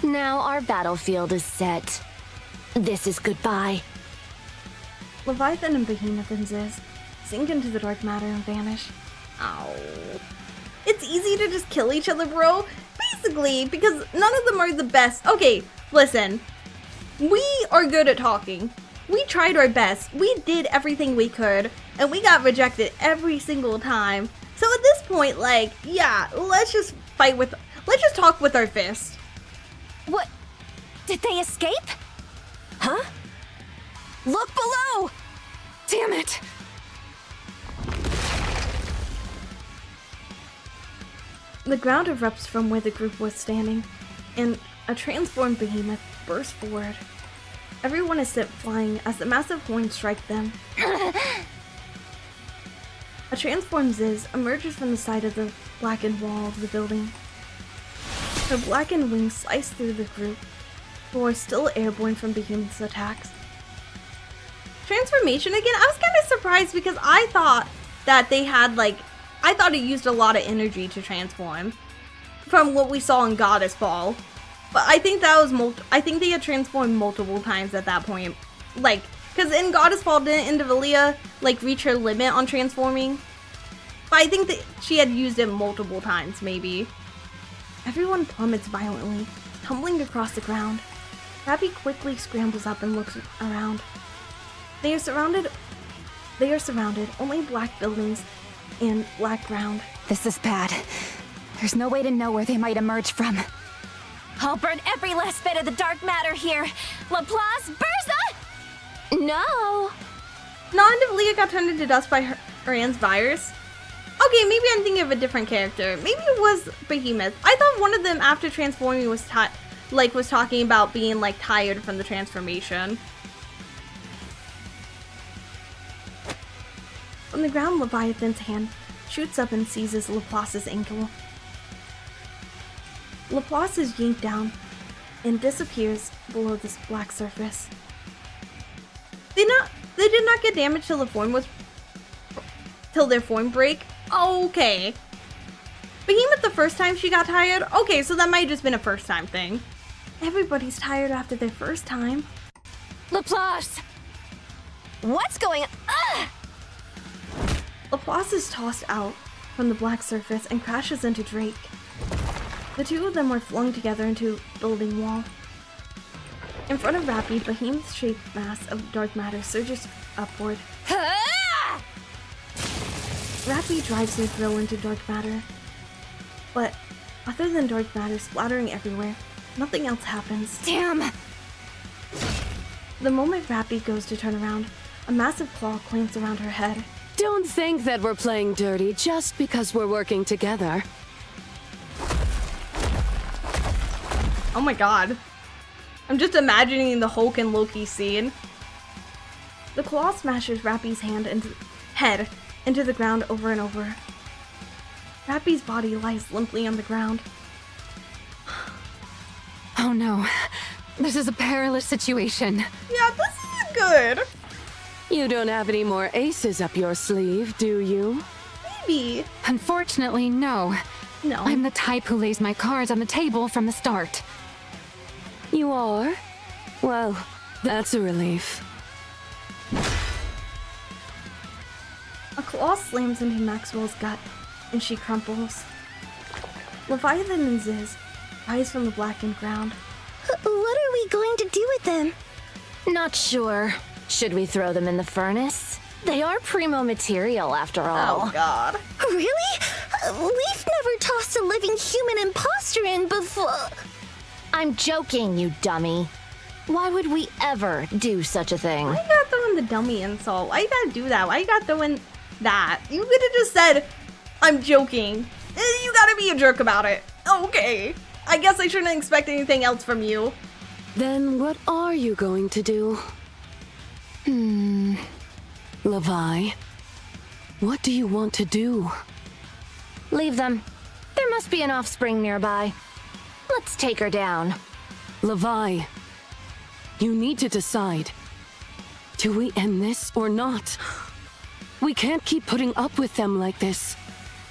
Now our battlefield is set. This is goodbye. Leviathan and Behemoth and Ziz sink into the dark matter and vanish. Ow. It's easy to just kill each other, bro. Basically, because none of them are the best. Okay, listen. We are good at talking. We tried our best. We did everything we could, and we got rejected every single time. So at this point, like, yeah, let's just talk with our fist. What? Did they escape? Huh? Look below! Damn it! The ground erupts from where the group was standing, and a transformed behemoth bursts forward. Everyone is sent flying as the massive horns strike them. A transformed Ziz emerges from the side of the blackened wall of the building. Her blackened wings slice through the group, who are still airborne from Behemoth's attacks. Transformation again? I was kind of surprised because I thought that they had I thought it used a lot of energy to transform from what we saw in Goddess Fall. But I think that was I think they had transformed multiple times at that point. Because in Goddess Fall, didn't Envtuber reach her limit on transforming? But I think that she had used it multiple times, maybe. Everyone plummets violently, tumbling across the ground. Abby quickly scrambles up and looks around. They are surrounded, only black buildings and black ground. This is bad. There's no way to know where they might emerge from. I'll burn every last bit of the dark matter here. Laplace Burza! No. Not if Leah got turned into dust by Rand's virus. Okay, maybe I'm thinking of a different character. Maybe it was Behemoth. I thought one of them after transforming was talking about being tired from the transformation. From the ground, Leviathan's hand shoots up and seizes Laplace's ankle. Laplace is yanked down and disappears below this black surface. They did not get damage till their form break. Okay. Behemoth the first time she got tired? Okay, so that might have just been a first time thing. Everybody's tired after their first time. Laplace! What's going on? Ugh! Laplace is tossed out from the black surface and crashes into Drake. The two of them were flung together into a building wall. In front of Rappy, behemoth-shaped mass of dark matter surges upward. Rappy drives their throw into dark matter. But other than dark matter splattering everywhere, nothing else happens. Damn! The moment Rappy goes to turn around, a massive claw clamps around her head. Don't think that we're playing dirty just because we're working together. Oh my god. I'm just imagining the Hulk and Loki scene. The claw smashes Rappy's head into the ground over and over. Rappy's body lies limply on the ground. Oh no. This is a perilous situation. Yeah, this isn't good. You don't have any more aces up your sleeve, do you? Maybe. Unfortunately, no. No. I'm the type who lays my cards on the table from the start. You are? Well, that's a relief. A claw slams into Maxwell's gut, and she crumples. Leviathan and Ziz rise from the blackened ground. What are we going to do with them? Not sure. Should we throw them in the furnace? They are primo material, after all. Oh god. Really? We've never tossed a living human imposter in before. I'm joking, you dummy. Why would we ever do such a thing? Why you gotta throw in the dummy insult? Why you gotta do that? Why you gotta throw in that? You could've just said, I'm joking. You gotta be a jerk about it. Okay. I guess I shouldn't expect anything else from you. Then what are you going to do? Levi, what do you want to do? Leave them. There must be an offspring nearby. Let's take her down. Levi, you need to decide. Do we end this or not? We can't keep putting up with them like this.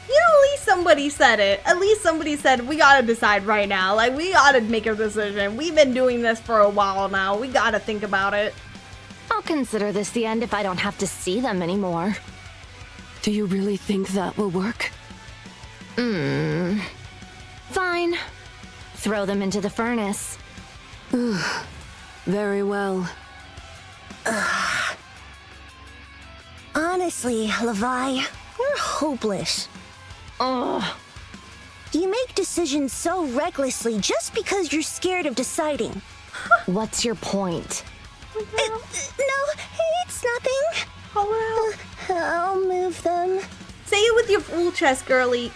You know, at least somebody said it. At least somebody said, we gotta decide right now. Like, we gotta make a decision. We've been doing this for a while now. We gotta think about it. I'll consider this the end if I don't have to see them anymore. Do you really think that will work? Fine. Throw them into the furnace. Very well. Honestly, Levi, you're hopeless. Ugh. You make decisions so recklessly just because you're scared of deciding. What's your point? No, it's nothing. I'll move them. Say it with your full chest, girly.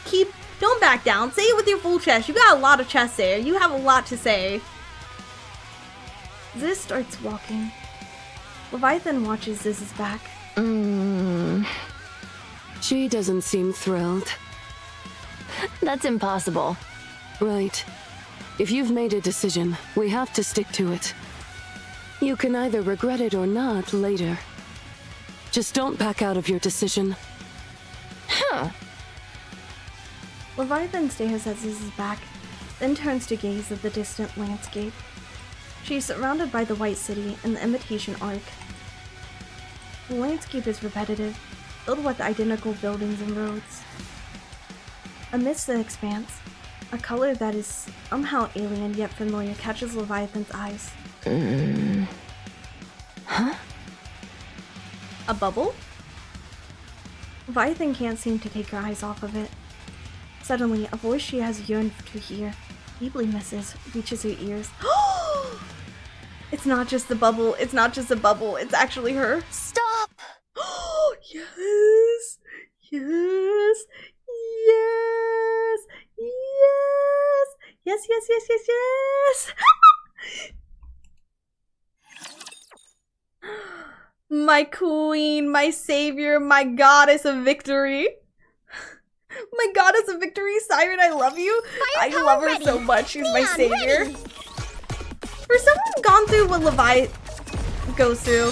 Don't back down. Say it with your full chest. You got a lot of chest there. You have a lot to say. Ziz starts walking. Leviathan watches Ziz's back. She doesn't seem thrilled. That's impossible. Right. If you've made a decision, we have to stick to it. You can either regret it or not later. Just don't back out of your decision. Huh. Leviathan stares at Ziz's back, then turns to gaze at the distant landscape. She is surrounded by the White City and the Imitation Arc. The landscape is repetitive, filled with identical buildings and roads. Amidst the expanse, a color that is somehow alien yet familiar catches Leviathan's eyes. Huh? A bubble? Leviathan can't seem to take her eyes off of it. Suddenly, a voice she has yearned to hear, deeply misses, reaches her ears. It's not just the bubble, it's not just a bubble, it's actually her. Stop! Yes! Yes! Yes! Yes! Yes, yes, yes, yes, yes! My queen, my savior, my goddess of victory. My goddess of victory, Siren, I love you. I love her so much. She's my savior. For someone gone through what Levi goes through,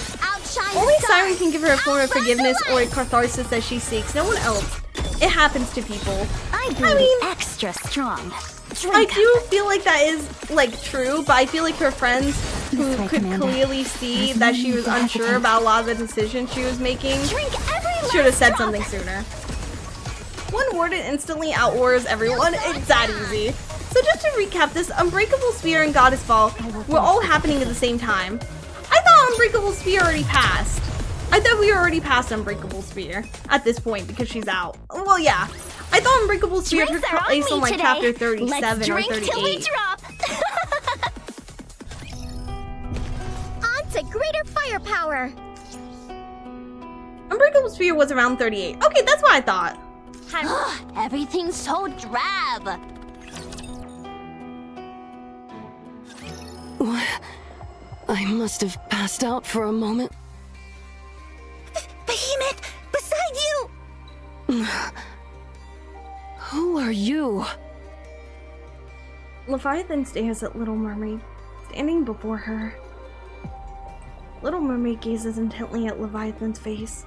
only Siren can give her a form of forgiveness or a catharsis that she seeks. No one else. It happens to people. I mean, extra strong. I do feel like that is, like, true, but I feel like her friends who could clearly see that she was unsure about a lot of the decisions she was making should have said something sooner. One word and instantly outwars everyone. It's that easy. So just to recap, this Unbreakable Spear and Goddess Ball were all happening at the same time. I thought Unbreakable Spear already passed. I thought we were already past Unbreakable Spear at this point because she's out. Well, yeah. I thought Unbreakable Spear took place on like chapter 37 or 38. On to greater firepower. Unbreakable Spear was around 38. Okay, that's what I thought. Everything's so drab. What? I must have passed out for a moment. Behemoth, beside you! Who are you? Leviathan stares at Little Mermaid, standing before her. Little Mermaid gazes intently at Leviathan's face.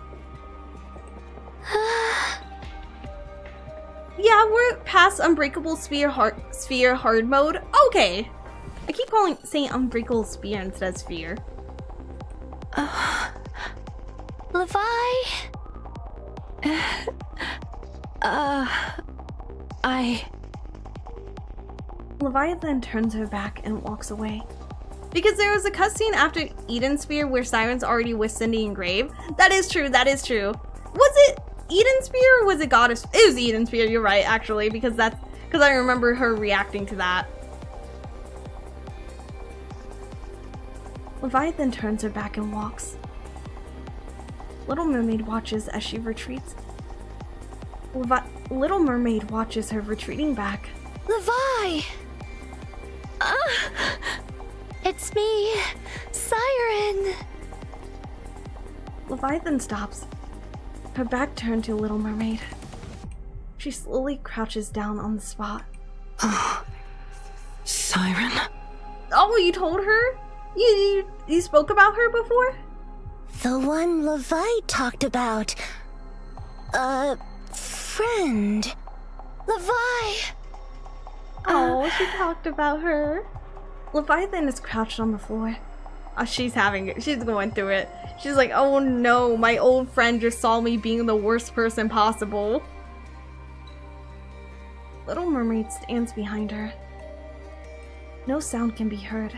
Yeah, we're past Unbreakable Sphere hard mode. Okay. I keep saying Unbreakable Spear instead of Sphere. Levi? Leviathan turns her back and walks away. Because there was a cutscene after Eden Spear where Siren's already with Cindy and Grave. That is true, that is true. Was it Eden Spear or was it Goddess? It was Eden Spear, you're right, actually, because I remember her reacting to that. Leviathan turns her back and walks. Little Mermaid watches as she retreats. Little Mermaid watches her retreating back. Levi! It's me, Siren. Leviathan stops, her back turned to Little Mermaid. She slowly crouches down on the spot. Siren? Oh, you told her? You spoke about her before? The one Levi talked about. Friend. Levi! Oh, she talked about her. Leviathan is crouched on the floor. She's going through it. She's like, oh no, my old friend just saw me being the worst person possible. Little Mermaid stands behind her. No sound can be heard,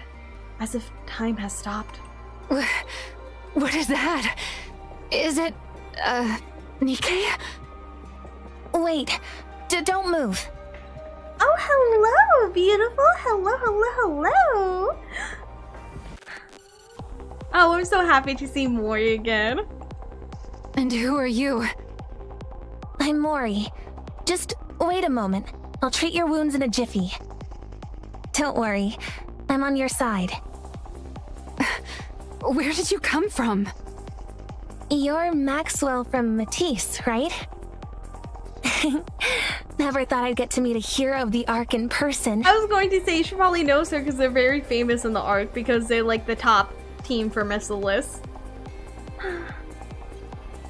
as if time has stopped. What is that? Is it, Nikke? Wait, don't move. Oh, hello, beautiful. Hello. Oh, I'm so happy to see Mori again. And who are you? I'm Mori. Just wait a moment. I'll treat your wounds in a jiffy. Don't worry, I'm on your side. Where did you come from? You're Maxwell from Matisse, right? Never thought I'd get to meet a hero of the Ark in person. I was going to say, she probably knows her because they're very famous in the Ark because they're like the top team for Missilis.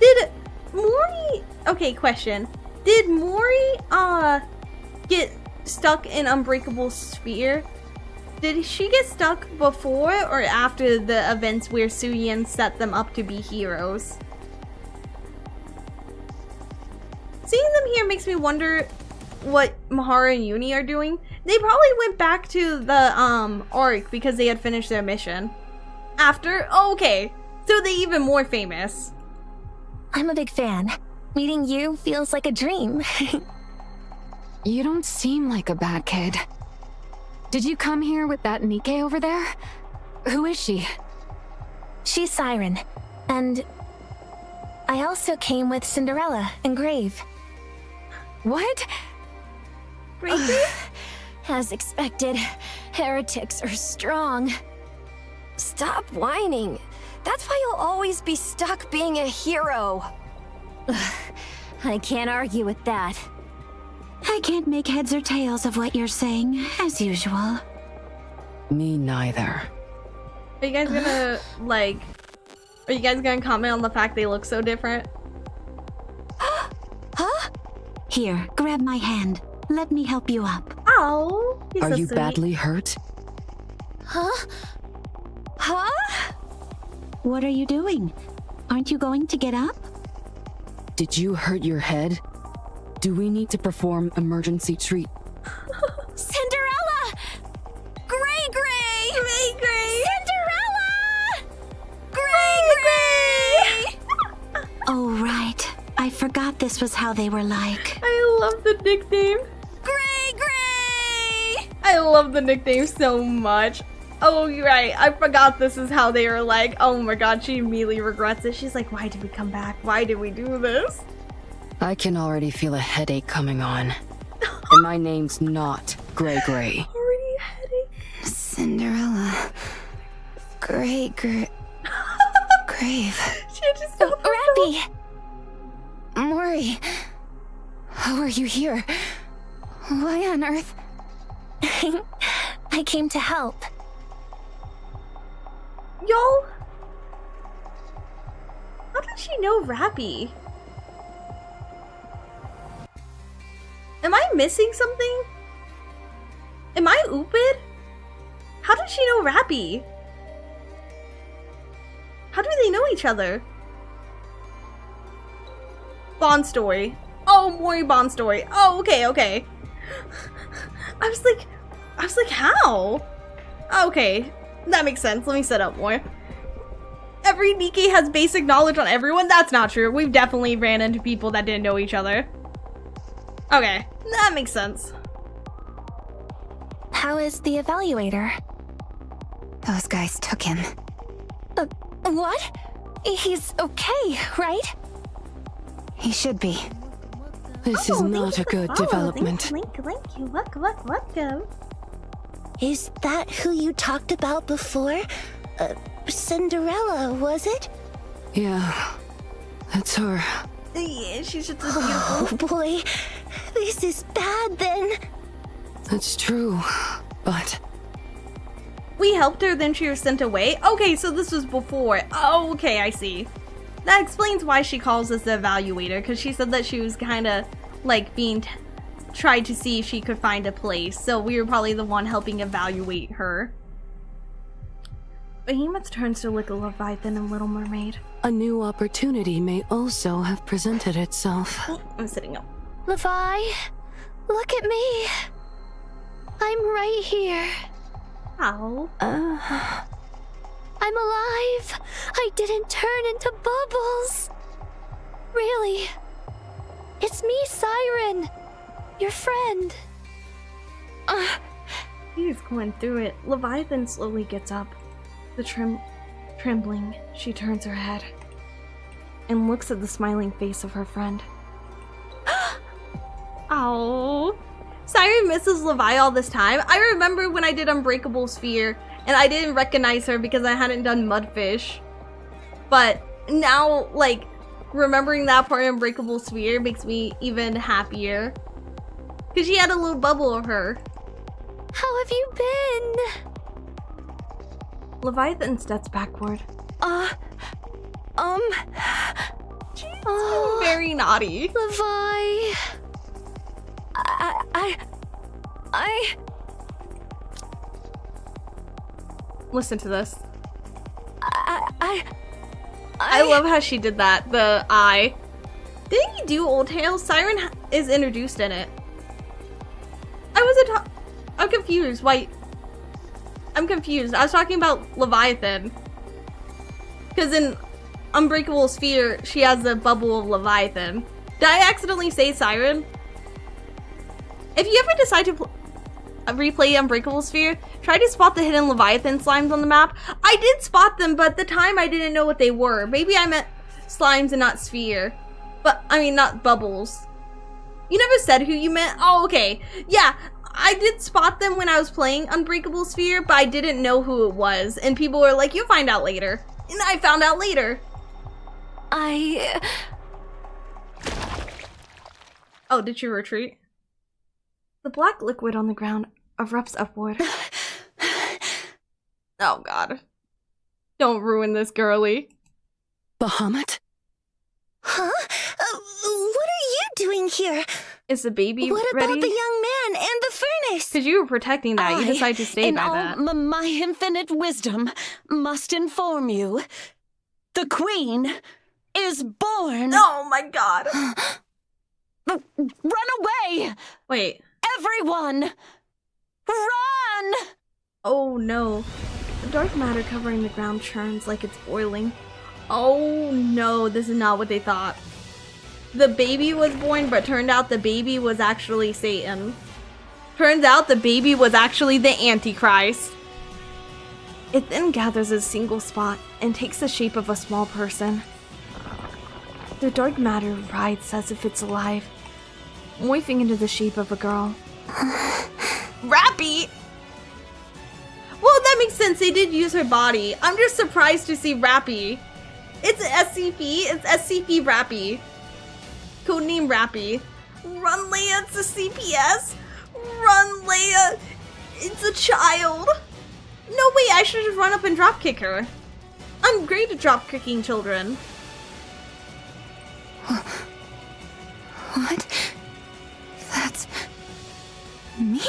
Did Mori... Okay, question. Did Mori, get stuck in Unbreakable Sphere? Did she get stuck before or after the events where Suyin set them up to be heroes? Seeing them here makes me wonder what Mahara and Uni are doing. They probably went back to the Ark because they had finished their mission. After? Oh, okay. So they're even more famous. I'm a big fan. Meeting you feels like a dream. You don't seem like a bad kid. Did you come here with that Nikke over there? Who is she? She's Siren, and I also came with Cinderella and Grave. What? As expected, heretics are strong. Stop whining. That's why you'll always be stuck being a hero. I can't argue with that. I can't make heads or tails of what you're saying, as usual. Me neither. Are you guys gonna, like... Are you guys gonna comment on the fact they look so different? Huh? Here, grab my hand. Let me help you up. Oh, Are you badly hurt? Huh? What are you doing? Aren't you going to get up? Did you hurt your head? Do we need to perform emergency treat? Cinderella! Gray! Cinderella! Gray! Oh, right. I forgot this was how they were like. I love the nickname. Gray! I love the nickname so much. Oh, you're right. I forgot this is how they are like. Oh my god, she immediately regrets it. She's like, why did we come back? Why did we do this? I can already feel a headache coming on. And my name's not Gray. Already a headache. Cinderella. Grave. She just stopped herself. Rappy! Mori. How are you here? Why on earth? I came to help. Y'all? How did she know Rappy? Am I missing something? Am I Oopid? How did she know Rappy? How do they know each other? Bond story. Oh, Mori Bond story. Oh, okay. I was like, how? Okay, that makes sense. Let me set up more. Every Nikke has basic knowledge on everyone? That's not true. We've definitely ran into people that didn't know each other. Okay, that makes sense. How is the evaluator? Those guys took him. What? He's okay, right? He should be. This is not a good development. Thank you. Welcome. Is that who you talked about before? Cinderella, was it? Yeah, that's her. Yeah, she's just beautiful. Oh boy, this is bad then. That's true, but... We helped her, then she was sent away? Okay, so this was before. Oh, okay, I see. That explains why she calls us the evaluator, because she said that she was kind of like being tried to see if she could find a place, so we were probably the one helping evaluate her. Behemoth turns to look at Leviathan and Little Mermaid. A new opportunity may also have presented itself. I'm sitting up. Levi, look at me. I'm right here. Ow. I'm alive. I didn't turn into bubbles. Really. It's me, Siren. Your friend. He's going through it. Leviathan slowly gets up. The trembling, she turns her head and looks at the smiling face of her friend. Ow. Siren misses Levi all this time. I remember when I did Unbreakable Sphere and I didn't recognize her because I hadn't done Mudfish. But now, like, remembering that part of Unbreakable Sphere makes me even happier. Because she had a little bubble of her. How have you been? Leviathan steps backward. Oh, Very naughty. Levi. I... Listen to this. I love how she did that. The eye. Didn't he do Old Tales? Siren is introduced in it. I'm confused. Why? I'm confused. I was talking about Leviathan. Because in Unbreakable Sphere, she has the bubble of Leviathan. Did I accidentally say Siren? If you ever decide to replay Unbreakable Sphere, try to spot the hidden Leviathan slimes on the map. I did spot them, but at the time I didn't know what they were. Maybe I meant slimes and not sphere. But, I mean, not bubbles. You never said who you meant? Oh, okay. Yeah, I did spot them when I was playing Unbreakable Sphere, but I didn't know who it was. And people were like, you'll find out later. And I found out later. Oh, did you retreat? The black liquid on the ground erupts upward. Oh god. Don't ruin this, girly. Bahamut? Huh? What are you doing here? Is the baby What ready? about the young man and the furnace? Because you were protecting that. You decided to stay in by all that. my infinite wisdom, must inform you. The queen is born. Oh my god. Run away! Wait. Everyone! Run! Oh no. The dark matter covering the ground churns like it's boiling. Oh no, this is not what they thought. The baby was born, but turned out the baby was actually Satan. Turns out the baby was actually the Antichrist. It then gathers a single spot and takes the shape of a small person. The dark matter writhes as if it's alive, morphing into the shape of a girl. Rappy! Well, that makes sense. They did use her body. I'm just surprised to see Rappy. It's SCP. It's SCP Rappy. Codename Rappy. Run, Leia. It's a CPS. Run, Leia. It's a child. No, wait. I should just run up and dropkick her. I'm great at dropkicking children. What? That's... me?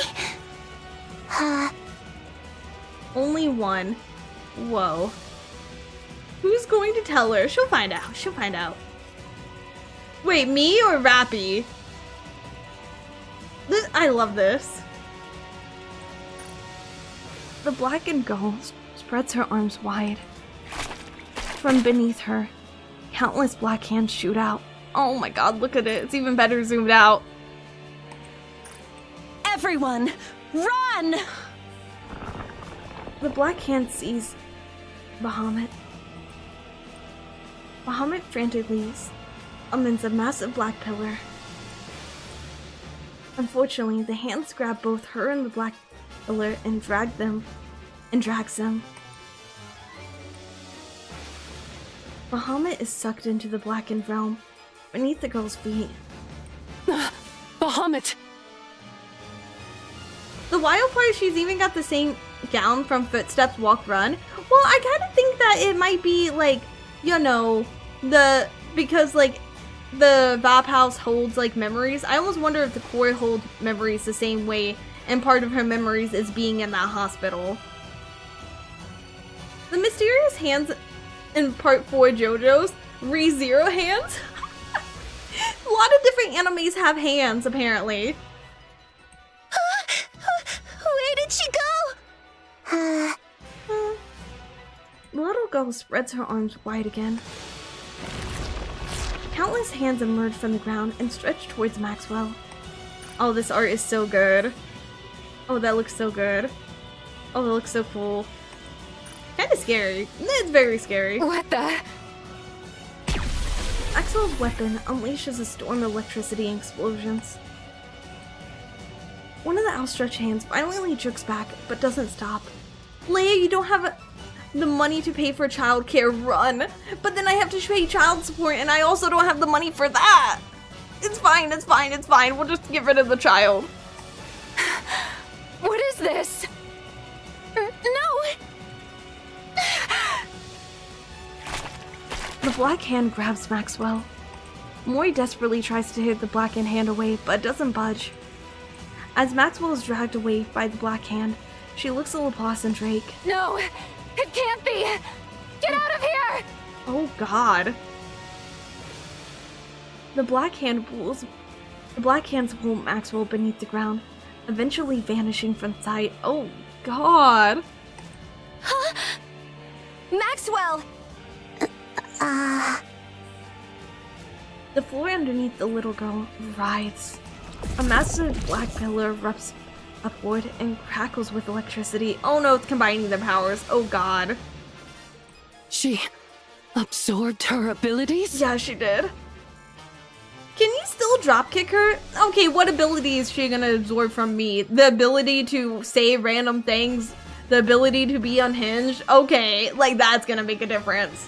Only one. Whoa. Who's going to tell her? She'll find out. She'll find out. Wait, me or Rappy? I love this. The blackened girl spreads her arms wide. From beneath her, countless black hands shoot out. Oh my god, look at it. It's even better zoomed out. Everyone, run! The black hand sees Bahamut. Bahamut frantically amends a massive black pillar. Unfortunately, the hands grab both her and the black caterpillar and drags them. Bahamut is sucked into the blackened realm beneath the girl's feet. Bahamut! The wild part is she's even got the same gown from Footsteps Walk Run. Well, I kind of think that it might be like, you know, because like the Vap House holds like memories. I almost wonder if the core holds memories the same way, and part of her memories is being in that hospital. The mysterious hands in part 4 JoJo's ReZero hands. A lot of different animes have hands, apparently. Where did she go? The little girl spreads her arms wide again. Countless hands emerge from the ground and stretch towards Maxwell. Oh, this art is so good. Oh, that looks so good. Oh, that looks so cool. Kinda scary. It's very scary. What the? Maxwell's weapon unleashes a storm of electricity and explosions. One of the outstretched hands violently jerks back, but doesn't stop. Leia, you don't have the money to pay for childcare, run! But then I have to pay child support, and I also don't have the money for that! It's fine, it's fine, it's fine, we'll just get rid of the child. What is this? No! The black hand grabs Maxwell. Mori desperately tries to hit the blackened hand away, but doesn't budge. As Maxwell is dragged away by the black hand, she looks at Laplace and Drake. No! It can't be! Get out of here! Oh god. The black hands pull Maxwell beneath the ground, eventually vanishing from sight. Oh god. Huh? Maxwell! The floor underneath the little girl writhes. A massive black pillar erupts upward and crackles with electricity. Oh no, it's combining their powers. Oh god. She absorbed her abilities? Yeah, she did. Can you still dropkick her? Okay, what ability is she gonna absorb from me? The ability to say random things? The ability to be unhinged? Okay, like that's gonna make a difference.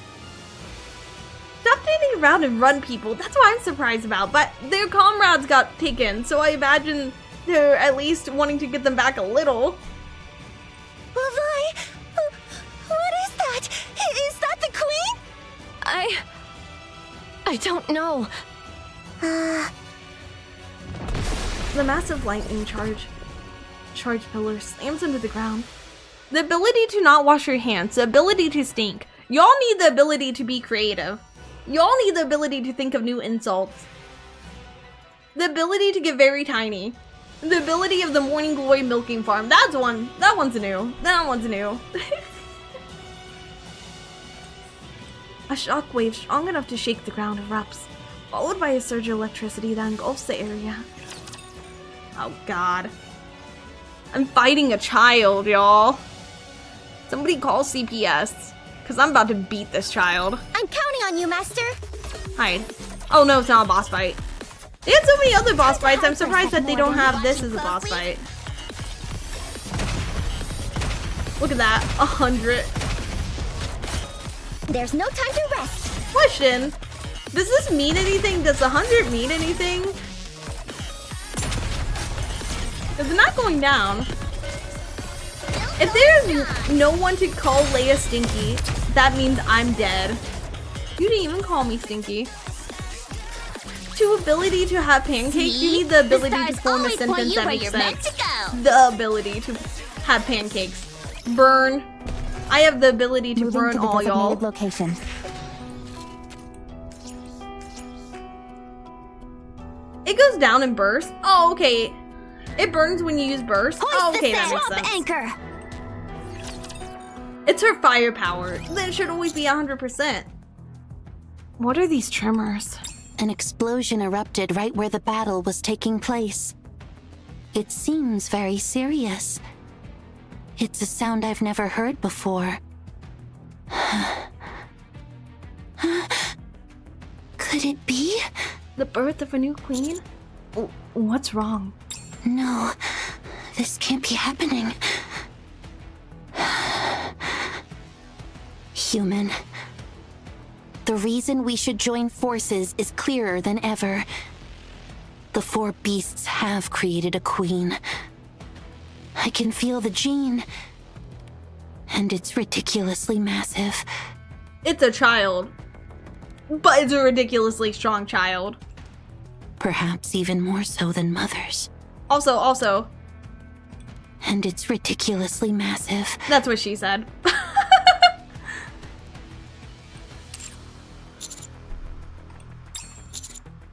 Stop standing around and run, people. That's what I'm surprised about. But their comrades got taken, so I imagine they're at least wanting to get them back a little. Levi, what is that? Is that the queen? I don't know. The massive lightning charge pillar slams into the ground. The ability to not wash your hands, the ability to stink. Y'all need the ability to be creative. Y'all need the ability to think of new insults. The ability to get very tiny. The ability of the Morning Glory milking farm. That one's new. That one's new. A shockwave strong enough to shake the ground erupts, followed by a surge of electricity that engulfs the area. Oh god. I'm fighting a child, y'all. Somebody call CPS. Because I'm about to beat this child. I'm counting on you, Master. Hide. Oh no, it's not a boss fight. They had so many other boss fights, I'm surprised that they don't have this as a boss fight. Look at that, 100. There's no time to rest. Question, does this mean anything? Does 100 mean anything? Is it not going down? If there's no one to call Leia Stinky, that means I'm dead. You didn't even call me Stinky. To ability to have pancakes, you need the ability to form a sentence that makes sense. The ability to have pancakes. Burn. I have the ability to burn all y'all. Location. It goes down and bursts. Oh, okay. It burns when you use burst. Oh, okay, that makes sense. Anchor. It's her firepower. Then it should always be 100%. What are these tremors? An explosion erupted right where the battle was taking place. It seems very serious. It's a sound I've never heard before. Could it be? The birth of a new queen? What's wrong? No. This can't be happening. Human. The reason we should join forces is clearer than ever. The four beasts have created a queen. I can feel the gene. And it's ridiculously massive. It's a child. But it's a ridiculously strong child. Perhaps even more so than mothers. Also. And it's ridiculously massive. That's what she said.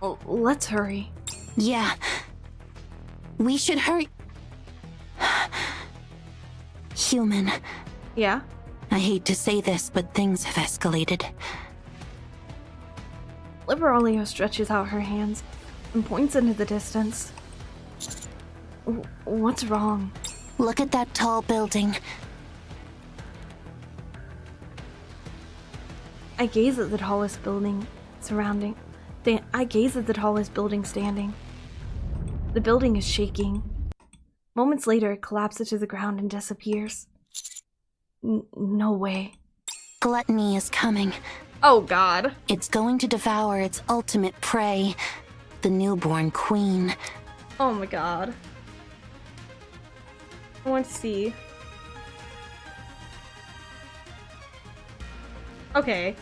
Well, let's hurry. Yeah. We should hurry. Human. Yeah? I hate to say this, but things have escalated. Liberalia stretches out her hands and points into the distance. What's wrong? Look at that tall building. I gaze at the tallest building standing. The building is shaking. Moments later, it collapses to the ground and disappears. No way. Gluttony is coming. Oh god. It's going to devour its ultimate prey, the newborn queen. Oh my god. I want to see. Okay.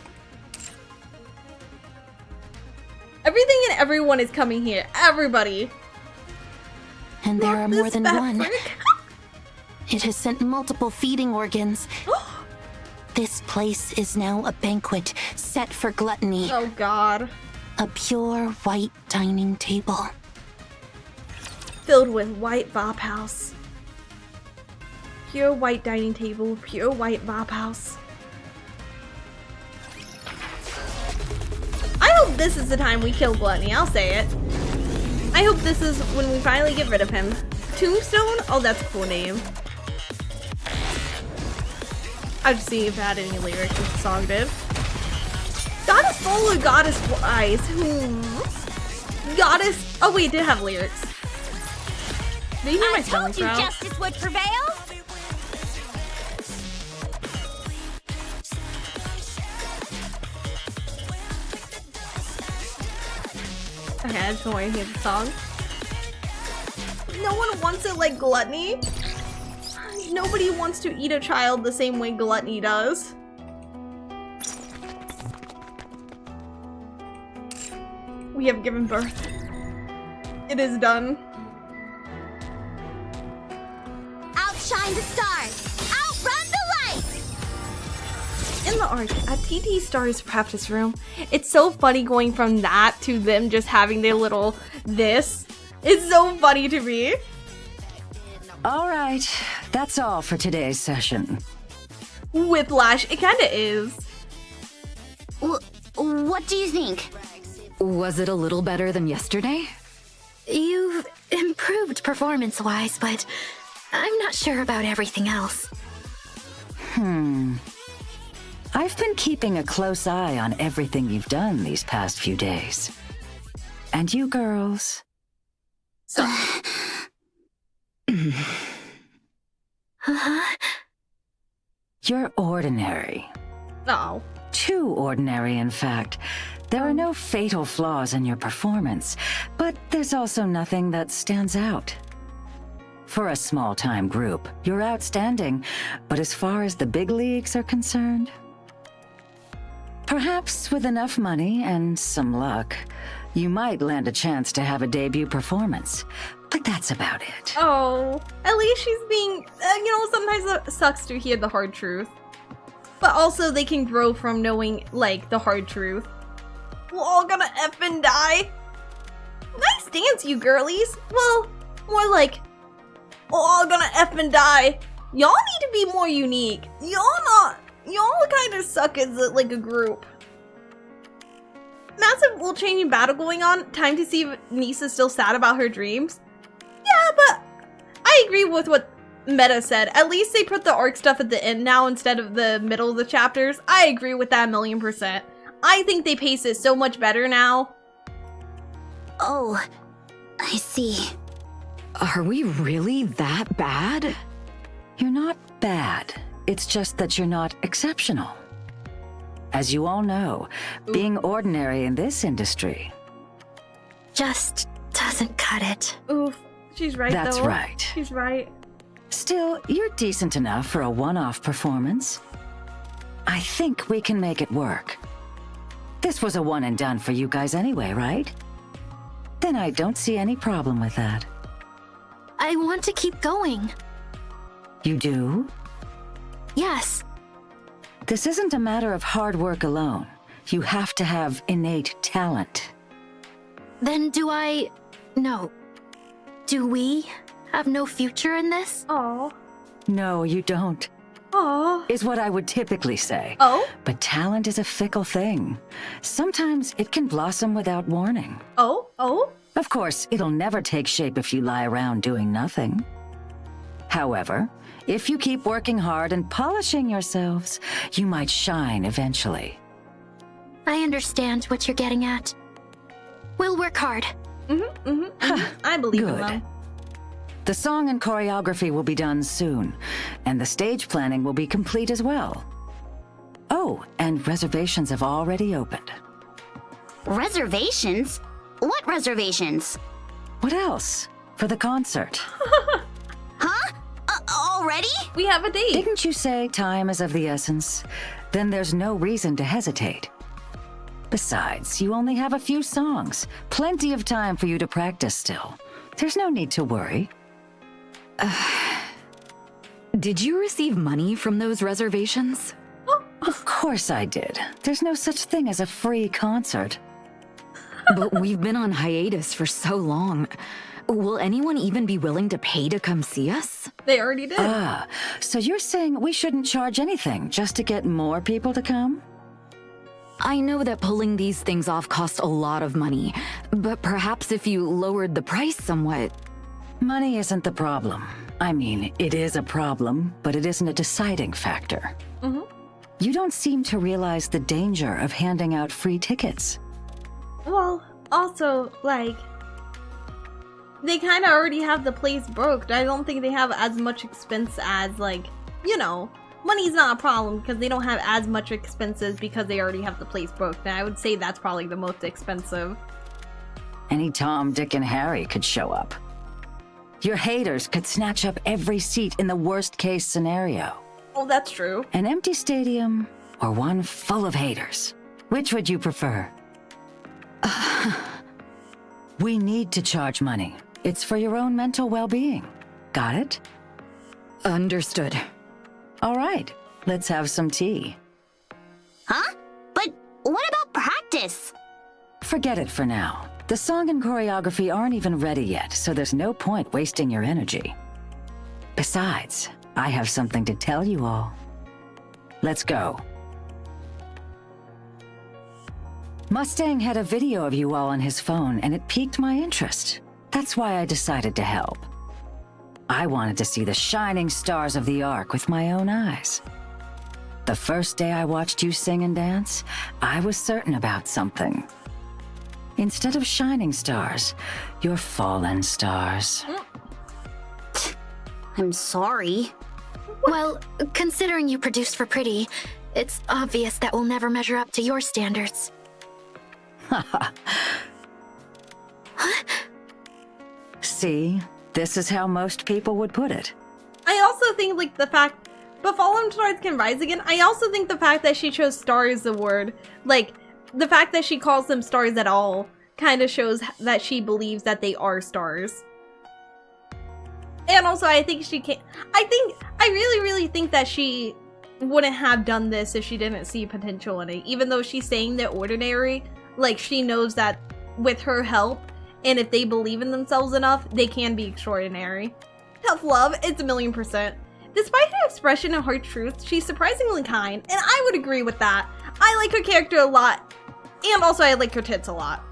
Everything and everyone is coming here. Everybody. And there are more than one. It has sent multiple feeding organs. This place is now a banquet set for gluttony. Oh god. A pure white dining table. Filled with white Vophouse. Pure white dining table, pure white Vophouse. I hope this is the time we kill Gluttony, I'll say it. I hope this is when we finally get rid of him. Tombstone? Oh, that's a cool name. I'll just see if it had any lyrics if the song did. Goddess Full or Goddess Wise? Goddess... Oh wait, it did have lyrics. Did you hear my spelling crowd? Justice would prevail. Okay, I just want to hear the song. No one wants it like Gluttony. Nobody wants to eat a child the same way Gluttony does. We have given birth. It is done. Outshine the stars. Outrun the light. In the arc, at TT Star's practice room, it's so funny going from that to them just having their little this. It's so funny to me. All right, that's all for today's session. Whiplash, it kinda is. What do you think? Was it a little better than yesterday? You've improved performance-wise, but I'm not sure about everything else. I've been keeping a close eye on everything you've done these past few days. And you girls... So... You're ordinary. Oh. Too ordinary, in fact. There are no fatal flaws in your performance, but there's also nothing that stands out. For a small-time group, you're outstanding, but as far as the big leagues are concerned, perhaps with enough money and some luck, you might land a chance to have a debut performance. But that's about it. Oh, at least she's being, sometimes it sucks to hear the hard truth. But also they can grow from knowing, like, the hard truth. We're all gonna effing die. Nice dance, you girlies. Well, more like, we're all gonna effing die. Y'all need to be more unique. Y'all kind of suck as like a group. Massive little changing battle going on. Time to see if Nisa's still sad about her dreams. Yeah, but I agree with what Meta said. At least they put the arc stuff at the end now instead of the middle of the chapters. I agree with that 1,000,000%. I think they pace it so much better now. Oh, I see. Are we really that bad? You're not bad. It's just that you're not exceptional. As you all know, being ordinary in this industry just doesn't cut it. Oof. She's right, That's though. right. She's right. Still, you're decent enough for a one-off performance. I think we can make it work. This was a one and done for you guys anyway, right? Then I don't see any problem with that. I want to keep going. You do? Yes. This isn't a matter of hard work alone. You have to have innate talent. Then do we have no future in this? Oh. No, you don't. Oh. Is what I would typically say. Oh? But talent is a fickle thing. Sometimes it can blossom without warning. Oh? Oh? Of course, it'll never take shape if you lie around doing nothing. However, if you keep working hard and polishing yourselves, you might shine eventually. I understand what you're getting at. We'll work hard. I believe in Good. them. The song and choreography will be done soon, and the stage planning will be complete as well. Oh, and reservations have already opened. Reservations? What reservations? What else? For the concert. Huh? Already? We have a date. Didn't you say time is of the essence? Then there's no reason to hesitate. Besides, you only have a few songs. Plenty of time for you to practice still. There's no need to worry. Did you receive money from those reservations? Of course I did. There's no such thing as a free concert. But we've been on hiatus for so long. Will anyone even be willing to pay to come see us? They already did. Ah, so you're saying we shouldn't charge anything just to get more people to come? I know that pulling these things off costs a lot of money, but perhaps if you lowered the price somewhat... Money isn't the problem. I mean, it is a problem, but it isn't a deciding factor. You don't seem to realize the danger of handing out free tickets. Well, also, like, they kind of already have the place booked. I don't think they have as much expense as, like, you know, money's not a problem because they don't have as much expenses because they already have the place booked. And I would say that's probably the most expensive. Any Tom, Dick, and Harry could show up. Your haters could snatch up every seat in the worst-case scenario. Oh, that's true. An empty stadium or one full of haters? Which would you prefer? We need to charge money. It's for your own mental well-being. Got it? Understood. All right, let's have some tea. Huh? But what about practice? Forget it for now. The song and choreography aren't even ready yet, so there's no point wasting your energy. Besides, I have something to tell you all. Let's go. Mustang had a video of you all on his phone, and it piqued my interest. That's why I decided to help. I wanted to see the shining stars of the Ark with my own eyes. The first day I watched you sing and dance, I was certain about something. Instead of shining stars, you're fallen stars. I'm sorry. Well, considering you produced for Pretty, it's obvious that we'll never measure up to your standards. See, this is how most people would put it. I also think, like, the fact, but fallen stars can rise again. I also think the fact that she chose star as the word, like, the fact that she calls them stars at all, kind of shows that she believes that they are stars. And also, I think she can't, I really think that she wouldn't have done this if she didn't see potential in it. Even though she's saying they're ordinary, like, she knows that with her help, and if they believe in themselves enough, they can be extraordinary. Tough love, it's 1,000,000%. Despite her expression and hard truth, she's surprisingly kind, and I would agree with that. I like her character a lot, and also I like her tits a lot.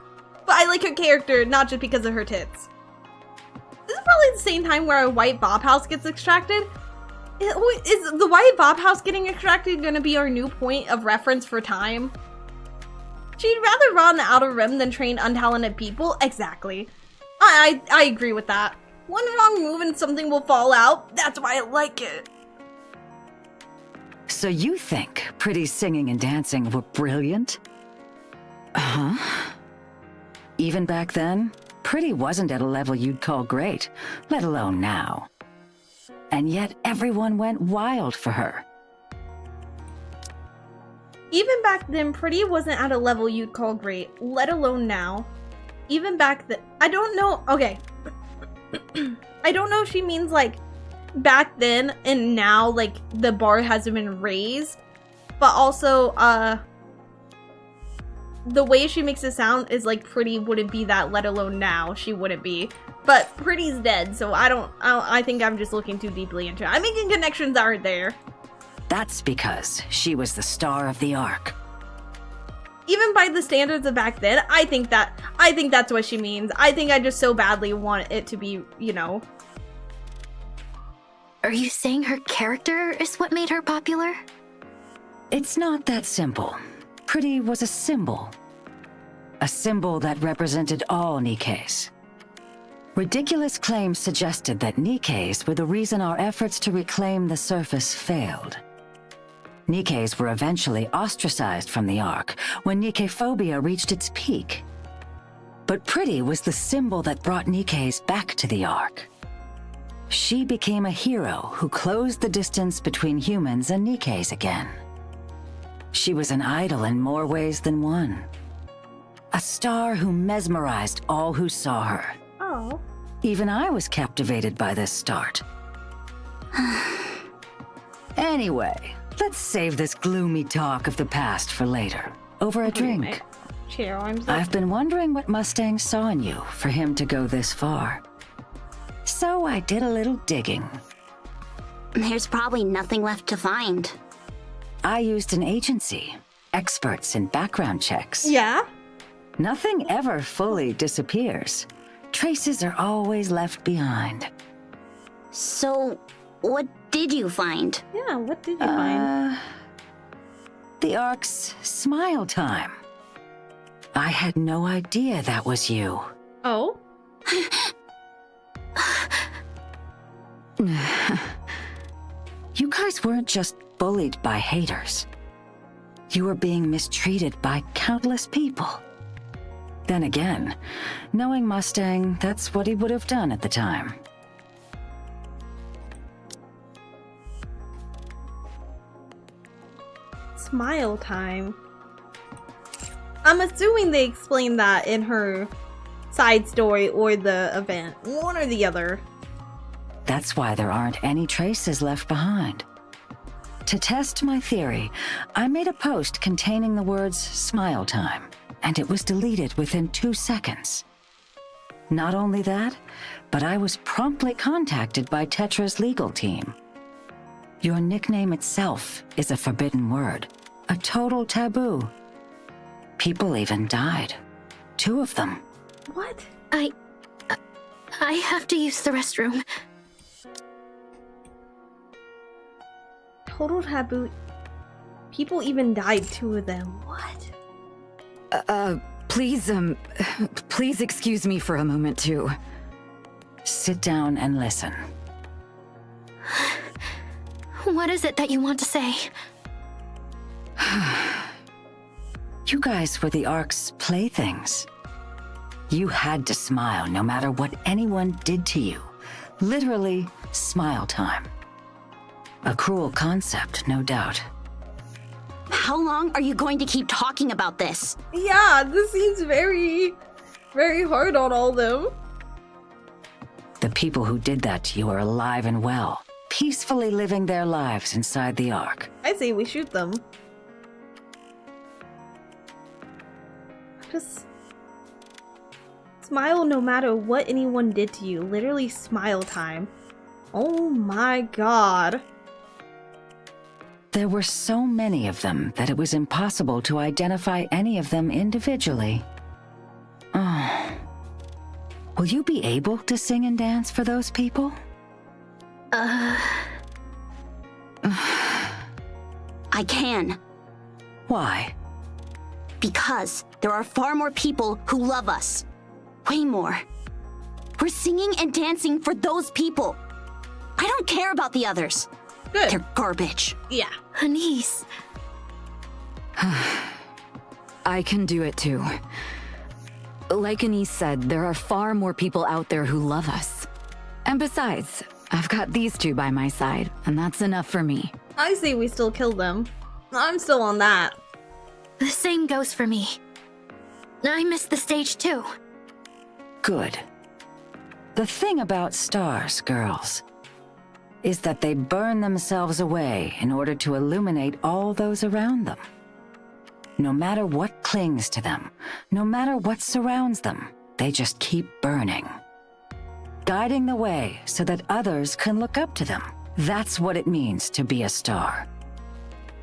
But I like her character not just because of her tits. This is probably the same time where a white Bob house gets extracted. Is the white Bob house getting extracted gonna be our new point of reference for time? She'd rather run the outer rim than train untalented people? Exactly. I agree with that. One wrong move and something will fall out. That's why I like it. So you think Pretty's singing and dancing were brilliant? Huh? Even back then, Pretty wasn't at a level you'd call great, let alone now. And yet everyone went wild for her. Even back then, Pretty wasn't at a level you'd call great, let alone now. Even back then, I don't know, okay. I don't know if she means like back then and now, like the bar hasn't been raised, but also, the way she makes it sound is like Pretty wouldn't be that, let alone now she wouldn't be. But Pretty's dead, so I think I'm just looking too deeply into it. I'm making connections that aren't there. That's because she was the star of the arc. Even by the standards of back then, I think that's what she means. I think I just so badly want it to be, you know. Are you saying her character is what made her popular? It's not that simple. Pretty was a symbol. A symbol that represented all Nikkes. Ridiculous claims suggested that Nikkes were the reason our efforts to reclaim the surface failed. Nikkes were eventually ostracized from the Ark when Nikkephobia reached its peak. But Pretty was the symbol that brought Nikkes back to the Ark. She became a hero who closed the distance between humans and Nikkes again. She was an idol in more ways than one. A star who mesmerized all who saw her. Oh. Even I was captivated by this start. Anyway, let's save this gloomy talk of the past for later, over a drink. I've been wondering what Mustang saw in you for him to go this far. So I did a little digging. There's probably nothing left to find. I used an agency, experts in background checks. Yeah? Nothing ever fully disappears. Traces are always left behind. So, what did you find? Yeah, what did you find? The Ark's smile time. I had no idea that was you. Oh? You guys weren't just bullied by haters. You were being mistreated by countless people. Then again, knowing Mustang, that's what he would have done at the time. Smile time. I'm assuming they explained that in her side story or the event. One or the other. That's why there aren't any traces left behind. To test my theory, I made a post containing the words smile time, and it was deleted within 2 seconds. Not only that, but I was promptly contacted by Tetra's legal team. Your nickname itself is a forbidden word, a total taboo. People even died. 2 of them. What? I have to use the restroom. Total taboo. People even died, 2 of them. What? Please excuse me for a moment, too. Sit down and listen. What is it that you want to say? You guys were the Ark's playthings. You had to smile no matter what anyone did to you. Literally, smile time. A cruel concept, no doubt. How long are you going to keep talking about this? Yeah, this seems very, very hard on all of them. The people who did that to you are alive and well, peacefully living their lives inside the Ark. I say we shoot them. Just smile no matter what anyone did to you. Literally smile time. Oh my god. There were so many of them that it was impossible to identify any of them individually. Oh. Will you be able to sing and dance for those people? I can. Why? Because there are far more people who love us. Way more. We're singing and dancing for those people. I don't care about the others. Good. They're garbage. Yeah. Anise. I can do it too. Like Anise said, there are far more people out there who love us. And besides, I've got these two by my side, and that's enough for me. I say we still kill them. I'm still on that. The same goes for me. I missed the stage too. Good. The thing about stars, girls, is that they burn themselves away in order to illuminate all those around them. No matter what clings to them, no matter what surrounds them, they just keep burning. Guiding the way so that others can look up to them. That's what it means to be a star.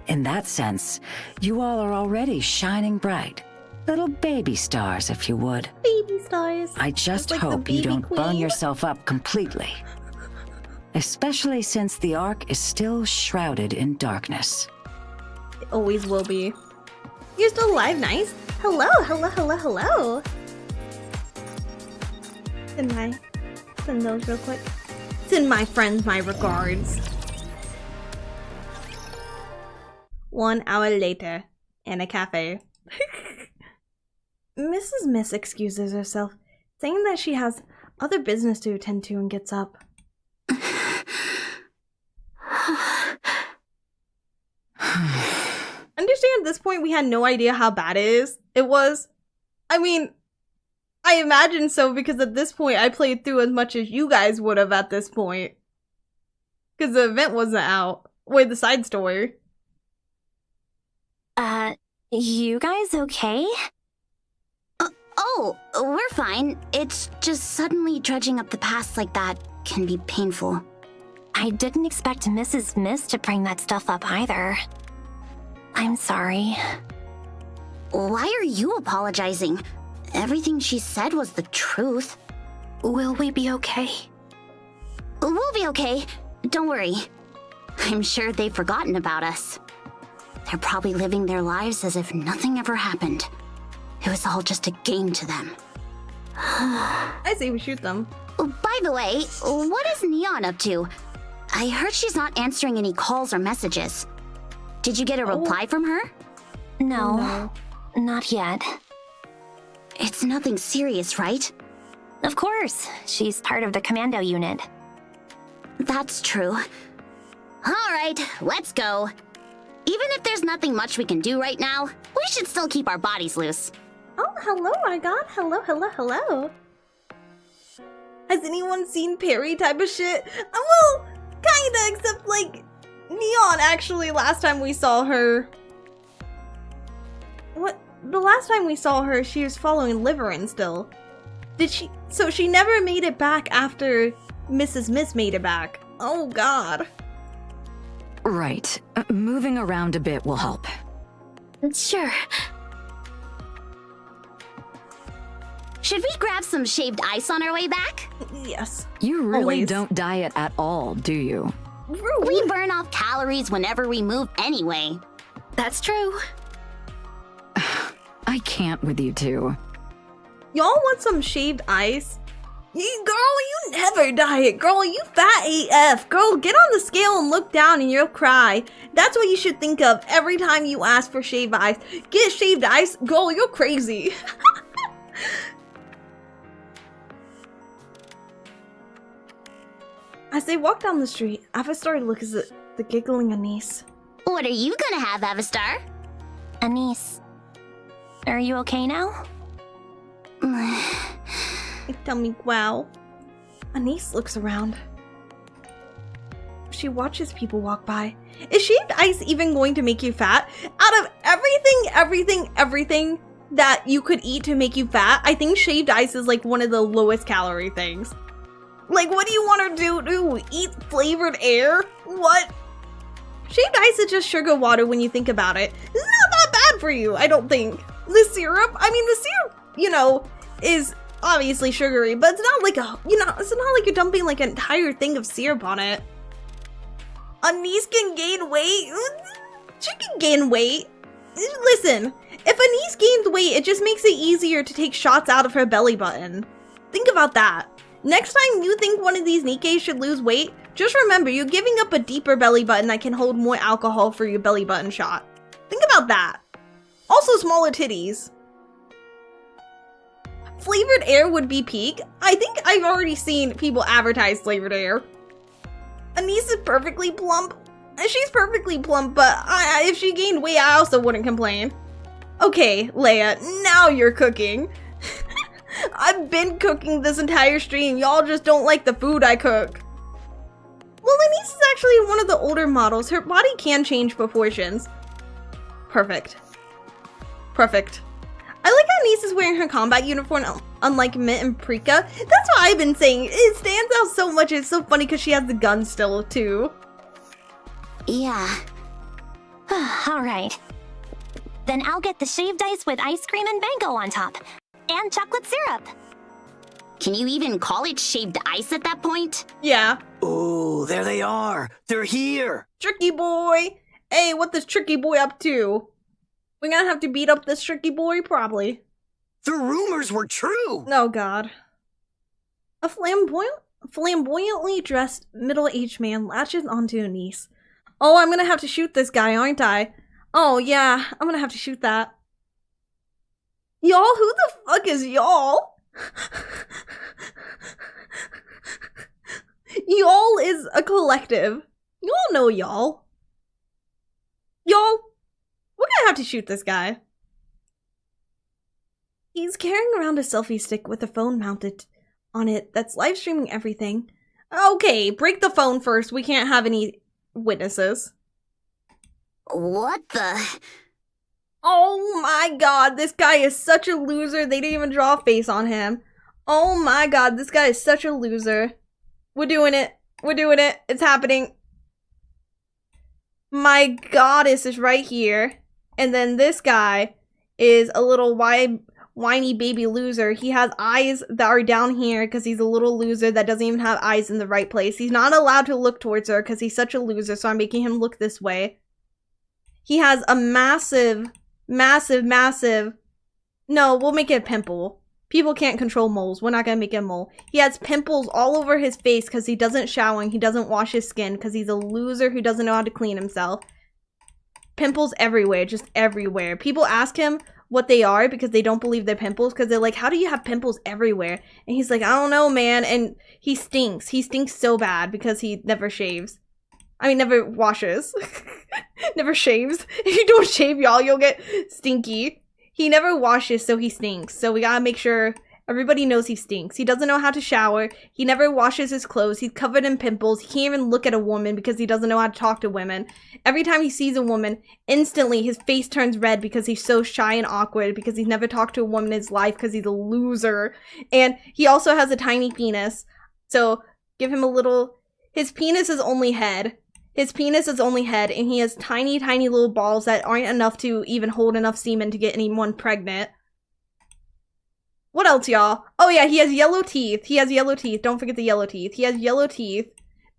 In that sense, you all are already shining bright. Little baby stars, if you would. Baby stars. I just Like the hope you baby don't burn queen. yourself up completely. Especially since the Ark is still shrouded in darkness. It always will be. You're still alive, nice. Hello, hello, hello, hello. Send those real quick. Send my friends my regards. 1 hour later, in a cafe. Mrs. Miss excuses herself, saying that she has other business to attend to and gets up. Understand at this point we had no idea how bad it was. I mean, I imagine so because at this point I played through as much as you guys would have at this point. Because the event wasn't out. Wait, the side story. You guys okay? Oh, we're fine. It's just suddenly dredging up the past like that can be painful. I didn't expect Mrs. Miss to bring that stuff up either. I'm sorry. Why are you apologizing? Everything she said was the truth. Will we be okay? We'll be okay. Don't worry. I'm sure they've forgotten about us. They're probably living their lives as if nothing ever happened. It was all just a game to them. I say we shoot them. By the way, what is Neon up to? I heard she's not answering any calls or messages. Did you get a reply from her? No, not yet. It's nothing serious, right? Of course, she's part of the commando unit. That's true. All right, let's go. Even if there's nothing much we can do right now, we should still keep our bodies loose. Oh, hello, my god. Hello, hello, hello. Has anyone seen Perry type of shit? Well, kinda, except like Neon actually last time we saw her. What? The last time we saw her, she was following Liverin still. Did she? So she never made it back after Mrs. Miss made it back. Oh god. Right. Moving around a bit will help. Sure. Should we grab some shaved ice on our way back? Yes. You really Always. don't diet at all, do you? We burn off calories whenever we move anyway. That's true. I can't with you two. Y'all want some shaved ice? Girl, you never diet. Girl, you fat AF. Girl, get on the scale and look down and you'll cry. That's what you should think of every time you ask for shaved ice. Get shaved ice? Girl, you're crazy. As they walk down the street, Avastar looks at the giggling Anise. What are you gonna have, Avastar? Anise, are you okay now? Tell me, wow. Anise looks around. She watches people walk by. Is shaved ice even going to make you fat? Out of everything that you could eat to make you fat, I think shaved ice is like one of the lowest calorie things. Like, what do you want to do? Eat flavored air? What? Shaved ice is just sugar water when you think about it. It's not that bad for you, I don't think. The syrup, the syrup, is obviously sugary, but it's not like it's not like you're dumping like an entire thing of syrup on it. Anise can gain weight? She can gain weight. Listen, if Anise gains weight, it just makes it easier to take shots out of her belly button. Think about that. Next time you think one of these Nikkes should lose weight, just remember you're giving up a deeper belly button that can hold more alcohol for your belly button shot. Think about that. Also smaller titties. Flavored air would be peak. I think I've already seen people advertise flavored air. Anise is perfectly plump. She's perfectly plump, but if she gained weight, I also wouldn't complain. Okay, Leia, now you're cooking. I've been cooking this entire stream. Y'all just don't like the food I cook. Well, Anise is actually one of the older models. Her body can change proportions. Perfect. Perfect. I like how Anise is wearing her combat uniform, unlike Mint and Prika. That's what I've been saying. It stands out so much. It's so funny because she has the gun still, too. Yeah. Alright. Then I'll get the shaved ice with ice cream and mango on top. And chocolate syrup. Can you even call it shaved ice at that point? Yeah. Oh, there they are. They're here. Tricky boy. Hey, what this tricky boy up to? We're gonna have to beat up this tricky boy, probably. The rumors were true. Oh, God. A flamboyantly dressed middle-aged man latches onto Anise. Oh, I'm gonna have to shoot this guy, aren't I? Oh, yeah, I'm gonna have to shoot that. Y'all? Who the fuck is y'all? Y'all is a collective. You all know y'all. Y'all, we're gonna have to shoot this guy. He's carrying around a selfie stick with a phone mounted on it that's live streaming everything. Okay, break the phone first. We can't have any witnesses. What the? Oh my god, this guy is such a loser. They didn't even draw a face on him. Oh my god, this guy is such a loser. We're doing it. We're doing it. It's happening. My goddess is right here. And then this guy is a little whiny baby loser. He has eyes that are down here because he's a little loser that doesn't even have eyes in the right place. He's not allowed to look towards her because he's such a loser, so I'm making him look this way. He has a massive... No, we'll make it a pimple. People can't control moles. We're not gonna make it a mole. He has pimples all over his face because he doesn't shower and he doesn't wash his skin because he's a loser who doesn't know how to clean himself. Pimples everywhere, just everywhere. People ask him what they are because they don't believe they're pimples because they're like, how do you have pimples everywhere? And he's like, I don't know, man. And he stinks. He stinks so bad because he never shaves. I mean, never washes. Never shaves. If you don't shave, y'all, you'll get stinky. He never washes, so he stinks. So we gotta make sure everybody knows he stinks. He doesn't know how to shower. He never washes his clothes. He's covered in pimples. He can't even look at a woman because he doesn't know how to talk to women. Every time he sees a woman, instantly his face turns red because he's so shy and awkward because he's never talked to a woman in his life because he's a loser. And he also has a tiny penis. So give him a little... His penis is only head. His penis is only head, and he has tiny, tiny little balls that aren't enough to even hold enough semen to get anyone pregnant. What else, y'all? Oh yeah, he has yellow teeth. He has yellow teeth. Don't forget the yellow teeth. He has yellow teeth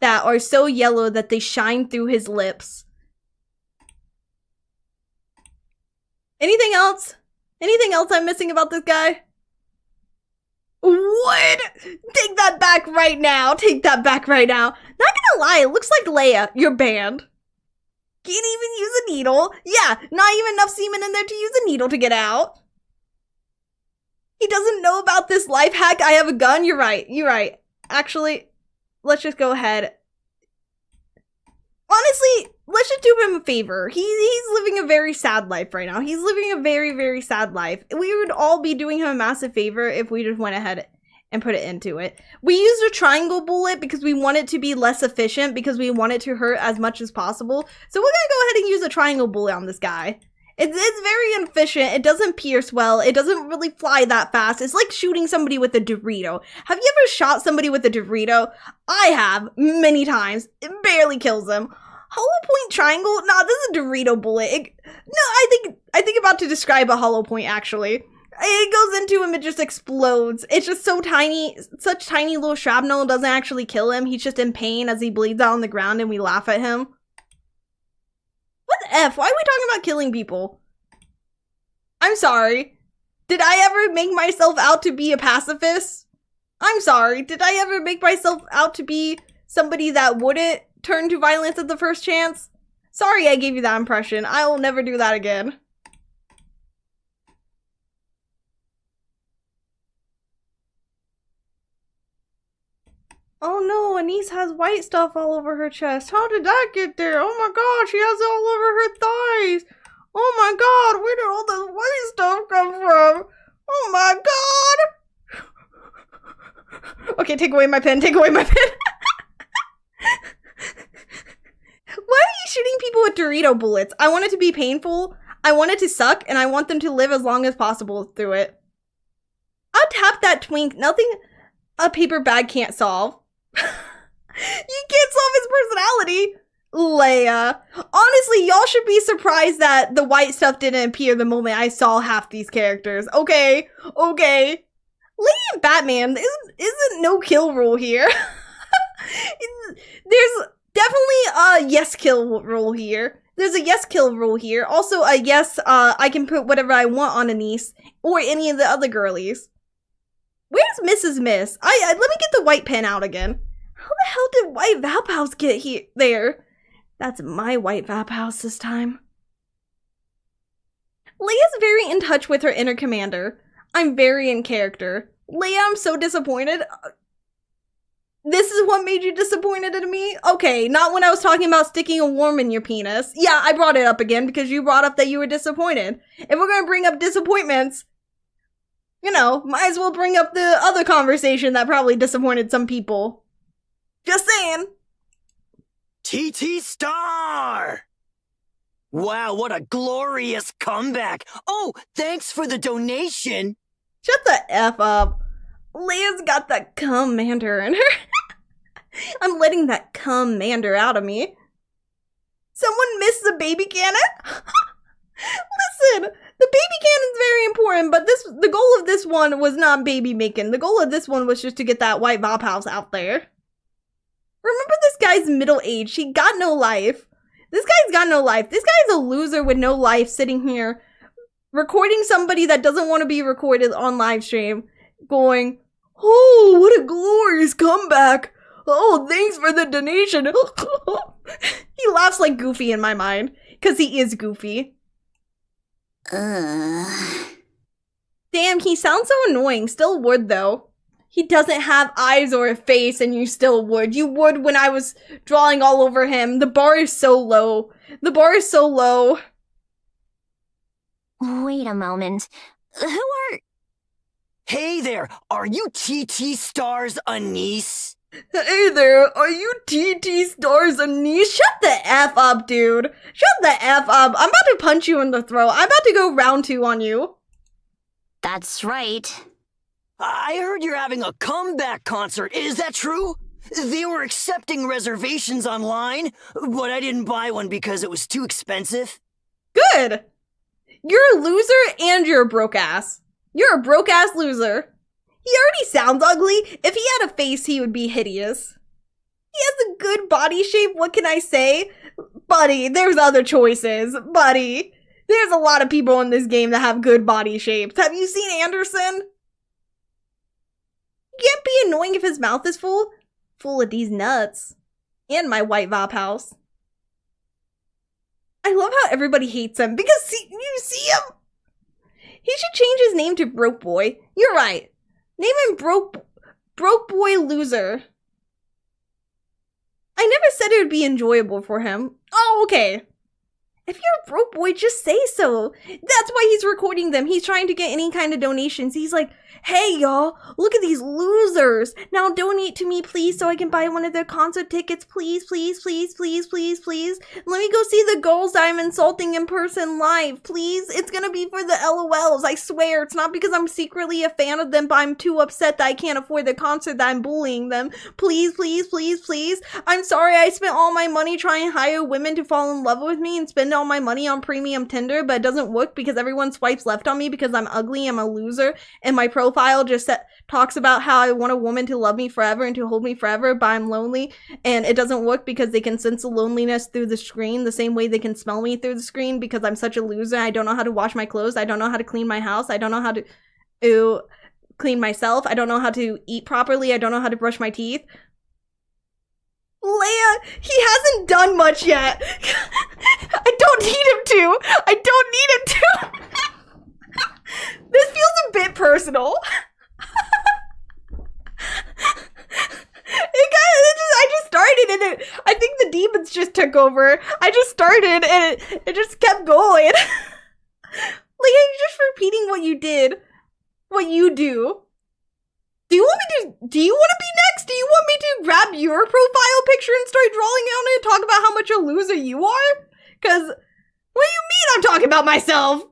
that are so yellow that they shine through his lips. Anything else? Anything else I'm missing about this guy? What? Take that back right now. Take that back right now. Not gonna lie, it looks like Leia. You're banned. Can't even use a needle. Yeah, not even enough semen in there to use a needle to get out. He doesn't know about this life hack. I have a gun. You're right. You're right. Actually, let's just go ahead. Honestly, let's just do him a favor. He's living a very sad life right now. He's living a very, very sad life. We would all be doing him a massive favor if we just went ahead and put it into it. We used a triangle bullet because we want it to be less efficient because we want it to hurt as much as possible. So we're gonna go ahead and use a triangle bullet on this guy. It's very inefficient. It doesn't pierce well. It doesn't really fly that fast. It's like shooting somebody with a Dorito. Have you ever shot somebody with a Dorito? I have, many times. It barely kills them. Hollow point triangle? Nah, this is a Dorito bullet. No, I think about to describe a hollow point, actually. It goes into him, it just explodes. It's just so tiny, such tiny little shrapnel doesn't actually kill him. He's just in pain as he bleeds out on the ground and we laugh at him. What the F? Why are we talking about killing people? I'm sorry. Did I ever make myself out to be a pacifist? I'm sorry. Did I ever make myself out to be somebody that wouldn't turn to violence at the first chance? Sorry I gave you that impression. I will never do that again. Oh no, Anise has white stuff all over her chest. How did that get there? Oh my god, she has it all over her thighs. Oh my god, where did all this white stuff come from? Oh my god. Okay, take away my pen, take away my pen. Why are you shooting people with Dorito bullets? I want it to be painful, I want it to suck, and I want them to live as long as possible through it. I'll tap that twink, nothing a paper bag can't solve. You can't solve his personality, Leia. Honestly, y'all should be surprised that the white stuff didn't appear the moment I saw half these characters. Okay, okay. Leia and Batman isn't no kill rule here. There's definitely a yes kill rule here. There's a yes kill rule here. Also a yes, I can put whatever I want on Anise or any of the other girlies. Where's Mrs. Miss? Let me get the white pen out again. How the hell did White Vap House get here? There. That's my White Vap House this time. Leia's very in touch with her inner commander. I'm very in character. Leia, I'm so disappointed. This is what made you disappointed in me? Okay, not when I was talking about sticking a worm in your penis. Yeah, I brought it up again because you brought up that you were disappointed. If we're gonna bring up disappointments, you know, might as well bring up the other conversation that probably disappointed some people. Just saying. TT Star! Wow, what a glorious comeback! Oh, thanks for the donation! Shut the F up. Leia's got that commander in her. I'm letting that commander out of me. Someone missed the baby cannon? Listen, the baby cannon's very important, but the goal of this one was not baby making. The goal of this one was just to get that White Vap House out there. Remember, this guy's middle-aged. He got no life. This guy's got no life. This guy's a loser with no life sitting here recording somebody that doesn't want to be recorded on live stream going, oh, what a glorious comeback. Oh, thanks for the donation. He laughs like Goofy in my mind because he is Goofy. Damn, he sounds so annoying. Still would, though. He doesn't have eyes or a face, and you still would. You would when I was drawing all over him. The bar is so low. The bar is so low. Wait a moment. Who are... Hey there, are you TT Star's Anise? Hey there, are you TT Star's Anise? Shut the F up, dude. Shut the F up. I'm about to punch you in the throat. I'm about to go round 2 on you. That's right. I heard you're having a comeback concert. Is that true? They were accepting reservations online, but I didn't buy one because it was too expensive. Good. You're a loser and you're a broke ass. You're a broke ass loser. He already sounds ugly. If he had a face, he would be hideous. He has a good body shape. What can I say? Buddy, there's other choices. Buddy, there's a lot of people in this game that have good body shapes. Have you seen Anderson? You can't be annoying if his mouth is full of these nuts. And my White Vap House. I love how everybody hates him because you see him? He should change his name to Broke Boy. You're right. Name him Broke Boy Loser. I never said it would be enjoyable for him. Oh, okay. If you're a broke boy, just say so. That's why he's recording them. He's trying to get any kind of donations. He's like, hey, y'all, look at these losers. Now donate to me, please, so I can buy one of their concert tickets. Please, please, please, please, please, please. Let me go see the girls I'm insulting in person live, please. It's gonna be for the LOLs, I swear. It's not because I'm secretly a fan of them, but I'm too upset that I can't afford the concert that I'm bullying them. Please, please, please, please. I'm sorry I spent all my money trying to hire women to fall in love with me and spend all my money on premium Tinder, but it doesn't work because everyone swipes left on me because I'm ugly, I'm a loser, and my profile just talks about how I want a woman to love me forever and to hold me forever, but I'm lonely, and it doesn't work because they can sense the loneliness through the screen the same way they can smell me through the screen because I'm such a loser. I don't know how to wash my clothes, I don't know how to clean my house, I don't know how to clean myself. I don't know how to eat properly. I don't know how to brush my teeth. Leia, he hasn't done much yet. I don't need him to. I don't need him to. This feels a bit personal. I just started and I think the demons just took over. I just started and it just kept going. Leia, you're just repeating what you did. What you do. Do you want to be next? Do you want me to grab your profile picture and start drawing on it and talk about how much a loser you are? Cause what do you mean I'm talking about myself?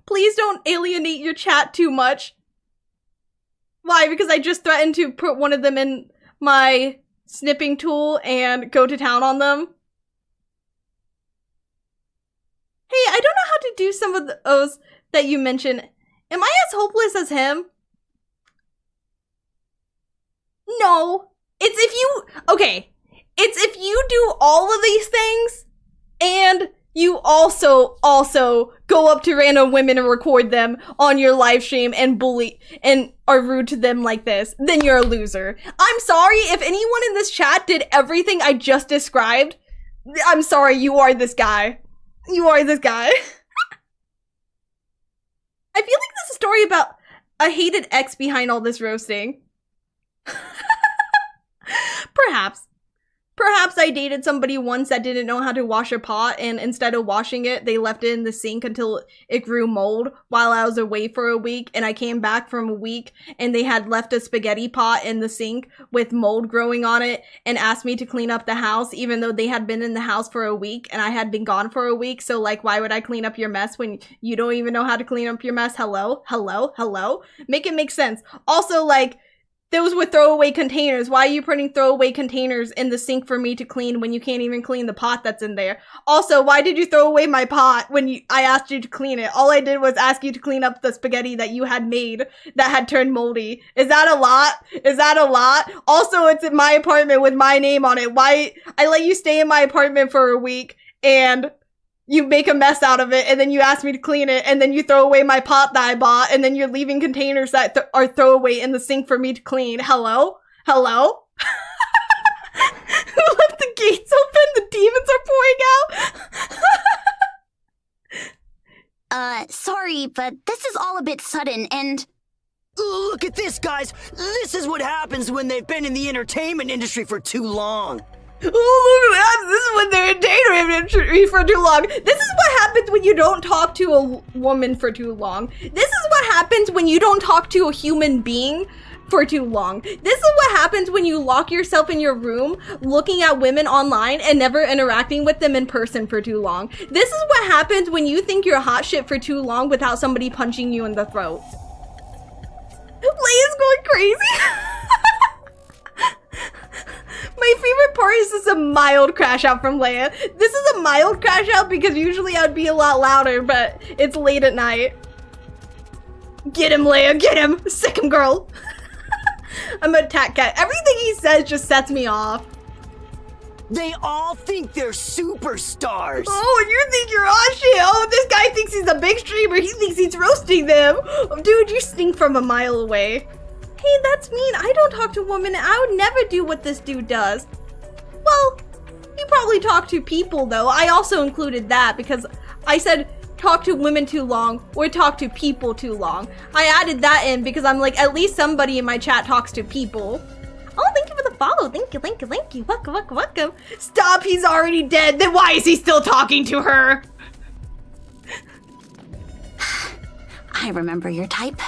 Please don't alienate your chat too much. Why? Because I just threatened to put one of them in my snipping tool and go to town on them. Hey, I don't know how to do some of those that you mentioned. Am I as hopeless as him? No. It's if you... Okay. It's if you do all of these things and you also go up to random women and record them on your live stream and bully and are rude to them like this, then you're a loser. I'm sorry if anyone in this chat did everything I just described. I'm sorry, you are this guy. You are this guy. I feel like there's a story about a hated ex behind all this roasting. Perhaps. Perhaps I dated somebody once that didn't know how to wash a pot, and instead of washing it, they left it in the sink until it grew mold while I was away for a week, and I came back from a week and they had left a spaghetti pot in the sink with mold growing on it and asked me to clean up the house even though they had been in the house for a week and I had been gone for a week. So like, why would I clean up your mess when you don't even know how to clean up your mess? Hello? Hello? Hello? Make it make sense. Also, like, those were throwaway containers. Why are you putting throwaway containers in the sink for me to clean when you can't even clean the pot that's in there? Also, why did you throw away my pot when I asked you to clean it? All I did was ask you to clean up the spaghetti that you had made that had turned moldy. Is that a lot? Is that a lot? Also, it's in my apartment with my name on it. Why? I let you stay in my apartment for a week and you make a mess out of it, and then you ask me to clean it, and then you throw away my pot that I bought, and then you're leaving containers that are throwaway in the sink for me to clean. Hello? Hello? Who left the gates open? The demons are pouring out? Sorry, but this is all a bit sudden, and... Look at this, guys! This is what happens when they've been in the entertainment industry for too long. Oh, look at that! This is when they're in entertainment industry for too long. This is what happens when you don't talk to a woman for too long. This is what happens when you don't talk to a human being for too long. This is what happens when you lock yourself in your room looking at women online and never interacting with them in person for too long. This is what happens when you think you're hot shit for too long without somebody punching you in the throat. Leia's going crazy. My favorite part is just a mild crash out from Leia. This is a mild crash out because usually I'd be a lot louder, but it's late at night. Get him, Leia, get him! Sick him, girl! I'm a attack cat. Everything he says just sets me off. They all think they're superstars. Oh, and you think you're on shit. Oh, this guy thinks he's a big streamer. He thinks he's roasting them. Dude, you stink from a mile away. Hey, that's mean. I don't talk to women. I would never do what this dude does. Well, you probably talk to people, though. I also included that because I said talk to women too long or talk to people too long. I added that in because I'm like, at least somebody in my chat talks to people. Oh, thank you for the follow. Thank you, thank you, thank you. Welcome, welcome, welcome. Stop, he's already dead. Then why is he still talking to her? I remember your type.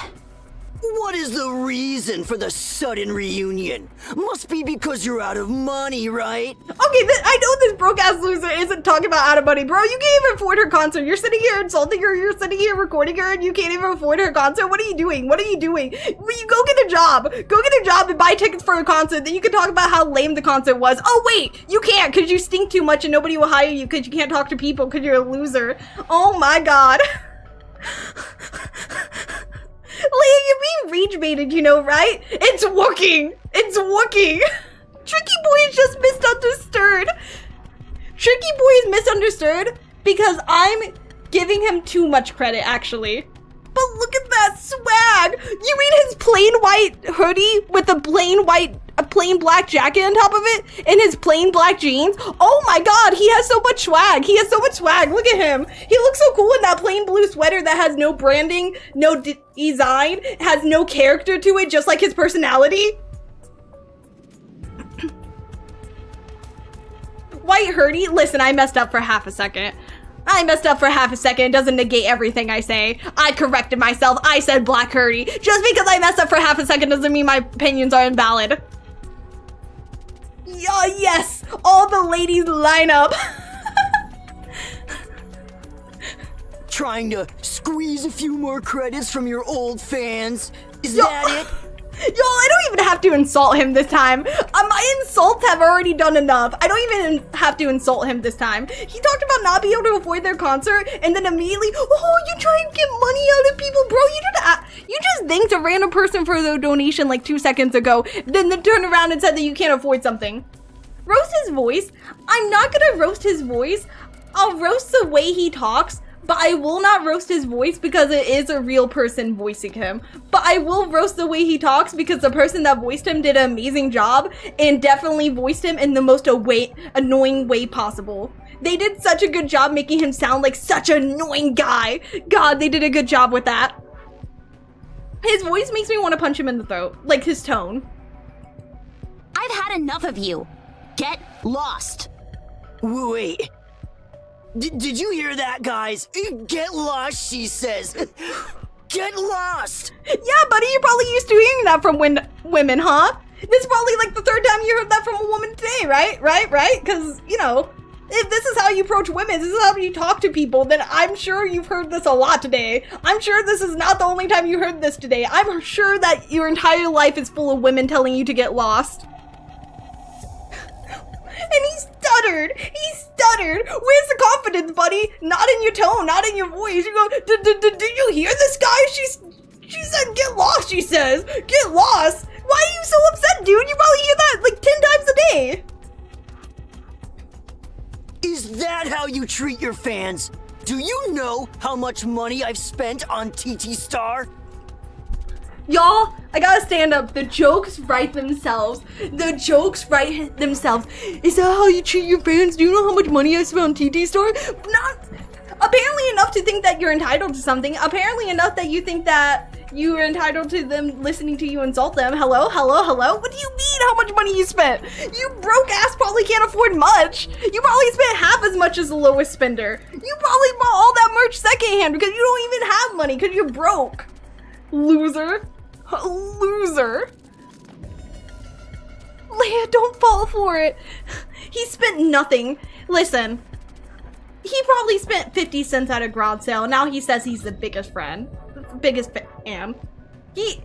What is the reason for the sudden reunion? Must be because you're out of money, right? Okay, I know this broke-ass loser isn't talking about out of money. Bro, you can't even afford her concert. You're sitting here insulting her. You're sitting here recording her, and you can't even afford her concert. What are you doing? What are you doing? You go get a job. Go get a job and buy tickets for a concert. Then you can talk about how lame the concert was. Oh, wait. You can't because you stink too much and nobody will hire you because you can't talk to people because you're a loser. Oh, my God. Leia, you're being rage baited, you know, right? It's working! It's working! Tricky Boy is just misunderstood. Tricky Boy is misunderstood because I'm giving him too much credit, actually. But look at that swag? You mean his plain white hoodie with a plain black jacket on top of it and his plain black jeans? Oh my god, he has so much swag. He has so much swag. Look at him. He looks so cool in that plain blue sweater that has no branding, no design, has no character to it, just like his personality. White hoodie? Listen, I messed up for half a second. It doesn't negate everything I say. I corrected myself. I said black hoodie. Just because I messed up for half a second doesn't mean my opinions are invalid. Yes! All the ladies line up. Trying to squeeze a few more credits from your old fans? Is that it? Y'all, I don't even have to insult him this time. My insults have already done enough. I don't even have to insult him this time. He talked about not being able to avoid their concert, and then immediately, oh, you try and get money out of people, bro. You just thanked a random person for their donation like 2 seconds ago, then they turned around and said that you can't avoid something. Roast his voice? I'm not gonna roast his voice. I'll roast the way he talks, but I will not roast his voice because it is a real person voicing him. But I will roast the way he talks because the person that voiced him did an amazing job and definitely voiced him in the most annoying way possible. They did such a good job making him sound like such an annoying guy. God, they did a good job with that. His voice makes me want to punch him in the throat, like his tone. I've had enough of you. Get lost. Wait. Did you hear that, guys? Get lost, she says. Get lost! Yeah, buddy, you're probably used to hearing that from women, huh? This is probably like the third time you heard that from a woman today, right? Right? Because, you know, if this is how you approach women, this is how you talk to people, then I'm sure you've heard this a lot today. I'm sure this is not the only time you heard this today. I'm sure that your entire life is full of women telling you to get lost. And he stuttered. Where's the confidence, buddy? Not in your tone, not in your voice. You go, did you hear this guy? She said, get lost, she says. Get lost? Why are you so upset, dude? You probably hear that like 10 times a day. Is that how you treat your fans? Do you know how much money I've spent on TT Star? Y'all, I gotta stand up. The jokes write themselves. Is that how you treat your fans? Do you know how much money I spent on TT Star? Not apparently enough to think that you're entitled to something. Apparently enough that you think that you are entitled to them listening to you insult them. Hello? What do you mean how much money you spent? You broke ass probably can't afford much. You probably spent half as much as the lowest spender. You probably bought all that merch secondhand because you don't even have money because you're broke. Loser. Leia, don't fall for it. He spent nothing. Listen, he probably spent 50 cents at a garage sale. Now he says he's the biggest fan. He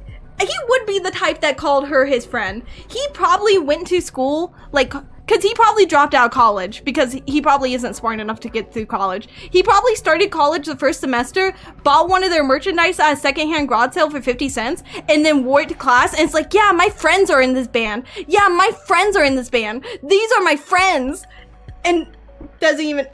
would be the type that called her his friend. He probably went to school, like, because he probably dropped out of college because he probably isn't smart enough to get through college. He probably started college the first semester, bought one of their merchandise at a secondhand garage sale for 50 cents, and then wore it to class, and it's like, yeah, my friends are in this band. These are my friends. And doesn't even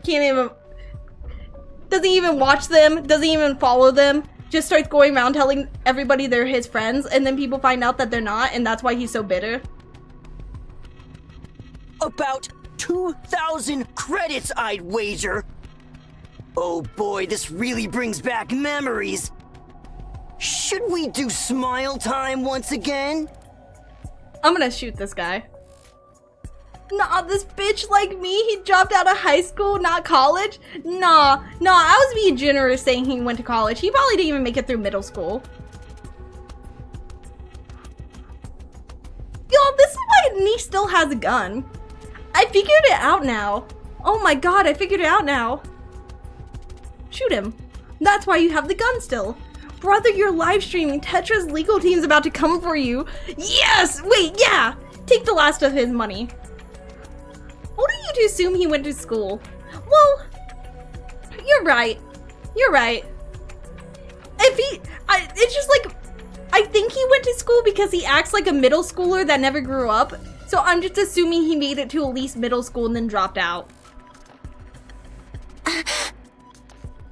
watch them, doesn't even follow them. Just starts going around telling everybody they're his friends, and then people find out that they're not, and that's why he's so bitter. About 2,000 credits, I'd wager. Oh boy, this really brings back memories. Should we do smile time once again? I'm gonna shoot this guy. Nah, this bitch like me, he dropped out of high school, not college. Nah, I was being generous saying he went to college. He probably didn't even make it through middle school. Yo, this is why niece still has a gun. I figured it out now. Oh my god, I figured it out now. Shoot him. That's why you have the gun still. Brother, you're live streaming. Tetra's legal team's about to come for you. Yes! Wait, yeah! Take the last of his money. What do you assume he went to school? Well, you're right. It's just like, I think he went to school because he acts like a middle schooler that never grew up. So I'm just assuming he made it to at least middle school and then dropped out.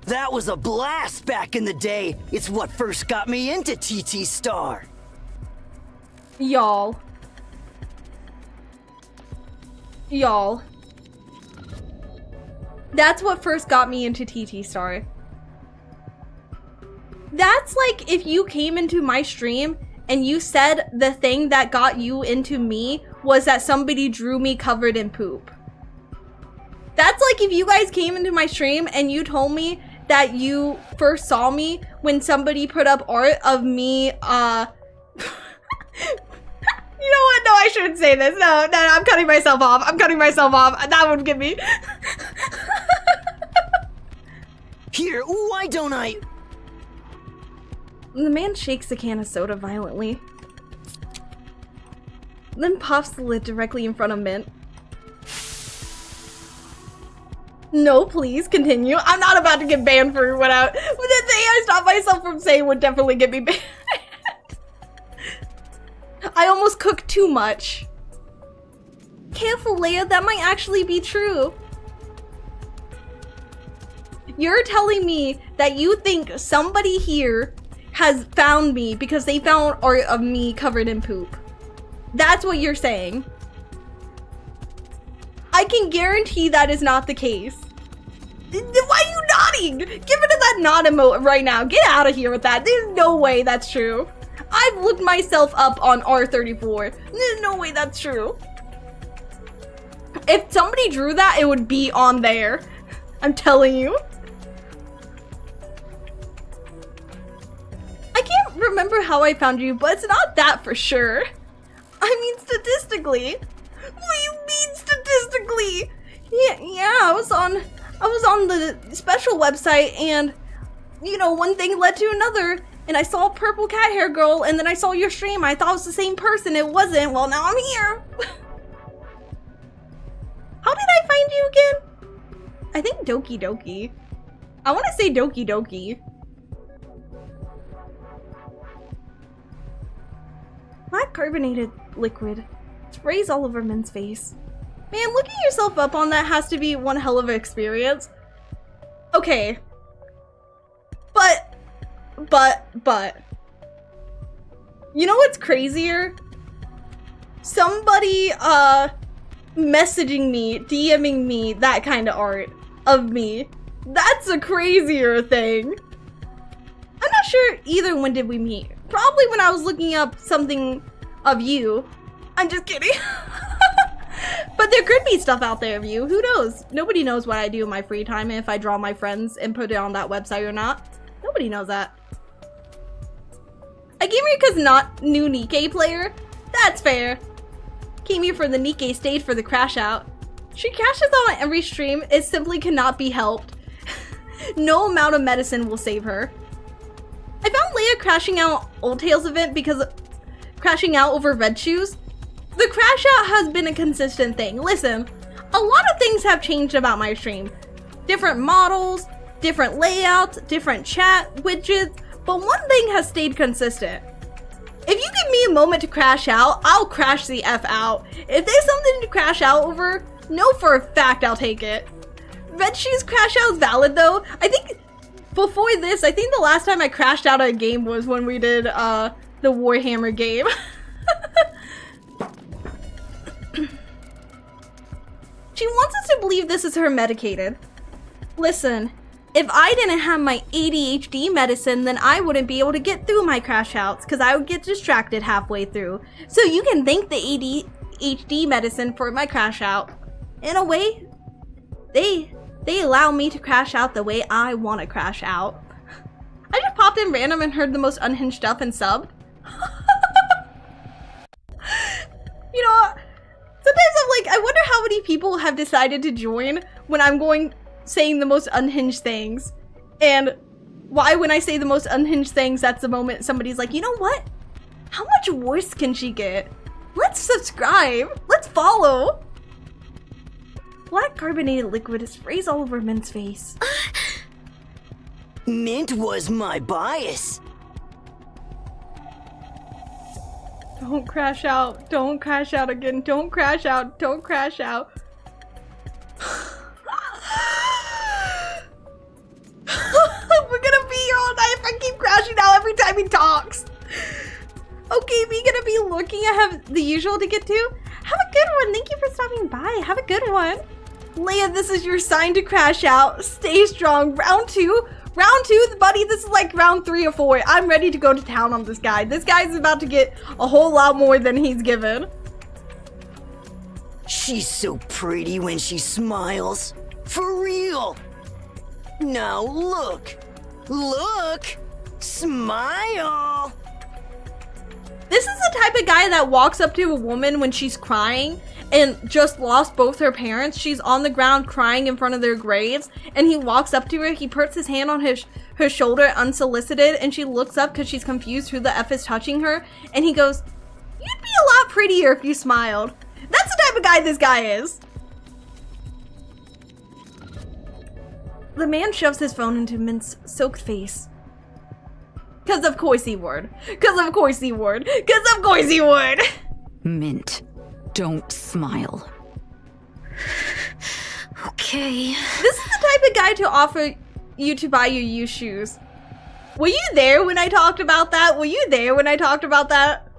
That was a blast back in the day. It's what first got me into TT Star. Y'all. That's what first got me into TT Star. That's like if you came into my stream and you said the thing that got you into me was that somebody drew me covered in poop. That's like if you guys came into my stream and you told me that you first saw me when somebody put up art of me, you know what? No, I shouldn't say this. No, I'm cutting myself off. That would get me. Here, why don't I? The man shakes the can of soda violently, then pops the lid directly in front of Mint. No, please, continue. I'm not about to get banned for what the thing I stopped myself from saying would definitely get me banned. I almost cooked too much. Careful, Leia, that might actually be true. You're telling me that you think somebody here has found me because they found art of me covered in poop. That's what you're saying. I can guarantee that is not the case. Why are you nodding? Give it to that nod emote right now. Get out of here with that. There's no way that's true. I've looked myself up on R34. There's no way that's true. If somebody drew that, it would be on there. I'm telling you. I can't remember how I found you, but it's not that for sure. I mean, statistically. What do you mean statistically? Yeah, I was on the special website, and you know, one thing led to another, and I saw purple cat hair girl, and then I saw your stream. I thought it was the same person. It wasn't. Well, now I'm here. How did I find you again? I think Doki Doki. I want to say Doki Doki. Black carbonated liquid sprays all over Min's face. Man, looking yourself up on that has to be one hell of an experience. Okay. But. You know what's crazier? Somebody, messaging me, DMing me that kind of art of me. That's a crazier thing. I'm not sure either when did we meet. Probably when I was looking up something of you. I'm just kidding. But there could be stuff out there of you. Who knows? Nobody knows what I do in my free time and if I draw my friends and put it on that website or not. Nobody knows that. I came here because not new Nikke player. That's fair. Came here for the Nikke, stayed for the crash out. She crashes out on every stream. It simply cannot be helped. No amount of medicine will save her. I found Leia crashing out Old Tales event because crashing out over red shoes. The crash out has been a consistent thing. Listen, a lot of things have changed about my stream. Different models, different layouts, different chat widgets, but one thing has stayed consistent. If you give me a moment to crash out, I'll crash the F out. If there's something to crash out over, know for a fact I'll take it. Red shoes crash out is valid though. I think before this, I think the last time I crashed out a game was when we did the Warhammer game. She wants us to believe this is her medicated. Listen, if I didn't have my ADHD medicine, then I wouldn't be able to get through my crash outs because I would get distracted halfway through. So you can thank the ADHD medicine for my crash out. In a way, they allow me to crash out the way I want to crash out. I just popped in random and heard the most unhinged stuff and subbed. You know, sometimes I'm like, I wonder how many people have decided to join when I'm saying the most unhinged things. And why when I say the most unhinged things, that's the moment somebody's like, you know what? How much worse can she get? Let's subscribe. Let's follow. Black carbonated liquid sprays all over Mint's face. Mint was my bias. Don't crash out. Don't crash out again. Don't crash out. Don't crash out. crashing out every time he talks. Okay, we gonna be looking. I have the usual to get to. Have a good one. Thank you for stopping by. Have a good one. Leia, this is your sign to crash out. Stay strong. Round 2. Round 2, buddy, this is like round 3 or 4. I'm ready to go to town on this guy. This guy's about to get a whole lot more than he's given. She's so pretty when she smiles. For real. Now look. Look. Smile. This is the type of guy that walks up to a woman when she's crying and just lost both her parents. She's on the ground crying in front of their graves, and he walks up to her. He puts his hand on her shoulder unsolicited, and she looks up because she's confused who the F is touching her, and he goes, "You'd be a lot prettier if you smiled." That's the type of guy this guy is. The man shoves his phone into Mint's soaked face. Cause of course he would. Cause of course he would. Cause of course he would. Mint, don't smile. Okay. This is the type of guy to offer you to buy your used shoes. Were you there when I talked about that? Were you there when I talked about that?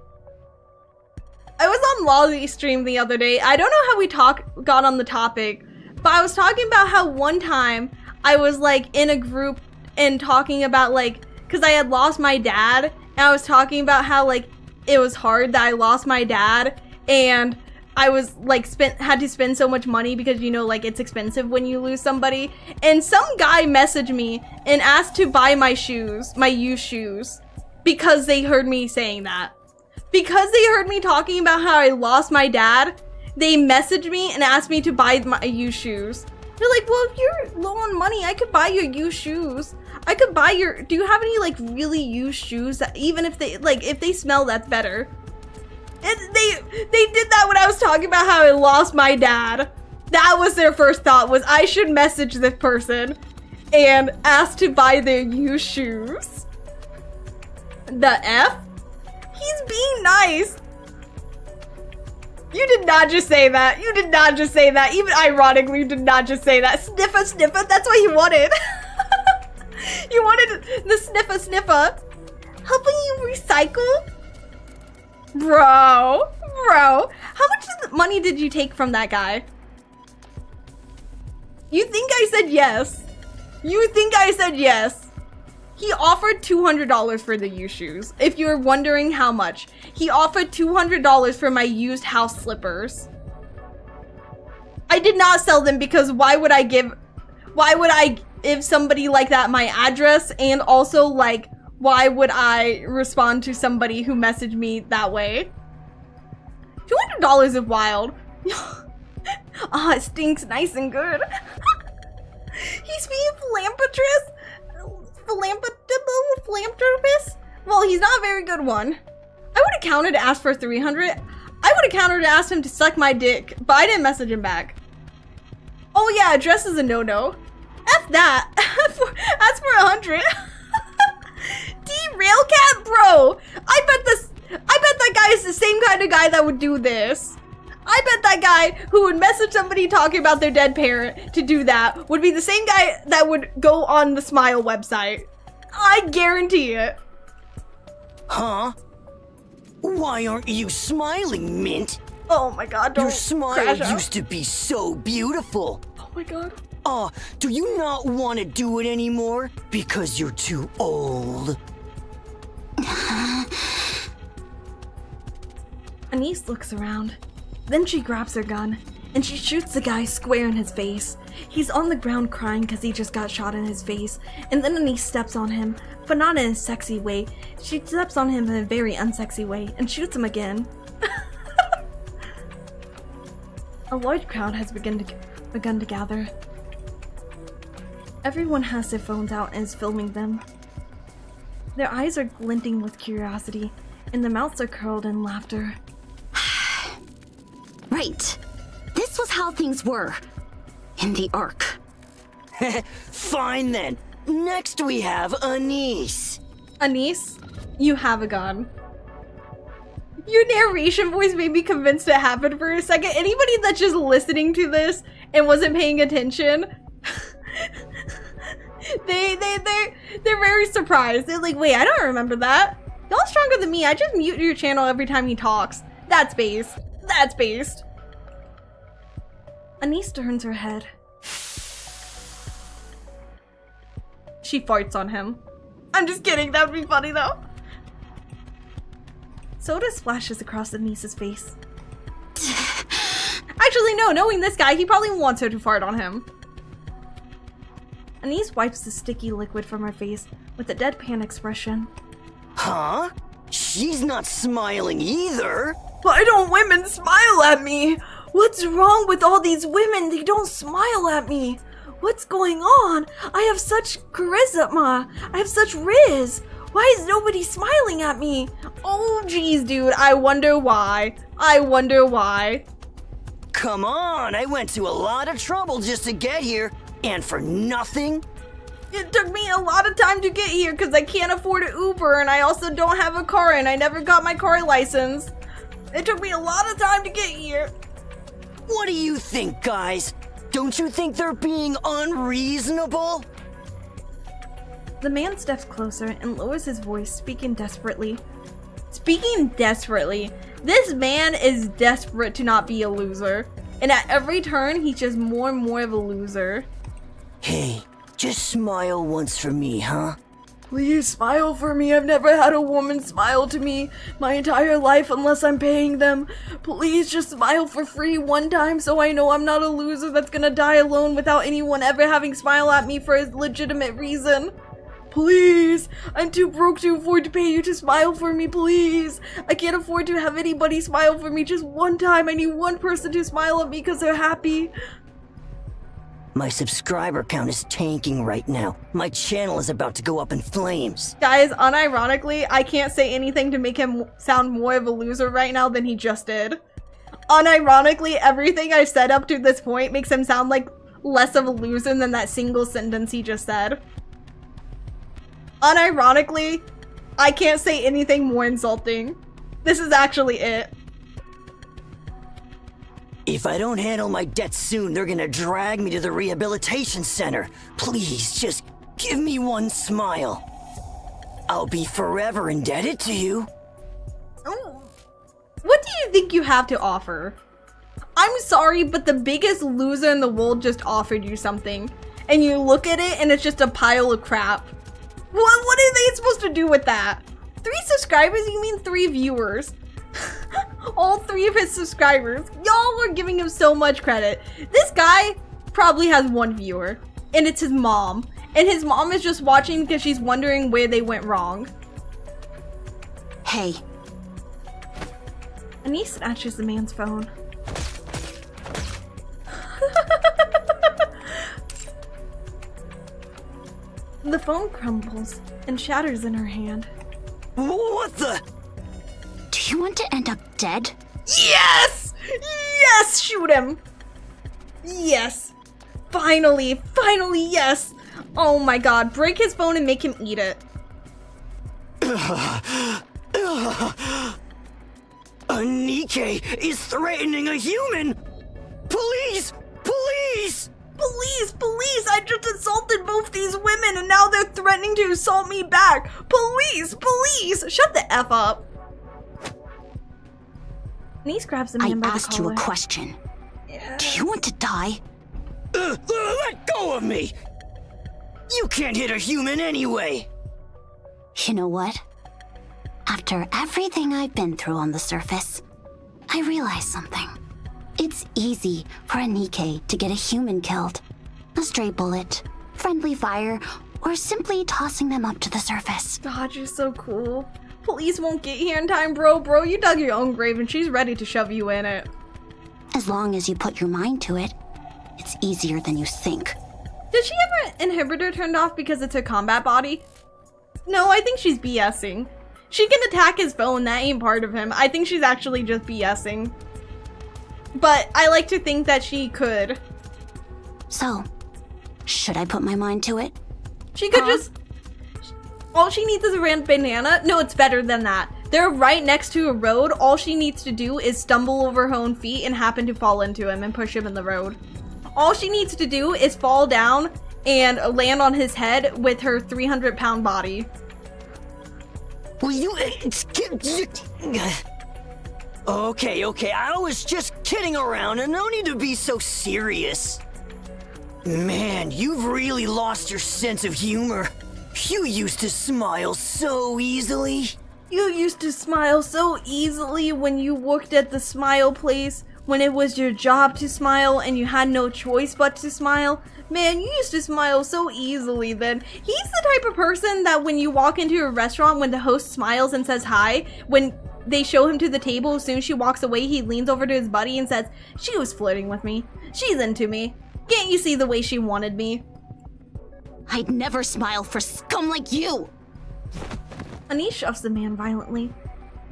I was on Lolly's stream the other day. I don't know how we got on the topic, but I was talking about how one time I was like in a group and talking about like, cause I had lost my dad, and I was talking about how like it was hard that I lost my dad, and I was like had to spend so much money because you know like it's expensive when you lose somebody. And some guy messaged me and asked to buy my shoes, my used shoes, because they heard me saying that. Because they heard me talking about how I lost my dad, they messaged me and asked me to buy my used shoes. They're like, well, if you're low on money, I could buy your used shoes. I could buy your, do you have any like really used shoes that even if they, like if they smell, that's better. And they did that when I was talking about how I lost my dad. That was their first thought, was I should message this person and ask to buy their used shoes. The F? He's being nice. You did not just say that. You did not just say that. Even ironically, you did not just say that. Sniffa, sniffa, that's what you wanted. You wanted the sniffa, sniffa. Helping you recycle? Bro. How much money did you take from that guy? You think I said yes? You think I said yes? He offered $200 for the used shoes. If you're wondering how much, he offered $200 for my used house slippers. I did not sell them because why would I give somebody like that my address, and also like why would I respond to somebody who messaged me that way? $200 is wild. Ah, it stinks nice and good. He's being philanthropist? Well, he's not a very good one. I would have counted to ask for 300. I would have countered to ask him to suck my dick, but I didn't message him back. Oh yeah, address is a no-no. F that. That's for 100. LayaKat, bro. I bet that guy is the same kind of guy that would do this. I bet that guy who would message somebody talking about their dead parent to do that would be the same guy that would go on the Smile website. I guarantee it. Huh? Why aren't you smiling, Mint? Oh my god, don't Your smile used to be so beautiful. Oh my god. Do you not want to do it anymore? Because you're too old. Anise looks around. Then she grabs her gun, and she shoots the guy square in his face. He's on the ground crying because he just got shot in his face, and then Anise steps on him, but not in a sexy way. She steps on him in a very unsexy way, and shoots him again. A large crowd has begun to gather. Everyone has their phones out and is filming them. Their eyes are glinting with curiosity, and their mouths are curled in laughter. Right. This was how things were in the Ark. Fine then. Next we have Anise. Anise, you have a gun. Your narration voice made me convinced it happened for a second. Anybody that's just listening to this and wasn't paying attention, They're very surprised. They're like, wait, I don't remember that. Y'all stronger than me. I just mute your channel every time he talks. That's based. That's based. Anise turns her head. She farts on him. I'm just kidding. That would be funny though. Soda splashes across Anise's face. Actually, no. Knowing this guy, he probably wants her to fart on him. Anise wipes the sticky liquid from her face with a deadpan expression. Huh? She's not smiling either. Why don't women smile at me? What's wrong with all these women? They don't smile at me. What's going on? I have such charisma. I have such riz. Why is nobody smiling at me? Oh, geez, dude. I wonder why. I wonder why. Come on, I went to a lot of trouble just to get here, and for nothing? It took me a lot of time to get here because I can't afford an Uber and I also don't have a car and I never got my car license. It took me a lot of time to get here. What do you think, guys? Don't you think they're being unreasonable? The man steps closer and lowers his voice, speaking desperately. Speaking desperately. This man is desperate to not be a loser. And at every turn, he's just more and more of a loser. Hey, just smile once for me, huh? Please smile for me. I've never had a woman smile to me my entire life unless I'm paying them. Please just smile for free one time so I know I'm not a loser that's gonna die alone without anyone ever having smile at me for a legitimate reason. Please, I'm too broke to afford to pay you to smile for me, please. I can't afford to have anybody smile for me just one time. I need one person to smile at me because they're happy. My subscriber count is tanking right now. My channel is about to go up in flames. Guys, unironically, I can't say anything to make him sound more of a loser right now than he just did. Unironically, everything I've said up to this point makes him sound like less of a loser than that single sentence he just said. Unironically, I can't say anything more insulting. This is actually it. If I don't handle my debts soon, they're gonna drag me to the rehabilitation center. Please, just give me one smile. I'll be forever indebted to you. What do you think you have to offer? I'm sorry, but the biggest loser in the world just offered you something. And you look at it and it's just a pile of crap. What are they supposed to do with that? 3 subscribers? You mean 3 viewers? All 3 of his subscribers. Y'all are giving him so much credit. This guy probably has 1 viewer. And it's his mom. And his mom is just watching because she's wondering where they went wrong. Hey. Anise snatches the man's phone. The phone crumbles and shatters in her hand. What the? Do you want to end up dead? Yes! Yes! Shoot him! Yes! Finally! Finally, yes! Oh my god, break his phone and make him eat it. A Nikke is threatening a human! Police! Police! Police! Police! I just assaulted both these women and now they're threatening to assault me back! Police! Police! Shut the F up! Anise grabs the man by the collar. I asked you a question. Yes. Do you want to die? Let go of me! You can't hit a human anyway! You know what? After everything I've been through on the surface, I realized something. It's easy for a Nikke to get a human killed. A stray bullet, friendly fire, or simply tossing them up to the surface. God, you're so cool. Police won't get here in time, bro. Bro, you dug your own grave and she's ready to shove you in it. As long as you put your mind to it, it's easier than you think. Did she have her inhibitor turned off because it's her combat body? No, I think she's BSing. She can attack his phone, that ain't part of him. I think she's actually just BSing. But I like to think that she could. So, should I put my mind to it? She could just... All she needs is a random banana. No, it's better than that. They're right next to a road. All she needs to do is stumble over her own feet and happen to fall into him and push him in the road. All she needs to do is fall down and land on his head with her 300-pound body. Will you... Okay, I was just kidding around, and no need to be so serious. Man, you've really lost your sense of humor. You used to smile so easily. You used to smile so easily when you worked at the smile place, when it was your job to smile and you had no choice but to smile. Man, you used to smile so easily then. He's the type of person that when you walk into a restaurant, when the host smiles and says hi, when they show him to the table, as soon as she walks away, he leans over to his buddy and says, "She was flirting with me. She's into me. Can't you see the way she wanted me?" I'd never smile for scum like you! Anise shoves the man violently.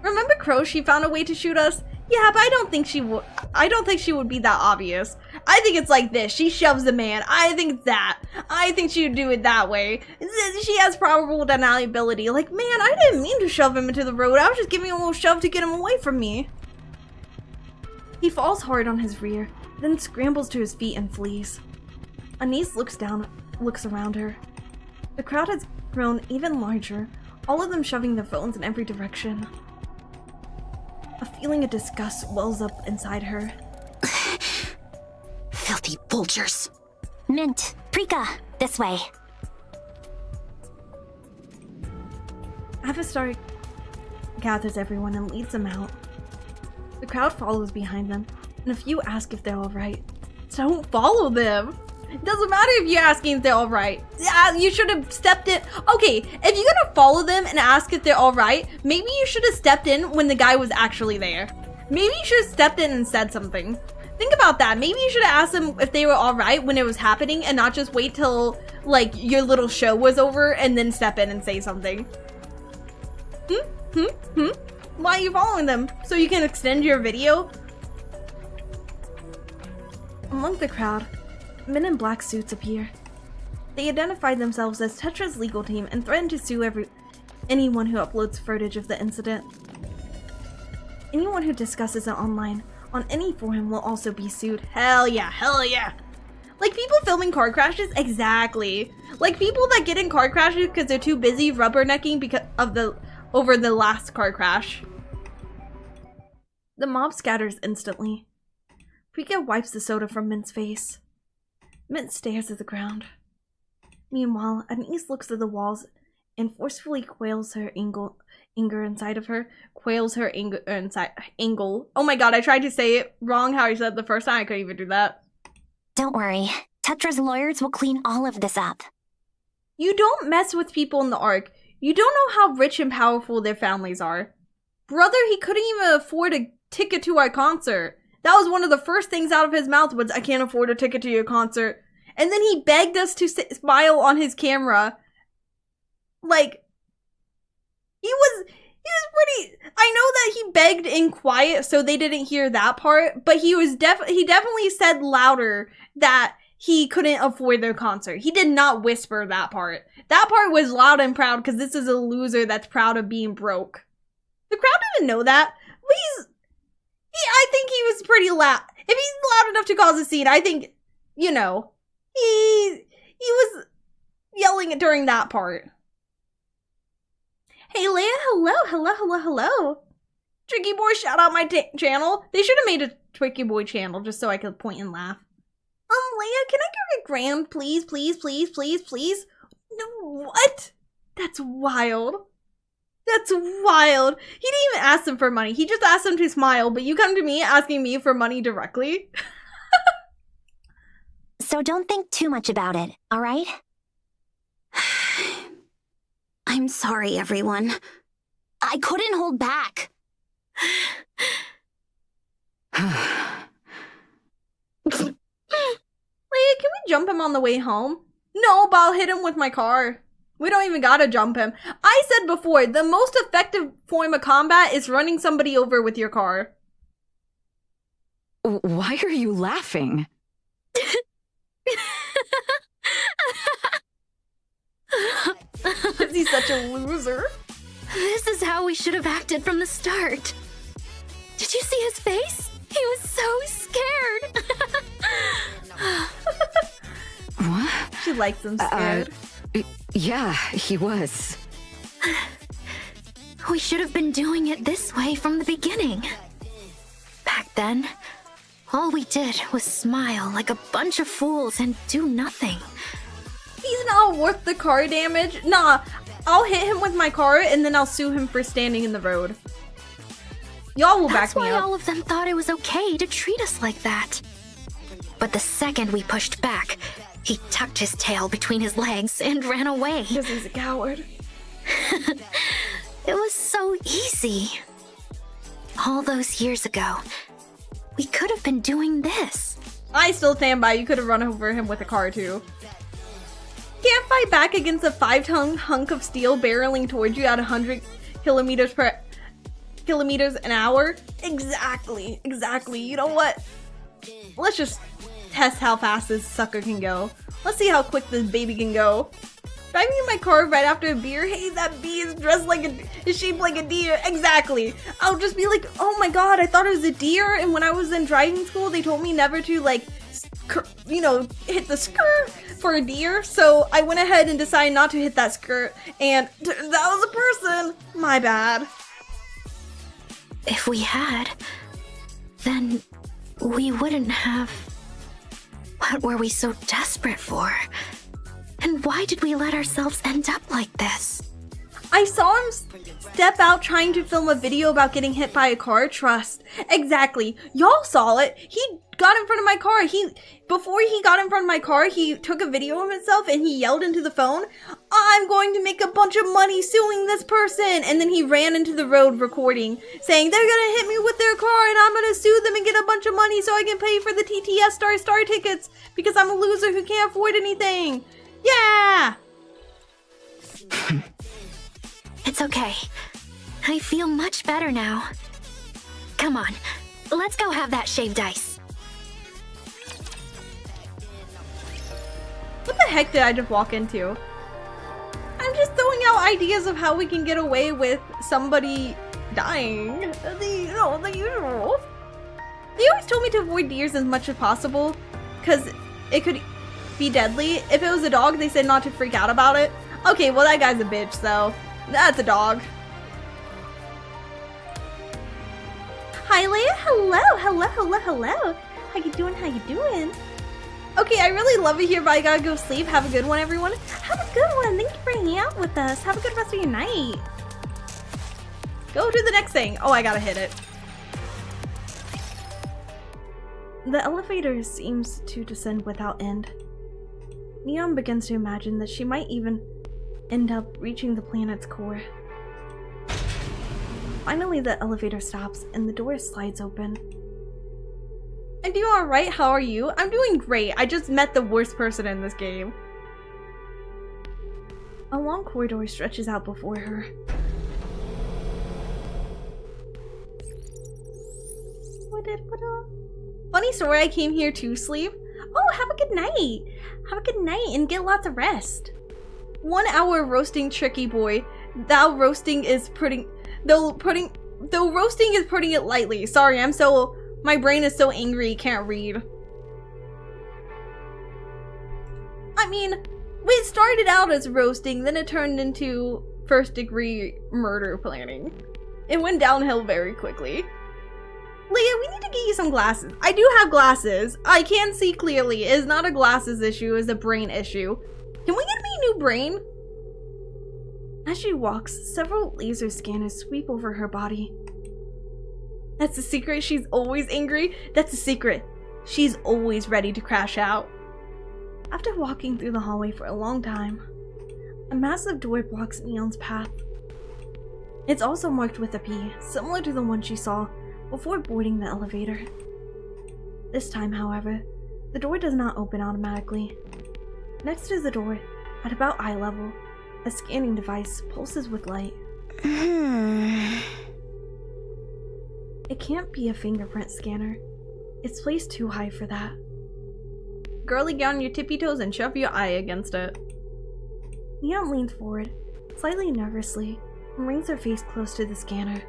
Remember Crow? She found a way to shoot us? Yeah, but I don't think she would. I don't think she would be that obvious. I think it's like this. She shoves the man. I think it's that. I think she would do it that way. She has probable deniability. Like, man, I didn't mean to shove him into the road. I was just giving him a little shove to get him away from me. He falls hard on his rear, then scrambles to his feet and flees. Anise looks around her. The crowd has grown even larger, all of them shoving their phones in every direction. A feeling of disgust wells up inside her. Filthy vultures. Mint, Prika, this way. Avistar gathers everyone and leads them out. The crowd follows behind them, and a few ask if they're alright. Don't follow them! It doesn't matter if you're asking if they're alright. Yeah, you should have stepped in. Okay, if you're gonna follow them and ask if they're alright, maybe you should have stepped in when the guy was actually there. Maybe you should have stepped in and said something. Think about that. Maybe you should have asked them if they were alright when it was happening and not just wait till, like, your little show was over and then step in and say something. Why are you following them? So you can extend your video? Among the crowd, men in black suits appear. They identify themselves as Tetra's legal team and threaten to sue anyone who uploads footage of the incident. Anyone who discusses it online on any forum will also be sued. Hell yeah, hell yeah! Like people filming car crashes? Exactly. Like people that get in car crashes because they're too busy rubbernecking because of over the last car crash. The mob scatters instantly. Prika wipes the soda from Mint's face. Mint stares at the ground. Meanwhile, Anise looks at the walls and forcefully quails her anger inside of her. Quails her anger inside. Angle. Oh my god, I tried to say it wrong how I said it the first time. I couldn't even do that. Don't worry. Tetra's lawyers will clean all of this up. You don't mess with people in the Ark. You don't know how rich and powerful their families are. Brother, he couldn't even afford a ticket to our concert. That was one of the first things out of his mouth was, "I can't afford a ticket to your concert." And then he begged us to smile on his camera. Like, he was pretty, I know that he begged in quiet so they didn't hear that part, but he definitely said louder that he couldn't afford their concert. He did not whisper that part. That part was loud and proud because this is a loser that's proud of being broke. The crowd didn't know that. But I think he was pretty loud. If he's loud enough to cause a scene, I think, you know, he was yelling during that part. Hey Leia, hello. Tricky Boy, shout out my channel. They should have made a Tricky Boy channel just so I could point and laugh. Leia, can I get a gram, please? No, what? That's wild. That's wild. He didn't even ask them for money. He just asked them to smile, but you come to me asking me for money directly? So don't think too much about it, alright? I'm sorry, everyone. I couldn't hold back. Leia, can we jump him on the way home? No, but I'll hit him with my car. We don't even gotta jump him. I said before, the most effective form of combat is running somebody over with your car. Why are you laughing? Because he's such a loser. This is how we should have acted from the start. Did you see his face? He was so scared. What? She likes him scared. Yeah, he was. We should have been doing it this way from the beginning. Back then, all we did was smile like a bunch of fools and do nothing. He's not worth the car damage. Nah, I'll hit him with my car and then I'll sue him for standing in the road. Y'all will back me up. That's why all of them thought it was okay to treat us like that. But the second we pushed back, he tucked his tail between his legs and ran away. Because he's a coward. It was so easy. All those years ago, we could have been doing this. I still stand by. You could have run over him with a car too. Can't fight back against a 5-ton hunk of steel barreling towards you at 100 kilometers an hour? Exactly. You know what? Let's just test how fast this sucker can go. Let's see how quick this baby can go. Driving in my car right after a beer. Hey, that bee is shaped like a deer. Exactly. I'll just be like, oh my god, I thought it was a deer. And when I was in driving school, they told me never to hit the skirt for a deer. So I went ahead and decided not to hit that skirt. And that was a person. My bad. If we had, then we wouldn't have. What were we so desperate for? And why did we let ourselves end up like this? I saw him step out trying to film a video about getting hit by a car. Trust. Exactly. Y'all saw it. He got in front of my car. Before he got in front of my car, he took a video of himself and he yelled into the phone, I'm going to make a bunch of money suing this person. And then he ran into the road recording, saying they're going to hit me with their car and I'm going to sue them and get a bunch of money so I can pay for the TTS Star tickets because I'm a loser who can't afford anything. Yeah! It's okay. I feel much better now. Come on, let's go have that shaved ice. What the heck did I just walk into? I'm just throwing out ideas of how we can get away with somebody dying. The usual. They always told me to avoid deers as much as possible because it could be deadly. If it was a dog, they said not to freak out about it. Okay, well that guy's a bitch, so that's a dog. Hi, Leia. Hello. How you doing? Okay, I really love it here, but I gotta go sleep. Have a good one, everyone. Have a good one. Thank you for hanging out with us. Have a good rest of your night. Go to the next thing. Oh, I gotta hit it. The elevator seems to descend without end. Neon begins to imagine that she might even end up reaching the planet's core. Finally, the elevator stops and the door slides open. I'm doing alright, how are you? I'm doing great, I just met the worst person in this game. A long corridor stretches out before her. Funny story, I came here to sleep. Oh, have a good night. Have a good night and get lots of rest. 1 hour roasting tricky boy. Though roasting is putting it lightly. Sorry, my brain is so angry, can't read. I mean, it started out as roasting, then it turned into first-degree murder planning. It went downhill very quickly. Leah, we need to get you some glasses. I do have glasses. I can see clearly. It is not a glasses issue, it's a brain issue. Can we get me a new brain? As she walks, several laser scanners sweep over her body. That's the secret, she's always angry. That's the secret. She's always ready to crash out. After walking through the hallway for a long time, a massive door blocks Neon's path. It's also marked with a P, similar to the one she saw before boarding the elevator. This time, however, the door does not open automatically. Next to the door, at about eye level, a scanning device pulses with light. It can't be a fingerprint scanner. It's placed too high for that. Girly, get on your tippy toes and shove your eye against it. Neon leans forward, slightly nervously, and brings her face close to the scanner.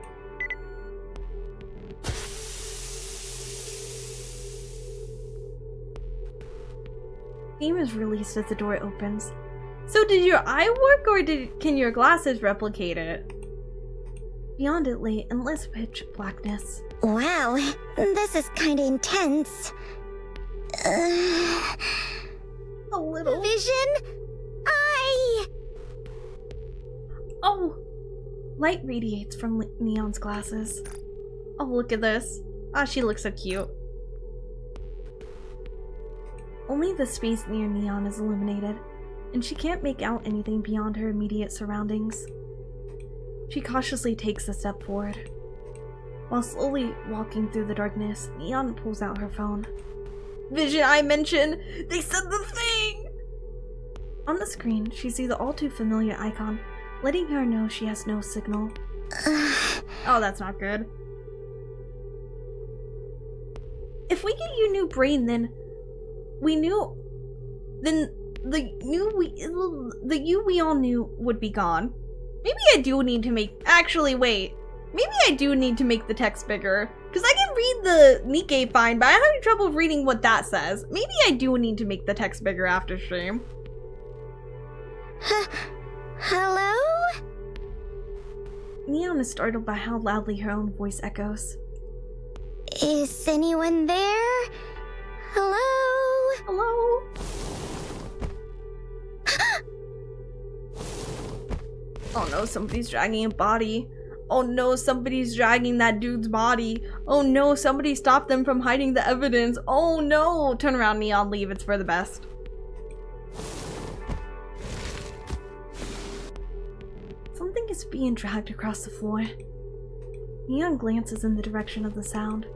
Steam is released as the door opens. So did your eye work, or can your glasses replicate it? Beyond it lay endless pitch blackness. Wow, this is kinda intense. A little. Vision? Oh! Light radiates from Neon's glasses. Oh, look at this. Ah, she looks so cute. Only the space near Neon is illuminated, and she can't make out anything beyond her immediate surroundings. She cautiously takes a step forward. While slowly walking through the darkness, Neon pulls out her phone. Vision, I mentioned! They said the thing! On the screen, she sees the all-too-familiar icon, letting her know she has no signal. Oh, that's not good. If we get you new brain, then the you we all knew would be gone. Maybe I do need to make, actually wait, maybe I do need to make the text bigger, because I can read the Nikke fine, but I'm having trouble reading what that says. Maybe I do need to make the text bigger after stream. Hello? Neon is startled by how loudly her own voice echoes. Is anyone there? Hello? Hello? Oh no, somebody's dragging a body. Oh no, somebody's dragging that dude's body. Oh no, somebody stopped them from hiding the evidence. Oh no! Turn around, Neon, leave. It's for the best. Something is being dragged across the floor. Neon glances in the direction of the sound.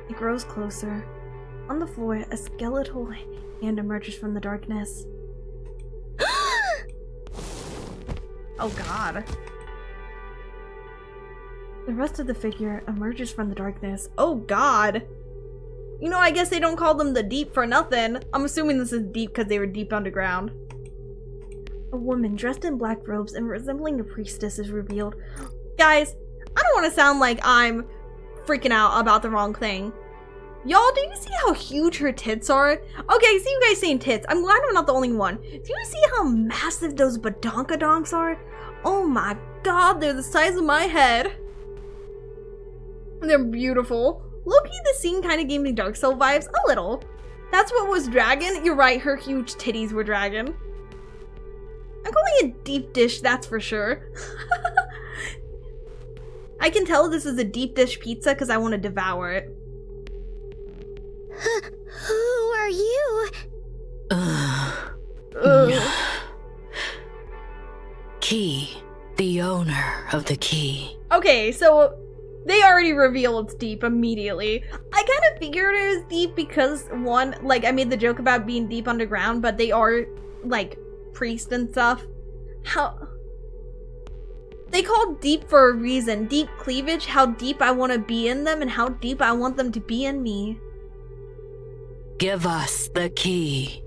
It grows closer. On the floor, a skeletal hand emerges from the darkness. Oh god. The rest of the figure emerges from the darkness. Oh god! You know, I guess they don't call them the Deep for nothing. I'm assuming this is deep because they were deep underground. A woman dressed in black robes and resembling a priestess is revealed. Guys, I don't want to sound like I'm freaking out about the wrong thing. Y'all, do you see how huge her tits are? Okay, I see you guys saying tits. I'm glad I'm not the only one. Do you see how massive those badonkadonks are? Oh my god, they're the size of my head. They're beautiful. Low-key, the scene kind of gave me Dark Soul vibes, a little. That's what was dragging. You're right, her huge titties were dragging. I'm calling it deep dish, that's for sure. I can tell this is a deep dish pizza because I want to devour it. Who are you? Key. The owner of the key. Okay, so they already reveal it's deep immediately. I kind of figured it was deep because, one, like, I made the joke about being deep underground, but they are, like, priests and stuff. How... They call deep for a reason. Deep cleavage, how deep I want to be in them and how deep I want them to be in me. Give us the key.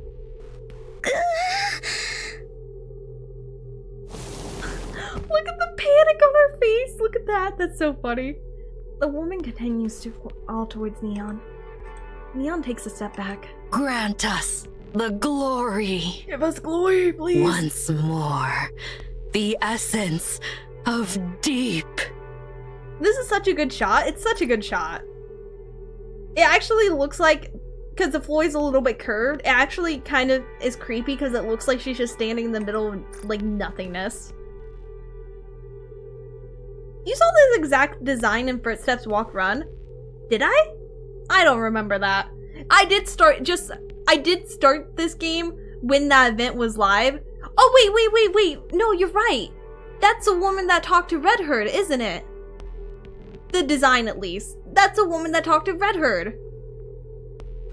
Look at the panic on her face. Look at that. That's so funny. The woman continues to fall towards Neon. Neon takes a step back. Grant us the glory. Give us glory, please. Once more. The essence of deep. This is such a good shot. It's such a good shot. It actually looks like, because the floor is a little bit curved, it actually kind of is creepy because it looks like she's just standing in the middle of, like, nothingness. You saw this exact design in Footsteps Walk Run? Did I? I don't remember that. I did start this game when that event was live. Oh, wait. No, you're right. That's a woman that talked to Red Herd, isn't it? The design, at least. That's a woman that talked to Red Herd.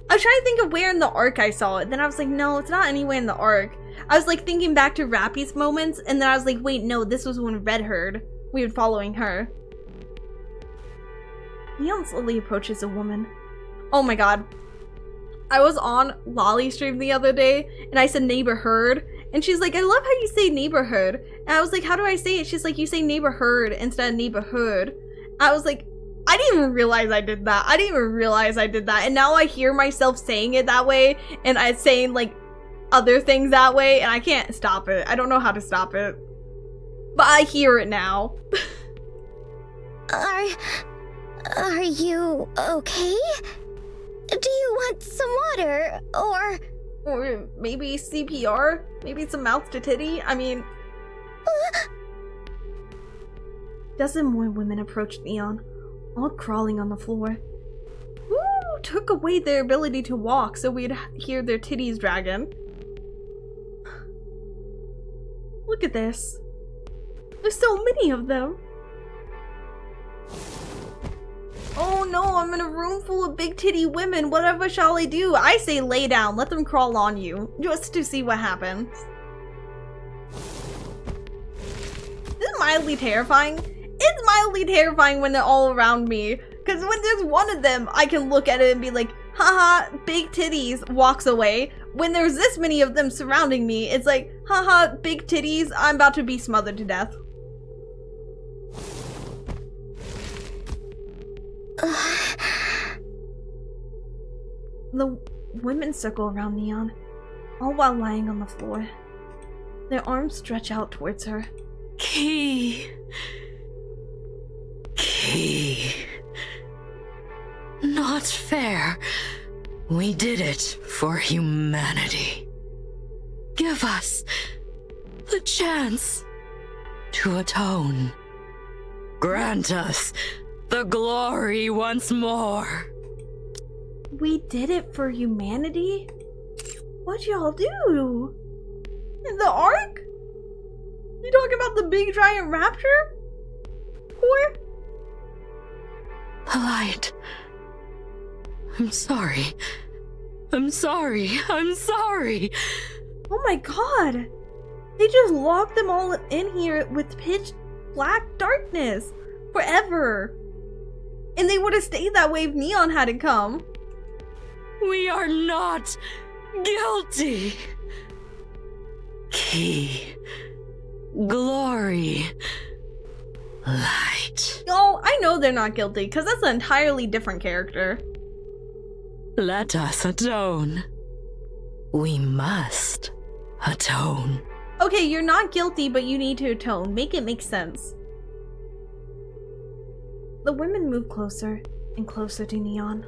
I was trying to think of where in the arc I saw it. Then I was like, no, it's not anywhere in the arc. I was like thinking back to Rappy's moments, and then I was like, wait, no, this was when Red Herd. We were following her. Neon slowly approaches a woman. Oh my god. I was on Lolly stream the other day, and I said neighborhood, and she's like, I love how you say neighborhood. And I was like, how do I say it? She's like, you say neighborhood instead of neighborhood. I was like, I didn't even realize I did that. And now I hear myself saying it that way, and I'm saying, like, other things that way, and I can't stop it. I don't know how to stop it. But I hear it now. Are you okay? Do you want some water, or maybe CPR? Maybe some mouth to titty? I mean... Dozen more women approached Neon, all crawling on the floor. Woo! Took away their ability to walk so we'd hear their titties dragging. Look at this. There's so many of them. Oh no, I'm in a room full of big titty women. Whatever shall I do? I say lay down. Let them crawl on you. Just to see what happens. This is mildly terrifying. It's mildly terrifying when they're all around me. Because when there's one of them, I can look at it and be like, haha, big titties, walks away. When there's this many of them surrounding me, it's like, haha, big titties, I'm about to be smothered to death. The women circle around Neon, all while lying on the floor. Their arms stretch out towards her. Key. Not fair. We did it for humanity. Give us the chance to atone. Grant us the glory once more. We did it for humanity? What'd y'all do? The Ark? You talking about the big giant rapture? Or? The light. I'm sorry. I'm sorry. I'm sorry. Oh my god. They just locked them all in here with pitch black darkness. Forever. And they would have stayed that way if Neon hadn't come. We are not guilty. Key. Glory. Light. Oh, I know they're not guilty, because that's an entirely different character. Let us atone. We must atone. Okay, you're not guilty, but you need to atone. Make it make sense. The women move closer and closer to Neon.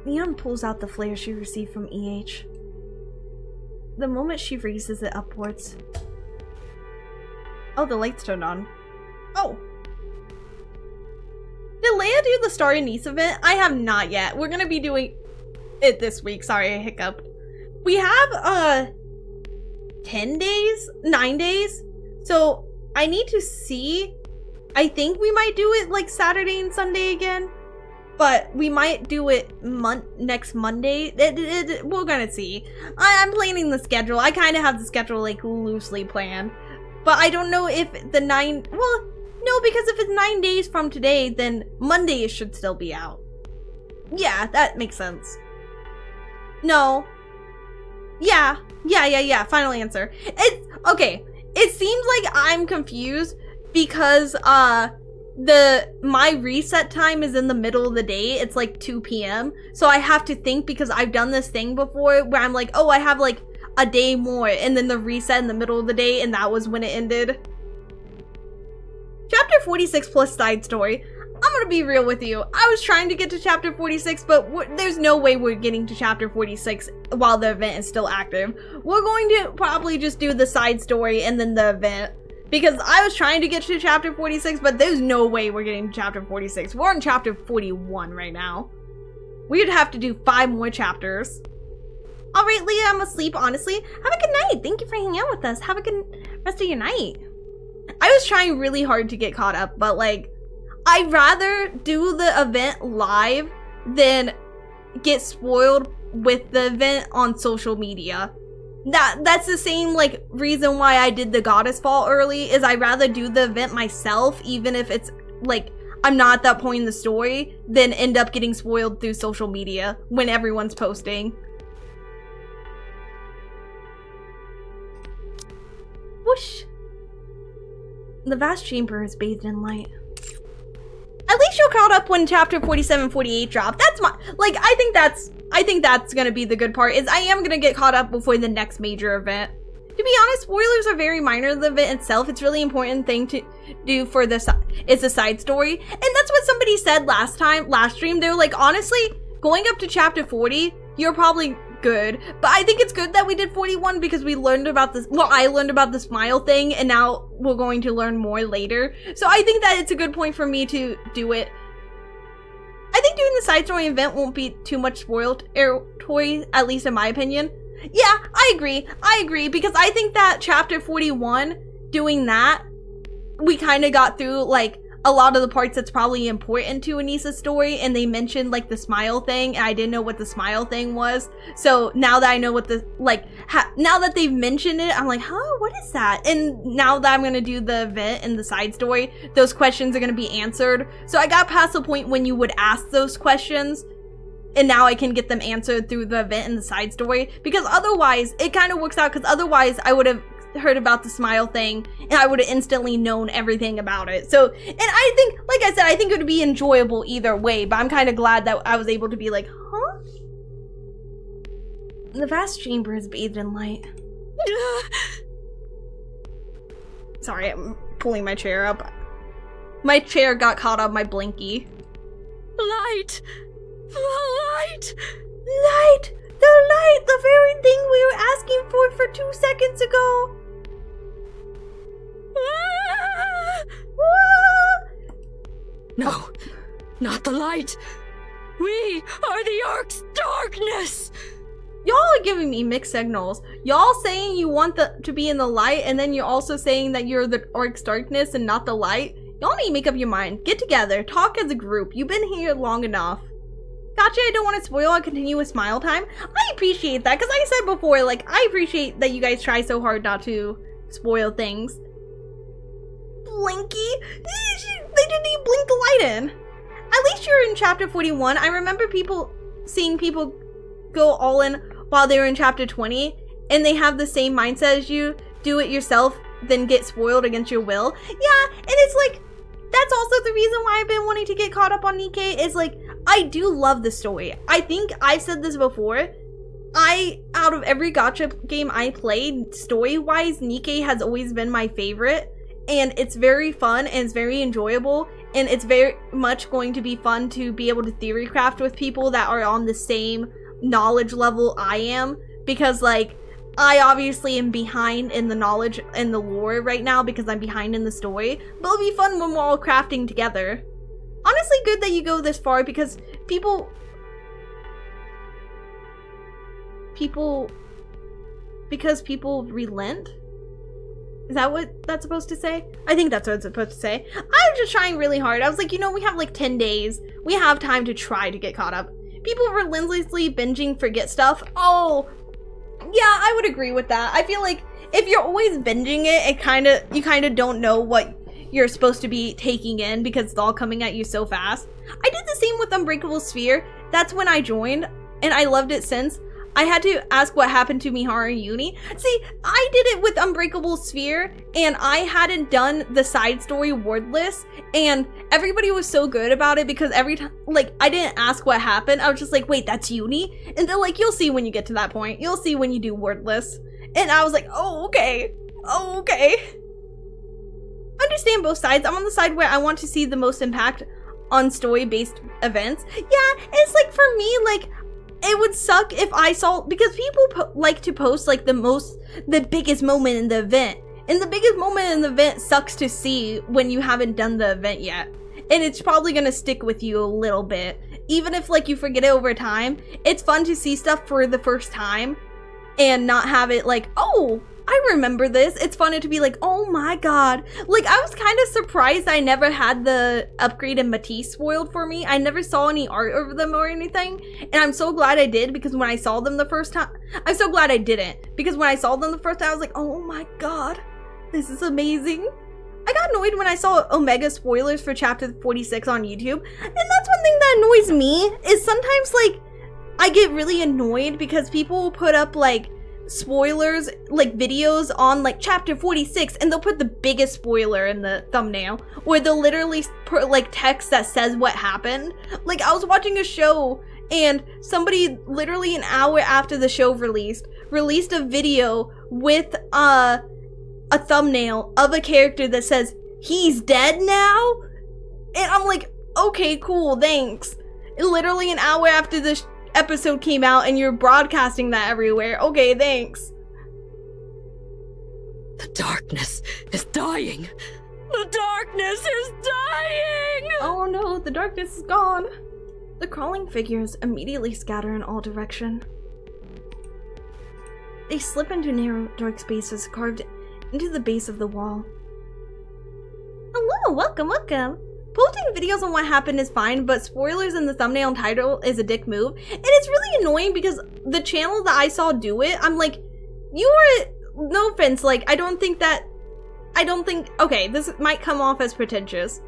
Neon pulls out the flare she received from EH. The moment she raises it upwards... Oh, the lights turned on. Oh. Did Leia do the Starry Niece event? I have not yet. We're gonna be doing it this week. Sorry, I hiccuped. We have, 10 days? 9 days? So, I need to see. I think we might do it, like, Saturday and Sunday again. But we might do it next Monday. We're gonna see. I'm planning the schedule. I kind of have the schedule, like, loosely planned. But I don't know if the 9... Well, no, because if it's 9 days from today, then Monday it should still be out. Yeah, that makes sense. No. Yeah. Final answer. It's... Okay. It seems like I'm confused because, my reset time is in the middle of the day. It's like 2 p.m. So I have to think, because I've done this thing before where I'm like, oh, I have like a day more, and then the reset in the middle of the day, and that was when it ended. Chapter 46 plus side story. I'm gonna be real with you. I was trying to get to chapter 46, but there's no way we're getting to chapter 46 while the event is still active. We're going to probably just do the side story and then the event. Because I was trying to get to chapter 46, but there's no way we're getting to chapter 46. We're on chapter 41 right now. We'd have to do 5 more chapters. Alright, Leah, I'm asleep, honestly. Have a good night. Thank you for hanging out with us. Have a good rest of your night. I was trying really hard to get caught up, but like, I'd rather do the event live than get spoiled with the event on social media. That's the same like reason why I did the Goddess Fall early, is I'd rather do the event myself, even if it's like I'm not at that point in the story, than end up getting spoiled through social media when everyone's posting. Whoosh. The vast chamber is bathed in light. At least you're caught up when chapter 47 and 48 drop. That's my, like, I think that's I think that's gonna be the good part, is I am gonna get caught up before the next major event. To be honest, spoilers are very minor to the event itself. It's a really important thing to do for this. It's a side story. And that's what somebody said last stream. They were like, honestly, going up to chapter 40, you're probably good. But I think it's good that we did 41 because we learned about this. Well, I learned about the smile thing, and now we're going to learn more later. So I think that it's a good point for me to do it. I think doing the side story event won't be too much spoiled territory, at least in my opinion. Yeah, I agree, because I think that chapter 41, doing that, we kind of got through, like, a lot of the parts that's probably important to Anissa's story, and they mentioned, like, the smile thing, and I didn't know what the smile thing was. So now that I know what the, like, now that they've mentioned it, I'm like, huh, what is that? And now that I'm gonna do the event and the side story, those questions are gonna be answered. So I got past the point when you would ask those questions, and now I can get them answered through the event and the side story, because otherwise it kind of works out, because otherwise I would have heard about the smile thing and I would have instantly known everything about it. So, and I think, like I said, I think it would be enjoyable either way, but I'm kind of glad that I was able to be like, huh? The vast chamber is bathed in light. Sorry, I'm pulling my chair up. My chair got caught on my blinky. Light! The light! Light! The light! The very thing we were asking for 2 seconds ago! Ah! Ah! No, not the light! We are the Ark's darkness! Y'all are giving me mixed signals. Y'all saying you want to be in the light, and then you're also saying that you're the Ark's darkness and not the light? Y'all need to make up your mind. Get together. Talk as a group. You've been here long enough. Gotcha, I don't want to spoil. I'll continue with smile time. I appreciate that, because like I said before, like, I appreciate that you guys try so hard not to spoil things. Blinky? They didn't even blink the light in. At least you're in chapter 41. I remember seeing people go all in while they were in chapter 20, and they have the same mindset as you. Do it yourself, then get spoiled against your will. Yeah, and it's like, that's also the reason why I've been wanting to get caught up on Nikke, is like, I do love the story. I think I've said this before. Out of every gacha game I played, story-wise, Nikke has always been my favorite. And it's very fun, and it's very enjoyable. And it's very much going to be fun to be able to theory craft with people that are on the same knowledge level I am. Because, like, I obviously am behind in the knowledge and the lore right now because I'm behind in the story. But it'll be fun when we're all crafting together. Honestly, good that you go this far, because people relent? Is that what that's supposed to say? I think that's what it's supposed to say. I was just trying really hard. I was like, you know, we have like 10 days. We have time to try to get caught up. People relentlessly binging forget stuff. Oh, yeah, I would agree with that. I feel like if you're always binging it, you kind of don't know what you're supposed to be taking in because it's all coming at you so fast. I did the same with Unbreakable Sphere. That's when I joined, and I loved it since. I had to ask what happened to Miharu Uni. See, I did it with Unbreakable Sphere, and I hadn't done the side story wordless, and everybody was so good about it because every time, like, I didn't ask what happened. I was just like, wait, that's Uni? And they're like, you'll see when you get to that point. You'll see when you do wordless. And I was like, oh, okay. Oh, okay. Understand both sides. I'm on the side where I want to see the most impact on story-based events. Yeah, it's like, for me, like, it would suck if I saw, because people like to post like the biggest moment in the event, and the biggest moment in the event sucks to see when you haven't done the event yet, and it's probably gonna stick with you a little bit, even if like you forget it over time. It's fun to see stuff for the first time and not have it like, oh, I remember this. It's fun to be like, oh my god. Like, I was kind of surprised I never had the upgrade in Matisse spoiled for me. I never saw any art of them or anything. And I'm so glad I did, because when I saw them the first time, I'm so glad I didn't. Because when I saw them the first time, I was like, oh my god, this is amazing. I got annoyed when I saw Omega spoilers for chapter 46 on YouTube. And that's one thing that annoys me, is sometimes like, I get really annoyed because people will put up like, spoilers, like videos on like chapter 46, and they'll put the biggest spoiler in the thumbnail, or they'll literally put like text that says what happened. Like, I was watching a show and somebody literally an hour after the show released a video with a thumbnail of a character that says, "He's dead now?" And I'm like, okay, cool, thanks. Literally an hour after the episode came out and you're broadcasting that everywhere. Okay, thanks. The darkness is dying. The darkness is dying! Oh no, the darkness is gone. The crawling figures immediately scatter in all directions. They slip into narrow, dark spaces carved into the base of the wall. Hello, welcome. Posting videos on what happened is fine, but spoilers in the thumbnail and title is a dick move. And it's really annoying because the channel that I saw do it, I'm like, you were, no offense, like, okay, this might come off as pretentious.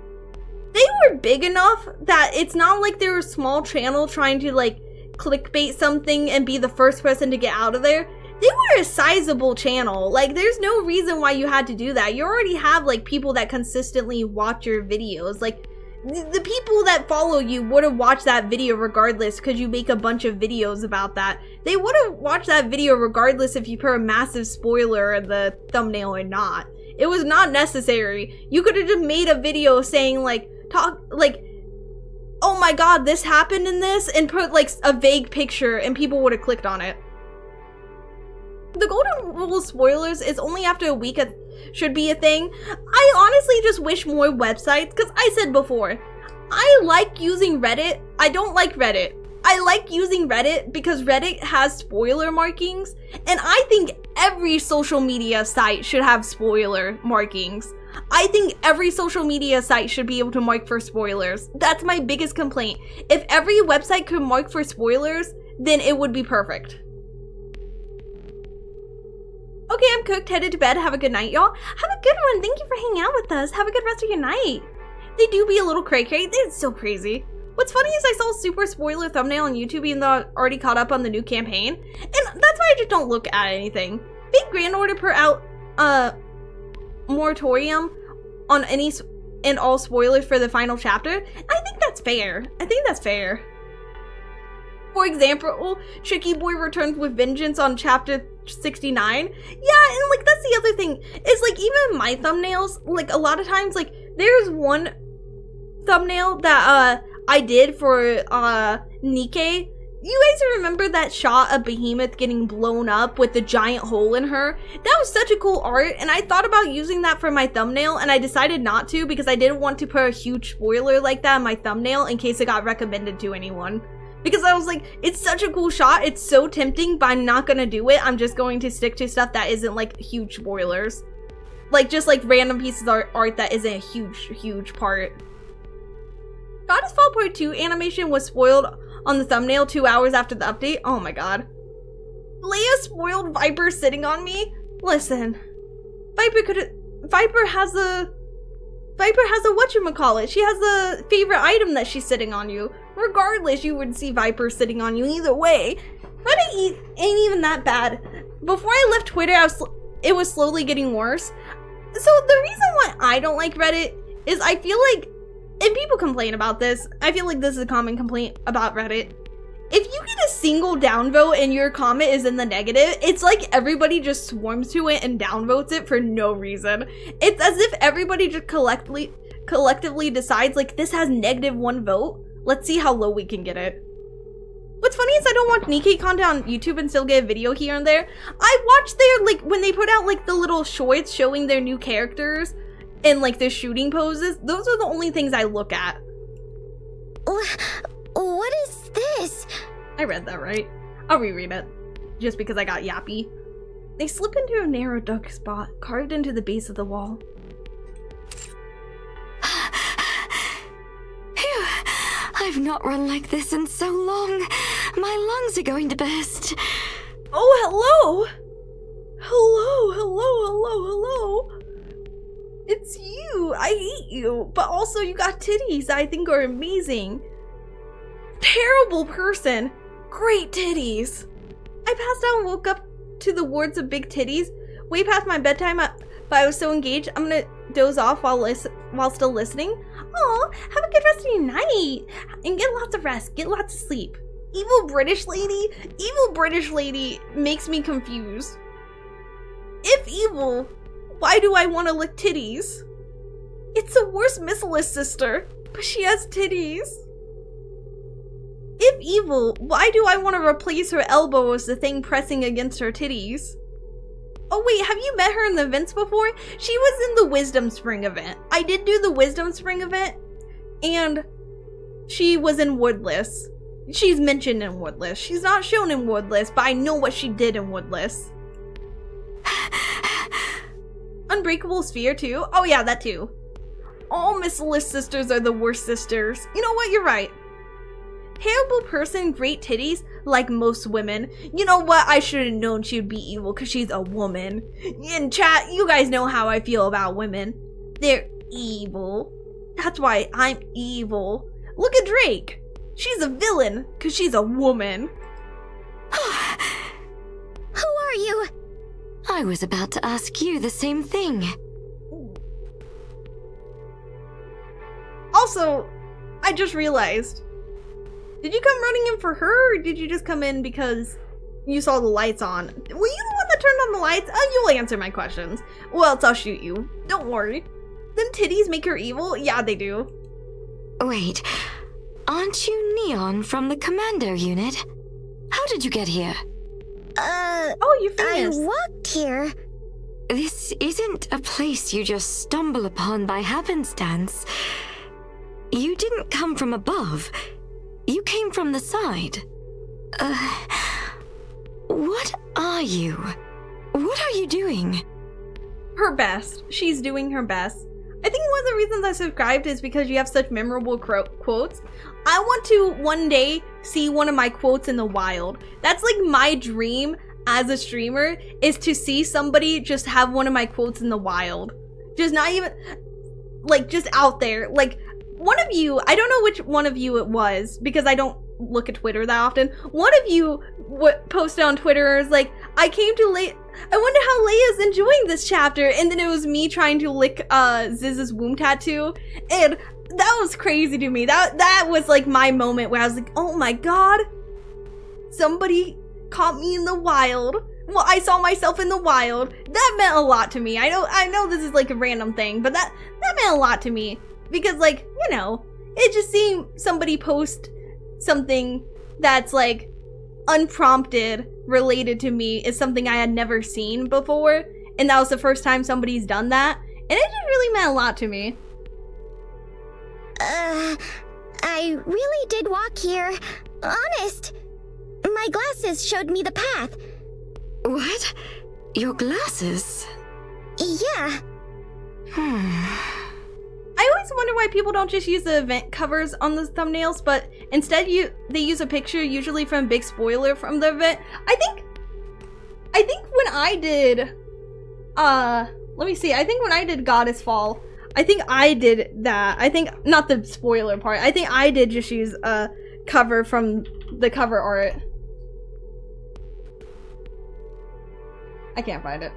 They were big enough that it's not like they're a small channel trying to, like, clickbait something and be the first person to get out of there. They were a sizable channel. Like, there's no reason why you had to do that. You already have, like, people that consistently watch your videos. Like, the people that follow you would have watched that video regardless because you make a bunch of videos about that. They would have watched that video regardless if you put a massive spoiler in the thumbnail or not. It was not necessary. You could have just made a video saying, like, oh my god, this happened in this, and put, like, a vague picture and people would have clicked on it. The golden rule of spoilers is only after a week should be a thing. I honestly just wish more websites, because I said before, I like using Reddit. I don't like Reddit. I like using Reddit because Reddit has spoiler markings, and I think every social media site should have spoiler markings. I think every social media site should be able to mark for spoilers. That's my biggest complaint. If every website could mark for spoilers, then it would be perfect. Okay, I'm cooked, headed to bed. Have a good night, y'all. Have a good one. Thank you for hanging out with us. Have a good rest of your night. They do be a little cray-cray. They're so crazy. What's funny is I saw a super spoiler thumbnail on YouTube even though I already caught up on the new campaign. And that's why I just don't look at anything. Big Grand Order put out moratorium on any and all spoilers for the final chapter. I think that's fair. For example, Tricky Boy returns with vengeance on chapter 69. Yeah, and like that's the other thing. Is like even my thumbnails, like a lot of times, like there's one thumbnail that I did for Nikke. You guys remember that shot of Behemoth getting blown up with the giant hole in her? That was such a cool art, and I thought about using that for my thumbnail, and I decided not to because I didn't want to put a huge spoiler like that in my thumbnail in case it got recommended to anyone. Because I was like, it's such a cool shot, it's so tempting, but I'm not gonna do it. I'm just going to stick to stuff that isn't like huge spoilers. Like just like random pieces of art that isn't a huge part. Goddess Fall Part 2 animation was spoiled on the thumbnail 2 hours after the update. Oh my god. Leia spoiled Viper sitting on me? Listen. Viper has a whatchamacallit. She has a favorite item that she's sitting on you. Regardless, you would see Viper sitting on you either way. Reddit ain't even that bad. Before I left Twitter, it was slowly getting worse. So the reason why I don't like Reddit is I feel like, and people complain about this, I feel like this is a common complaint about Reddit. If you get a single downvote and your comment is in the negative, it's like everybody just swarms to it and downvotes it for no reason. It's as if everybody just collectively decides like this has -1 vote. Let's see how low we can get it. What's funny is I don't watch Nikke content on YouTube and still get a video here and there. I watch their, like, when they put out like the little shorts showing their new characters and like their shooting poses. Those are the only things I look at. What is this? I read that right. I'll reread it. Just because I got yappy. They slip into a narrow dark spot carved into the base of the wall. Phew. I've not run like this in so long. My lungs are going to burst. Oh, hello! Hello. It's you. I hate you. But also you got titties I think are amazing. Terrible person. Great titties. I passed out and woke up to the words of big titties. Way past my bedtime, but I was so engaged. I'm gonna doze off while still listening. Aw, have a good rest of your night. And get lots of rest. Get lots of sleep. Evil British lady? Evil British lady makes me confused. If evil, why do I want to lick titties? It's the worst missilist sister, but she has titties. If evil, why do I want to replace her elbow as the thing pressing against her titties? Oh wait, have you met her in the events before? She was in the Wisdom Spring event. I did do the Wisdom Spring event, and she was in Woodless. She's mentioned in Woodless. She's not shown in Woodless, but I know what she did in Woodless. Unbreakable Sphere too? Oh yeah, that too. All missilist sisters are the worst sisters. You know what? You're right. Terrible person, great titties, like most women. You know what? I should have known she would be evil because she's a woman. In chat, you guys know how I feel about women. They're evil. That's why I'm evil. Look at Drake. She's a villain because she's a woman. Who are you? I was about to ask you the same thing. Also, I just realized, did you come running in for her, or did you just come in because you saw the lights on? Were you the one that turned on the lights? Oh, you'll answer my questions. Or else I'll shoot you. Don't worry. Them titties make her evil? Yeah, they do. Wait, aren't you Neon from the Commando unit? How did you get here? Oh, you're famous. I walked here. This isn't a place you just stumble upon by happenstance. You didn't come from above. You came from the side. What are you? What are you doing? Her best. She's doing her best. I think one of the reasons I subscribed is because you have such memorable quotes. I want to one day see one of my quotes in the wild. That's like my dream as a streamer, is to see somebody just have one of my quotes in the wild. Just not even, like, just out there. Like, one of you, I don't know which one of you it was, because I don't look at Twitter that often. One of you posted on Twitter, is like, I wonder how Leia's enjoying this chapter, and then it was me trying to lick Ziz's womb tattoo, and that was crazy to me. That was like my moment where I was like, oh my god, somebody caught me in the wild. Well, I saw myself in the wild. That meant a lot to me. I know this is like a random thing, but that meant a lot to me. Because, like, you know, it just seemed somebody post something that's, like, unprompted related to me is something I had never seen before. And that was the first time somebody's done that. And it just really meant a lot to me. I really did walk here. Honest. My glasses showed me the path. What? Your glasses? Yeah. I always wonder why people don't just use the event covers on the thumbnails, but instead they use a picture, usually from Big Spoiler from the event. I think when I did, let me see, I think when I did Goddess Fall, I think I did that. I think, not the spoiler part, I think I did just use a cover from the cover art. I can't find it.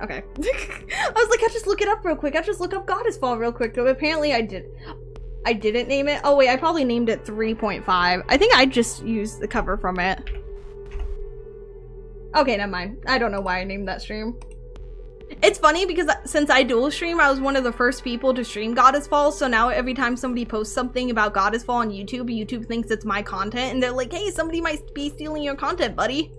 Okay. I was like, I'll just look it up real quick. I'll just look up Goddess Fall real quick. But apparently I didn't name it. Oh wait, I probably named it 3.5. I think I just used the cover from it. Okay, never mind. I don't know why I named that stream. It's funny because since I dual stream, I was one of the first people to stream Goddess Fall. So now every time somebody posts something about Goddess Fall on YouTube, YouTube thinks it's my content. And they're like, hey, somebody might be stealing your content, buddy.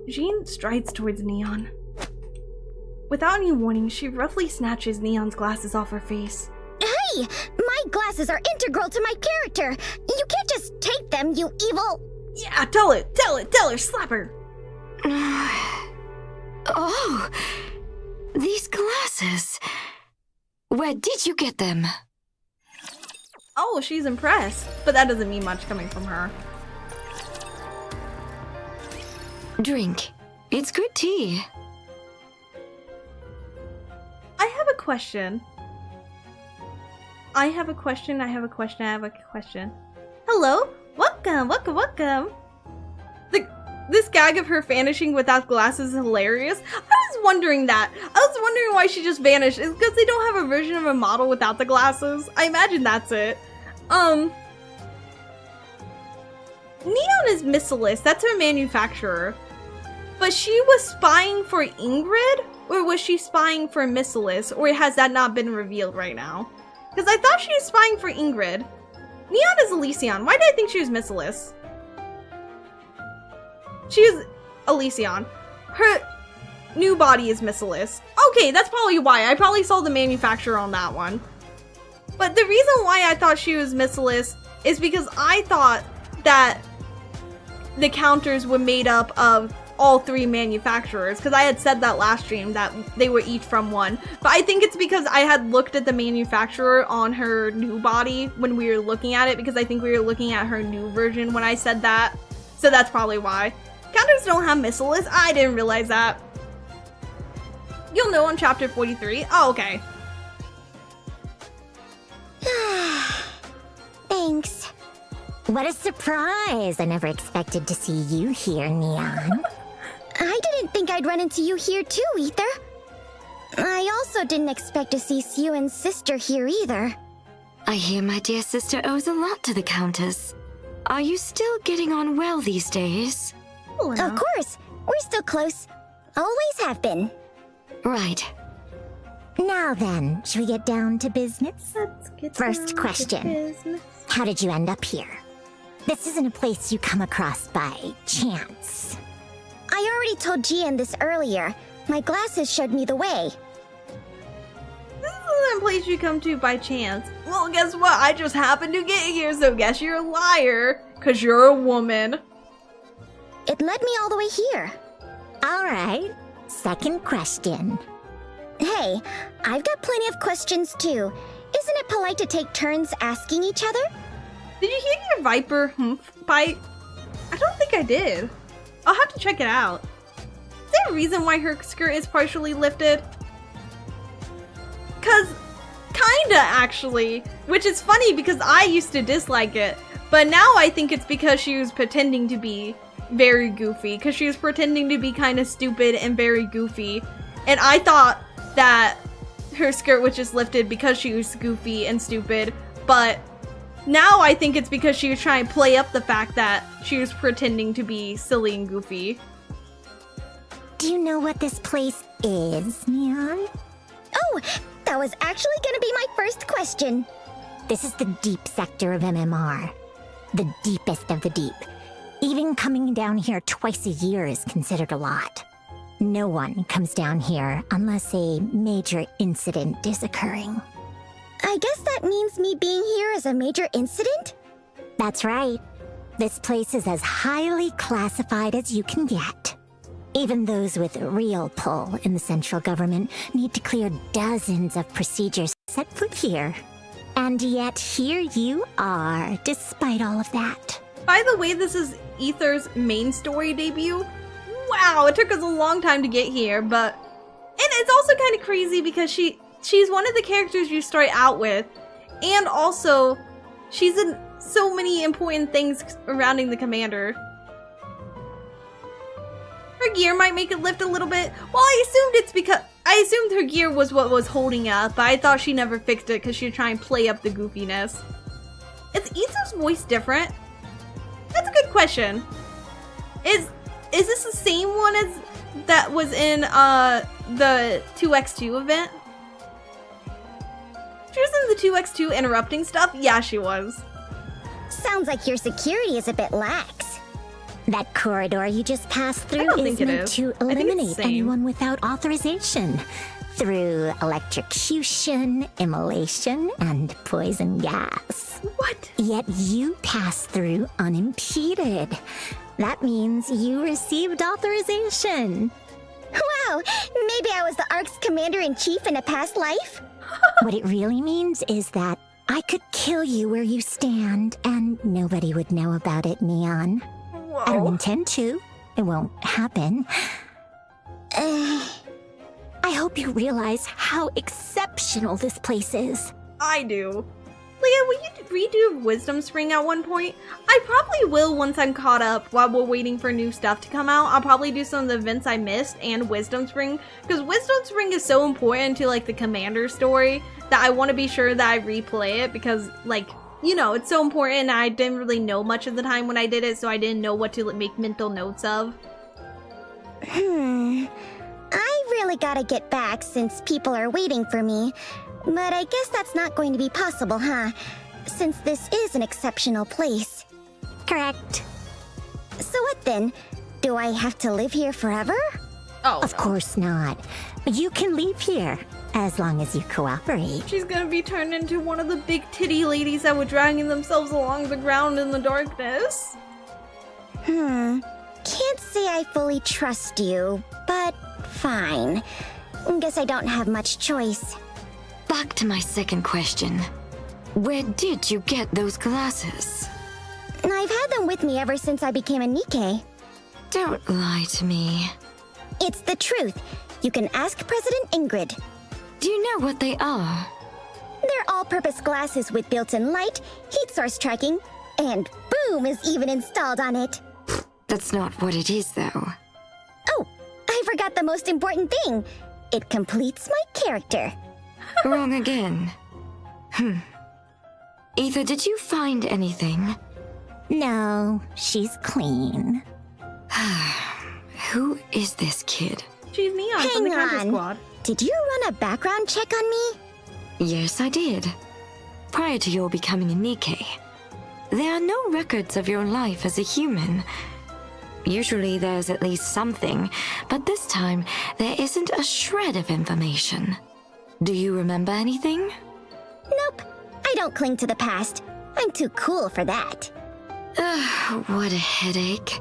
Jean strides towards Neon. Without any warning, she roughly snatches Neon's glasses off her face. Hey! My glasses are integral to my character! You can't just take them, you evil... Yeah, tell her, slap her! Oh, these glasses... Where did you get them? Oh, she's impressed. But that doesn't mean much coming from her. Drink. It's good tea. I have a question. Hello? Welcome. This gag of her vanishing without glasses is hilarious. I was wondering that. I was wondering why she just vanished. It's because they don't have a version of a model without the glasses. I imagine that's it. Neon is Missilus. That's her manufacturer. But she was spying for Ingrid? Or was she spying for Missilus? Or has that not been revealed right now? Because I thought she was spying for Ingrid. Neon is Elysion. Why did I think she was Missilus? She is Elysion. Her new body is Missilus. Okay, that's probably why. I probably saw the manufacturer on that one. But the reason why I thought she was Missilus is because I thought that the counters were made up of all three manufacturers, because I had said that last stream that they were each from one. But I think it's because I had looked at the manufacturer on her new body when we were looking at it, because I think we were looking at her new version when I said that. So that's probably why. Counters don't have Missilus. I didn't realize that. You'll know on chapter 43. Oh, okay. Thanks. What a surprise. I never expected to see you here, Neon. I didn't think I'd run into you here too, Ether. I also didn't expect to see Siuan's sister here either. I hear my dear sister owes a lot to the Countess. Are you still getting on well these days? Of course. We're still close. Always have been. Right. Now then, should we get down to business? Let's get First down question. to business. How did you end up here? This isn't a place you come across by chance. I already told Jian this earlier. My glasses showed me the way. This isn't a place you come to by chance. Well, guess what? I just happened to get here, so guess you're a liar. Because you're a woman. It led me all the way here. Alright, second question. Hey, I've got plenty of questions too. Isn't it polite to take turns asking each other? Did you hear your Viper humph bite? I don't think I did. I'll have to check it out. Is there a reason why her skirt is partially lifted? Cause, kinda actually. Which is funny because I used to dislike it. But now I think it's because she was pretending to be very goofy. Because she was pretending to be kind of stupid and very goofy. And I thought that her skirt was just lifted because she was goofy and stupid. But now I think it's because she was trying to play up the fact that she was pretending to be silly and goofy. Do you know what this place is, Neon? Oh, that was actually gonna be my first question. This is the deep sector of MMR. The deepest of the deep. Even coming down here twice a year is considered a lot. No one comes down here unless a major incident is occurring. I guess that means me being here is a major incident? That's right. This place is as highly classified as you can get. Even those with real pull in the central government need to clear dozens of procedures to set foot here. And yet here you are, despite all of that. By the way, this is Ether's main story debut. Wow, it took us a long time to get here, but... And it's also kind of crazy because she's one of the characters you start out with, and also, she's in so many important things surrounding the commander. Her gear might make it lift a little bit. Well, I assumed her gear was what was holding it up, but I thought she never fixed it because she was trying to play up the goofiness. Is Ether's voice different? That's a good question. Is this the same one as that was in the 2x2 event? She was in the 2x2 interrupting stuff? Yeah, she was. Sounds like your security is a bit lax. That corridor you just passed through is meant to eliminate anyone without authorization. Through electrocution, immolation, and poison gas. What? Yet you passed through unimpeded. That means you received authorization. Wow, maybe I was the ARC's commander-in-chief in a past life? What it really means is that I could kill you where you stand, and nobody would know about it, Neon. Whoa. I don't intend to. It won't happen. I hope you realize how exceptional this place is. I do. Leah, will you redo Wisdom Spring at one point? I probably will once I'm caught up while we're waiting for new stuff to come out. I'll probably do some of the events I missed and Wisdom Spring, because Wisdom Spring is so important to like the Commander story that I want to be sure that I replay it, because like, you know, it's so important and I didn't really know much of the time when I did it, so I didn't know what to make mental notes of. I really gotta get back since people are waiting for me. But I guess that's not going to be possible, huh? Since this is an exceptional place. Correct. So what then? Do I have to live here forever? Oh, of course not. You can leave here, as long as you cooperate. She's gonna be turned into one of the big titty ladies that were dragging themselves along the ground in the darkness. Can't say I fully trust you, but fine. Guess I don't have much choice. Back to my second question. Where did you get those glasses? I've had them with me ever since I became a Nikke. Don't lie to me. It's the truth. You can ask President Ingrid. Do you know what they are? They're all-purpose glasses with built-in light, heat source tracking, and Boom is even installed on it. That's not what it is, though. Oh, I forgot the most important thing. It completes my character. Wrong again. Ether, did you find anything? No, she's clean. Who is this kid? She's Neon from the Counter Squad. Did you run a background check on me? Yes, I did. Prior to your becoming a Nikke. There are no records of your life as a human. Usually there's at least something, but this time there isn't a shred of information. Do you remember anything? Nope. I don't cling to the past. I'm too cool for that. What a headache.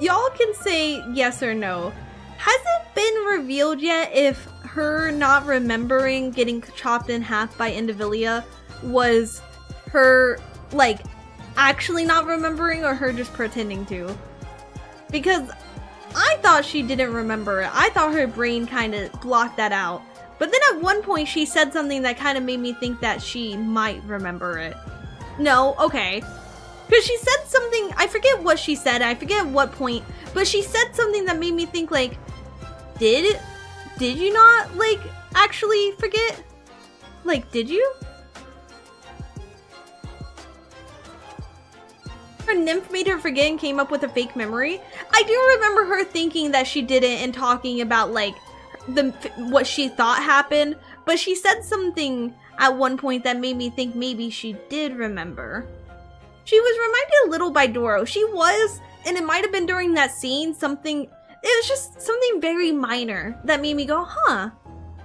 Y'all can say yes or no. Has it been revealed yet if her not remembering getting chopped in half by Envtuber was her, like, actually not remembering or her just pretending to? Because I thought she didn't remember it. I thought her brain kind of blocked that out. But then at one point she said something that kind of made me think that she might remember it. No, okay. Because she said something, I forget what she said, I forget what point, but she said something that made me think like, did you not, like, actually forget? Like, did you? Her nymph made her forget and came up with a fake memory. I do remember her thinking that she didn't and talking about, like, what she thought happened, but she said something at one point that made me think maybe she did remember. She was reminded a little by Doro. She was, and it might have been during that scene, it was just something very minor that made me go, huh,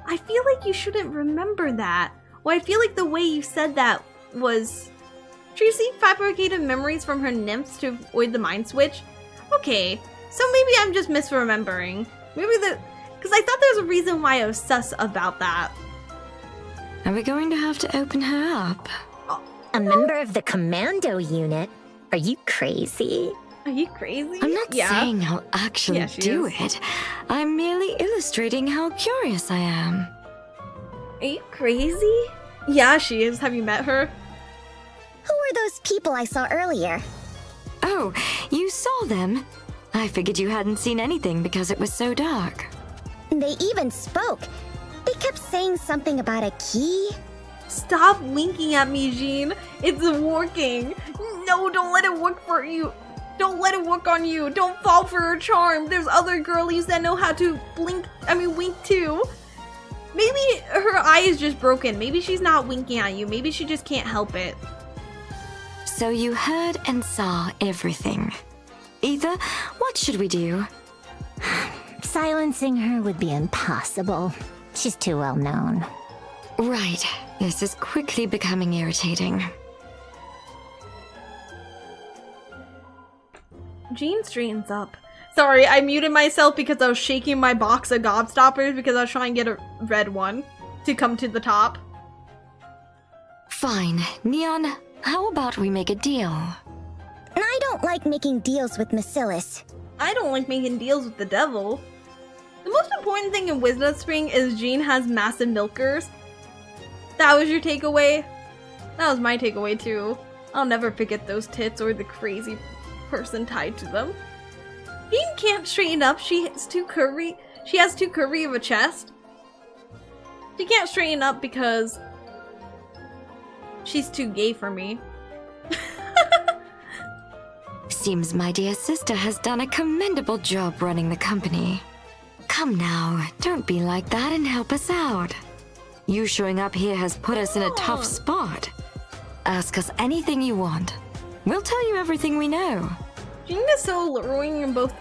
I feel like you shouldn't remember that. Well, I feel like the way you said that was... Tracy fabricated memories from her nymphs to avoid the mind switch? Okay, so maybe I'm just misremembering. Maybe because I thought there was a reason why I was sus about that. Are we going to have to open her up? A member of the commando unit? Are you crazy? Are you crazy? I'm not saying I'll actually do it. I'm merely illustrating how curious I am. Are you crazy? Yeah, she is. Have you met her? Who were those people I saw earlier? Oh, you saw them? I figured you hadn't seen anything because it was so dark. They even spoke. They kept saying something about a key. Stop winking at me, Jean. It's working. No, don't let it work for you. Don't let it work on you. Don't fall for her charm. There's other girlies that know how to wink too. Maybe her eye is just broken. Maybe she's not winking at you. Maybe she just can't help it. So you heard and saw everything. Ether, what should we do? Silencing her would be impossible. She's too well known. Right. This is quickly becoming irritating. Jean straightens up. Sorry, I muted myself because I was shaking my box of gobstoppers because I was trying to get a red one to come to the top. Fine. Neon, how about we make a deal? I don't like making deals with Macilis. I don't like making deals with the devil. The most important thing in Wisdom Spring is Jean has massive milkers. That was your takeaway? That was my takeaway too. I'll never forget those tits or the crazy person tied to them. Jean can't straighten up. She has too curvy of a chest. She can't straighten up because she's too gay for me. Seems my dear sister has done a commendable job running the company. Come now, don't be like that and help us out. You showing up here has put us in a tough spot. Ask us anything you want. We'll tell you everything we know. Jean is so alluring in both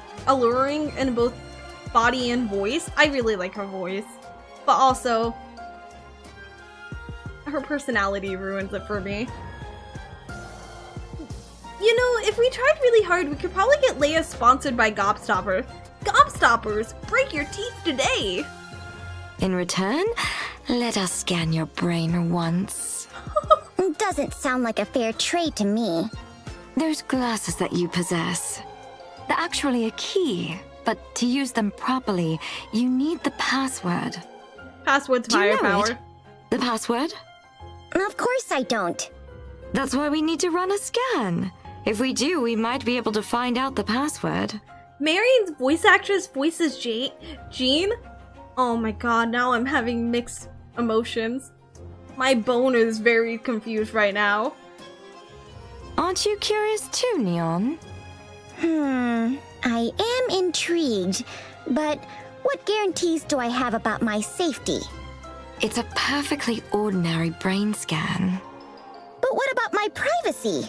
body and voice. I really like her voice. But also, her personality ruins it for me. You know, if we tried really hard, we could probably get Leia sponsored by Gobstopper. Gobstoppers, break your teeth today! In return, let us scan your brain once. Doesn't sound like a fair trade to me. Those glasses that you possess, they're actually a key, but to use them properly, you need the password. Password's Do you know firepower. it? The password? Of course I don't. That's why we need to run a scan. If we do, we might be able to find out the password. Marion's voice actress voices Jean? Oh my god, now I'm having mixed emotions. My boner is very confused right now. Aren't you curious too, Neon? I am intrigued, but what guarantees do I have about my safety? It's a perfectly ordinary brain scan. But what about my privacy?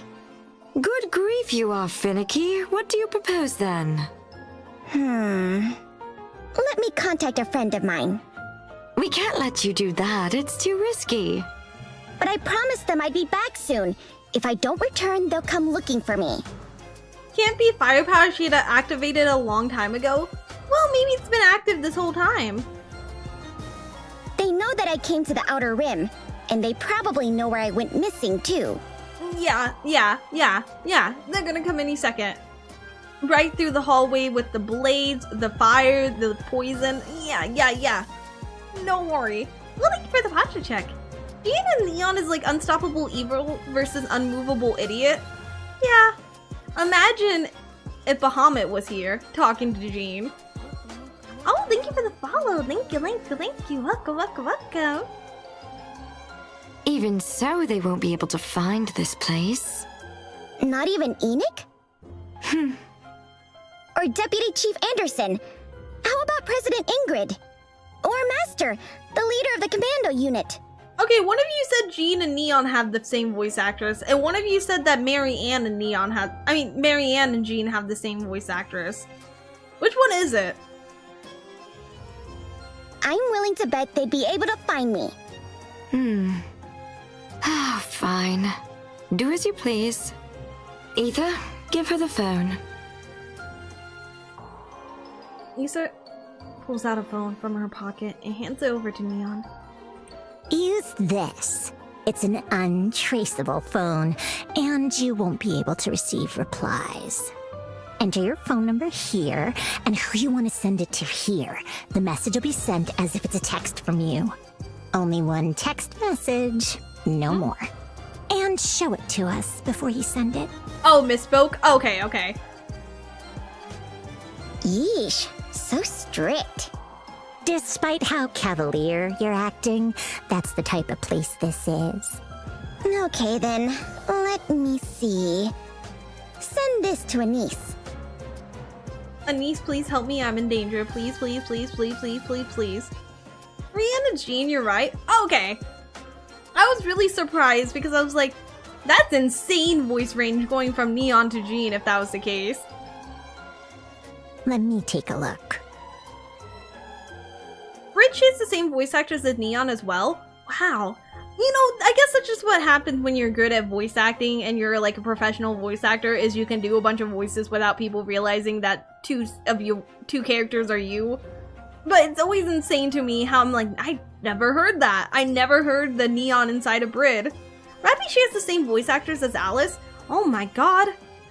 Good grief, you are finicky. What do you propose then? Let me contact a friend of mine. We can't let you do that. It's too risky. But I promised them I'd be back soon. If I don't return, they'll come looking for me. Can't be firepower she had activated a long time ago? Well, maybe it's been active this whole time. They know that I came to the Outer Rim, and they probably know where I went missing too. Yeah. They're gonna come any second. Right through the hallway with the blades, the fire, the poison. Yeah. Don't worry. Well, thank you for the posture check. Jean and Neon is like unstoppable evil versus unmovable idiot. Yeah. Imagine if Bahamut was here talking to Jean. Oh, thank you for the follow. Thank you. Welcome. Even so, they won't be able to find this place. Not even Enoch? Or Deputy Chief Anderson? How about President Ingrid? Or Master, the leader of the commando unit? Okay, one of you said Jean and Neon have the same voice actress, and one of you said that Mary Ann and Jean have the same voice actress. Which one is it? I'm willing to bet they'd be able to find me. Fine. Do as you please. Ether, give her the phone. Ether pulls out a phone from her pocket and hands it over to Neon. Use this. It's an untraceable phone, and you won't be able to receive replies. Enter your phone number here, and who you want to send it to here. The message will be sent as if it's a text from you. Only one text message, no more. And show it to us before you send it. Oh, misspoke? Okay. Yeesh, so strict. Despite how cavalier you're acting, that's the type of place this is. Okay then, let me see. Send this to Anise. Anise, please help me, I'm in danger. Please. Rihanna Jean, you're right. Okay. I was really surprised because I was like, that's insane voice range going from Neon to Jean if that was the case. Let me take a look. Bridge is the same voice actress as Neon as well? Wow. You know, I guess that's just what happens when you're good at voice acting and you're like a professional voice actor, is you can do a bunch of voices without people realizing that two characters are you. But it's always insane to me how I'm like, I never heard that. I never heard the Neon inside of Brid. Rappy, she has the same voice actors as Alice? Oh my god.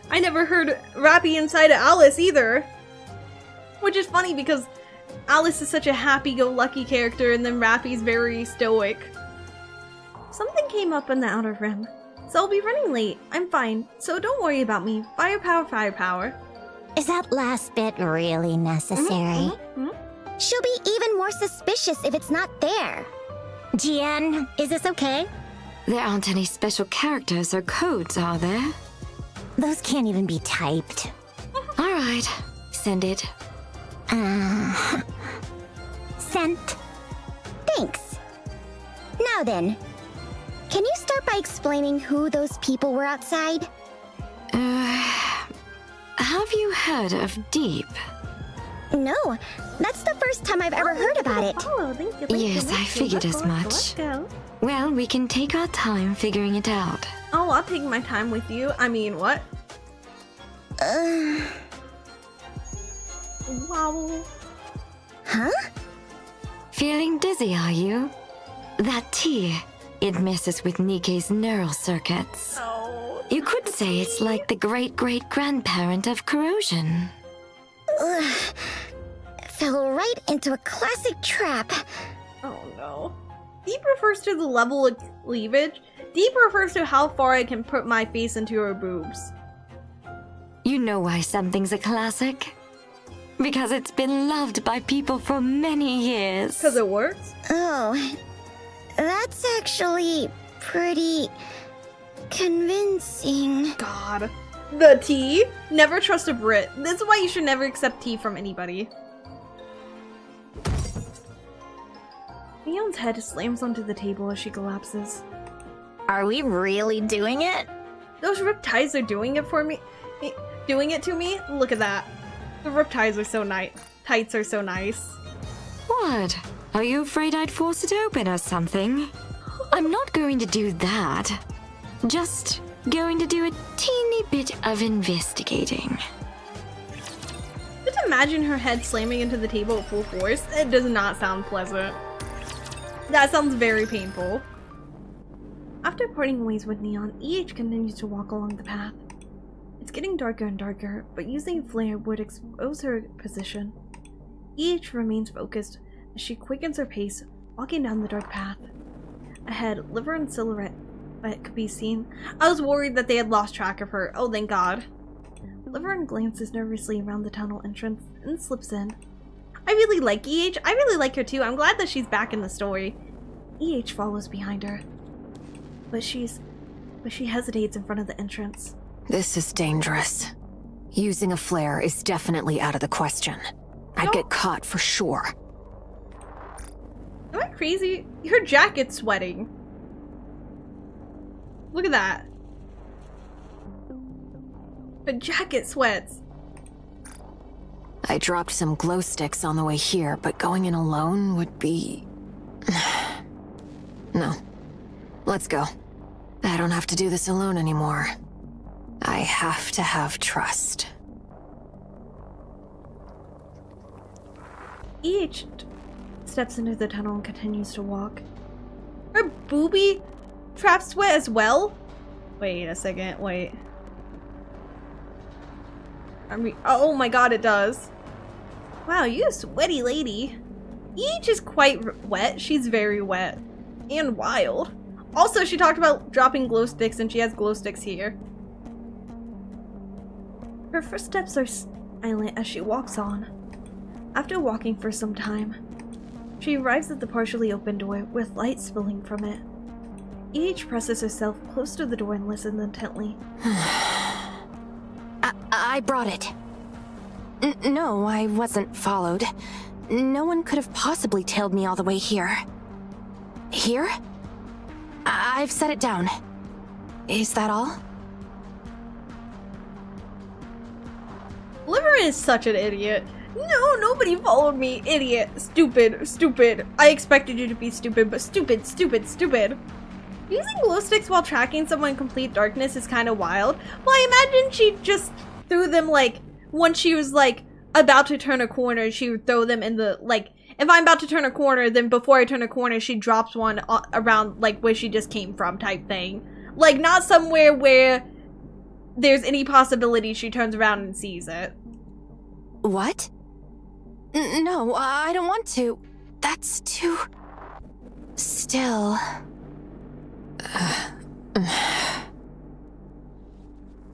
I never heard Rappy inside of Alice either. Which is funny because Alice is such a happy-go-lucky character and then Rappy's very stoic. Something came up in the outer rim, so I'll be running late. I'm fine, so don't worry about me. Firepower, firepower. Is that last bit really necessary? She'll be even more suspicious if it's not there. Jian, is this okay? There aren't any special characters or codes, are there? Those can't even be typed. All right, send it. Sent. Thanks. Now then, can you start by explaining who those people were outside? Have you heard of Deep? No, that's the first time I've ever heard about it. Oh, thank you. Yes, I figured as much. Well, we can take our time figuring it out. Oh, I'll take my time with you. I mean, what? Wow. Huh? Feeling dizzy, are you? That tea, it messes with Nikke's neural circuits. Oh, you could say it's like the great-great-grandparent of corrosion. Ugh. Fell right into a classic trap. Oh no. Deep refers to the level of cleavage. Deep refers to how far I can put my face into her boobs. You know why something's a classic? Because it's been loved by people for many years. Because it works? Oh, that's actually pretty convincing. God. The tea? Never trust a Brit. This is why you should never accept tea from anybody. Neon's head slams onto the table as she collapses. Are we really doing it? Those rip ties are doing it for me. Doing it to me? Look at that. The rip ties are so nice. Tights are so nice. What? Are you afraid I'd force it open or something? I'm not going to do that. Just going to do a teeny bit of investigating. Just imagine her head slamming into the table at full force. It does not sound pleasant. That sounds very painful. After parting ways with Neon, EH continues to walk along the path. It's getting darker and darker, but using a flare would expose her position. EH remains focused as she quickens her pace, walking down the dark path. Ahead, Liver and Silhouette could be seen. I was worried that they had lost track of her. Oh, thank God. Liver glances nervously around the tunnel entrance and slips in. I really like EH. I really like her too. I'm glad that she's back in the story. EH follows behind her. But she hesitates in front of the entrance. This is dangerous. Using a flare is definitely out of the question. I'd get caught for sure. Am I crazy? Her jacket's sweating. Look at that. Her jacket sweats. I dropped some glow sticks on the way here, but going in alone would be... No. Let's go. I don't have to do this alone anymore. I have to have trust. EH steps into the tunnel and continues to walk. Her booby trap sweat as well? Wait a second, wait. Oh my God, it does. Wow, you a sweaty lady. EH is quite wet. She's very wet. And wild. Also, she talked about dropping glow sticks, and she has glow sticks here. Her first steps are silent as she walks on. After walking for some time, she arrives at the partially open door with light spilling from it. EH presses herself close to the door and listens intently. I brought it. No, I wasn't followed. No one could have possibly tailed me all the way here. Here? I've set it down. Is that all? Liver is such an idiot. No, nobody followed me. Idiot. Stupid. Stupid. I expected you to be stupid, but stupid, stupid, stupid. Using glow sticks while tracking someone in complete darkness is kind of wild. Well, I imagine she just threw them, like, once she was, like, about to turn a corner, she would throw them in the, like, if I'm about to turn a corner, then before I turn a corner, she drops one around, like, where she just came from type thing. Like, not somewhere where there's any possibility she turns around and sees it. What? No, I don't want to. That's too... Still...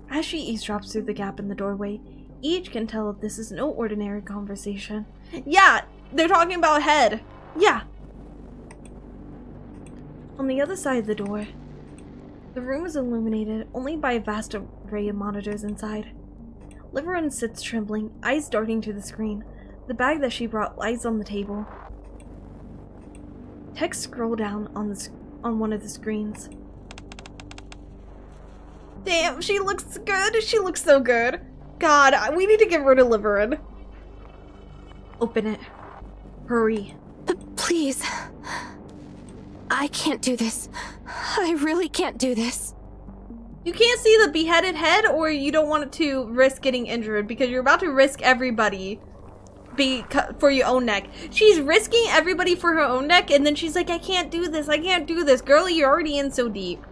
As she eavesdrops through the gap in the doorway, each can tell that this is no ordinary conversation. Yeah, they're talking about head. Yeah. On the other side of the door, the room is illuminated only by a vast array of monitors inside. Liverin sits trembling, eyes darting to the screen. The bag that she brought lies on the table. Text scroll down on one of the screens. Damn, she looks good. She looks so good. God, we need to get rid of Liverin. Open it. Hurry. Please. I can't do this. I really can't do this. You can't see the beheaded head, or you don't want to risk getting injured because you're about to risk everybody for your own neck. She's risking everybody for her own neck, and then she's like, I can't do this. I can't do this. Girlie, you're already in so deep.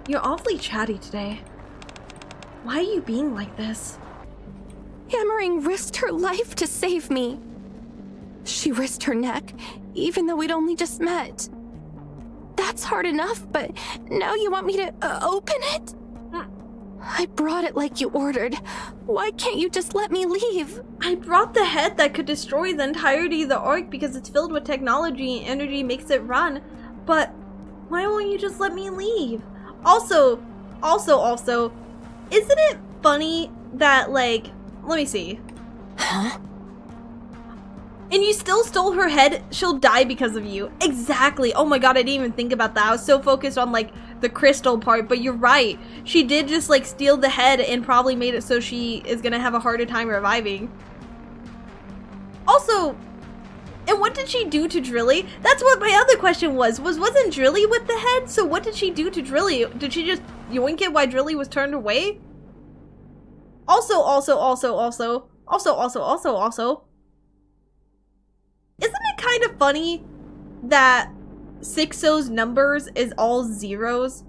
You're awfully chatty today. Why are you being like this? Hammering risked her life to save me. She risked her neck, even though we'd only just met. That's hard enough, but now you want me to open it? I brought it like you ordered. Why can't you just let me leave? I brought the head that could destroy the entirety of the Ark because it's filled with technology and energy makes it run. But why won't you just let me leave? Also, isn't it funny that, like, let me see. Huh? And you still stole her head, she'll die because of you. Exactly. Oh my god, I didn't even think about that. I was so focused on, like, the crystal part, but you're right. She did just, like, steal the head and probably made it so she is gonna have a harder time reviving. Also, and what did she do to Drilly? That's what my other question was. Wasn't Drilly with the head? So what did she do to Drilly? Did she just yoink it while Drilly was turned away? Also. Isn't it kind of funny that 6-0's numbers is all zeros?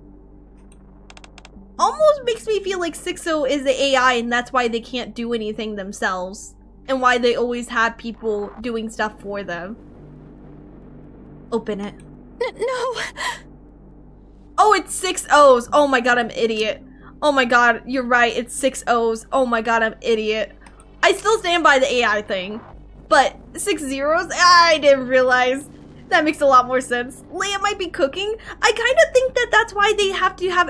Almost makes me feel like 6-0 is the AI and that's why they can't do anything themselves. And why they always have people doing stuff for them. Open it. No. Oh, it's 6 O's. Oh my god, I'm an idiot. Oh my god, you're right. It's 6 O's. Oh my god, I'm an idiot. I still stand by the AI thing. But 6 zeros? I didn't realize. That makes a lot more sense. Leia might be cooking. I kind of think that that's why they have to have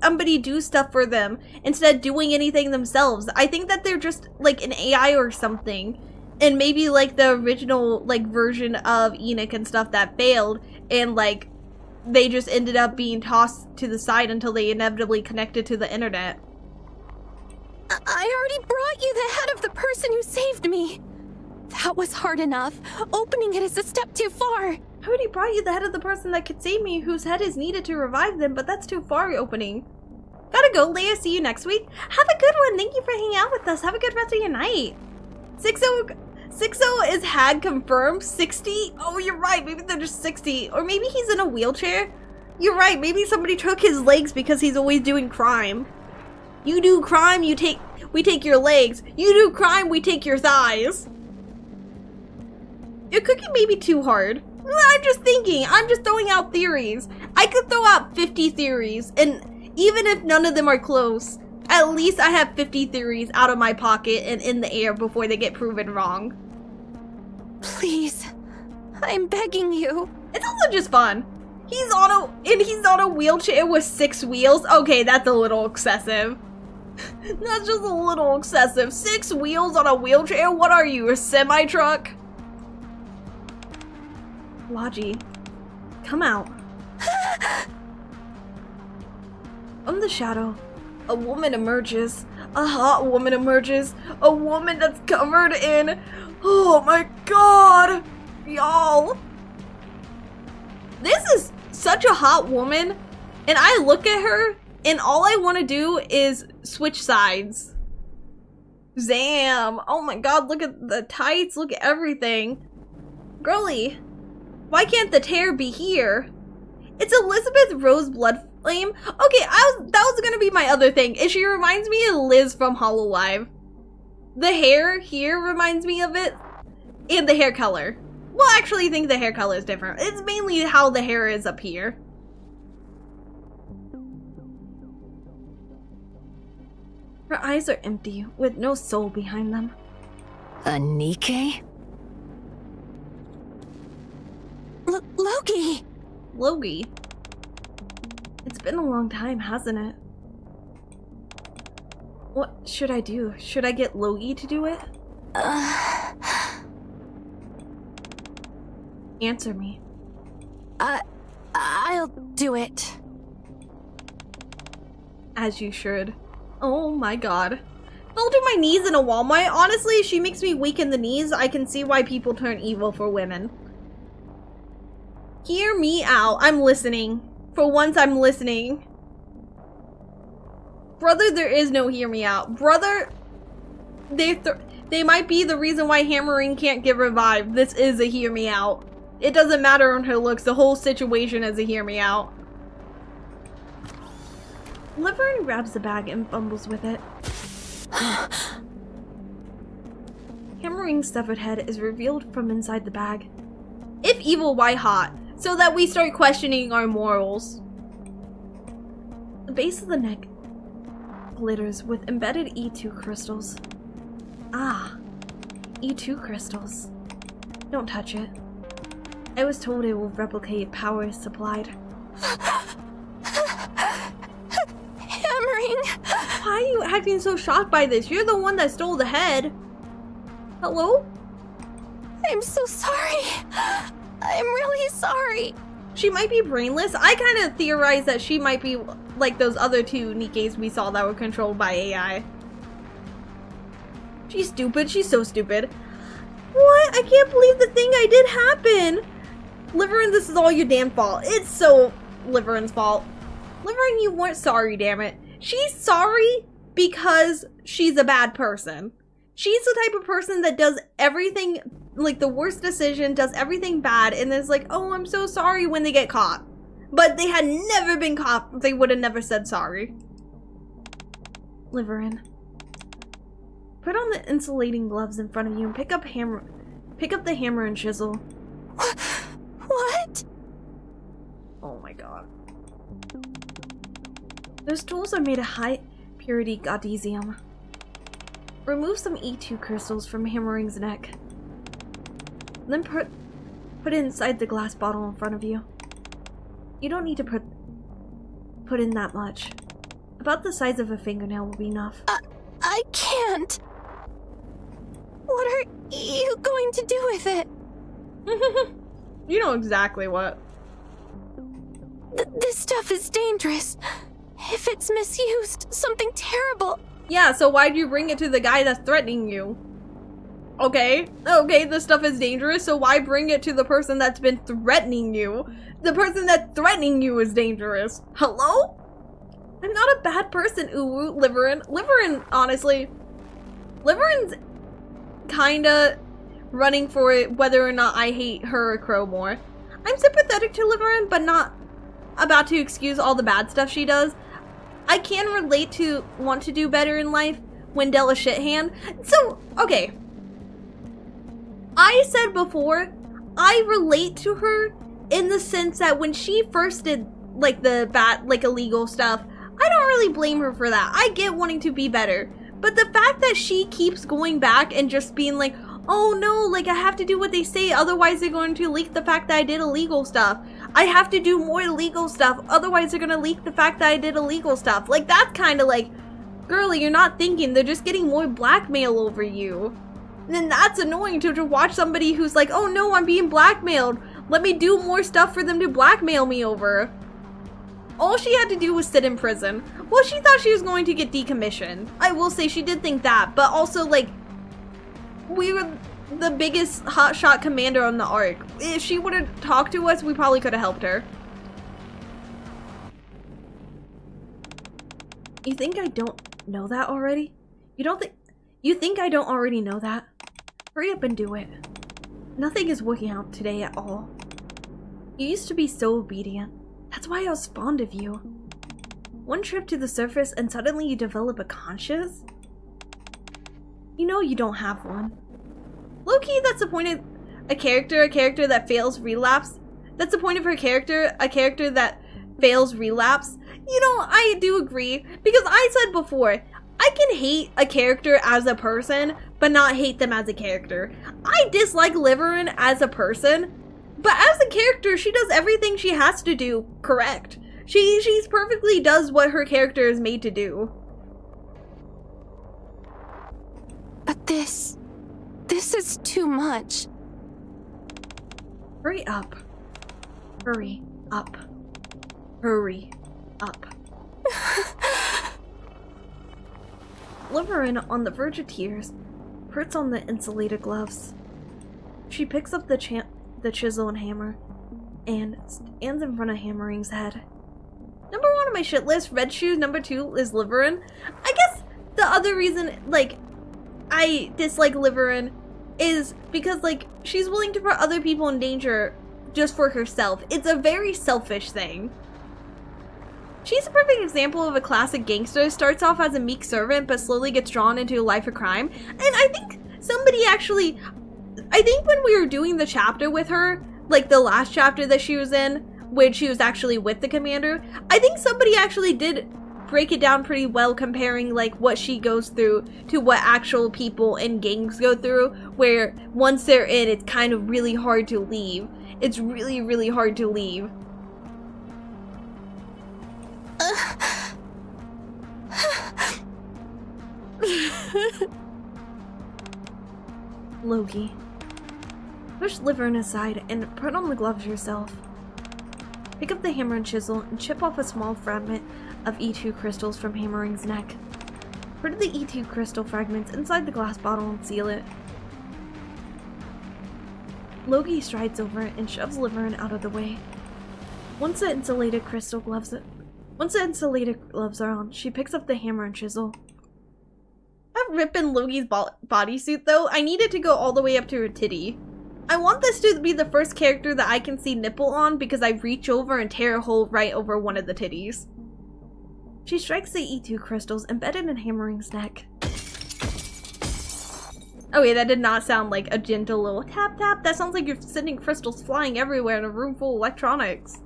somebody do stuff for them instead of doing anything themselves. I think that they're just like an AI or something. And maybe like the original like version of Enoch and stuff that failed. And like they just ended up being tossed to the side until they inevitably connected to the internet. I already brought you the head of the person who saved me. That was hard enough. Opening it is a step too far. I already brought you the head of the person that could save me, whose head is needed to revive them, but that's too far opening. Gotta go, Leia. See you next week. Have a good one. Thank you for hanging out with us. Have a good rest of your night. 6-0 is had confirmed. 60? Oh, you're right. Maybe they're just 60. Or maybe he's in a wheelchair. You're right. Maybe somebody took his legs because he's always doing crime. You do crime, we take your legs. You do crime, we take your thighs. Your cooking may be too hard. I'm just thinking. I'm just throwing out theories. I could throw out 50 theories, and even if none of them are close, at least I have 50 theories out of my pocket and in the air before they get proven wrong. Please, I'm begging you. It's also just fun. He's on a wheelchair with 6 wheels. Okay, that's a little excessive. That's just a little excessive. 6 wheels on a wheelchair? What are you, a semi-truck? Logi, come out. From the shadow, a woman emerges. A hot woman emerges. A woman that's covered in... Oh my god! Y'all. This is such a hot woman. And I look at her, and all I want to do is switch sides. Zam! Oh my god, look at the tights, look at everything. Girlie, why can't the tear be here? It's Elizabeth Rose Bloodflame. Okay, that was gonna be my other thing. Is she reminds me of Liz from Hololive. The hair here reminds me of it. And the hair color. Well, I actually think the hair color is different. It's mainly how the hair is up here. Her eyes are empty, with no soul behind them. A Nikke? Loki! Loki? It's been a long time, hasn't it? What should I do? Should I get Loki to do it? Answer me. I'll do it. As you should. Oh my god. Fell to my knees in a Walmart. Honestly, she makes me weak in the knees. I can see why people turn evil for women. Hear me out. I'm listening. For once, I'm listening. Brother, there is no hear me out. Brother, they might be the reason why Hammering can't get revived. This is a hear me out. It doesn't matter on her looks. The whole situation is a hear me out. Liverin grabs the bag and fumbles with it. Hammering's severed head is revealed from inside the bag. If evil, why hot? So that we start questioning our morals. The base of the neck glitters with embedded E2 crystals. Ah, E2 crystals. Don't touch it. I was told it will replicate powers supplied. Hammering! Why are you acting so shocked by this? You're the one that stole the head. Hello? I'm so sorry. I'm really sorry. She might be brainless. I kind of theorized that she might be like those other two Nikkes we saw that were controlled by AI. She's stupid. She's so stupid. What? I can't believe the thing I did happened. Liverin, this is all your damn fault. It's so Liverin's fault. Liverin, you weren't sorry, damn it. She's sorry because she's a bad person. She's the type of person that does everything, like the worst decision, does everything bad, and is like, oh, I'm so sorry when they get caught. But they had never been caught, they would have never said sorry. Liverin. Put on the insulating gloves in front of you and pick up the hammer and chisel. What? Oh my god. Those tools are made of high purity gadesium. Remove some E2 crystals from Hammering's neck. Then put it inside the glass bottle in front of you. You don't need to put in that much. About the size of a fingernail will be enough. I can't. What are you going to do with it? You know exactly what. This stuff is dangerous. If it's misused, something terrible. Yeah, so why'd you bring it to the guy that's threatening you? Okay, this stuff is dangerous, so why bring it to the person that's been threatening you? The person that's threatening you is dangerous. Hello? I'm not a bad person, ooh, Liverin. Liverin, honestly. Liverin's kinda running for it whether or not I hate her or Crow more. I'm sympathetic to Liverin, but not about to excuse all the bad stuff she does. I can relate to want to do better in life when Della's shithand. So, okay. I said before, I relate to her in the sense that when she first did like the bad, like illegal stuff, I don't really blame her for that. I get wanting to be better. But the fact that she keeps going back and just being like, oh no, like I have to do what they say, otherwise they're going to leak the fact that I did illegal stuff. I have to do more illegal stuff, otherwise they're gonna leak the fact that I did illegal stuff. Like that's kind of like, girlie, you're not thinking, they're just getting more blackmail over you. And then that's annoying to watch somebody who's like, oh no, I'm being blackmailed. Let me do more stuff for them to blackmail me over. All she had to do was sit in prison. Well, she thought she was going to get decommissioned. I will say she did think that, but also like, we were the biggest hotshot commander on the arc. If she would have talked to us, we probably could have helped her. You think I don't know that already? You think I don't already know that? Hurry up and do it. Nothing is working out today at all. You used to be so obedient. That's why I was fond of you. One trip to the surface and suddenly you develop a conscience? You know you don't have one. Low-key, that's the point a character that fails relapse. That's the point of her character, a character that fails relapse. You know, I do agree, because I said before, I can hate a character as a person, but not hate them as a character. I dislike Liverin as a person, but as a character, she does everything she has to do correct. She's perfectly does what her character is made to do. But this is too much. Hurry up. Hurry up. Hurry up. Liverin, on the verge of tears, puts on the insulated gloves. She picks up the chisel and hammer and stands in front of Hammering's head. Number 1 on my shit list, Red Shoes. Number 2 is Liverin. I guess the other reason, like, I dislike Liverin is because, like, she's willing to put other people in danger just for herself. It's a very selfish thing. She's a perfect example of a classic gangster. Starts off as a meek servant, but slowly gets drawn into a life of crime. And I think somebody actually, I think when we were doing the chapter with her, like the last chapter that she was in, when she was actually with the commander, I think somebody actually did break it down pretty well, comparing like what she goes through to what actual people in gangs go through, where once they're in, it's kind of really hard to leave. It's really, really hard to leave. Loki, push Liverin aside and put on the gloves yourself. Pick up the hammer and chisel and chip off a small fragment of E2 crystals from Hammering's neck. Put the E2 crystal fragments inside the glass bottle and seal it. Loki strides over it and shoves Liverin out of the way. Once the insulated gloves are on, she picks up the hammer and chisel. That rip in Loki's bodysuit though, I need it to go all the way up to her titty. I want this to be the first character that I can see nipple on because I reach over and tear a hole right over one of the titties. She strikes the E2 crystals embedded in Hammering's neck. Oh wait, that did not sound like a gentle little tap tap. That sounds like you're sending crystals flying everywhere in a room full of electronics.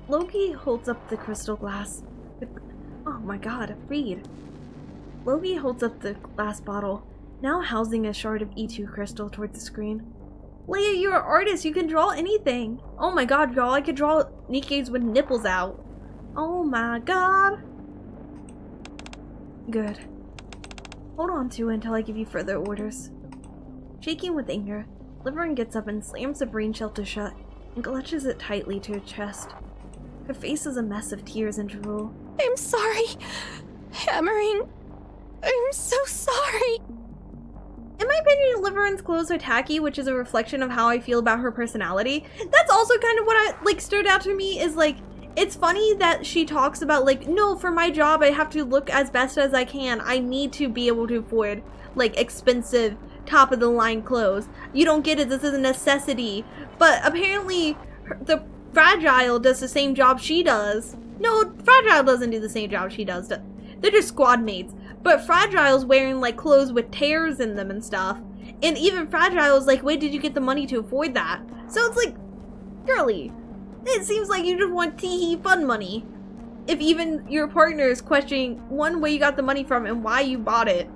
Loki holds up the crystal glass. Oh my god, read. Loki holds up the glass bottle, now housing a shard of E2 crystal towards the screen. Leia, you're an artist. You can draw anything. Oh my god, y'all. I could draw Nikke's with nipples out. Oh my god. Good. Hold on to it until I give you further orders. Shaking with anger, Liverin gets up and slams the brain shelter shut and clutches it tightly to her chest. Her face is a mess of tears and drool. I'm sorry, Hammering. I'm so sorry. In my opinion, Liverin's clothes are tacky, which is a reflection of how I feel about her personality. That's also kind of what stood out to me is like, it's funny that she talks about like, no, for my job, I have to look as best as I can. I need to be able to afford like expensive, top of the line clothes. You don't get it. This is a necessity. But apparently the Fragile does the same job she does. No, Fragile doesn't do the same job she does. They're just squad mates. But Fragile's wearing like clothes with tears in them and stuff. And even Fragile's like, where did you get the money to afford that? So it's like, girly, it seems like you just want tee-hee fun money. If even your partner is questioning one, where you got the money from and why you bought it.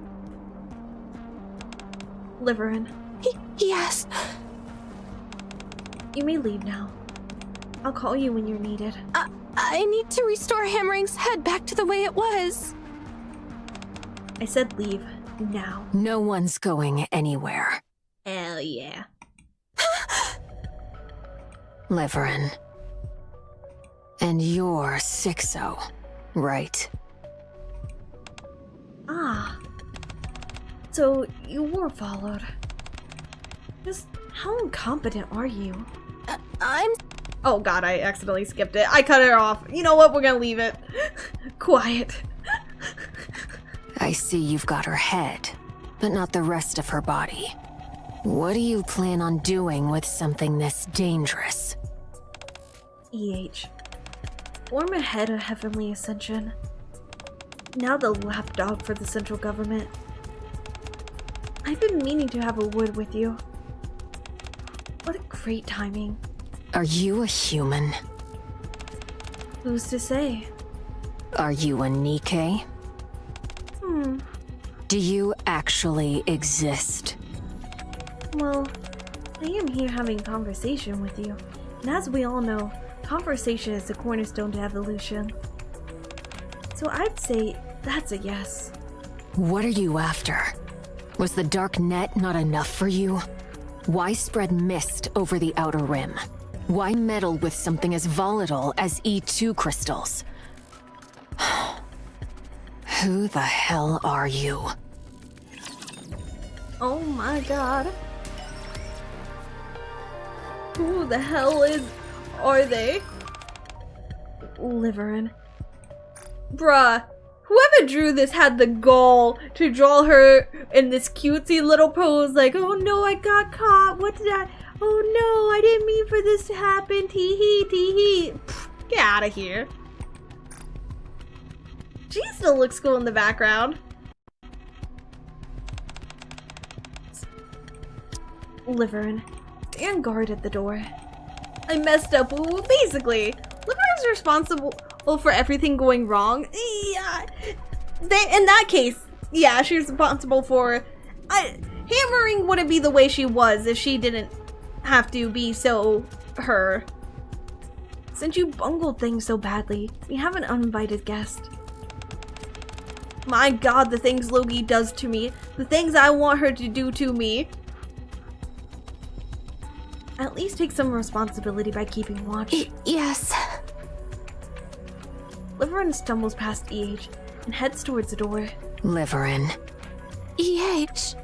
Liverin. Yes. You may leave now. I'll call you when you're needed. I need to restore Hammering's head back to the way it was. I said leave now. No one's going anywhere. Hell yeah. Liverin. And you're Sixo, right? Ah. So you were followed. Just how incompetent are you? I'm... Oh god, I accidentally skipped it. I cut it off. You know what? We're gonna leave it. Quiet. I see you've got her head, but not the rest of her body. What do you plan on doing with something this dangerous? Form ahead of Heavenly Ascension. Now the lapdog for the central government. I've been meaning to have a word with you. What a great timing. Are you a human? Who's to say? Are you a Nikke? Do you actually exist? Well, I am here having a conversation with you. And as we all know, conversation is the cornerstone to evolution. So I'd say that's a yes. What are you after? Was the dark net not enough for you? Why spread mist over the outer rim? Why meddle with something as volatile as E2 crystals? Who the hell are you? Oh my god. Who the hell are they? Liverin. Bruh, whoever drew this had the goal to draw her in this cutesy little pose like, oh no, I got caught, what did I, oh no, I didn't mean for this to happen, tee-hee, tee-hee. Get out of here. She still looks cool in the background. Liverin, stand guard at the door. I messed up. Well, basically, Liverin's responsible for everything going wrong. Yeah, in that case, yeah, she's responsible for. Hammering wouldn't be the way she was if she didn't have to be so her. Since you bungled things so badly, we have an uninvited guest. My god, the things Logie does to me. The things I want her to do to me. At least take some responsibility by keeping watch. Yes. Liverin stumbles past EH and heads towards the door. Liverin. EH.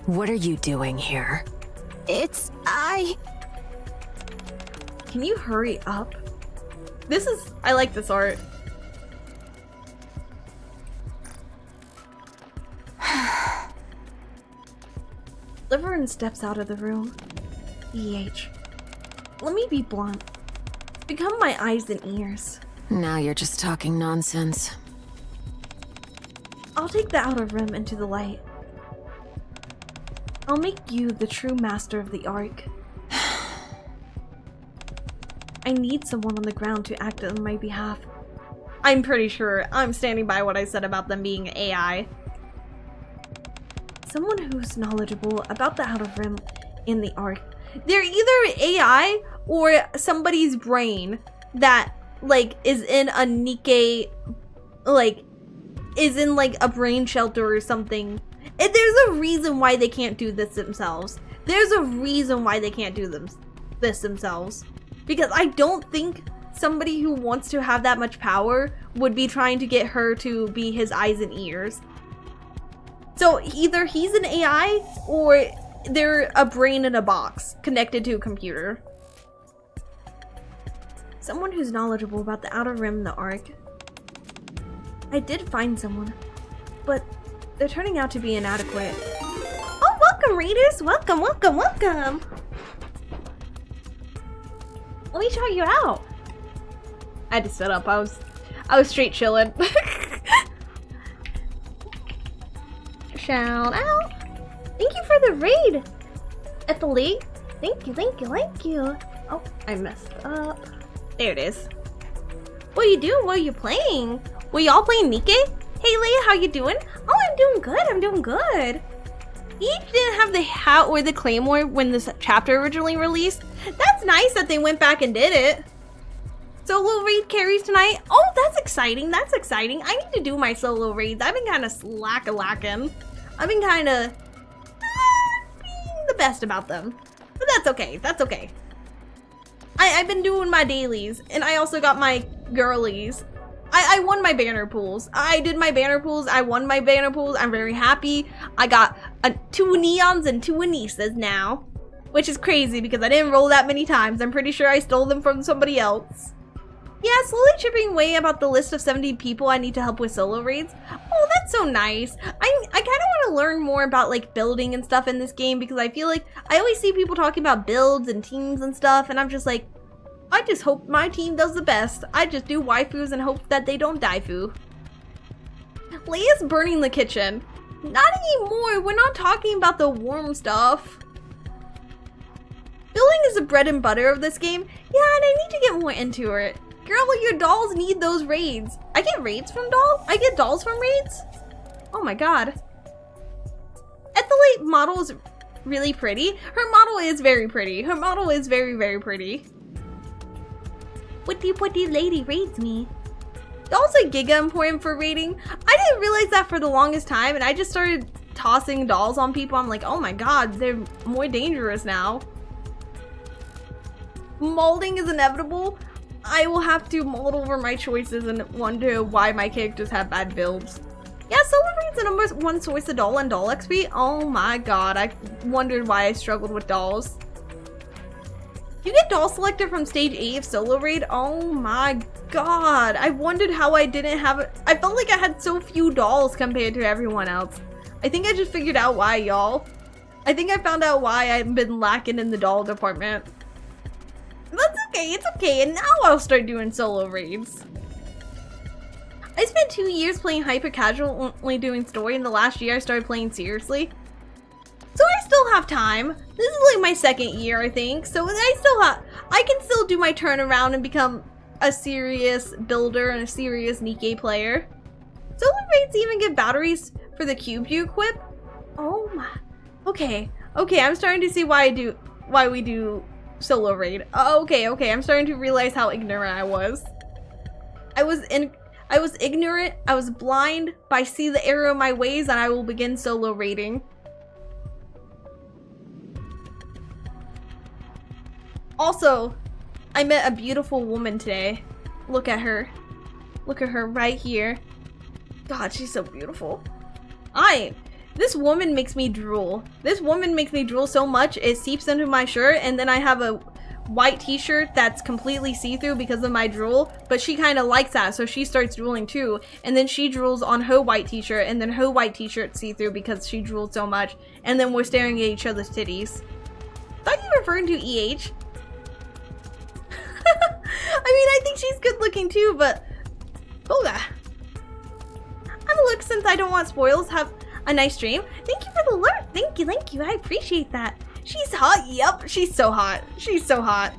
What are you doing here? Can you hurry up? I like this art. Liverin steps out of the room. EH, let me be blunt. Become my eyes and ears. Now you're just talking nonsense. I'll take the outer rim into the light. I'll make you the true master of the Ark. I need someone on the ground to act on my behalf. I'm pretty sure I'm standing by what I said about them being AI. Someone who's knowledgeable about the outer rim in the Ark. They're either AI or somebody's brain that, like, is in a Nikke, like, is in, like, a brain shelter or something. There's a reason why they can't do this themselves. There's a reason why they can't do this themselves. Because I don't think somebody who wants to have that much power would be trying to get her to be his eyes and ears. So either he's an AI or they're a brain in a box connected to a computer. Someone who's knowledgeable about the outer rim and the Ark. I did find someone, but they're turning out to be inadequate. Oh, welcome readers! Welcome, welcome, welcome! Let me shout you out. I had to sit up. I was straight chilling. Shout out. Thank you for the raid. At the league. Thank you, thank you, thank you. Oh, I messed up. There it is. What are you doing? What are you playing? Were y'all playing Nikke? Hey Leia, how you doing? Oh, I'm doing good. I'm doing good. Each didn't have the hat or the claymore when this chapter originally released. That's nice that they went back and did it. Solo raid carries tonight. Oh, that's exciting. That's exciting. I need to do my solo raids. I've been kind of lacking. I've been kind of being the best about them. But that's okay. That's okay. I've been doing my dailies. And I also got my girlies. I won my banner pools. I did my banner pools. I won my banner pools. I'm very happy. I got 2 neons and 2 anisas now. Which is crazy because I didn't roll that many times. I'm pretty sure I stole them from somebody else. Yeah, slowly chipping away about the list of 70 people I need to help with solo raids. Oh, that's so nice. I kind of want to learn more about like building and stuff in this game because I feel like I always see people talking about builds and teams and stuff and I'm just like, I just hope my team does the best. I just do waifus and hope that they don't daifu. Leia's burning the kitchen. Not anymore. We're not talking about the warm stuff. Building is the bread and butter of this game. Yeah, and I need to get more into it. Girl, your dolls need those raids. I get raids from dolls? I get dolls from raids? Oh my god. Ethelite model is really pretty. Her model is very pretty. Her model is very, very pretty. Putty lady raids me. Dolls are giga important for raiding. I didn't realize that for the longest time, and I just started tossing dolls on people. I'm like, oh my god, they're more dangerous now. Molding is inevitable. I will have to mold over my choices and wonder why my characters have bad builds. Yeah, solo raid's the number one source of doll and doll XP. Oh my god, I wondered why I struggled with dolls. You get doll selector from stage 8 of solo raid. Oh my god, I wondered how I didn't have it. I felt like I had so few dolls compared to everyone else. I think I just figured out why, y'all. I think I found out why I've been lacking in the doll department. That's okay, it's okay, and now I'll start doing solo raids. I spent 2 years playing hyper casual, only doing story, and the last year I started playing seriously. So I still have time. This is like my second year, I think, so I can still do my turnaround and become a serious builder and a serious Nikke player. Solo raids even give batteries for the cube you equip. Oh my, okay, I'm starting to see why we do solo raid. Okay, I'm starting to realize how ignorant I was. I was ignorant, I was blind, but I see the error of my ways and I will begin solo raiding. Also, I met a beautiful woman today. Look at her. Look at her right here. God, she's so beautiful. This woman makes me drool. This woman makes me drool so much it seeps into my shirt, and then I have a white t-shirt that's completely see-through because of my drool, but she kind of likes that, so she starts drooling too, and then she drools on her white t-shirt, and then her white t-shirt see-through because she drooled so much, and then we're staring at each other's titties. Thought you were referring to EH? I mean, I think she's good looking too, but Boga. Have a look since I don't want spoils. Have a nice stream. Thank you for the alert. Thank you. I appreciate that. She's hot. Yep, she's so hot. She's so hot.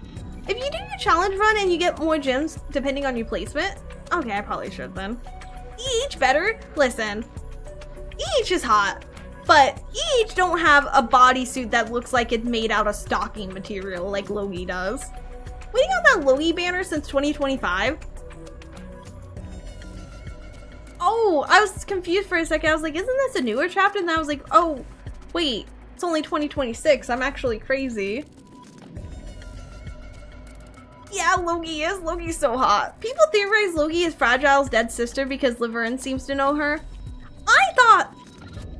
If you do your challenge run and you get more gems depending on your placement, okay, I probably should then. EH better? Listen, EH is hot, but EH don't have a bodysuit that looks like it's made out of stocking material like Logi does. Waiting on that Logi banner since 2025. Oh, I was confused for a second. I was like, isn't this a newer chapter? And then I was like, oh, wait, it's only 2026. I'm actually crazy. Yeah, Logi's so hot. People theorize Logi is Fragile's dead sister because Liverin seems to know her. I thought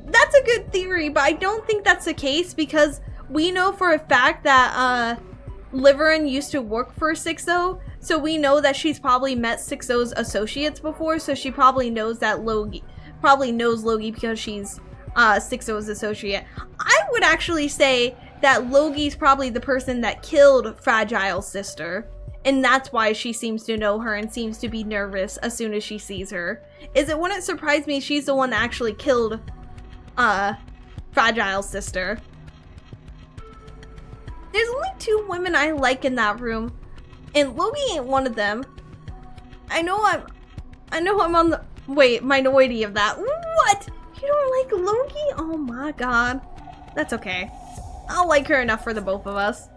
that's a good theory, but I don't think that's the case because we know for a fact that Liverin used to work for 6-0, so we know that she's probably met 6-0's associates before, so she probably knows that Logi because she's 6-0's associate. I would actually say that Logi's probably the person that killed Fragile's sister, and that's why she seems to know her and seems to be nervous as soon as she sees her. It wouldn't surprise me she's the one that actually killed Fragile's sister. There's only 2 women I like in that room, and Logi ain't one of them. I know I'm on the minority of that. What? You don't like Logi? Oh my god. That's okay. I'll like her enough for the both of us.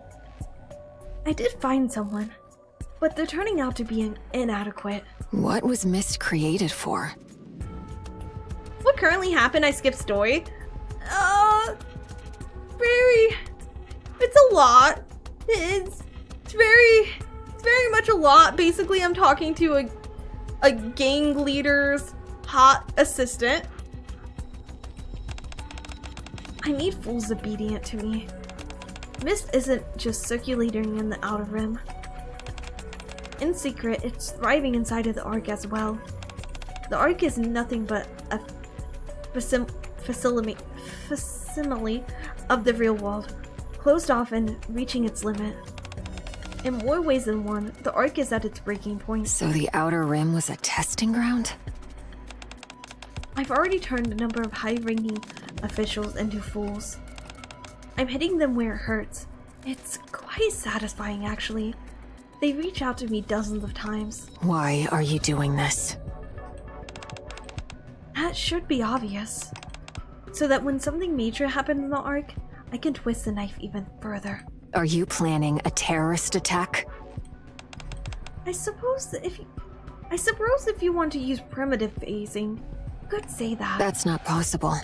I did find someone, but they're turning out to be inadequate. What was Mist created for? What currently happened? I skipped story. It's a lot. It's very much a lot. Basically, I'm talking to a gang leader's hot assistant. I need fools obedient to me. Mist isn't just circulating in the Outer Rim. In secret, it's thriving inside of the Ark as well. The Ark is nothing but a facsimile of the real world, closed off and reaching its limit. In more ways than one, the Ark is at its breaking point. So the Outer Rim was a testing ground? I've already turned a number of high-ranking officials into fools. I'm hitting them where it hurts. It's quite satisfying, actually. They reach out to me dozens of times. Why are you doing this? That should be obvious. So that when something major happens in the arc, I can twist the knife even further. Are you planning a terrorist attack? I suppose if you want to use primitive phasing, you could say that. That's not possible.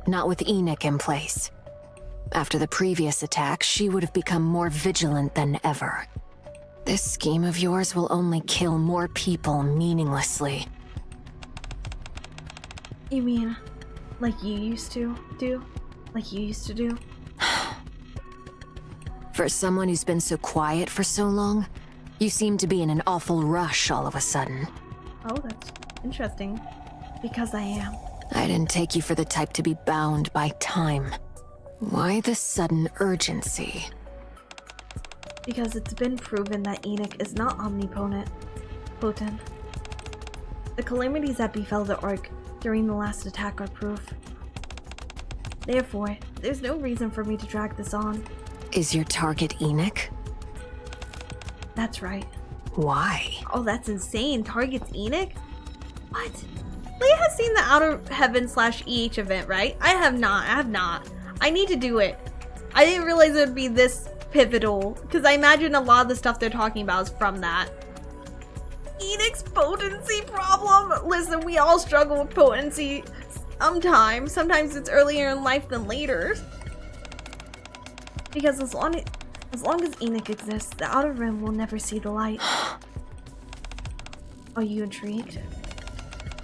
Not with Nikke in place. After the previous attack, she would have become more vigilant than ever. This scheme of yours will only kill more people meaninglessly. You mean, like you used to do? Like you used to do? For someone who's been so quiet for so long, you seem to be in an awful rush all of a sudden. Oh, that's interesting. Because I am. I didn't take you for the type to be bound by time. Why the sudden urgency? Because it's been proven that Nikke is not omnipotent. The calamities that befell the Ark during the last attack are proof. Therefore, there's no reason for me to drag this on. Is your target Nikke? That's right. Why? Oh, that's insane. Target's Nikke? What? Leia has seen the Outer Heaven /EH event, right? I have not. I need to do it. I didn't realize it would be this pivotal, because I imagine a lot of the stuff they're talking about is from that. Nikke's potency problem. Listen, we all struggle with potency sometimes. Sometimes it's earlier in life than later. Because as long as Nikke exists, the Outer Rim will never see the light. Are you intrigued?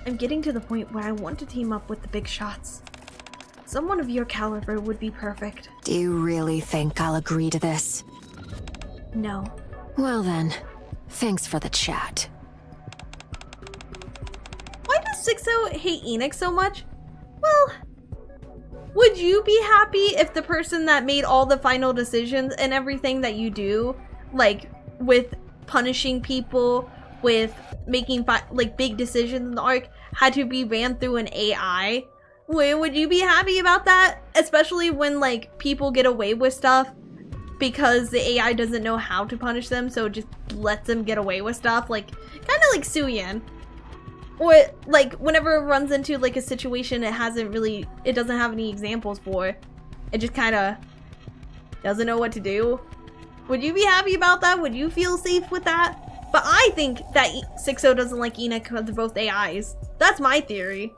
I'm getting to the point where I want to team up with the big shots. Someone of your caliber would be perfect. Do you really think I'll agree to this? No. Well then, thanks for the chat. Why does Sixo hate Nikke so much? Well, would you be happy if the person that made all the final decisions and everything that you do, like with punishing people, with making big decisions in the arc, had to be ran through an AI? Would you be happy about that? Especially when like people get away with stuff because the AI doesn't know how to punish them, so it just lets them get away with stuff, like kind of like Suyin. Or like whenever it runs into like a situation it doesn't have any examples for, it just kind of doesn't know what to do. Would you be happy about that? Would you feel safe with that? But I think that Sixo doesn't like Nikke because they're both AIs. That's my theory.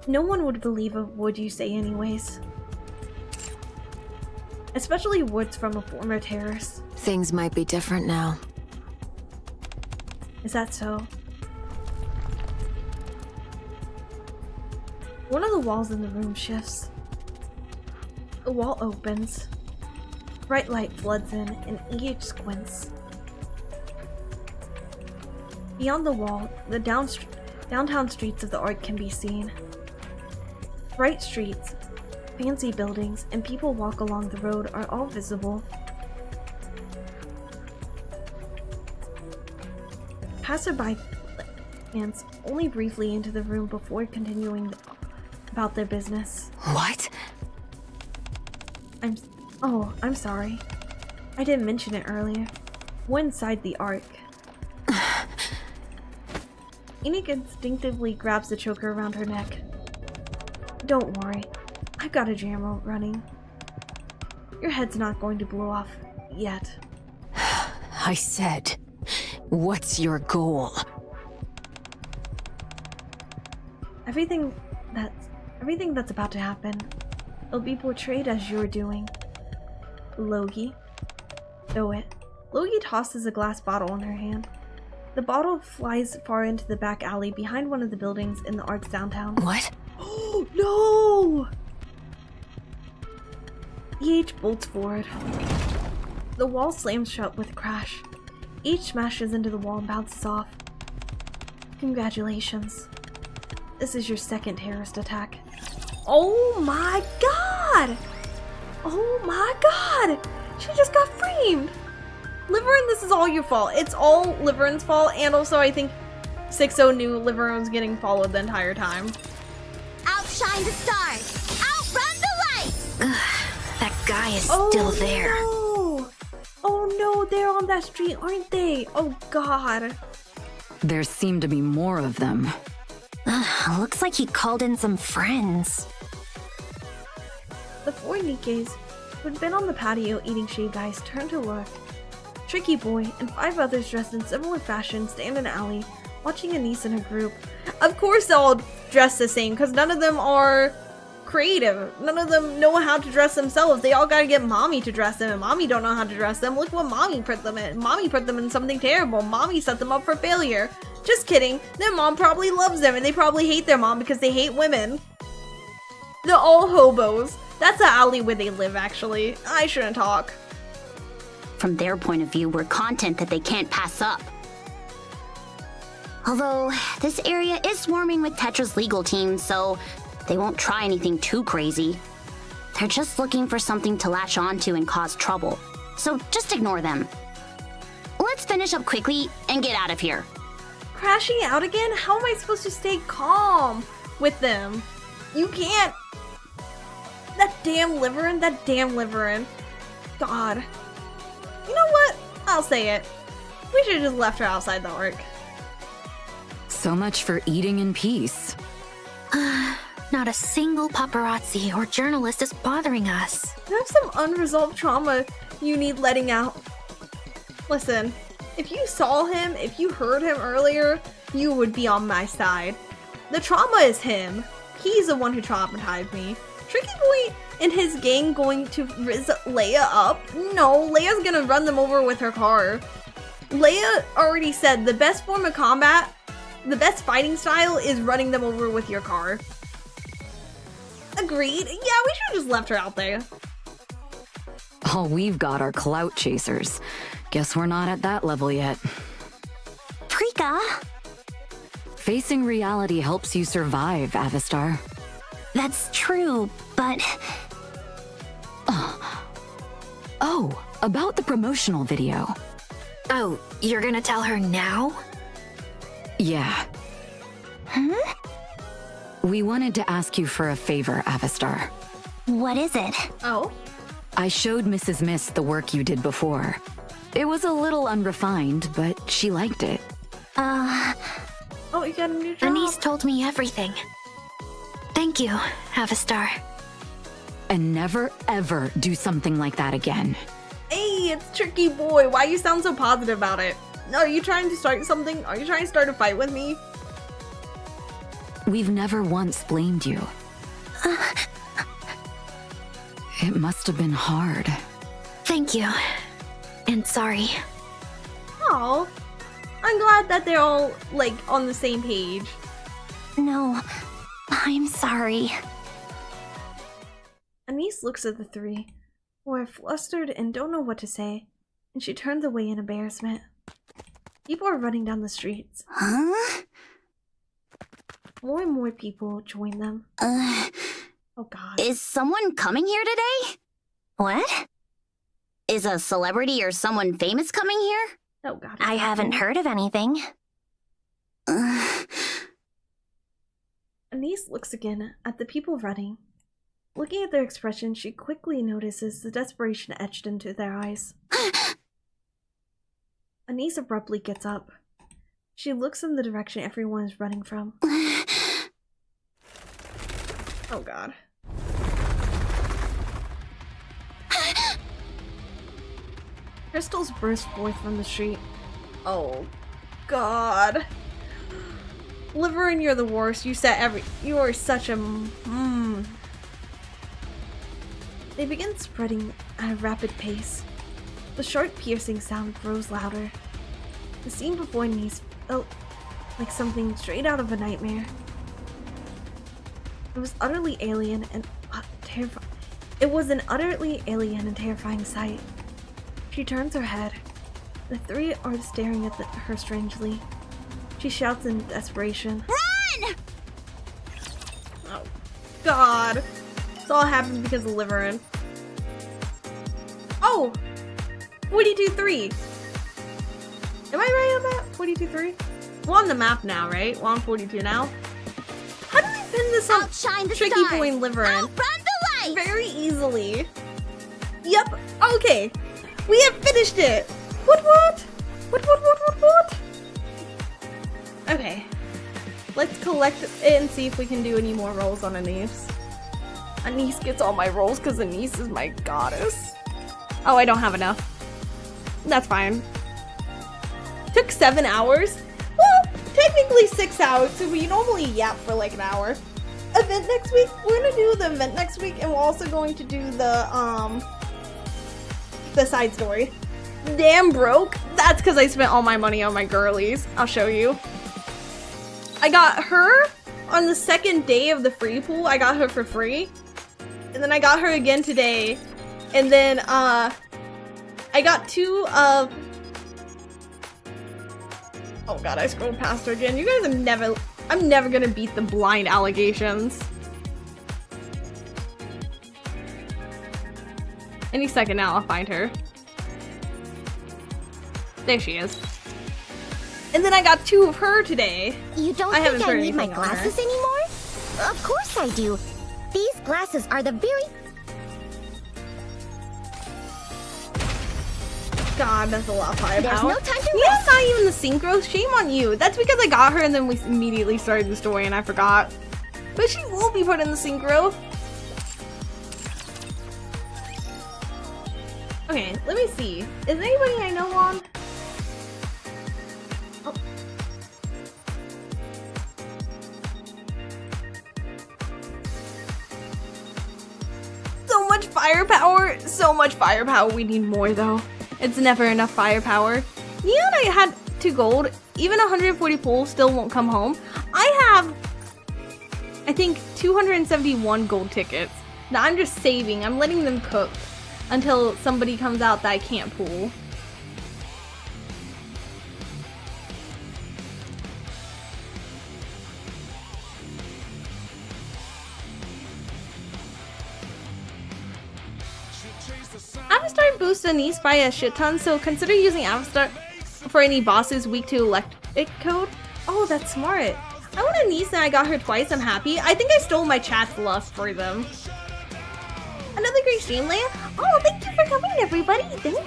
No one would believe a word you say anyways. Especially words from a former terrorist. Things might be different now. Is that so? One of the walls in the room shifts. The wall opens. Bright light floods in and EH squints. Beyond the wall, the downtown streets of the Ark can be seen. Bright streets, fancy buildings, and people walk along the road are all visible. Passerby glance only briefly into the room before continuing about their business. What? I'm sorry. I didn't mention it earlier. We're inside the Ark. Nikke instinctively grabs the choker around her neck. Don't worry, I've got a jammer running. Your head's not going to blow off yet. I said, what's your goal? Everything that's about to happen, it'll be portrayed as you're doing. Logie. Throw it. Logie tosses a glass bottle in her hand. The bottle flies far into the back alley behind one of the buildings in the Ark's downtown. What? Oh no! EH bolts forward. The wall slams shut with a crash. EH smashes into the wall and bounces off. Congratulations. This is your second terrorist attack. Oh my god! Oh my god! She just got framed! Liverin, this is all your fault. It's all Liverin's fault, and also I think 6-0 knew Liveron's getting followed the entire time. Outshine the stars! Outrun the light! That guy is still there. No. Oh no, they're on that street, aren't they? Oh god. There seem to be more of them. Looks like he called in some friends. The 4 Nikkes, who had been on the patio eating shaved ice, turned to look. Tricky Boy and 5 others dressed in similar fashion stand in an alley, watching Anise and her group. Of course they're all dressed the same, because none of them are creative. None of them know how to dress themselves. They all gotta get Mommy to dress them, and Mommy don't know how to dress them. Look what Mommy put them in. Mommy put them in something terrible. Mommy set them up for failure. Just kidding. Their mom probably loves them, and they probably hate their mom because they hate women. They're all hobos. That's the alley where they live, actually. I shouldn't talk. From their point of view, we're content that they can't pass up. Although, this area is swarming with Tetra's legal team, so they won't try anything too crazy. They're just looking for something to latch onto and cause trouble. So just ignore them. Let's finish up quickly and get out of here. Crashing out again? How am I supposed to stay calm with them? You can't. That damn Liverin. God. You know what? I'll say it. We should have just left her outside the Ark. So much for eating in peace. Not a single paparazzi or journalist is bothering us. You have some unresolved trauma you need letting out. Listen, if you saw him, if you heard him earlier, you would be on my side. The trauma is him. He's the one who traumatized me. Tricky Boy and his gang going to rizz Leia up? No, Leia's gonna run them over with her car. Leia already said the best form of combat, the best fighting style is running them over with your car. Agreed. Yeah, we should have just left her out there. All we've got are clout chasers. Guess we're not at that level yet. Prika! Facing reality helps you survive, Avistar. That's true, but... Oh, about the promotional video. Oh, you're gonna tell her now? Yeah. We wanted to ask you for a favor, Avistar. What is it? Oh? I showed Mrs. Mist the work you did before. It was a little unrefined, but she liked it. Oh, you got a new job. Anise told me everything. Thank you, Avistar. And never, ever do something like that again. Hey, it's Tricky Boy. Why you sound so positive about it? Are you trying to start something? Are you trying to start a fight with me? We've never once blamed you. It must have been hard. Thank you. And sorry. Oh, I'm glad that they're all, like, on the same page. No, I'm sorry. Anise looks at the 3, who are flustered and don't know what to say, and she turns away in embarrassment. People are running down the streets. Huh? More and more people join them. Oh god. Is someone coming here today? What? Is a celebrity or someone famous coming here? Oh god. I haven't heard of anything. Anise looks again at the people running. Looking at their expression, she quickly notices the desperation etched into their eyes. Anise abruptly gets up. She looks in the direction everyone is running from. Oh god. Crystals burst forth from the street. Oh god. Liverin, you're the worst. You are such a They begin spreading at a rapid pace. The sharp piercing sound grows louder. The scene before Anise felt like something straight out of a nightmare. It was utterly alien and terrifying. It was an utterly alien and terrifying sight. She turns her head. The 3 are staring at her strangely. She shouts in desperation. Run! Oh, God. This all happened because of Liverin. Oh! 42-3. Am I right on that? 42-3? We're on the map now, right? We're on 42 now. How do we pin this on Tricky Boy and Liver in? Very easily. Yep. Okay. We have finished it. What? Okay. Let's collect it and see if we can do any more rolls on Anise. Anise gets all my rolls because Anise is my goddess. Oh, I don't have enough. That's fine. Took 7 hours. Well, technically 6 hours, so we normally yap for like an hour. Event next week. We're gonna do the event next week, and we're also going to do the side story. Damn broke. That's because I spent all my money on my girlies. I'll show you. I got her on the second day of the free pool. I got her for free. And then I got her again today. And then I got 2 of... Oh god, I scrolled past her again. You guys have never... I'm never gonna beat the blind allegations. Any second now, I'll find her. There she is. And then I got 2 of her today. You don't think I need my glasses anymore? Of course I do. These glasses are the very... God, that's a lot of firepower. There's no time to That's not even the synchro. Shame on you. That's because I got her and then we immediately started the story and I forgot. But she will be put in the synchro. Okay, let me see. Is there anybody I know on? Oh. So much firepower. So much firepower. We need more though. It's never enough firepower. Neon, I had 2 gold. Even 140 pulls still won't come home. I have, I think, 271 gold tickets. Now I'm just saving. I'm letting them cook until somebody comes out that I can't pull. Avastar boosts Anise by a shit ton, so consider using Avastar for any bosses weak to electric code. Oh, that's smart. I want Anise and I got her twice. I'm happy. I think I stole my chat's lust for them. Another great stream, Leia. Oh, thank you for coming, everybody. Thank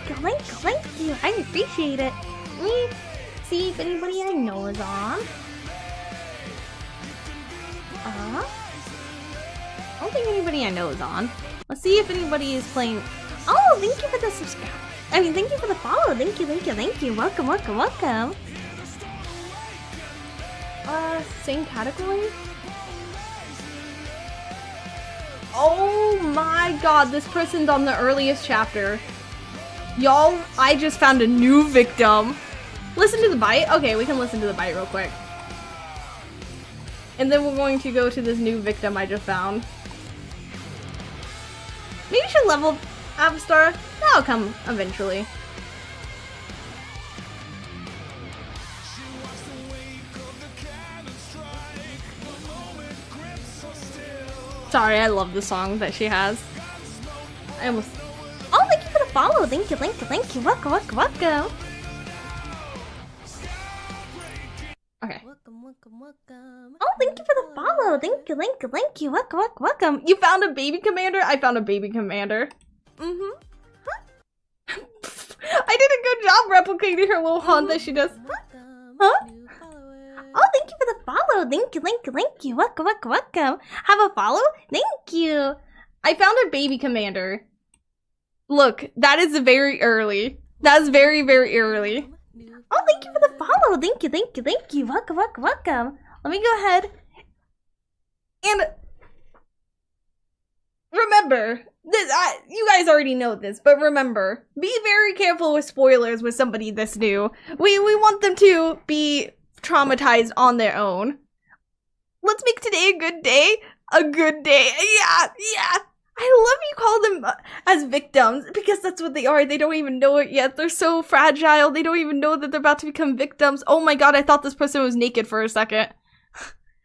you. I appreciate it. Let me see if anybody I know is on. I don't think anybody I know is on. Let's see if anybody is playing. Oh, thank you for the subscribe. I mean, thank you for the follow. Thank you. Welcome. Same category? Oh my god, this person's on the earliest chapter. Y'all, I just found a new victim. Listen to the bite? Okay, we can listen to the bite real quick. And then we're going to go to this new victim I just found. Maybe you should level Avastar. That'll come eventually. Sorry, I love the song that she has. I almost... Oh, thank you for the follow. Thank you. Welcome. Okay. Oh, thank you for the follow. Thank you. Welcome. You found a baby commander? I found a baby commander. Huh? I did a good job replicating her little hunt that she does. Huh? Oh, thank you for the follow. Thank you. Welcome. Have a follow? Thank you. I found a baby commander. Look, that is very early. That's very early. Oh, thank you for the follow. Thank you. Welcome. Let me go ahead. And remember, this, you guys already know this, but remember, be very careful with spoilers with somebody this new. We want them to be traumatized on their own. Let's make today a good day. Yeah. I love you call them as victims because that's what they are. They don't even know it yet. They're so fragile. They don't even know that they're about to become victims. Oh my god, I thought this person was naked for a second.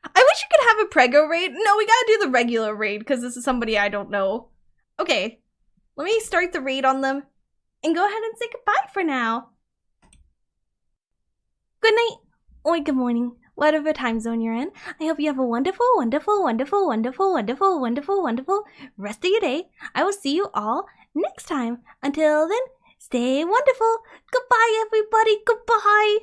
I wish you could have a prego raid. No, we gotta do the regular raid because this is somebody I don't know. Okay, let me start the raid on them and go ahead and say goodbye for now. Good night. or good morning, whatever time zone you're in. I hope you have a wonderful, wonderful, wonderful, wonderful, wonderful, wonderful, wonderful rest of your day. I will see you all next time. Until then, stay wonderful. Goodbye, everybody. Goodbye.